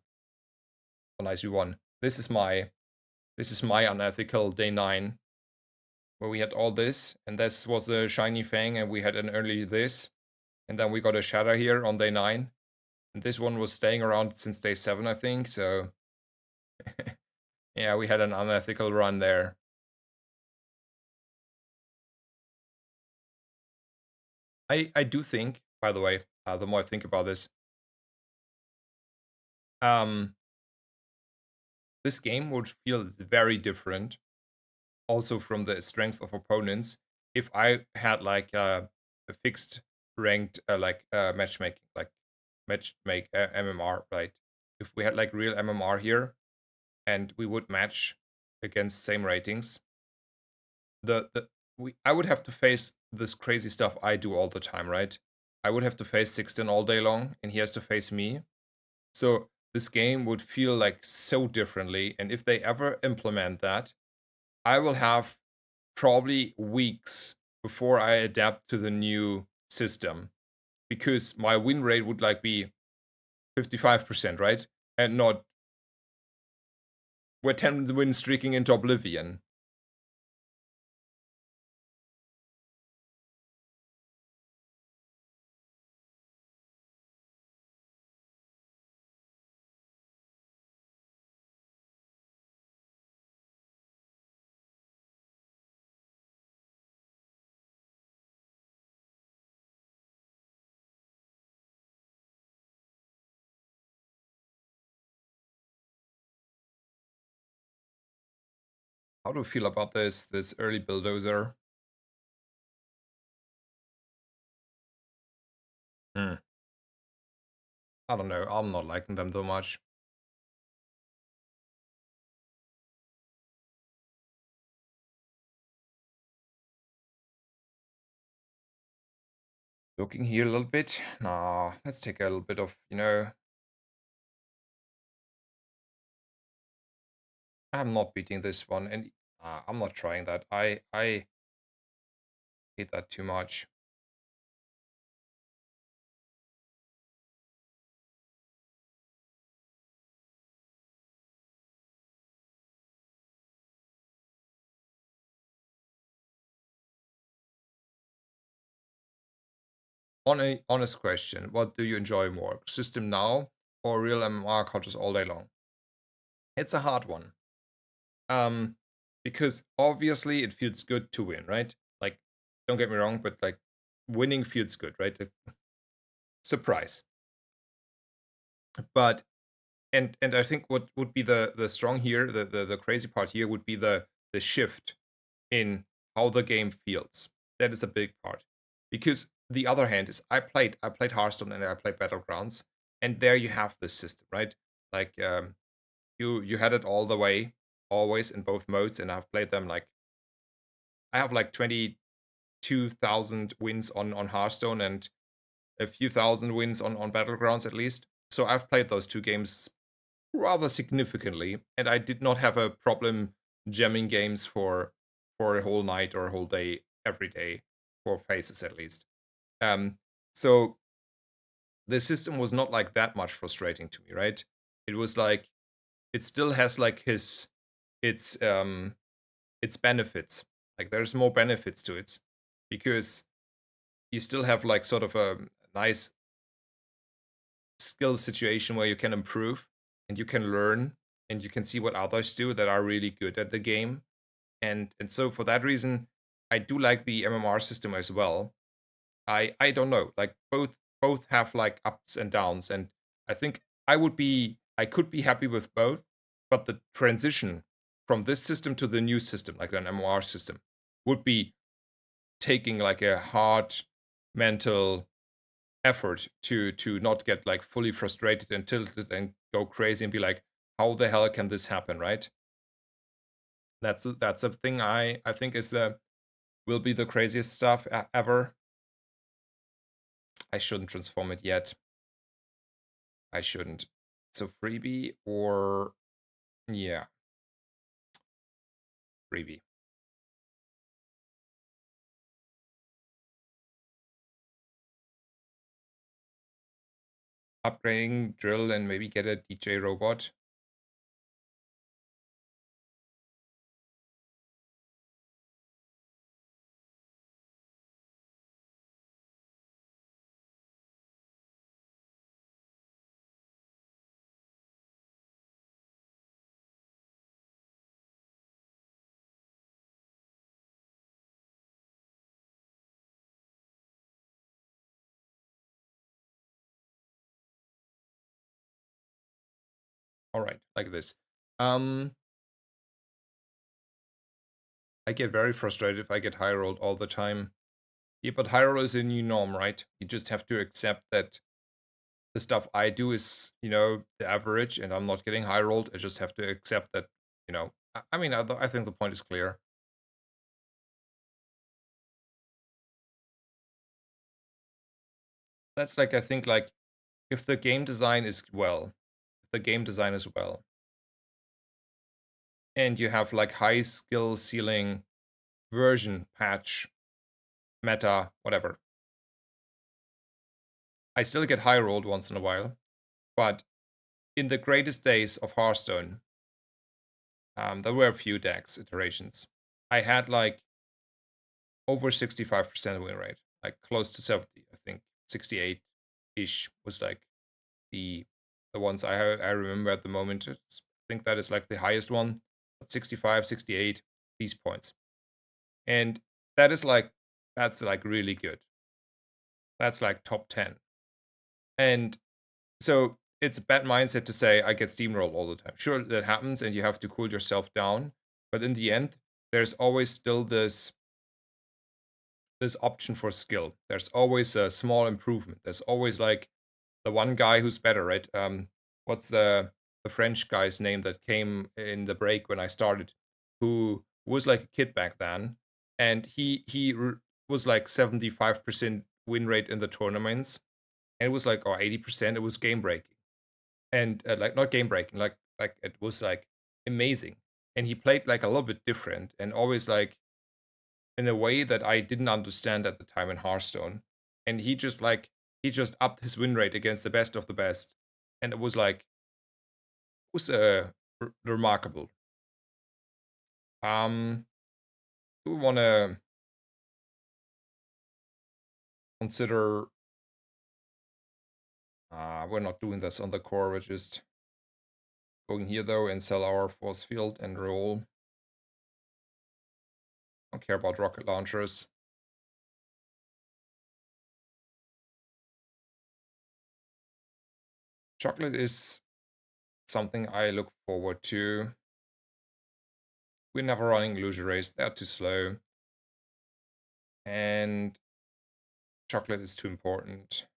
a nice V1. This is my unethical day 9, where we had all this, and this was a shiny Fang, and we had an early this, and then we got a shatter here on day 9. And this one was staying around since day 7, I think, so yeah, we had an unethical run there. I do think, by the way, the more I think about this, um, this game would feel very different, also from the strength of opponents, if I had like a fixed ranked matchmaking, like matchmake MMR, right? If we had like real MMR here, and we would match against same ratings, the I would have to face this crazy stuff I do all the time, right? I would have to face Sixten all day long, and he has to face me. So this game would feel like so differently. And if they ever implement that, I will have probably weeks before I adapt to the new system, because my win rate would like be 55%, right? And not we're 10 wins streaking into oblivion. How do you feel about this early bulldozer? Hmm. I don't know. I'm not liking them too much. Looking here a little bit. Nah, let's take a little bit of, I'm not beating this one, and I'm not trying that. I hate that too much. On a honest question, what do you enjoy more, system now or real MMR counters all day long? It's a hard one. Um, because obviously it feels good to win, right? Like, don't get me wrong, but like, winning feels good, right? Like, surprise. But and I think what would be the strong here, the crazy part here would be the shift in how the game feels. That is a big part. Because the other hand is I played Hearthstone and I played Battlegrounds, and there you have this system, right? Like you had it all the way, always in both modes, and I've played them like I have like 22,000 wins on Hearthstone and a few thousand wins on Battlegrounds at least. So I've played those two games rather significantly, and I did not have a problem jamming games for a whole night or a whole day every day, for phases at least. Um, so the system was not like that much frustrating to me, right? It was like it still has like his its its benefits. Like there's more benefits to it because you still have like sort of a nice skill situation where you can improve and you can learn and you can see what others do that are really good at the game. And so for that reason, I do like the MMR system as well. I don't know, like both have like ups and downs, and I think I could be happy with both, but the transition from this system to the new system, like an MMR system, would be taking like a hard mental effort to not get like fully frustrated and tilted and go crazy and be like, how the hell can this happen, right? That's a thing I think is will be the craziest stuff ever. I shouldn't transform it yet. I shouldn't. So freebie or yeah, freebie. Upgrading drill and maybe get a DJ robot. All right, like this. Um, I get very frustrated if I get high rolled all the time. Yeah, but high roll is a new norm, right? You just have to accept that the stuff I do is, the average, and I'm not getting high rolled. I just have to accept that, I mean, I think the point is clear. That's like, I think, like, if the game design is well, if the game design is well, and you have like high skill ceiling version, patch, meta, whatever, I still get high rolled once in a while. But in the greatest days of Hearthstone, there were a few decks iterations. I had like over 65% win rate, like close to 70, I think 68 ish was like the the ones I remember at the moment. I think that is like the highest one, but 65, 68, these points. And that is like that's like really good. That's like top 10. And so it's a bad mindset to say I get steamrolled all the time. Sure, that happens and you have to cool yourself down, but in the end, there's always still this option for skill. There's always a small improvement. There's always like the one guy who's better, right? What's the French guy's name that came in the break when I started, who was like a kid back then, and was like 75% win rate in the tournaments, and it was like or 80%. It was game breaking, and like not game breaking, like it was like amazing, and he played like a little bit different, and always like in a way that I didn't understand at the time in Hearthstone. And he just upped his win rate against the best of the best, and it was like it was remarkable. Do we want to consider? We're not doing this on the core. We're just going here though and sell our force field and roll. Don't care about rocket launchers. Chocolate is something I look forward to. We're never running illusion race. They're too slow. And chocolate is too important.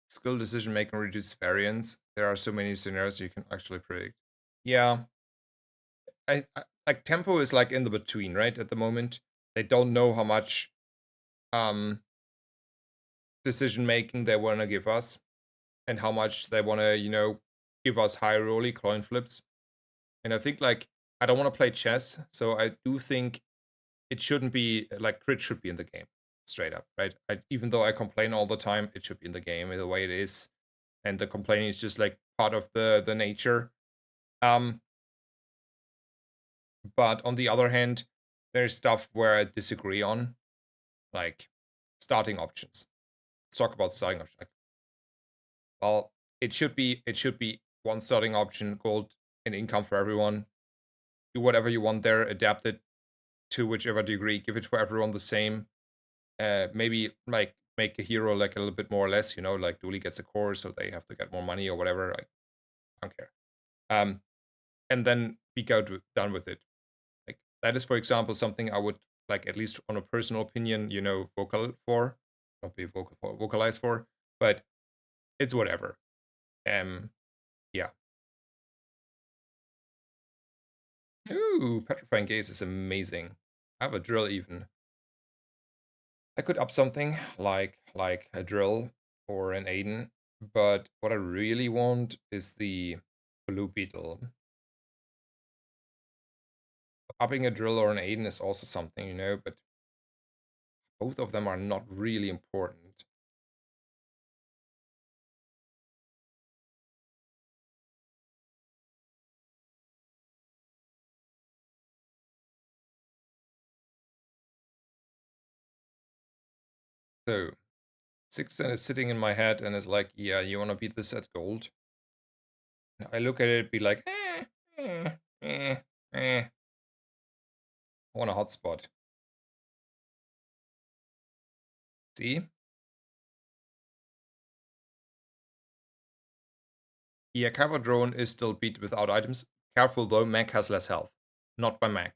Skill decision making reduces variance. There are so many scenarios you can actually predict. Yeah, I like tempo is like in the between, right? At the moment, they don't know how much um decision making they want to give us. and how much they want to, give us high rolly coin flips. And I think like I don't want to play chess, so I do think it shouldn't be like crit should be in the game straight up, right? Even though I complain all the time, it should be in the game the way it is, and the complaining is just like part of the nature. Um, but on the other hand, there's stuff where I disagree on, like starting options. Let's talk about starting options. Like, well, it should be one starting option, gold and income for everyone. Do whatever you want there, adapt it to whichever degree, give it for everyone the same. Maybe like make a hero like a little bit more or less, like Dooley gets a core, so they have to get more money or whatever. Like, I don't care. Um, and then done with it. Like that is, for example, something I would like at least on a personal opinion, vocal for, not be vocal for, vocalize for, but it's whatever. Yeah. Ooh, petrifying gaze is amazing. I have a drill even. I could up something like a drill or an Aiden, but what I really want is the blue beetle. Upping a drill or an Aiden is also something, but both of them are not really important. So 610 is sitting in my head and is like, yeah, you want to beat this at gold? I look at it, be like, eh, eh, eh. I want a hotspot. See? Yeah, cover drone is still beat without items. Careful though, Mac has less health. Not by Mac.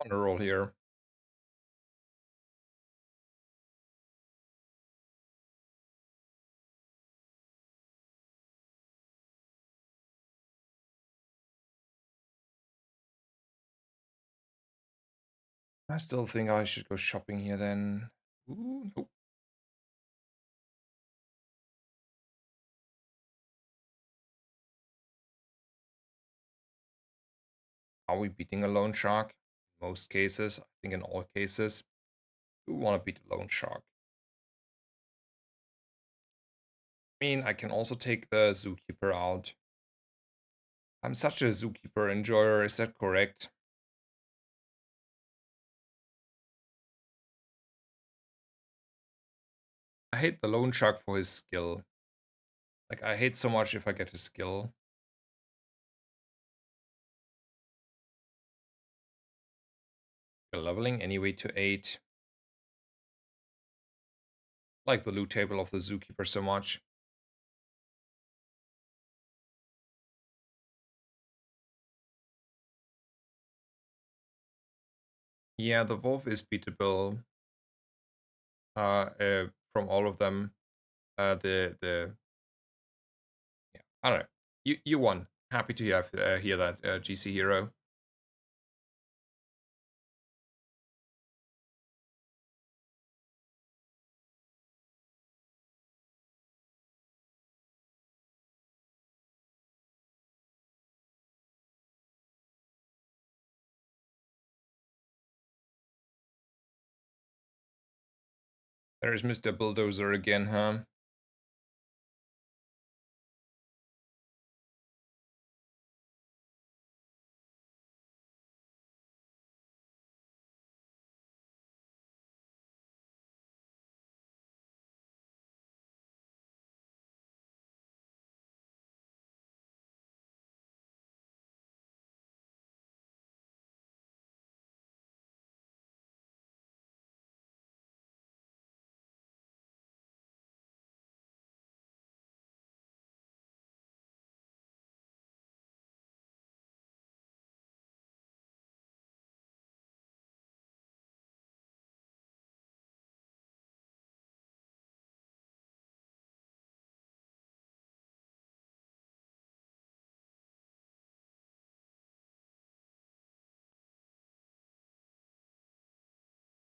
On a roll here. I still think I should go shopping here then. Ooh, nope. Are we beating a loan shark? In most cases, I think in all cases, we want to beat a loan shark. I mean, I can also take the zookeeper out. I'm such a zookeeper enjoyer, is that correct? I hate the loan shark for his skill. Like, I hate so much if I get his skill. We're leveling anyway to 8. Like the loot table of the zookeeper so much. Yeah, the wolf is beatable from all of them. The I don't know. You won. Happy to hear that, GC Hero. There's Mr. Bulldozer again, huh?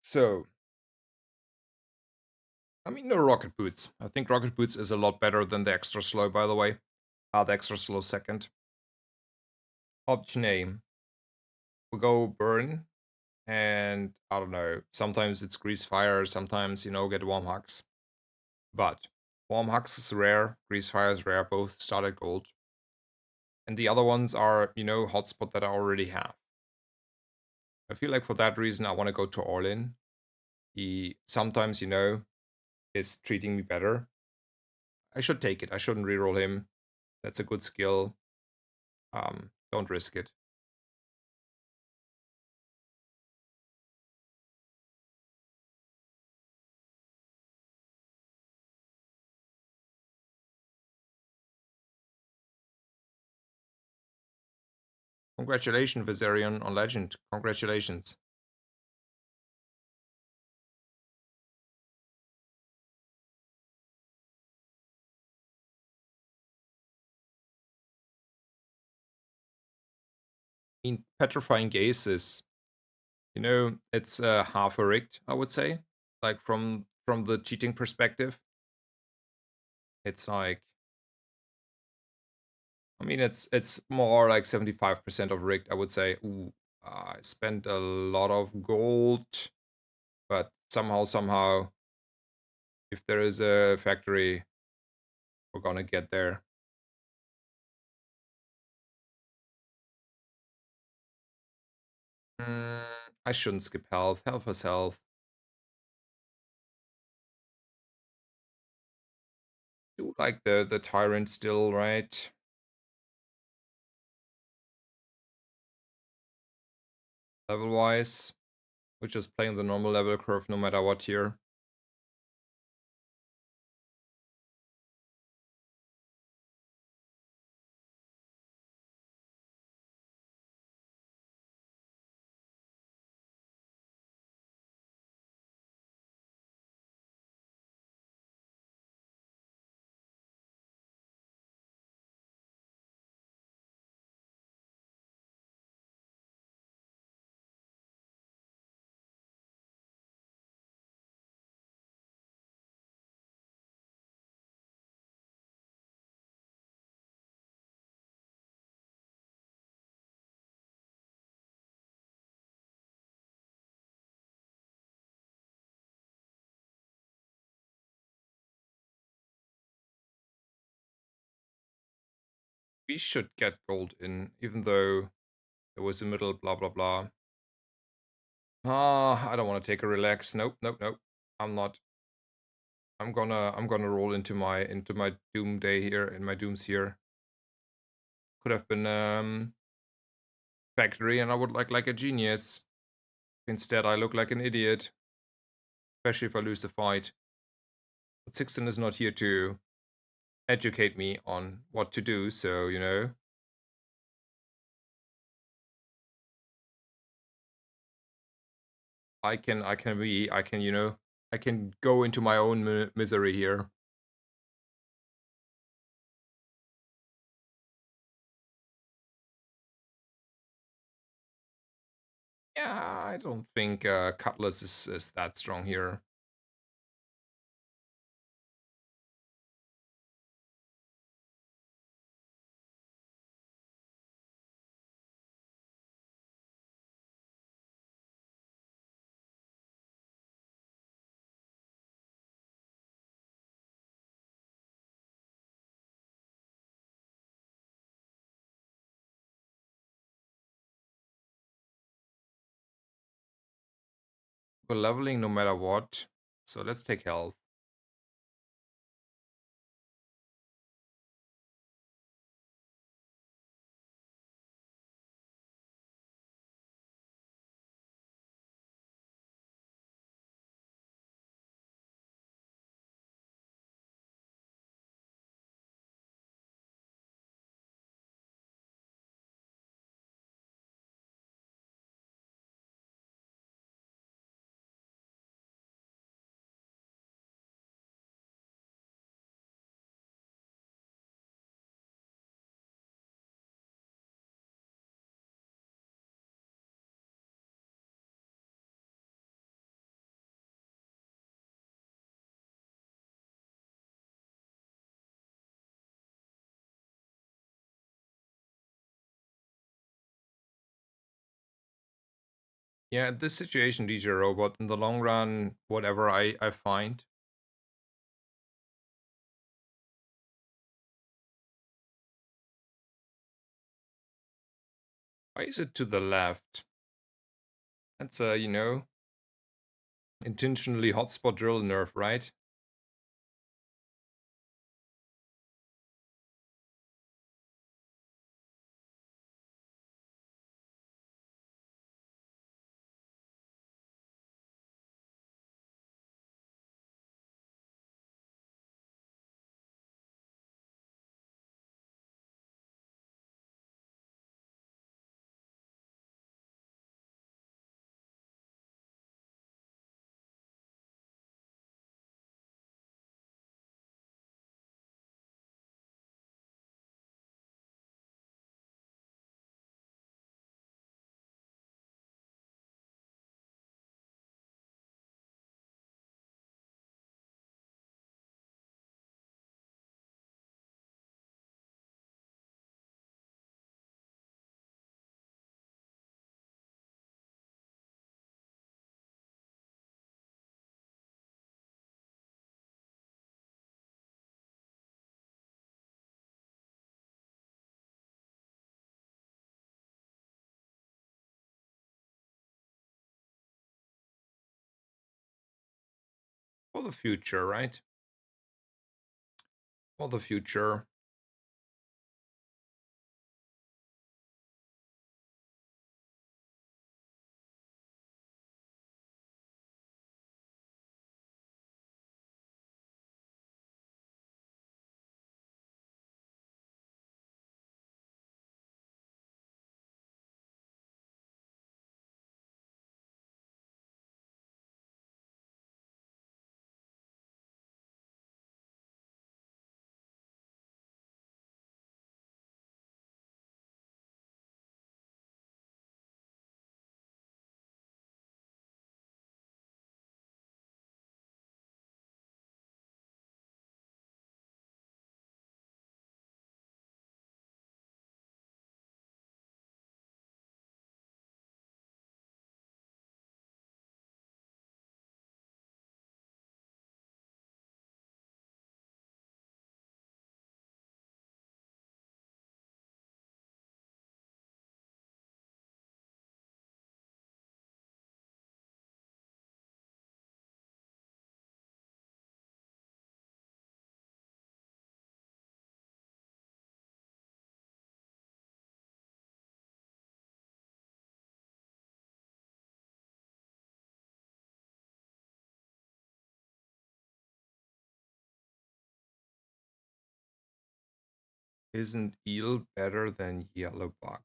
So, I mean, no rocket boots. I think rocket boots is a lot better than the extra slow, by the way. The extra slow second. Option A, we go burn, and I don't know. Sometimes it's grease fire, sometimes get warm hugs. But warm hugs is rare, grease fire is rare. Both start at gold, and the other ones are hotspot that I already have. I feel like for that reason I want to go to all in. He sometimes is treating me better. I should take it. I shouldn't reroll him. That's a good skill. Don't risk it. Congratulations, Viserion, on Legend. Congratulations. I mean, Petrifying Gaze is, it's half a rigged, I would say. Like from the cheating perspective, it's like, I mean, it's more like 75% of rigged, I would say. Ooh, I spent a lot of gold, but somehow, if there is a factory, we're gonna get there. Mm, I shouldn't skip health. Health is health. Do like the tyrant still, right? Level wise, we're just playing the normal level curve no matter what here. We should get gold in, even though there was a middle blah blah blah. I don't want to take a relax. Nope, nope, nope. I'm not. I'm gonna roll into my doom day here, in my dooms here. Could have been factory, and I would like a genius. Instead, I look like an idiot, especially if I lose the fight. But Sixten is not here to educate me on what to do, so I can go into my own misery here. Yeah, I don't think Cutlass is that strong here. We're leveling no matter what. So let's take health. Yeah, in this situation, DJ Robot, in the long run, whatever I find. Why is it to the left? That's a, intentionally hotspot drill nerf, right? For the future, right? For the future. Isn't eel better than yellow bug?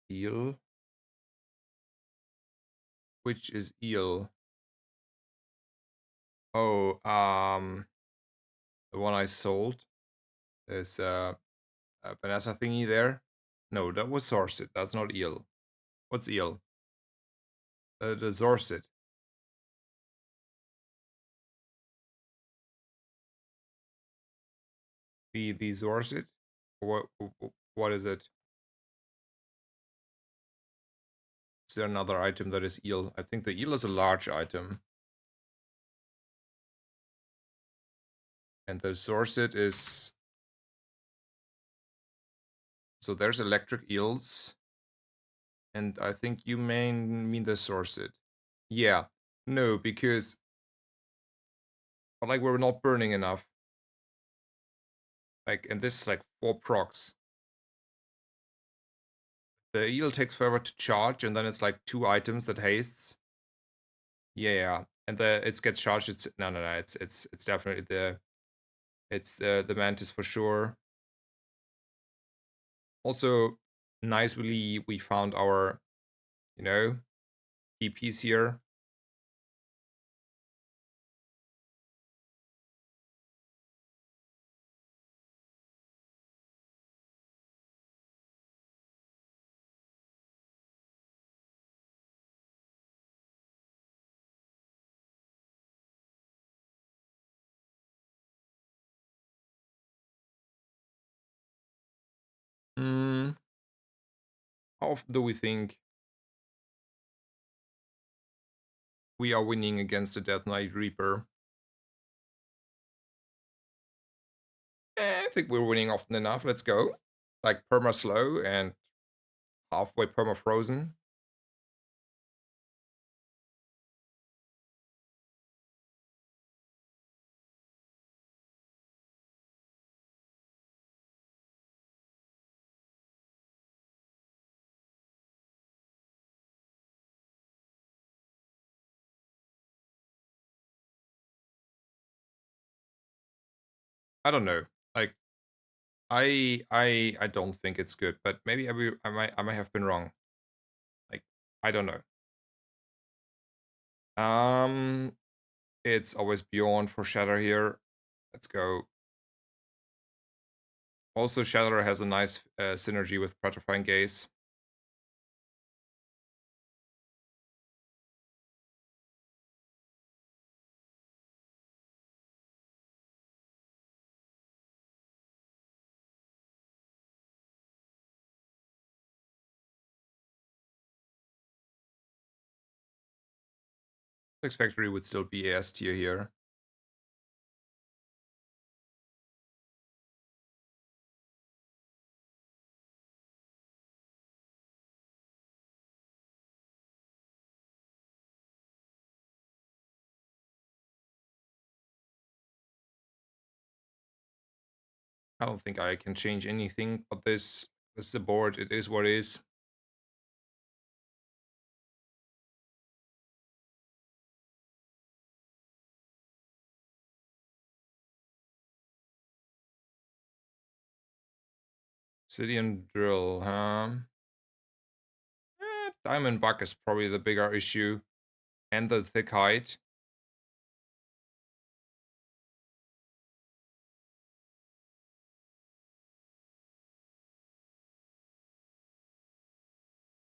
Eel? Which is eel? Oh, the one I sold is Vanessa thingy there. No, that was Zorset. That's not eel. What's eel? The Zorset. The Zorset? What is it? Is there another item that is eel? I think the eel is a large item. And the Zorset is... So there's electric eels. And I think you mean the Zorset. Yeah. No, because... But like we're not burning enough. Like, and this is like 4 procs. The eel takes forever to charge, and then it's like 2 items that hastes. Yeah, and it gets charged. It's no. It's definitely the mantis for sure. Also, nicely we found our, DPs here. Hmm. How often do we think we are winning against the Death Knight Reaper? I think we're winning often enough. Let's go. Like perma slow and halfway perma frozen. I don't know. Like I don't think it's good, but maybe I might have been wrong. Like I don't know. It's always Bjorn for Shatter here. Let's go. Also, Shatter has a nice synergy with Petrifying Gaze. Fix Factory would still be AS tier here. I don't think I can change anything, but this is the board. It is what it is. Obsidian Drill, huh? Diamond Bug is probably the bigger issue. And the thick height.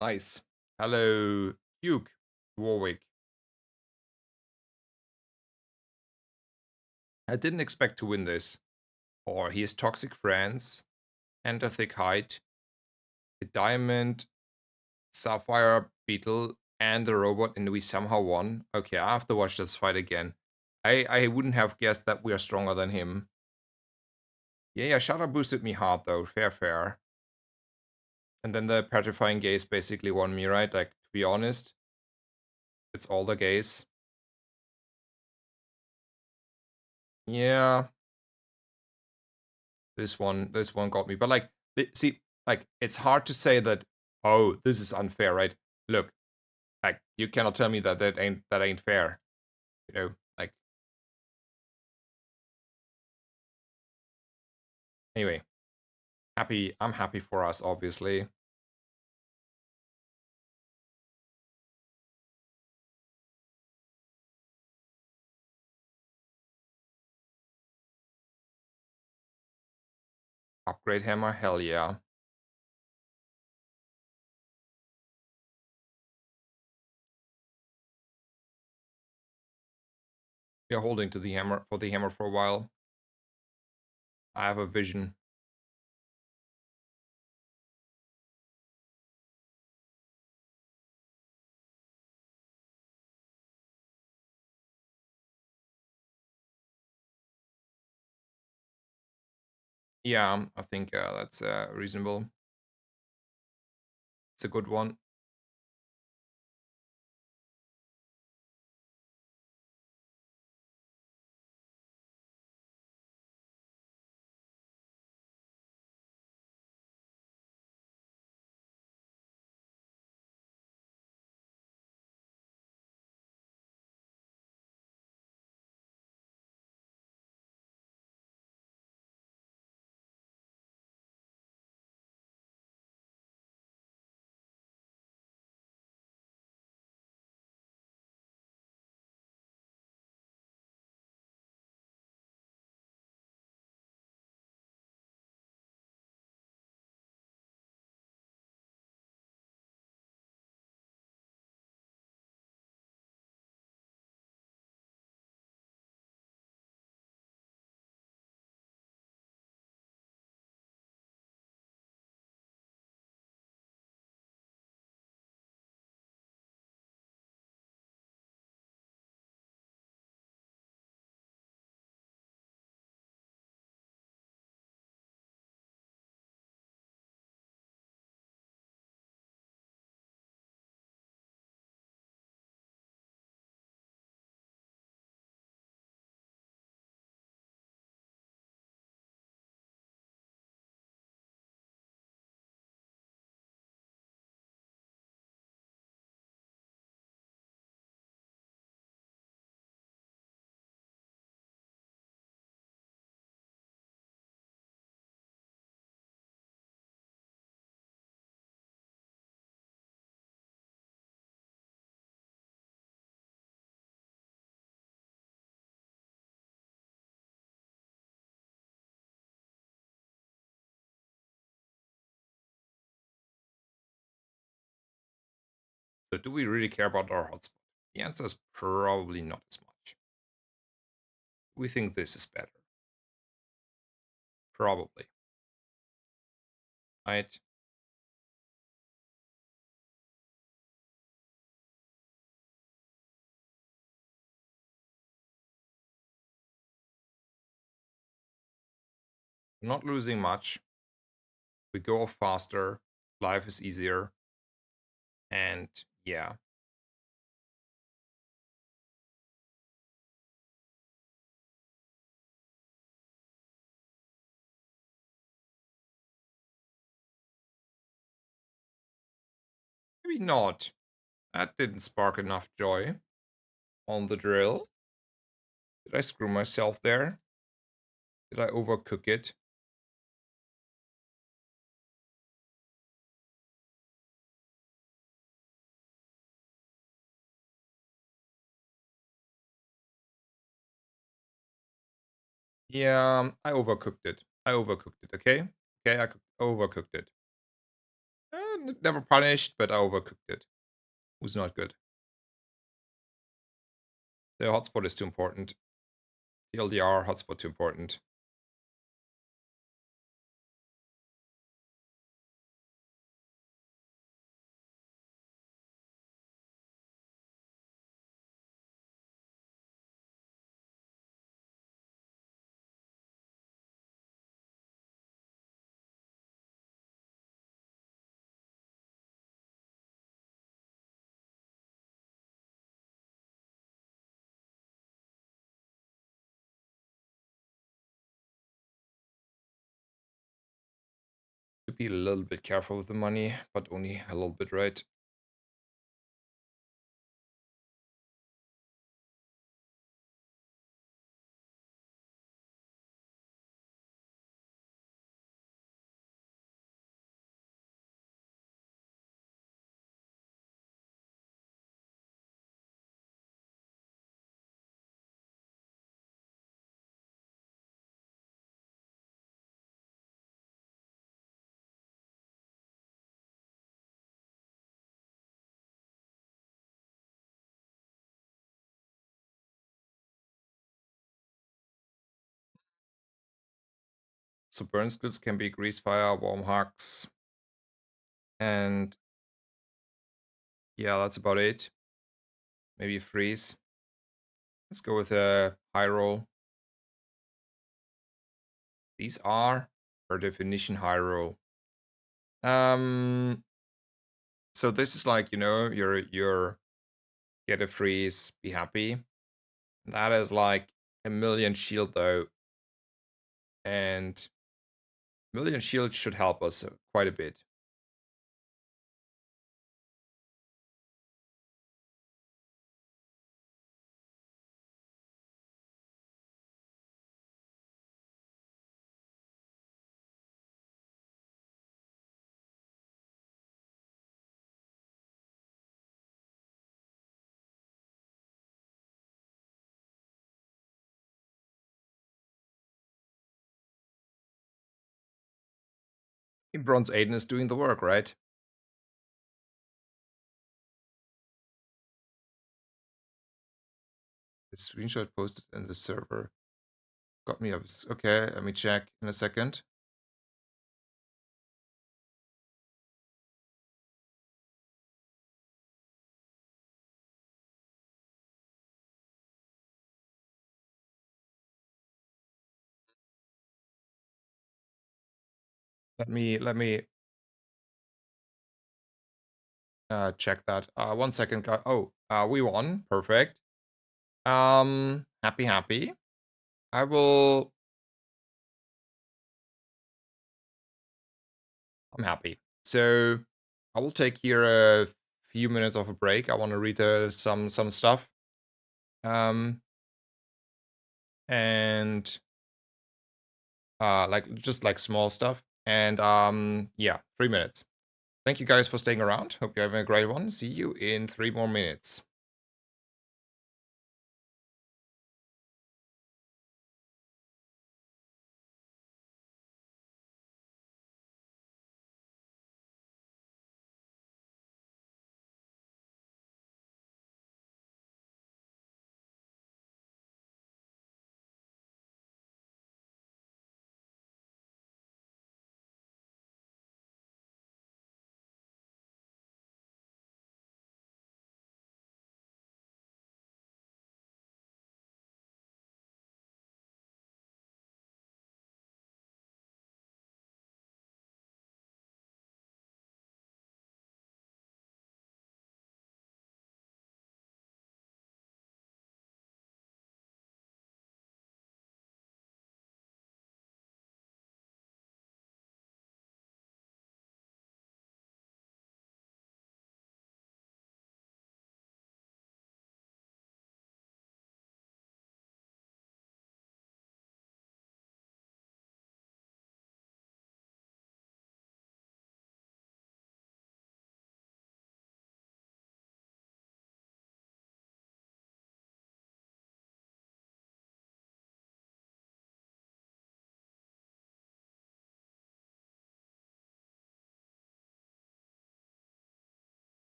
Nice. Hello, Hugh Warwick. I didn't expect to win this. Or he has Toxic Friends and a thick height. A diamond, sapphire beetle, and a robot, and we somehow won. Okay, I have to watch this fight again. I wouldn't have guessed that we are stronger than him. Yeah, Shadow boosted me hard though. Fair. And then the Petrifying Gaze basically won me, right? Like, to be honest, it's all the gaze. Yeah. This one got me. But like, see, like, it's hard to say that, oh, this is unfair, right? Look, like, you cannot tell me that ain't fair. You know, like, anyway, I'm happy for us, obviously. Upgrade hammer, hell yeah. We are holding to the hammer for a while. I have a vision. Yeah, I think that's reasonable. It's a good one. So do we really care about our hotspot? The answer is probably not as much. We think this is better. Probably. Right? We're not losing much. We go off faster. Life is easier. And yeah. Maybe not. That didn't spark enough joy on the drill. Did I screw myself there? Did I overcook it? Yeah, I overcooked it. I overcooked it, okay? Okay, overcooked it. Never punished, but I overcooked it. It was not good. The hotspot is too important. TLDR, hotspot too important. To be a little bit careful with the money, but only a little bit, right? So burn skills can be grease fire, warm hugs, and yeah, that's about it. Maybe freeze. Let's go with a high roll. These are, per definition, high roll. So this is like, you're get a freeze, be happy. That is like a million shield though, and million shield should help us quite a bit. Bronze Aiden is doing the work, right? The screenshot posted in the server got me up. Okay, let me check in a second. Let me check that. 1 second. Oh, we won. Perfect. Happy. I will. I'm happy. So I will take here a few minutes of a break. I want to read some stuff. Um, and like just like small stuff. And yeah, 3 minutes. Thank you guys for staying around. Hope you're having a great one. See you in 3 more minutes.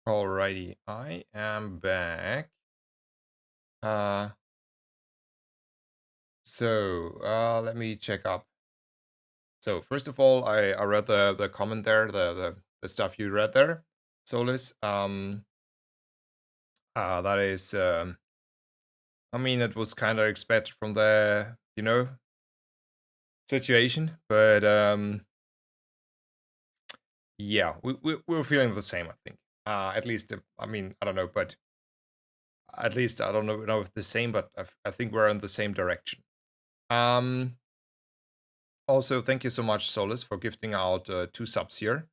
Alrighty, I am back. Uh, let me check up. So first of all, I read the comment there, the stuff you read there, Solis. That is, I mean, it was kind of expected from the situation, but yeah, we were feeling the same, I think. At least, I mean, I don't know, but at least I don't know if the same, but I think we're in the same direction. Um, Also, thank you so much, Solus, for gifting out 2 subs here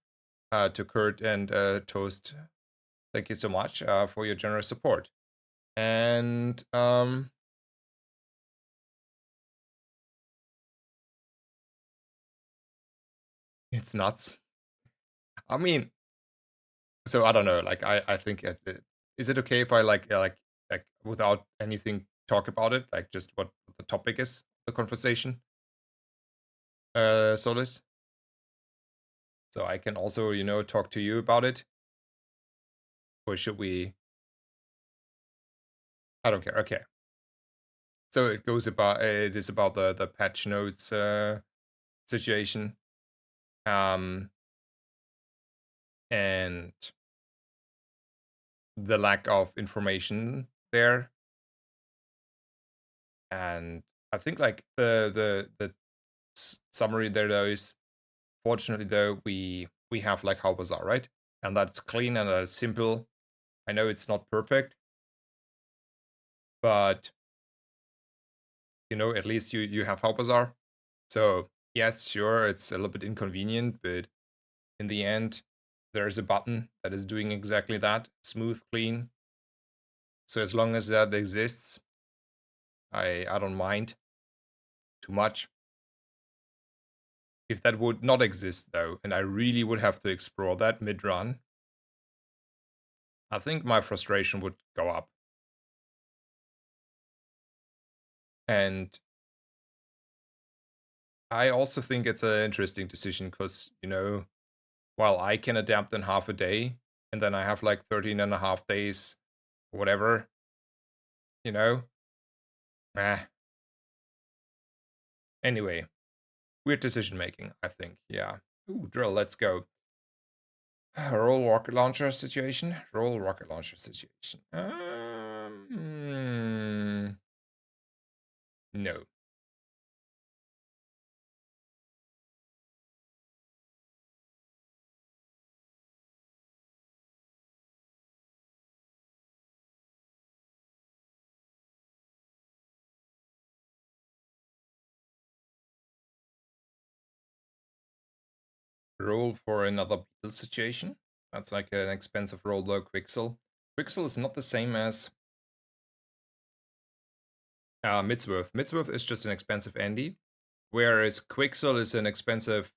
to Kurt and Toast. Thank you so much for your generous support. And it's nuts. I mean, so I don't know. Like, I think is it okay if I like without anything talk about it, like just what the topic is, the conversation, Solus? So I can also talk to you about it, or should we? I don't care. Okay. So it is about the patch notes situation, um, and the lack of information there. And I think like the summary there though is, fortunately though, we have like how Bazaar, right? And that's clean and simple. I know it's not perfect, but at least you have how Bazaar. So yes, sure, it's a little bit inconvenient, but in the end, there's a button that is doing exactly that, smooth, clean. So as long as that exists, I don't mind too much. If that would not exist though, and I really would have to explore that mid-run, I think my frustration would go up. And I also think it's an interesting decision because, while I can adapt in half a day, and then I have like 13 and a half days, whatever, you know, eh. Anyway, weird decision making, I think. Yeah. Ooh, drill, let's go. Roll rocket launcher situation. Roll rocket launcher situation. No. Roll for another beetle situation. That's like an expensive roll though, Quixel. Quixel is not the same as Midsworth. Midsworth is just an expensive Andy, whereas Quixel is an expensive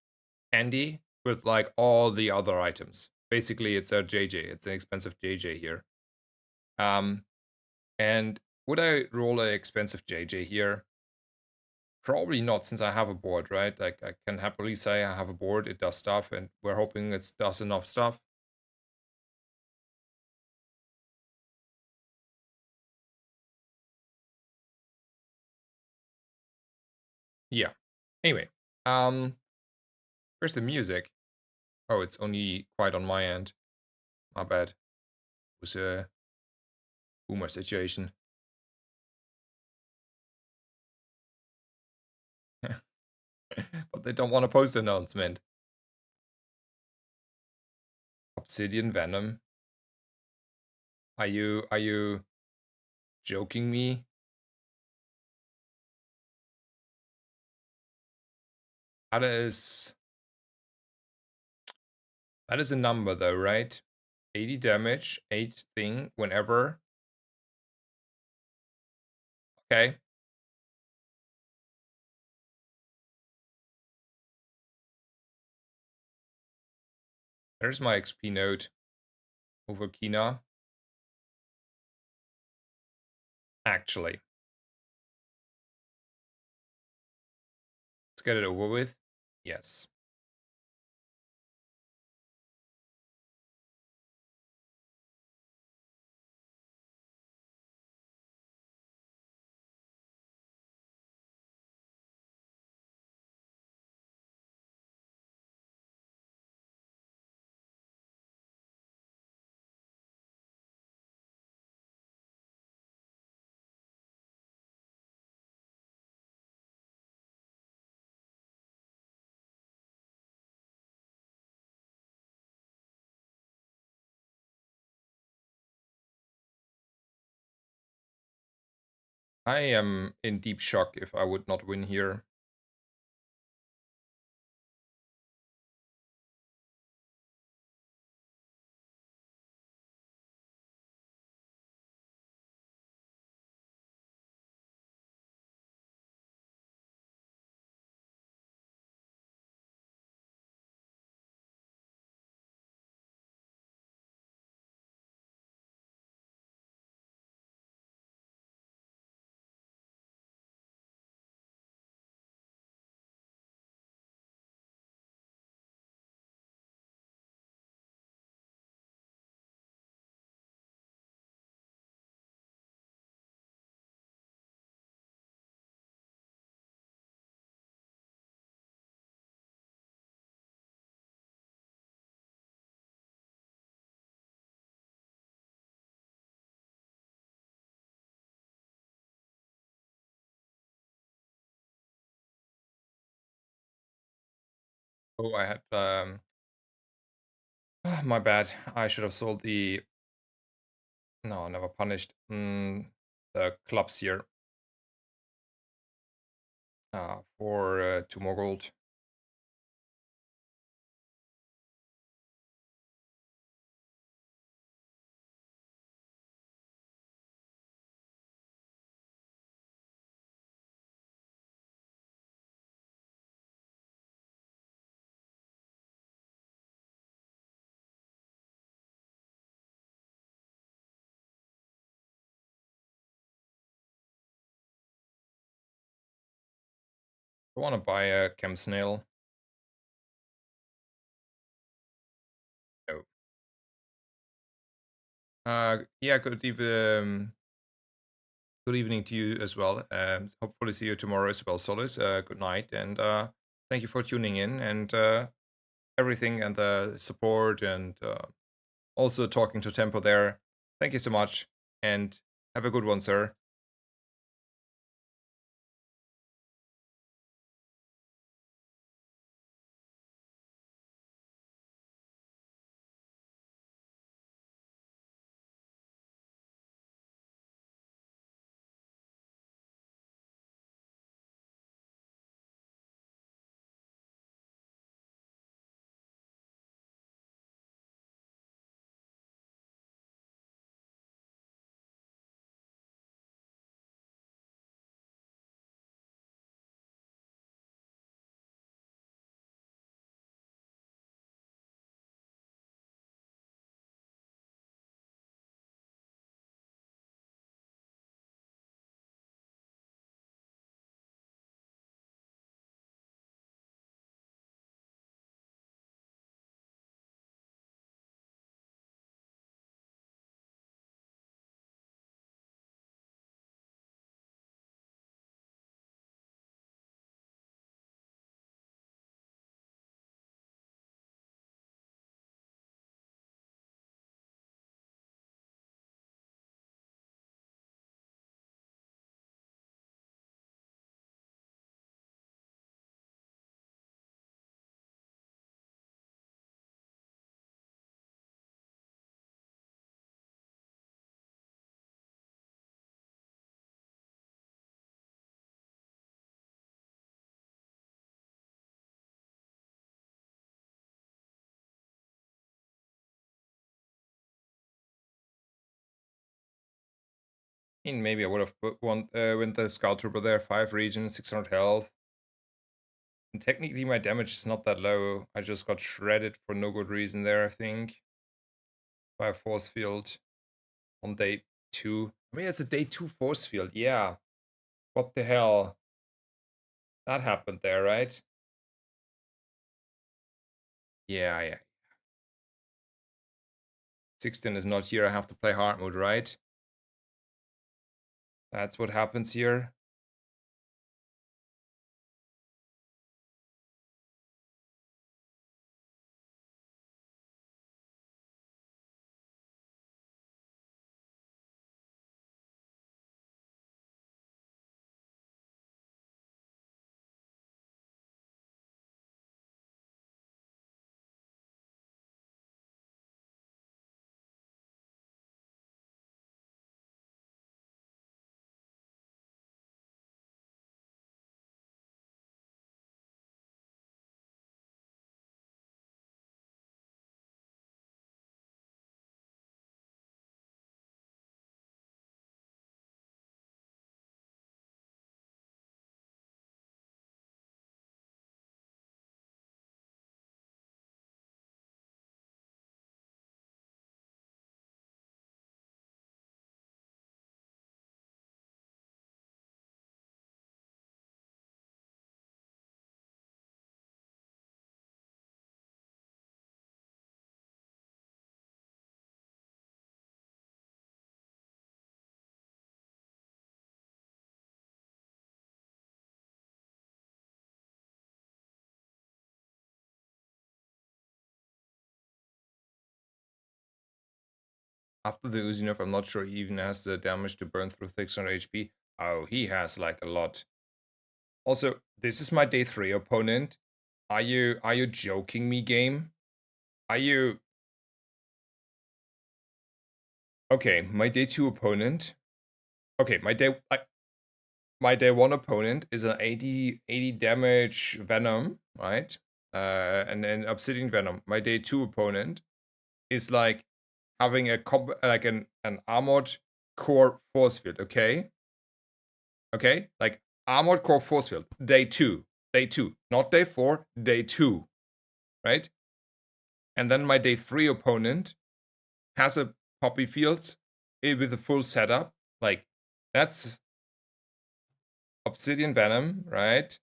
Andy with like all the other items. Basically, it's a JJ. It's an expensive JJ here. And would I roll an expensive JJ here? Probably not, since I have a board, right? Like, I can happily say I have a board, it does stuff, and we're hoping it does enough stuff. Yeah. Anyway, where's the music? Oh, it's only quiet on my end. My bad. It was a boomer situation. But they don't want a post announcement. Obsidian Venom. Are you joking me? That is that is a number though, right? 80 damage, 8 thing whenever. Okay. There's my XP note over Kina. Actually, let's get it over with. Yes. I am in deep shock if I would not win here. Oh, I had my bad. I should have sold the no, never punished. The clubs here. For 2 more gold. I want to buy a chem snail. No. Yeah, good evening to you as well. Hopefully see you tomorrow as well, Solis. Good night, and thank you for tuning in and everything and the support and also talking to Tempo there. Thank you so much, and have a good one, sir. And maybe I would have put one win the scout trooper there, 5 regions, 600 health. And technically, my damage is not that low. I just got shredded for no good reason there, I think, by a force field on day 2. I mean, it's a day 2 force field. Yeah. What the hell? That happened there, right? Yeah, yeah. 16 is not here. I have to play hard mode, right? That's what happens here. after the Uzinov, I'm not sure he even has the damage to burn through 600 HP. Oh, he has like a lot. Also, this is my day 3 opponent. Are you joking me, game? Are you okay? My day 2 opponent. Okay, my day 1 opponent is an 80 damage Venom, right? And then Obsidian Venom. My day 2 opponent is like having an armored core force field, okay? Okay? Like armored core force field. Day 2. Day 2. Not day 4, day 2. Right? And then my day 3 opponent has a poppy field with a full setup. Like that's Obsidian Venom, right?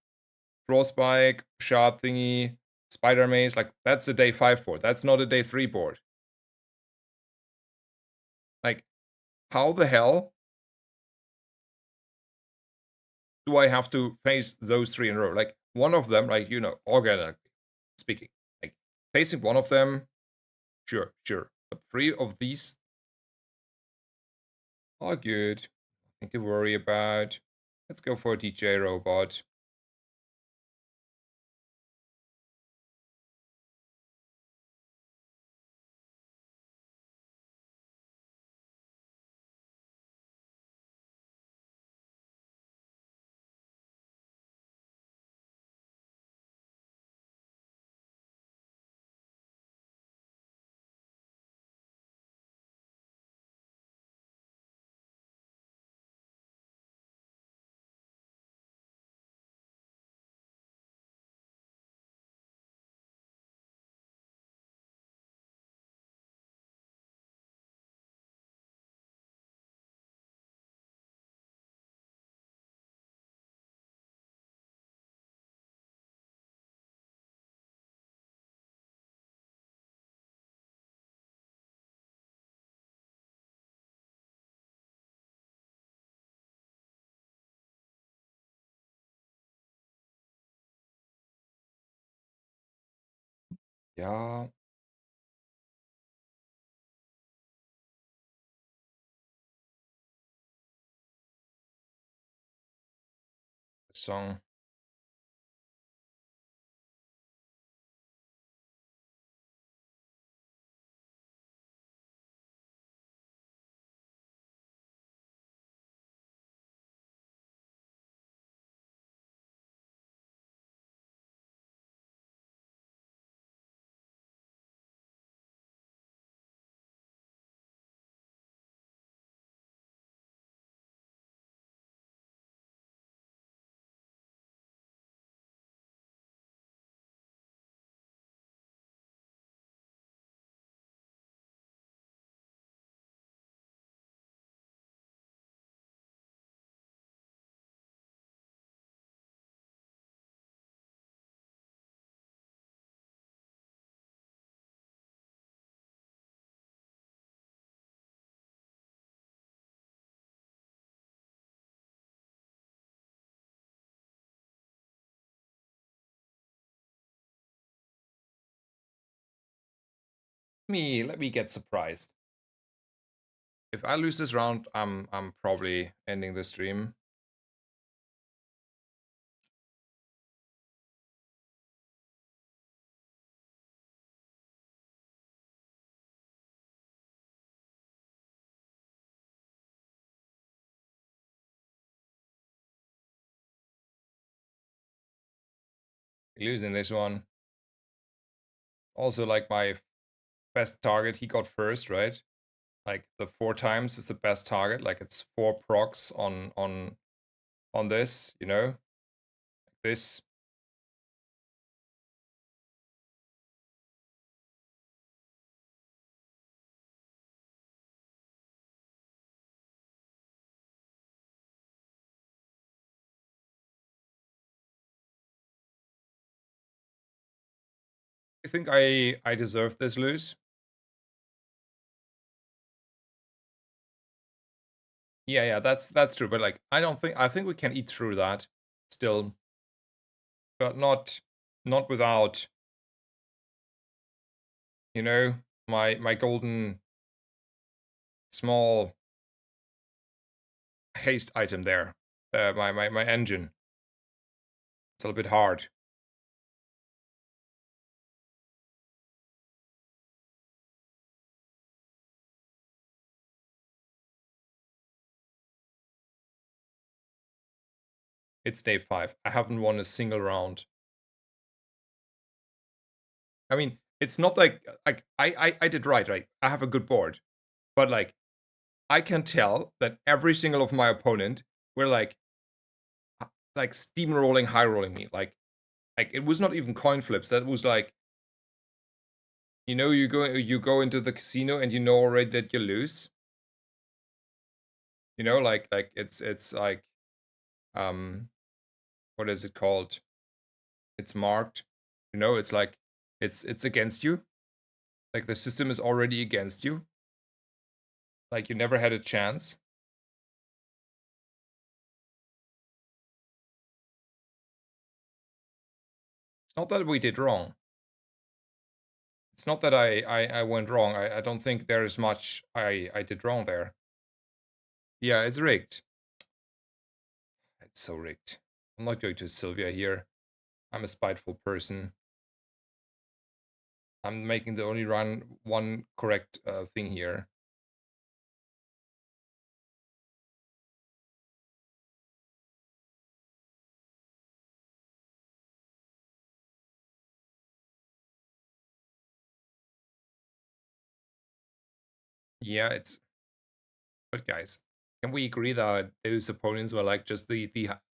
Frostbike, Shard thingy, Spider Maze, like that's a day 5 board. That's not a day 3 board. Like, how the hell do I have to face those 3 in a row? Like, one of them, like, organically speaking, like, facing one of them, sure. But 3 of these are good. Nothing to worry about. Let's go for a DJ robot. Yeah, the song. Let me get surprised. If I lose this round, I'm probably ending the stream. Losing this one. Also, like my best target, he got first, right? Like the 4 times is the best target. Like it's 4 procs on this, this. I think I deserve this lose. Yeah, that's true. But like, I think we can eat through that still, but not without, you know, my golden small haste item there. My engine. It's a little bit hard. It's day 5. I haven't won a single round. I mean, it's not like I did right. I have a good board. But like I can tell that every single of my opponent were like steamrolling, high rolling me. Like it was not even coin flips. That was like, you go into the casino and you know already that you lose. Like it's like um what is it called? It's marked. It's like it's against you. Like the system is already against you. Like you never had a chance. It's not that we did wrong. It's not that I went wrong. I don't think there is much I did wrong there. Yeah, it's rigged. It's so rigged. I'm not going to Sylvia here. I'm a spiteful person. I'm making the only one correct thing here. Yeah, it's. But guys, can we agree that those opponents were like just the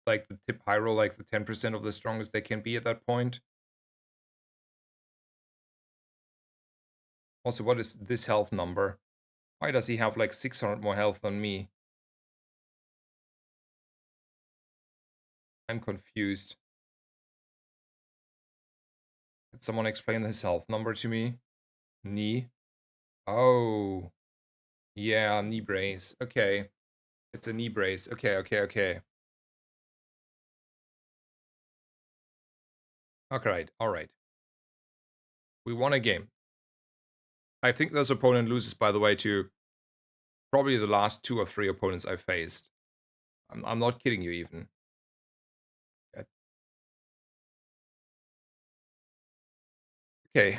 like the tip high roll, like the 10% of the strongest they can be at that point? Also, what is this health number? Why does he have like 600 more health than me? I'm confused. Could someone explain his health number to me? Knee. Oh, yeah, knee brace. Okay. It's a knee brace. Okay. Alright. We won a game. I think this opponent loses, by the way, to probably the last 2 or 3 opponents I faced. I'm not kidding you even. Okay,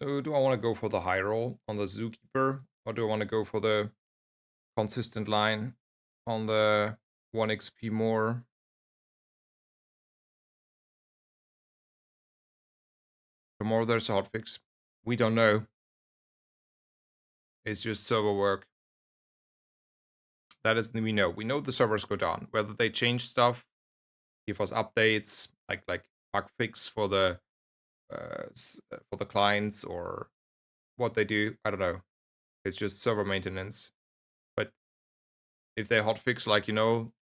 so do I want to go for the high roll on the Zookeeper, or do I want to go for the consistent line on the 1 XP more? Tomorrow there's a hotfix. We don't know. It's just server work. That is, we know. We know the servers go down. Whether they change stuff, give us updates, like bug fix for the clients, or what they do, I don't know. It's just server maintenance. But if they hotfix like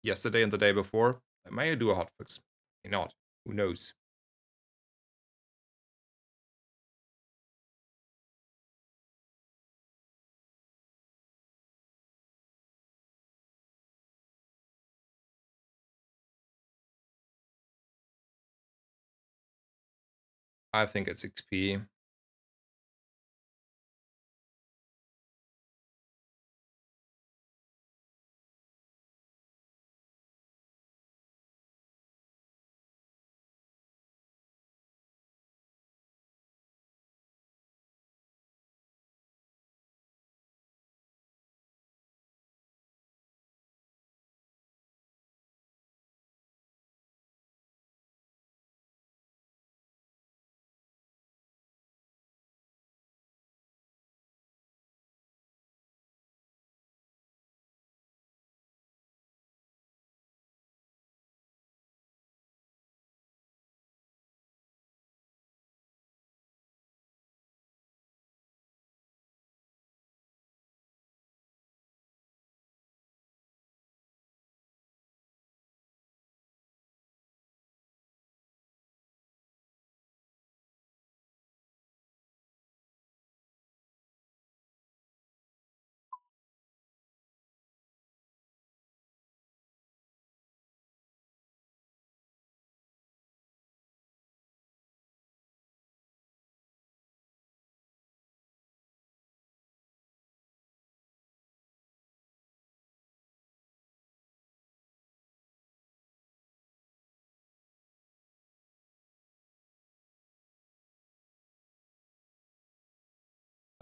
yesterday and the day before, they may do a hotfix. May not. Who knows? I think it's XP.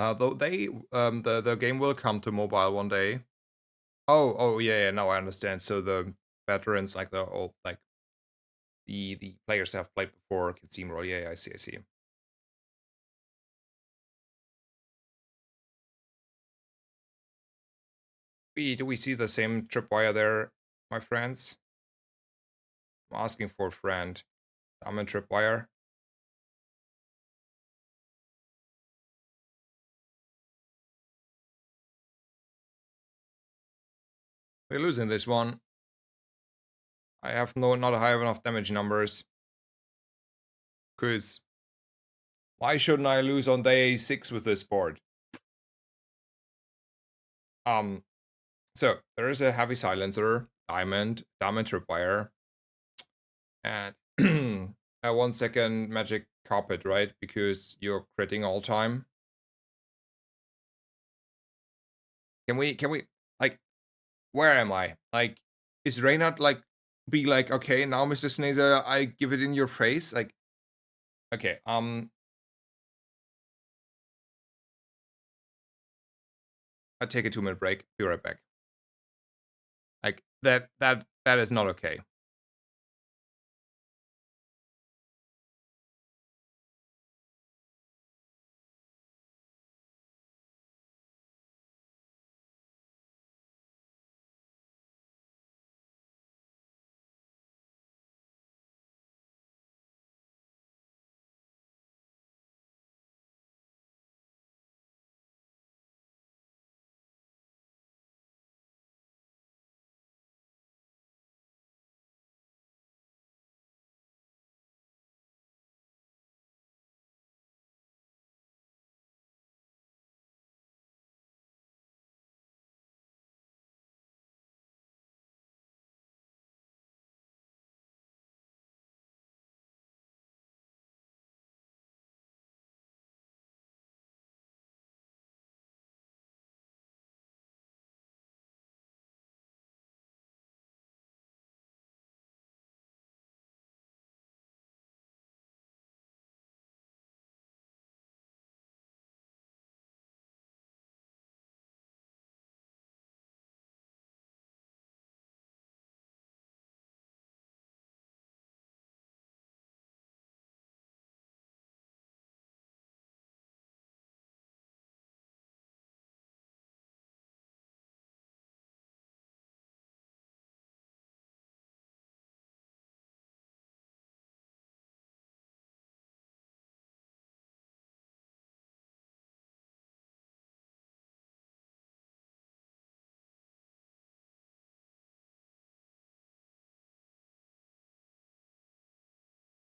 Though the game will come to mobile one day. Oh yeah, yeah, now I understand. So the veterans, like the old, like the players have played before can steamroll. Yeah, yeah, I see, I see. Do we see the same tripwire there, my friends? I'm asking for a friend. I'm in tripwire. We're losing this one. I have not high enough damage numbers. Cause why shouldn't I lose on day 6 with this board? Um, so there is a heavy silencer, diamond tripwire, and a 1 second magic carpet, right? Because you're critting all time. Can we like, where am I? Like, is Reynard like be like, okay, now Mr. Sneezer, I give it in your face? Like, okay, I take a 2 minute break, be right back. Like that is not okay.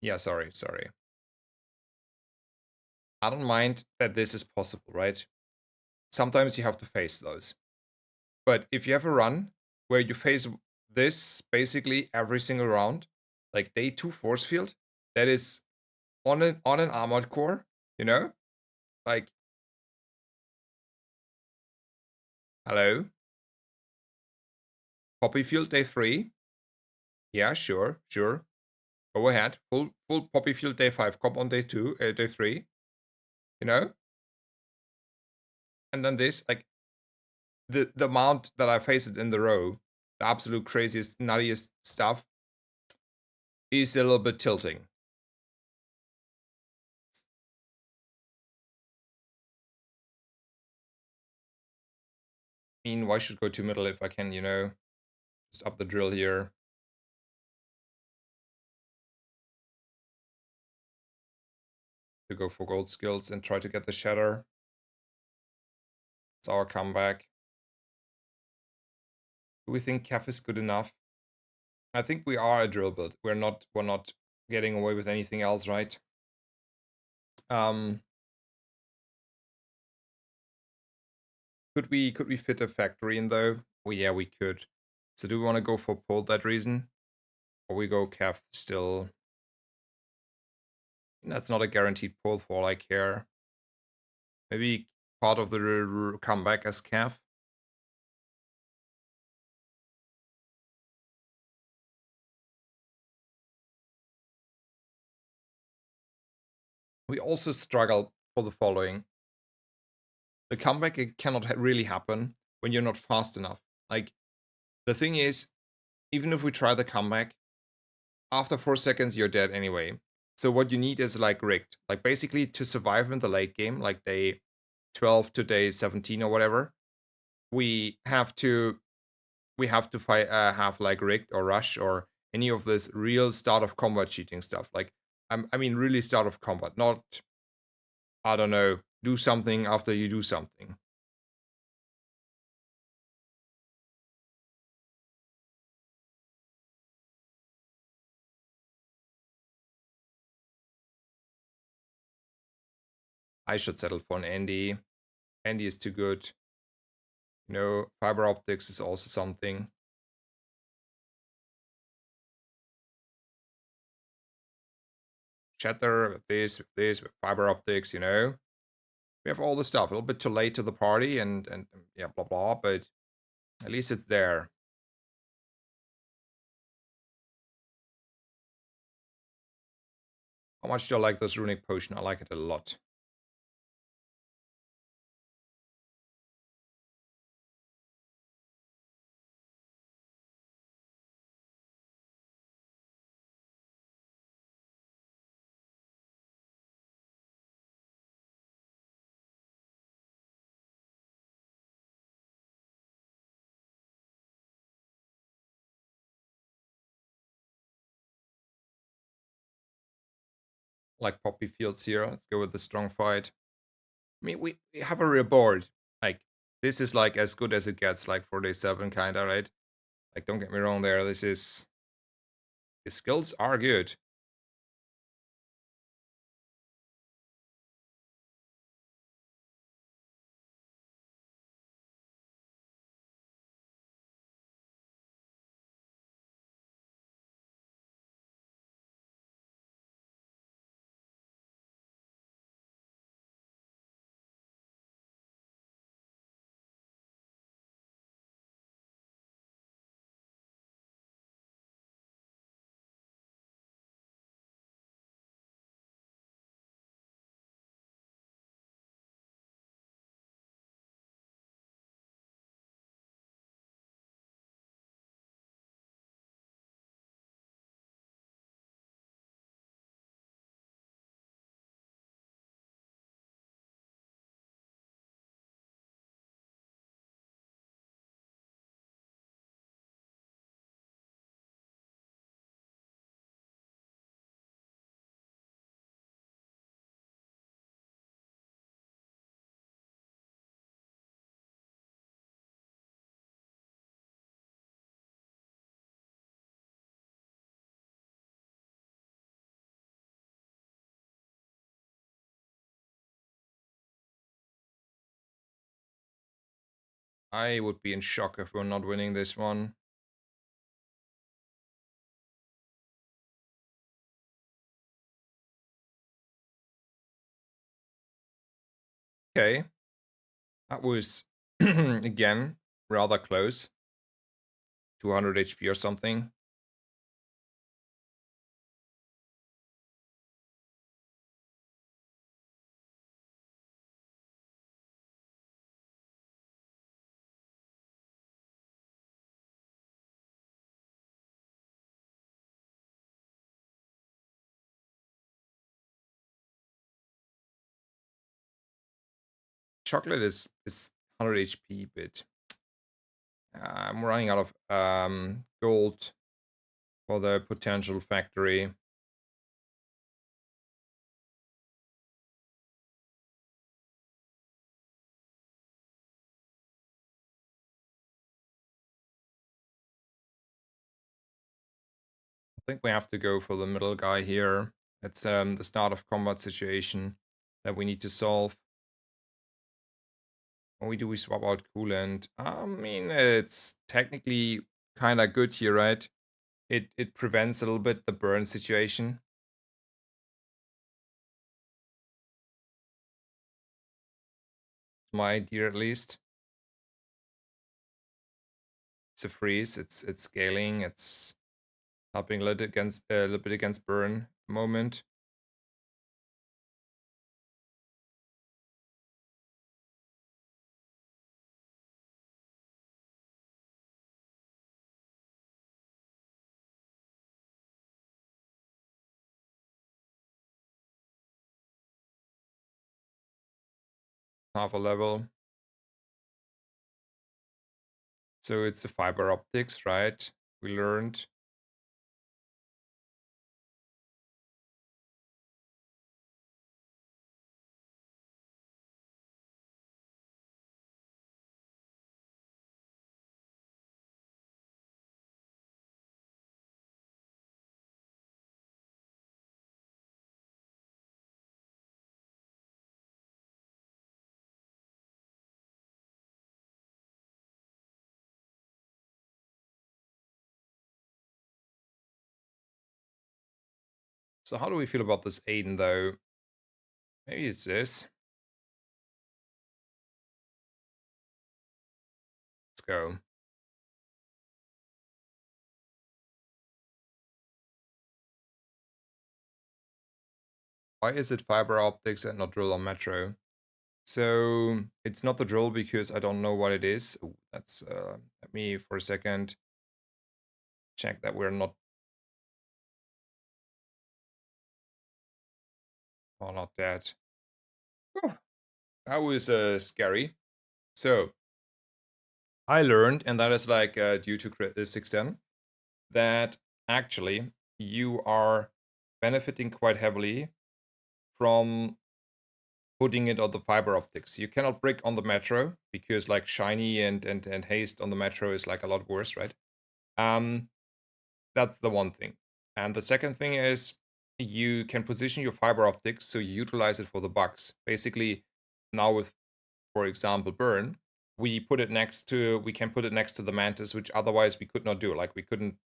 Yeah, sorry. I don't mind that this is possible, right? Sometimes you have to face those. But if you have a run where you face this basically every single round, like day 2 force field, that is on an armored core, you know? Like, hello? Poppy field day 3. Yeah, sure. Go ahead. Full poppy field day 5. Cop on day 2, day 3, you know? And then this, like, the amount that I faced it in the row, the absolute craziest, nuttiest stuff, is a little bit tilting. I mean, why should go to middle if I can, just up the drill here? To go for gold skills and try to get the shatter. It's our comeback. Do we think Kef is good enough? I think we are a drill build. We're not getting away with anything else, right? Um could we fit a factory in though? Well, yeah, we could. So do we want to go for pull that reason? Or we go Kef still? That's not a guaranteed pull for all I care. Maybe part of the comeback as Kef. We also struggle for the following. the comeback, it cannot really happen when you're not fast enough. Like, the thing is, even if we try the comeback, after 4 seconds, you're dead anyway. So what you need is like rigged. Like basically to survive in the late game, like day 12 to day 17 or whatever, we have to fight have like rigged or rush or any of this real start of combat cheating stuff. Like I mean really start of combat, not I don't know, do something after you do something. I should settle for an Andy. Andy is too good. You know, fiber optics is also something. Shatter with this, with fiber optics, you know. We have all the stuff. A little bit too late to the party and yeah, blah blah, but at least it's there. How much do I like this runic potion? I like it a lot. Like poppy fields here. Let's go with the strong fight. I mean, we have a real board. Like, this is like as good as it gets, like for day 7 kinda, right? Like, don't get me wrong there. This is his skills are good. I would be in shock if we're not winning this one. Okay. That was again rather close. 200 HP or something. Chocolate is 100 HP, but I'm running out of gold for the potential factory. I think we have to go for the middle guy here. It's the start of combat situation that we need to solve. When we swap out coolant? I mean, it's technically kind of good here, right? It prevents a little bit the burn situation. My idea, at least. It's a freeze. It's scaling. It's helping a little bit against burn moment. half a level. So it's the fiber optics, right? We learned. So how do we feel about this Aiden though? Maybe it's this. Let's go. Why is it fiber optics and not drill on metro? So it's not the drill because I don't know what it is. Ooh, that's let me for a second check that we're not, oh, not that. Whew, that was scary. So I learned, and that is like due to 610, that actually you are benefiting quite heavily from putting it on the fiber optics. You cannot brick on the metro because like shiny and haste on the metro is like a lot worse, right? Um, that's the one thing. And the second thing is you can position your fiber optics so you utilize it for the bugs. Basically, now with, for example, burn, we can put it next to the mantis, which otherwise we could not do. Like we couldn't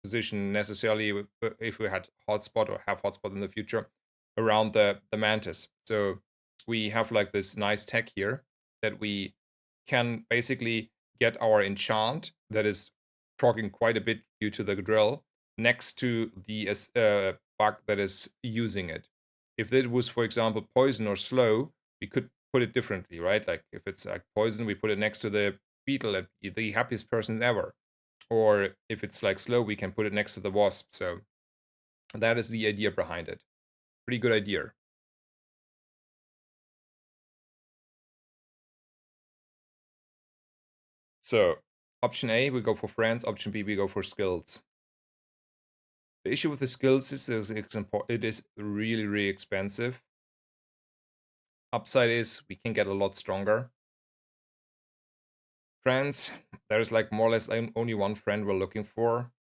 position necessarily if we had hotspot or have hotspot in the future around the mantis. So we have like this nice tech here that we can basically get our enchant that is proccing quite a bit due to the drill next to the bug that is using it. If it was, for example, poison or slow, we could put it differently, right? Like if it's like poison, we put it next to the beetle and the happiest person ever. Or if it's like slow, we can put it next to the wasp. So that is the idea behind it. Pretty good idea. So option A, we go for friends. Option B, we go for skills. The issue with the skills is it is really, really expensive. Upside is we can get a lot stronger. Friends, there's like more or less only one friend we're looking for.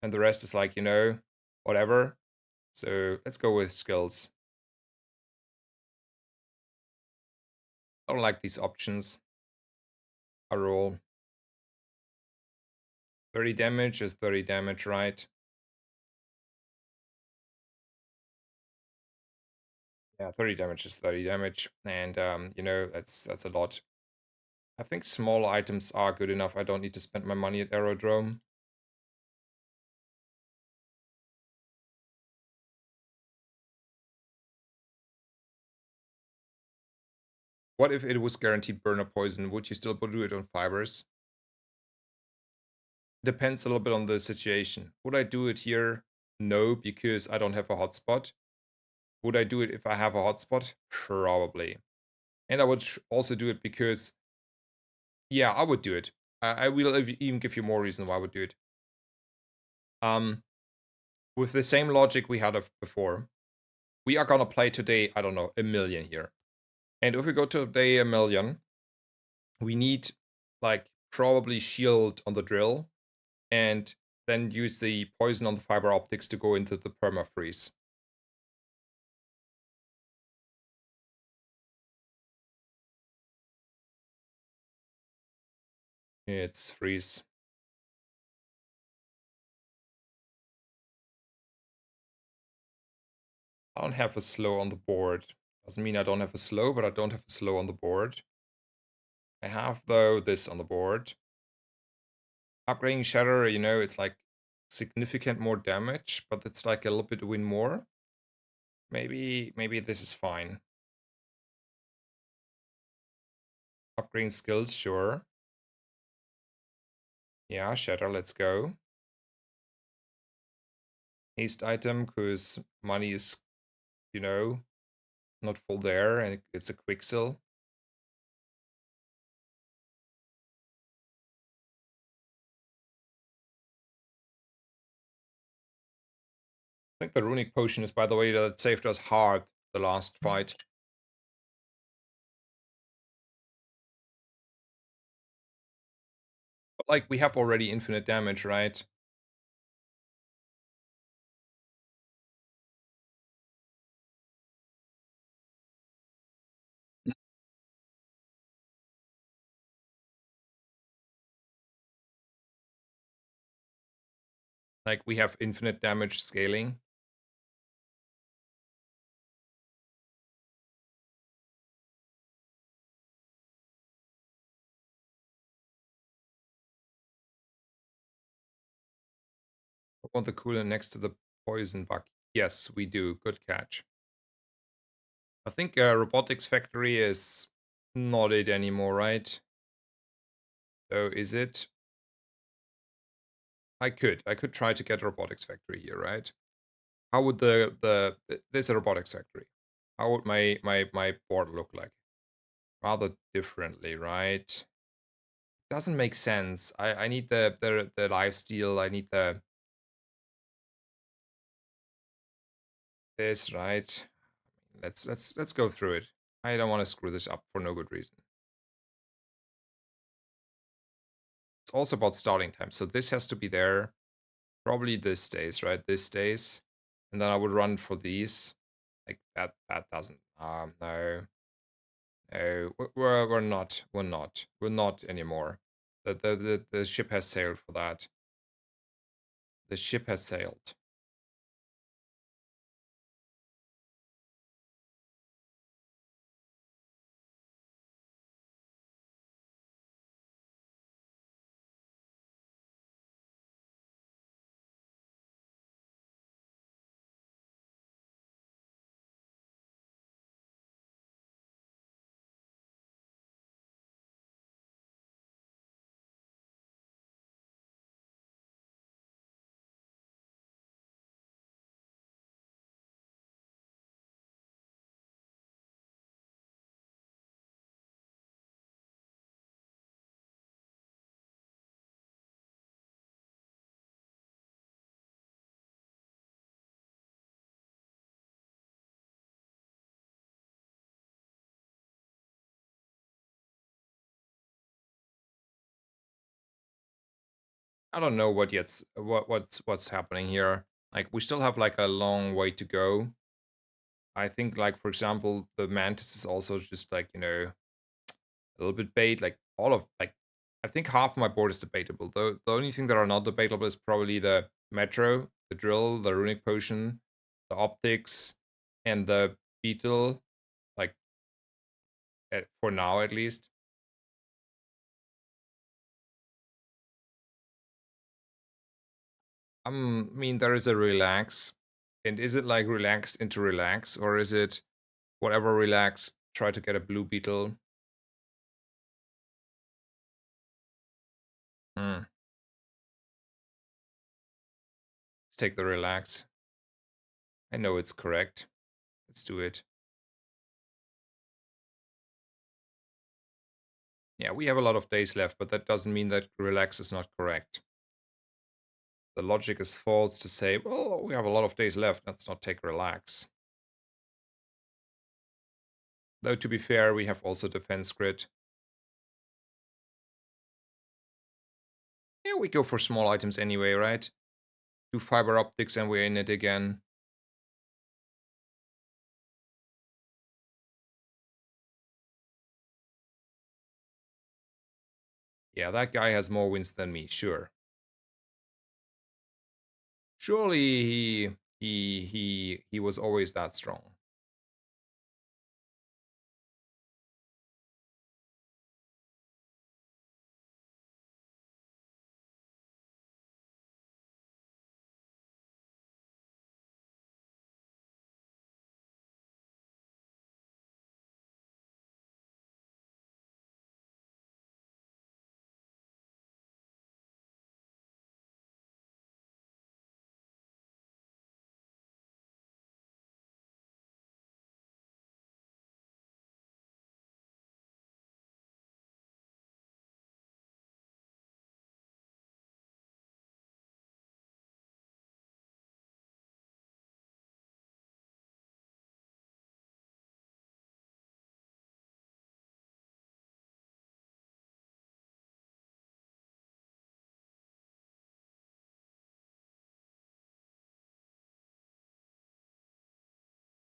And the rest is like, whatever. So let's go with skills. I don't like these options. I roll. 30 damage is 30 damage, right? Yeah, 30 damage is 30 damage. And, that's a lot. I think small items are good enough. I don't need to spend my money at Aerodrome. What if it was guaranteed burn or poison? Would you still do it on fibers? Depends a little bit on the situation. Would I do it here? No, because I don't have a hotspot. Would I do it if I have a hotspot? Probably. And I would also do it because, yeah, I would do it. I will even give you more reason why I would do it. With the same logic we had of before, we are gonna play today, I don't know, a million here. And if we go to today a million, we need like probably shield on the drill and then use the poison on the fiber optics to go into the perma freeze. It's freeze. I don't have a slow on the board. Doesn't mean I don't have a slow, but I don't have a slow on the board. I have, though, this on the board. Upgrading Shatter, it's like significant more damage, but it's like a little bit win more. Maybe this is fine. Upgrading skills, sure. Yeah, Shatter, let's go. Haste item, because money is, not full there, and it's a quick sell. think the runic potion is, by the way, that saved us hard the last fight. But like, we have already infinite damage, right? Like, we have infinite damage scaling. I want the cooler next to the poison bug. Yes, we do. Good catch. I think Robotics Factory is not it anymore, right? So is it? I could try to get a Robotics Factory here, right? How would there's a Robotics Factory. How would my board look like? Rather differently, right? Doesn't make sense. I need the lifesteal. I need the this, right? Let's go through it. I don't want to screw this up for no good reason. It's also about starting time. So this has to be there. Probably this stays, right? This stays. And then I would run for these. Like that doesn't no. No. We're not. We're not. We're not anymore. The ship has sailed for that. The ship has sailed. I don't know what's happening here. Like we still have like a long way to go. I think like for example the mantis is also just like a little bit bait. Like all of like I think half of my board is debatable. The only thing that are not debatable is probably the metro, the drill, the runic potion, the optics, and the beetle. Like for now at least. I mean, there is a relax. And is it like relax into relax? Or is it whatever relax, try to get a blue beetle? Hmm. Let's take the relax. I know it's correct. Let's do it. Yeah, we have a lot of days left, but that doesn't mean that relax is not correct. The logic is false to say, well, we have a lot of days left, let's not take relax. Though to be fair, we have also defense grid. Yeah, we go for small items anyway, right? Do fiber optics and we're in it again. Yeah, that guy has more wins than me, sure. Surely he was always that strong.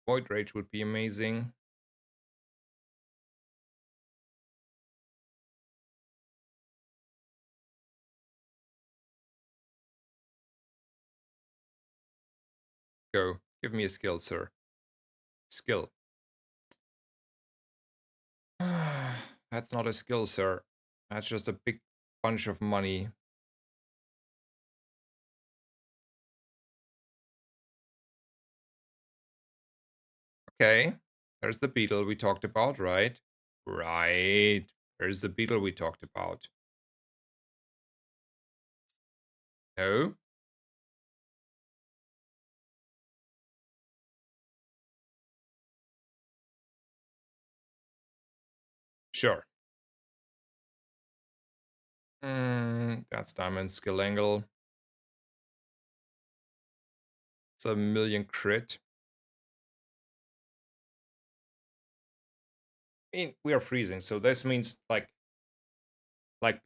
Void Rage would be amazing. Go. Give me a skill, sir. Skill. That's not a skill, sir. That's just a big bunch of money. Okay. There's the beetle we talked about, right? Right. There's the beetle we talked about. No? Sure. That's diamond skill angle. It's a million crit. I mean, we are freezing, so this means like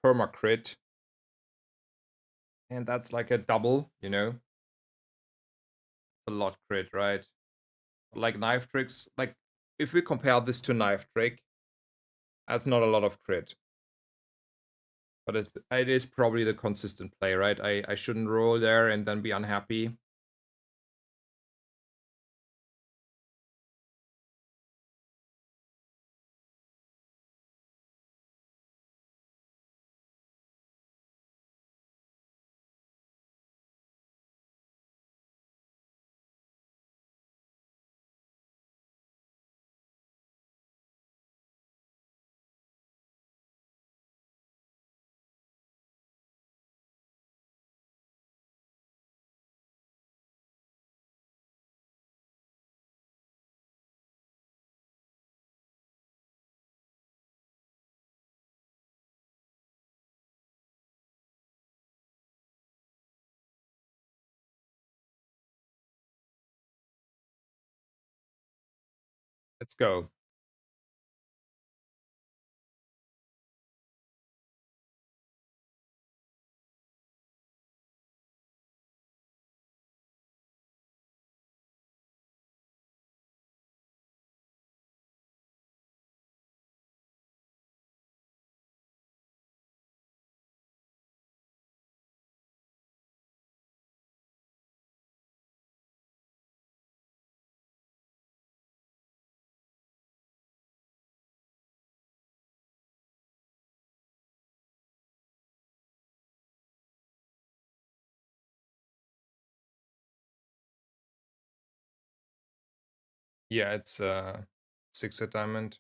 perma crit. And that's like a double, you know? A lot crit, right? Like knife tricks, like if we compare this to knife trick, that's not a lot of crit. But it is probably the consistent play, right? I shouldn't roll there and then be unhappy. Let's go. Yeah, it's 6 at diamond.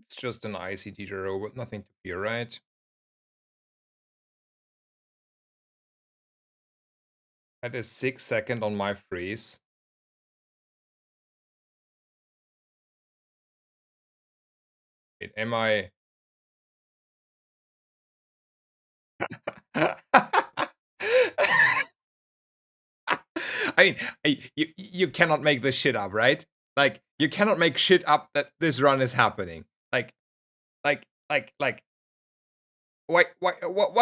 It's just an ICT row with nothing to fear, right? That is 6 seconds on my freeze. Wait, am I... I mean, you cannot make this shit up, right? Like, you cannot make shit up that this run is happening. Like, what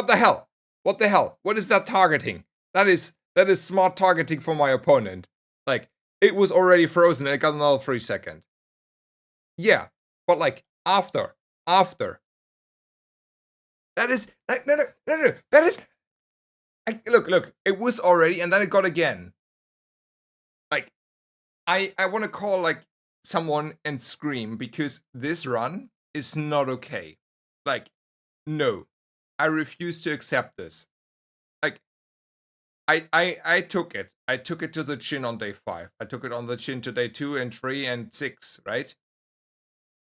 the hell? What the hell? What is that targeting? That is smart targeting for my opponent. Like, It was already frozen and I got another 3 second. Yeah, but like after. That is no. That is look. It was already, and then it got again. Like I want to call like someone and scream because this run is not okay. Like no, I refuse to accept this. Like I took it. I took it to the chin on day 5. I took it on the chin to day 2 and 3 and 6. Right.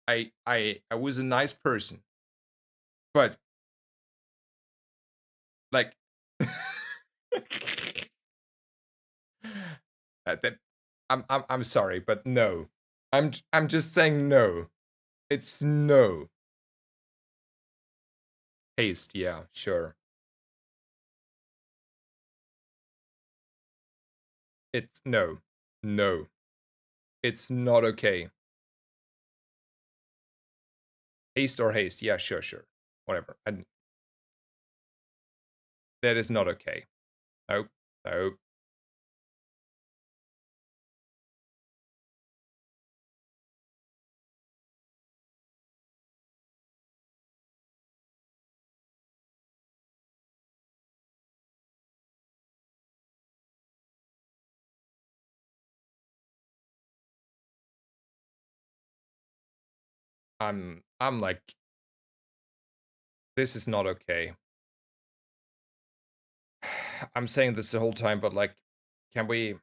I was a nice person, but like that I'm sorry, but no. I'm just saying no. It's no. Haste, yeah, sure. It's no. No. It's not okay. Haste or haste, yeah, sure. Whatever. That is not okay. Nope. Nope. I'm like, this is not okay. I'm saying this the whole time, but like, can we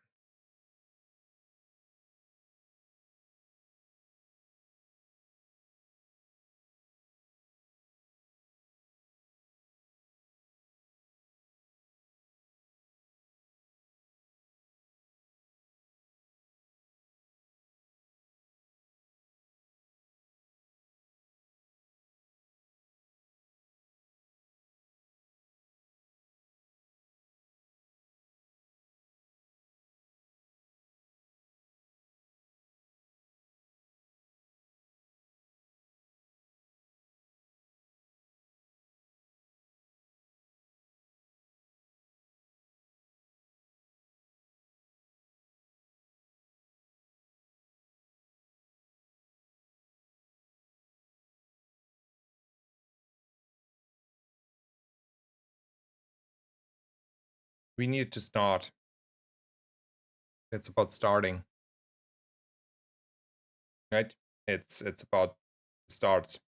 we need to start. It's about starting, right? It's about starts.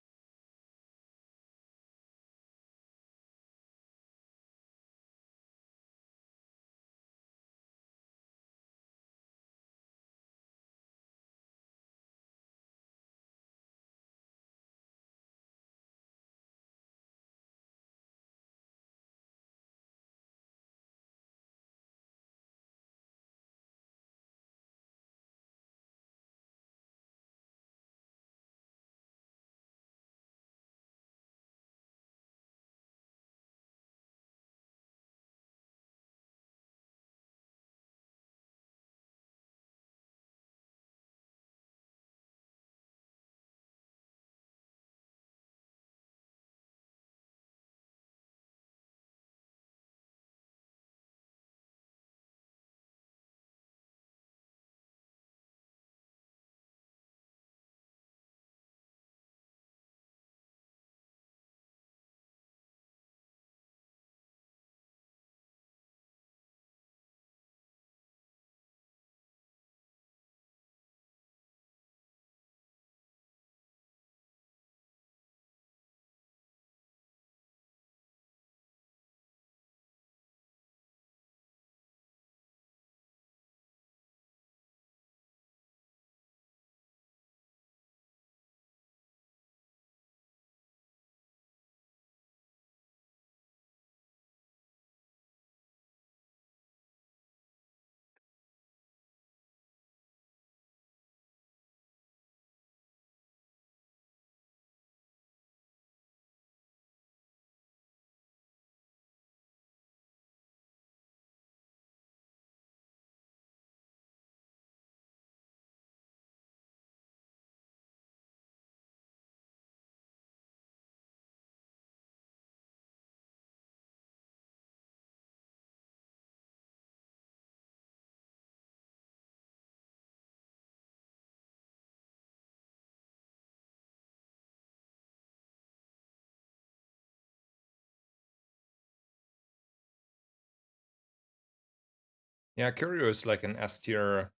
Yeah, Curio is like an S tier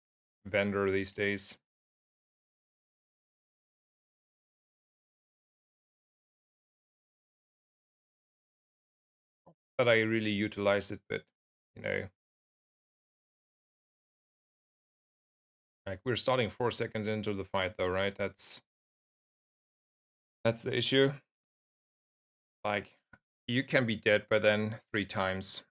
vendor these days. But I really utilize it, but you know, like we're starting 4 seconds into the fight though, right? That's the issue. Like you can be dead by then 3 times.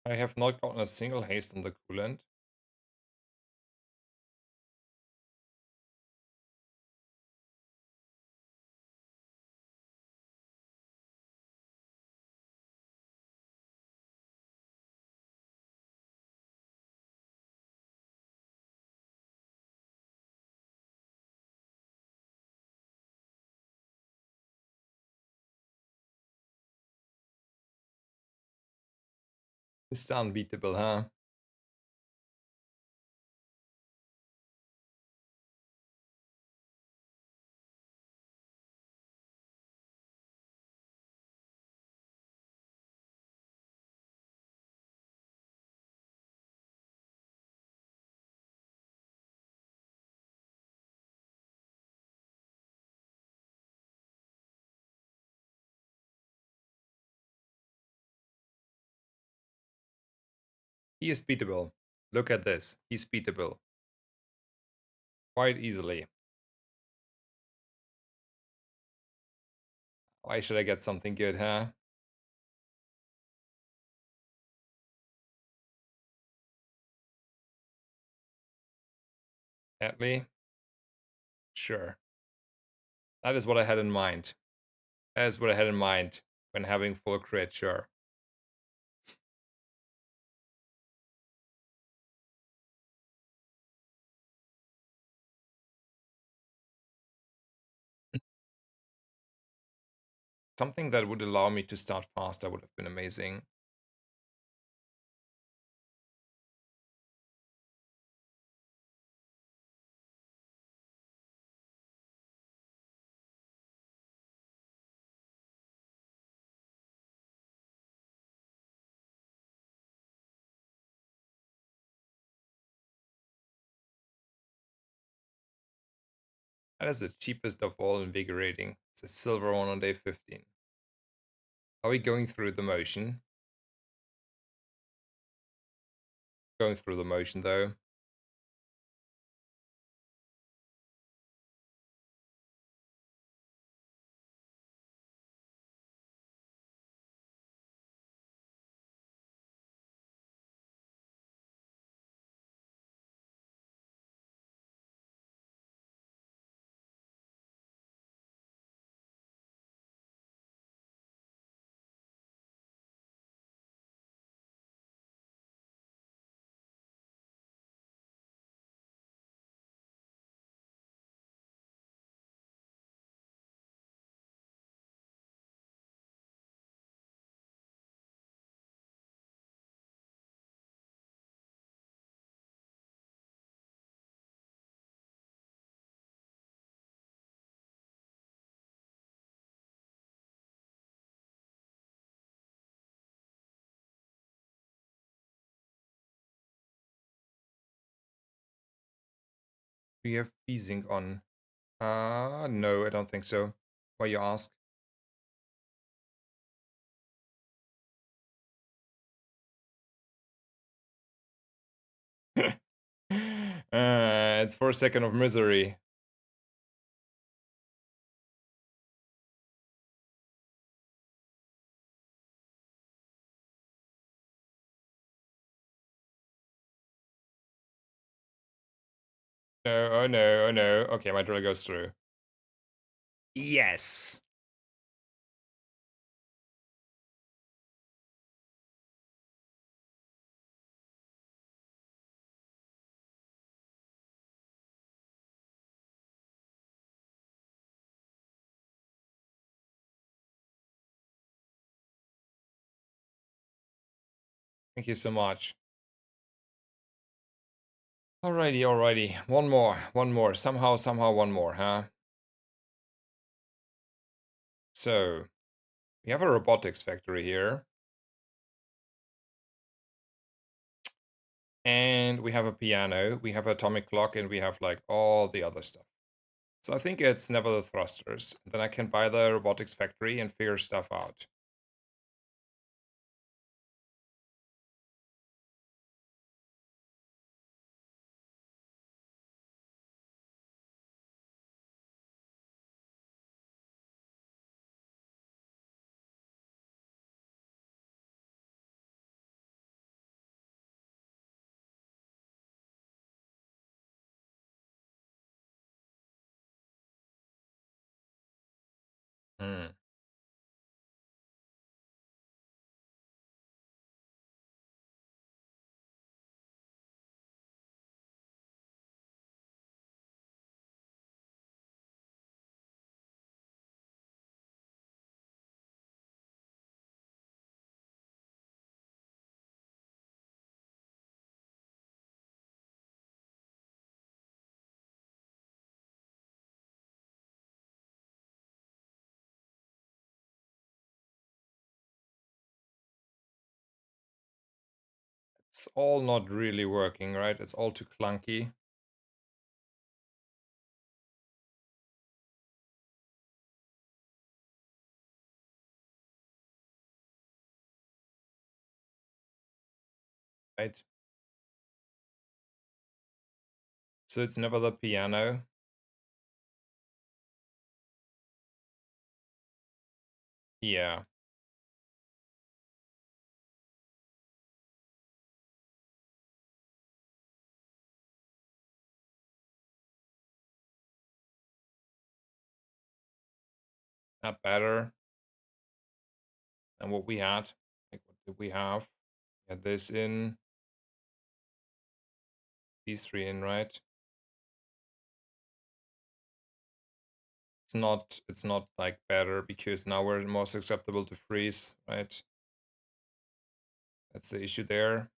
I have not gotten a single haste on the coolant. It's unbeatable, huh? He is beatable. Look at this. He's beatable. Quite easily. Why should I get something good, huh? Atlee? Sure. That is what I had in mind. That is what I had in mind when having full crit, sure. Something that would allow me to start faster would have been amazing. That is the cheapest of all invigorating. It's a silver one on day 15. Are we going through the motion? Going through the motion though. Do you have Fiesing on? No, I don't think so. Why you ask? It's for a second of misery. No, oh no, oh no. Okay, my drill goes through. Yes. Thank you so much. Alrighty, alrighty. One more, one more. Somehow, one more, huh? So, we have a robotics factory here. And we have a piano, we have atomic clock, and we have like all the other stuff. So I think it's never the thrusters. Then I can buy the robotics factory and figure stuff out. Hmm. It's all not really working, right? It's all too clunky. Right? So it's never the piano. Yeah. Not better than what we had. Like what did we have? We had this in, these three in, right? It's not like better because now we're more susceptible to freeze, right? That's the issue there.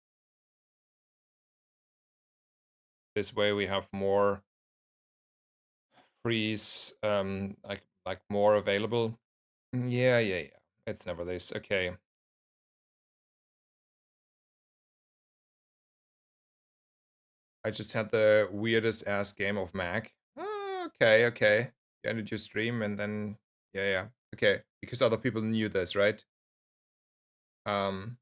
This way we have more freeze, like more available. Yeah, yeah, yeah. It's never this. Okay. I just had the weirdest ass game of Mac. Okay, okay. You ended your stream and then yeah, yeah. Okay. Because other people knew this, right? Um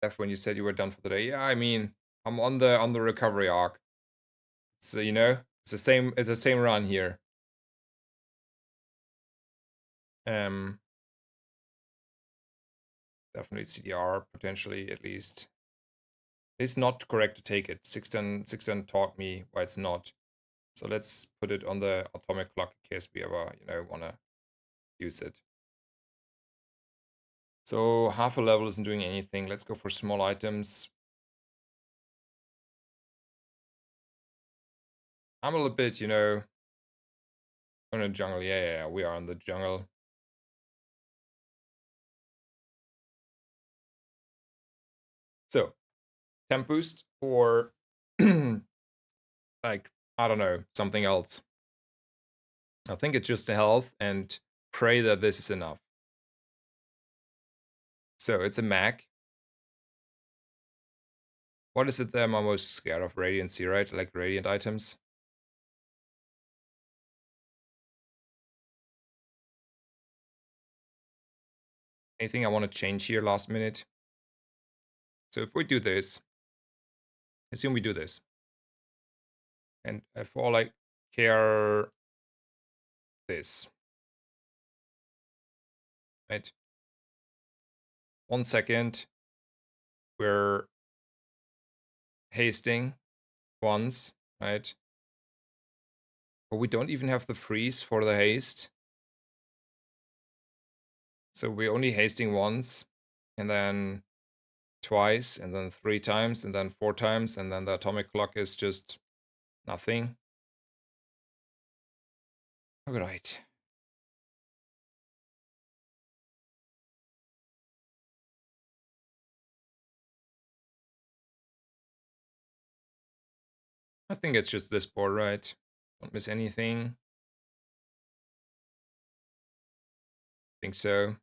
Def, when you said you were done for the day. Yeah, I mean, I'm on the recovery arc. So it's the same run here. Um Definitely CDR, potentially at least. It's not correct to take it. 610 taught me why it's not. So let's put it on the atomic clock in case we ever, wanna use it. So half a level isn't doing anything. Let's go for small items. I'm a little bit, on a jungle. Yeah, yeah, yeah, we are on the jungle. So temp boost or like, I don't know, something else. I think it's just a health and pray that this is enough. So it's a Mac. What is it that I'm most scared of? Radiancy, right? Like radiant items. Anything I want to change here last minute? So if we do this, assume we do this. And if all I care this. Right? 1 second. We're hasting once, right? But we don't even have the freeze for the haste. So we're only hasting once, and then twice, and then 3 times, and then 4 times, and then the atomic clock is just nothing. Alright. I think it's just this board, right? Don't miss anything. Think so.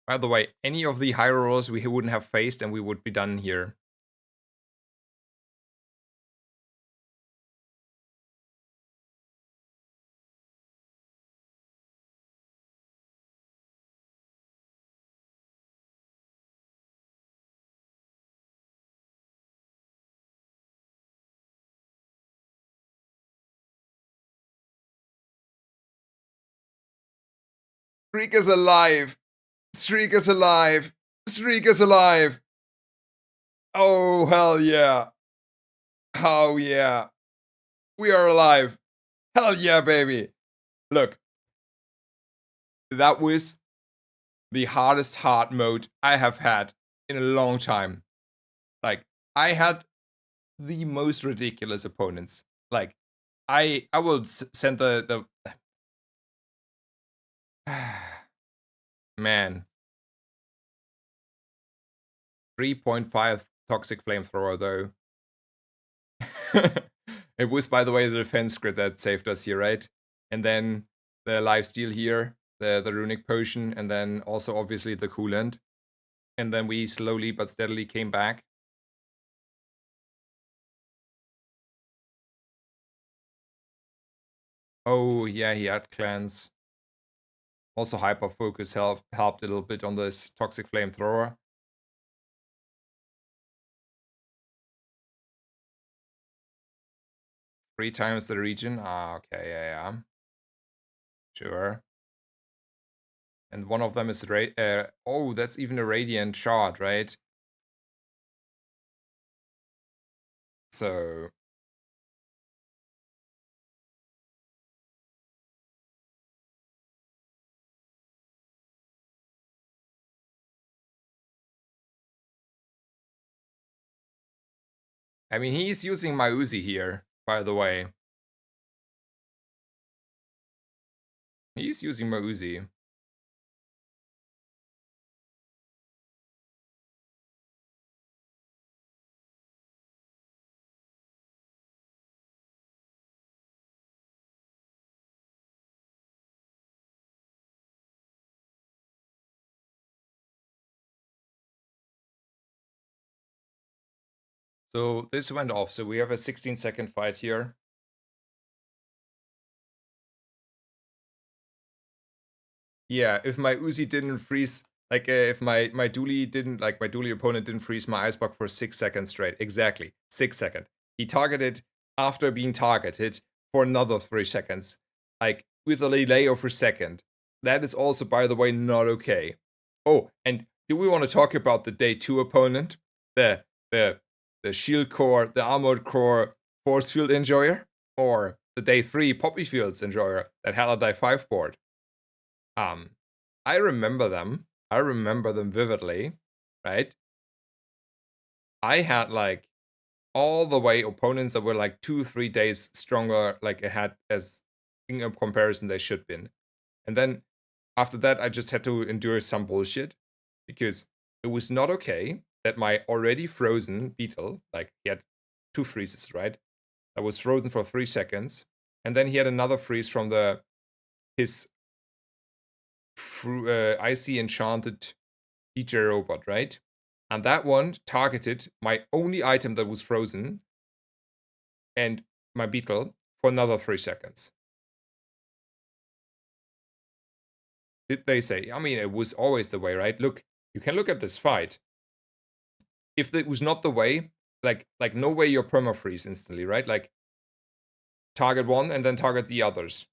By the way, any of the high rolls we wouldn't have faced and we would be done here. Streak is alive! Streak is alive! Streak is alive! Oh, hell yeah! Oh, yeah! We are alive! Hell yeah, baby! Look. That was the hardest hard mode I have had in a long time. Like, I had the most ridiculous opponents. Like, I will send the man. 3.5 toxic flamethrower though. It was, by the way, the defense grid that saved us here, right? And then the lifesteal here, the runic potion, and then also obviously the coolant. And then we slowly but steadily came back. Oh yeah, he had clans. Also hyper focus helped a little bit on this toxic flamethrower. Three times the region. Ah, okay, yeah. Sure. And one of them is oh, that's even a radiant shard, right? So I mean, he's using my Uzi here, by the way. He's using my Uzi. So this went off. So we have a 16-second fight here. Yeah, if my Uzi didn't freeze, like if my Dooley didn't, like my Dooley opponent didn't freeze my ice block for 6 seconds straight. Exactly, 6 seconds. He targeted after being targeted for another 3 seconds, like with a delay of a second. That is also, by the way, not okay. Oh, and do we want to talk about the day 2 opponent, the the shield core, the armored core force field enjoyer, or the day 3 poppy fields enjoyer that had a die 5 board? I remember them. I remember them vividly, right? I had like all the way opponents that were like 2-3 days stronger, like ahead as in a comparison they should been. And then after that, I just had to endure some bullshit because it was not okay that my already frozen beetle, like he had 2 freezes, right? I was frozen for 3 seconds. And then he had another freeze from his icy enchanted DJ robot, right? And that one targeted my only item that was frozen and my beetle for another 3 seconds. Did they say? I mean, it was always the way, right? Look, you can look at this fight. If it was not the way, like no way you're perma-freeze instantly, right? Like, target one and then target the others.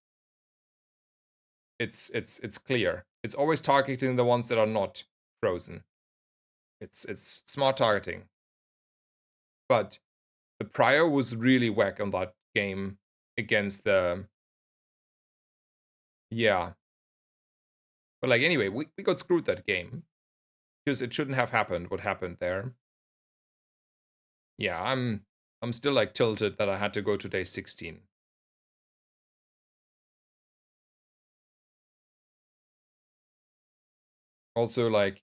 It's clear. It's always targeting the ones that are not frozen. It's smart targeting. But the prior was really whack on that game against the... Yeah. But like anyway, we got screwed that game. Because it shouldn't have happened what happened there. Yeah, I'm still like tilted that I had to go to day 16. Also like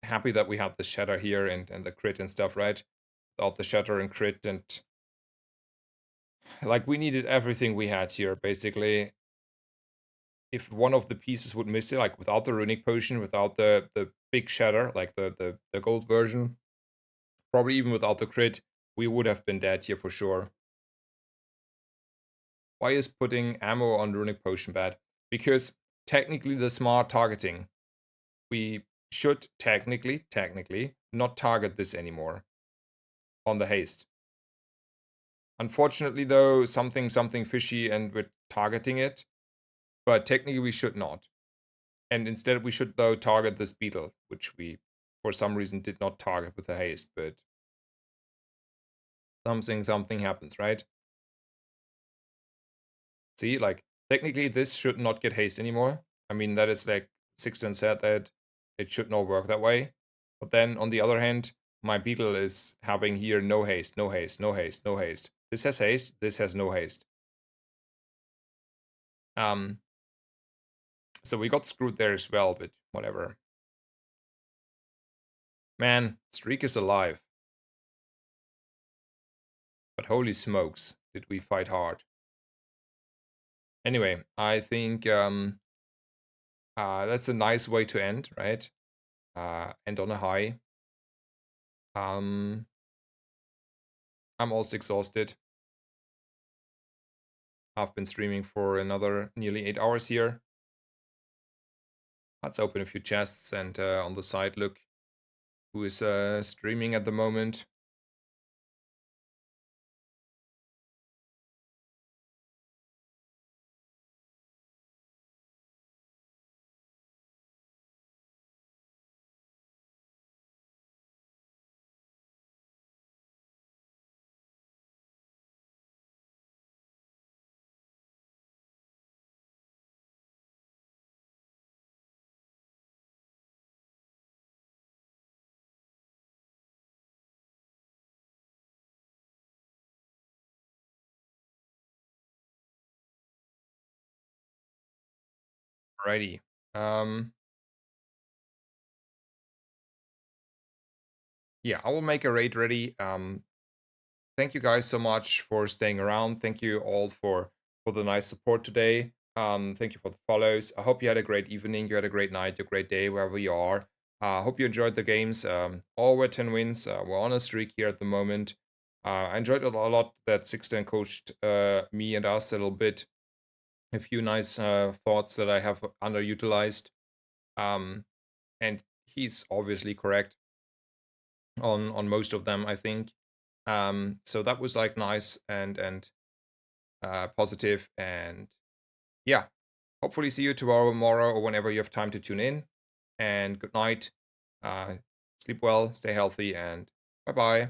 happy that we have the shatter here and the crit and stuff, right? Without the shatter and crit, and like we needed everything we had here basically. If one of the pieces would miss it, like without the runic potion, without the big shatter, like the gold version, probably even without the crit, we would have been dead here for sure. Why is putting ammo on runic potion bad? Because technically the smart targeting, we should technically not target this anymore on the haste. Unfortunately though, something fishy and we're targeting it, but technically we should not. And instead we should though target this beetle, which we for some reason did not target with the haste, but something happens, right? See, like technically this should not get haste anymore. I mean, that is like Sixten said that it should not work that way. But then on the other hand, my beetle is having here no haste, no haste, no haste, no haste. This has haste, this has no haste. So we got screwed there as well, but whatever. Man, streak is alive. But holy smokes, did we fight hard. Anyway, I think that's a nice way to end, right? End on a high. I'm also exhausted. I've been streaming for another nearly 8 hours here. Let's open a few chests and on the side look who is streaming at the moment. Alrighty. Yeah, I will make a raid ready. Thank you guys so much for staying around. Thank you all for the nice support today. Thank you for the follows. I hope you had a great evening, you had a great night, a great day, wherever you are. I hope you enjoyed the games. All were 10 wins. We're on a streak here at the moment. I enjoyed it a lot that Sixten coached me and us a little bit. A few nice thoughts that I have underutilized. And he's obviously correct on most of them, I think. So that was like nice and positive, and yeah, hopefully see you tomorrow or whenever you have time to tune in. And good night. Sleep well, stay healthy, and bye bye.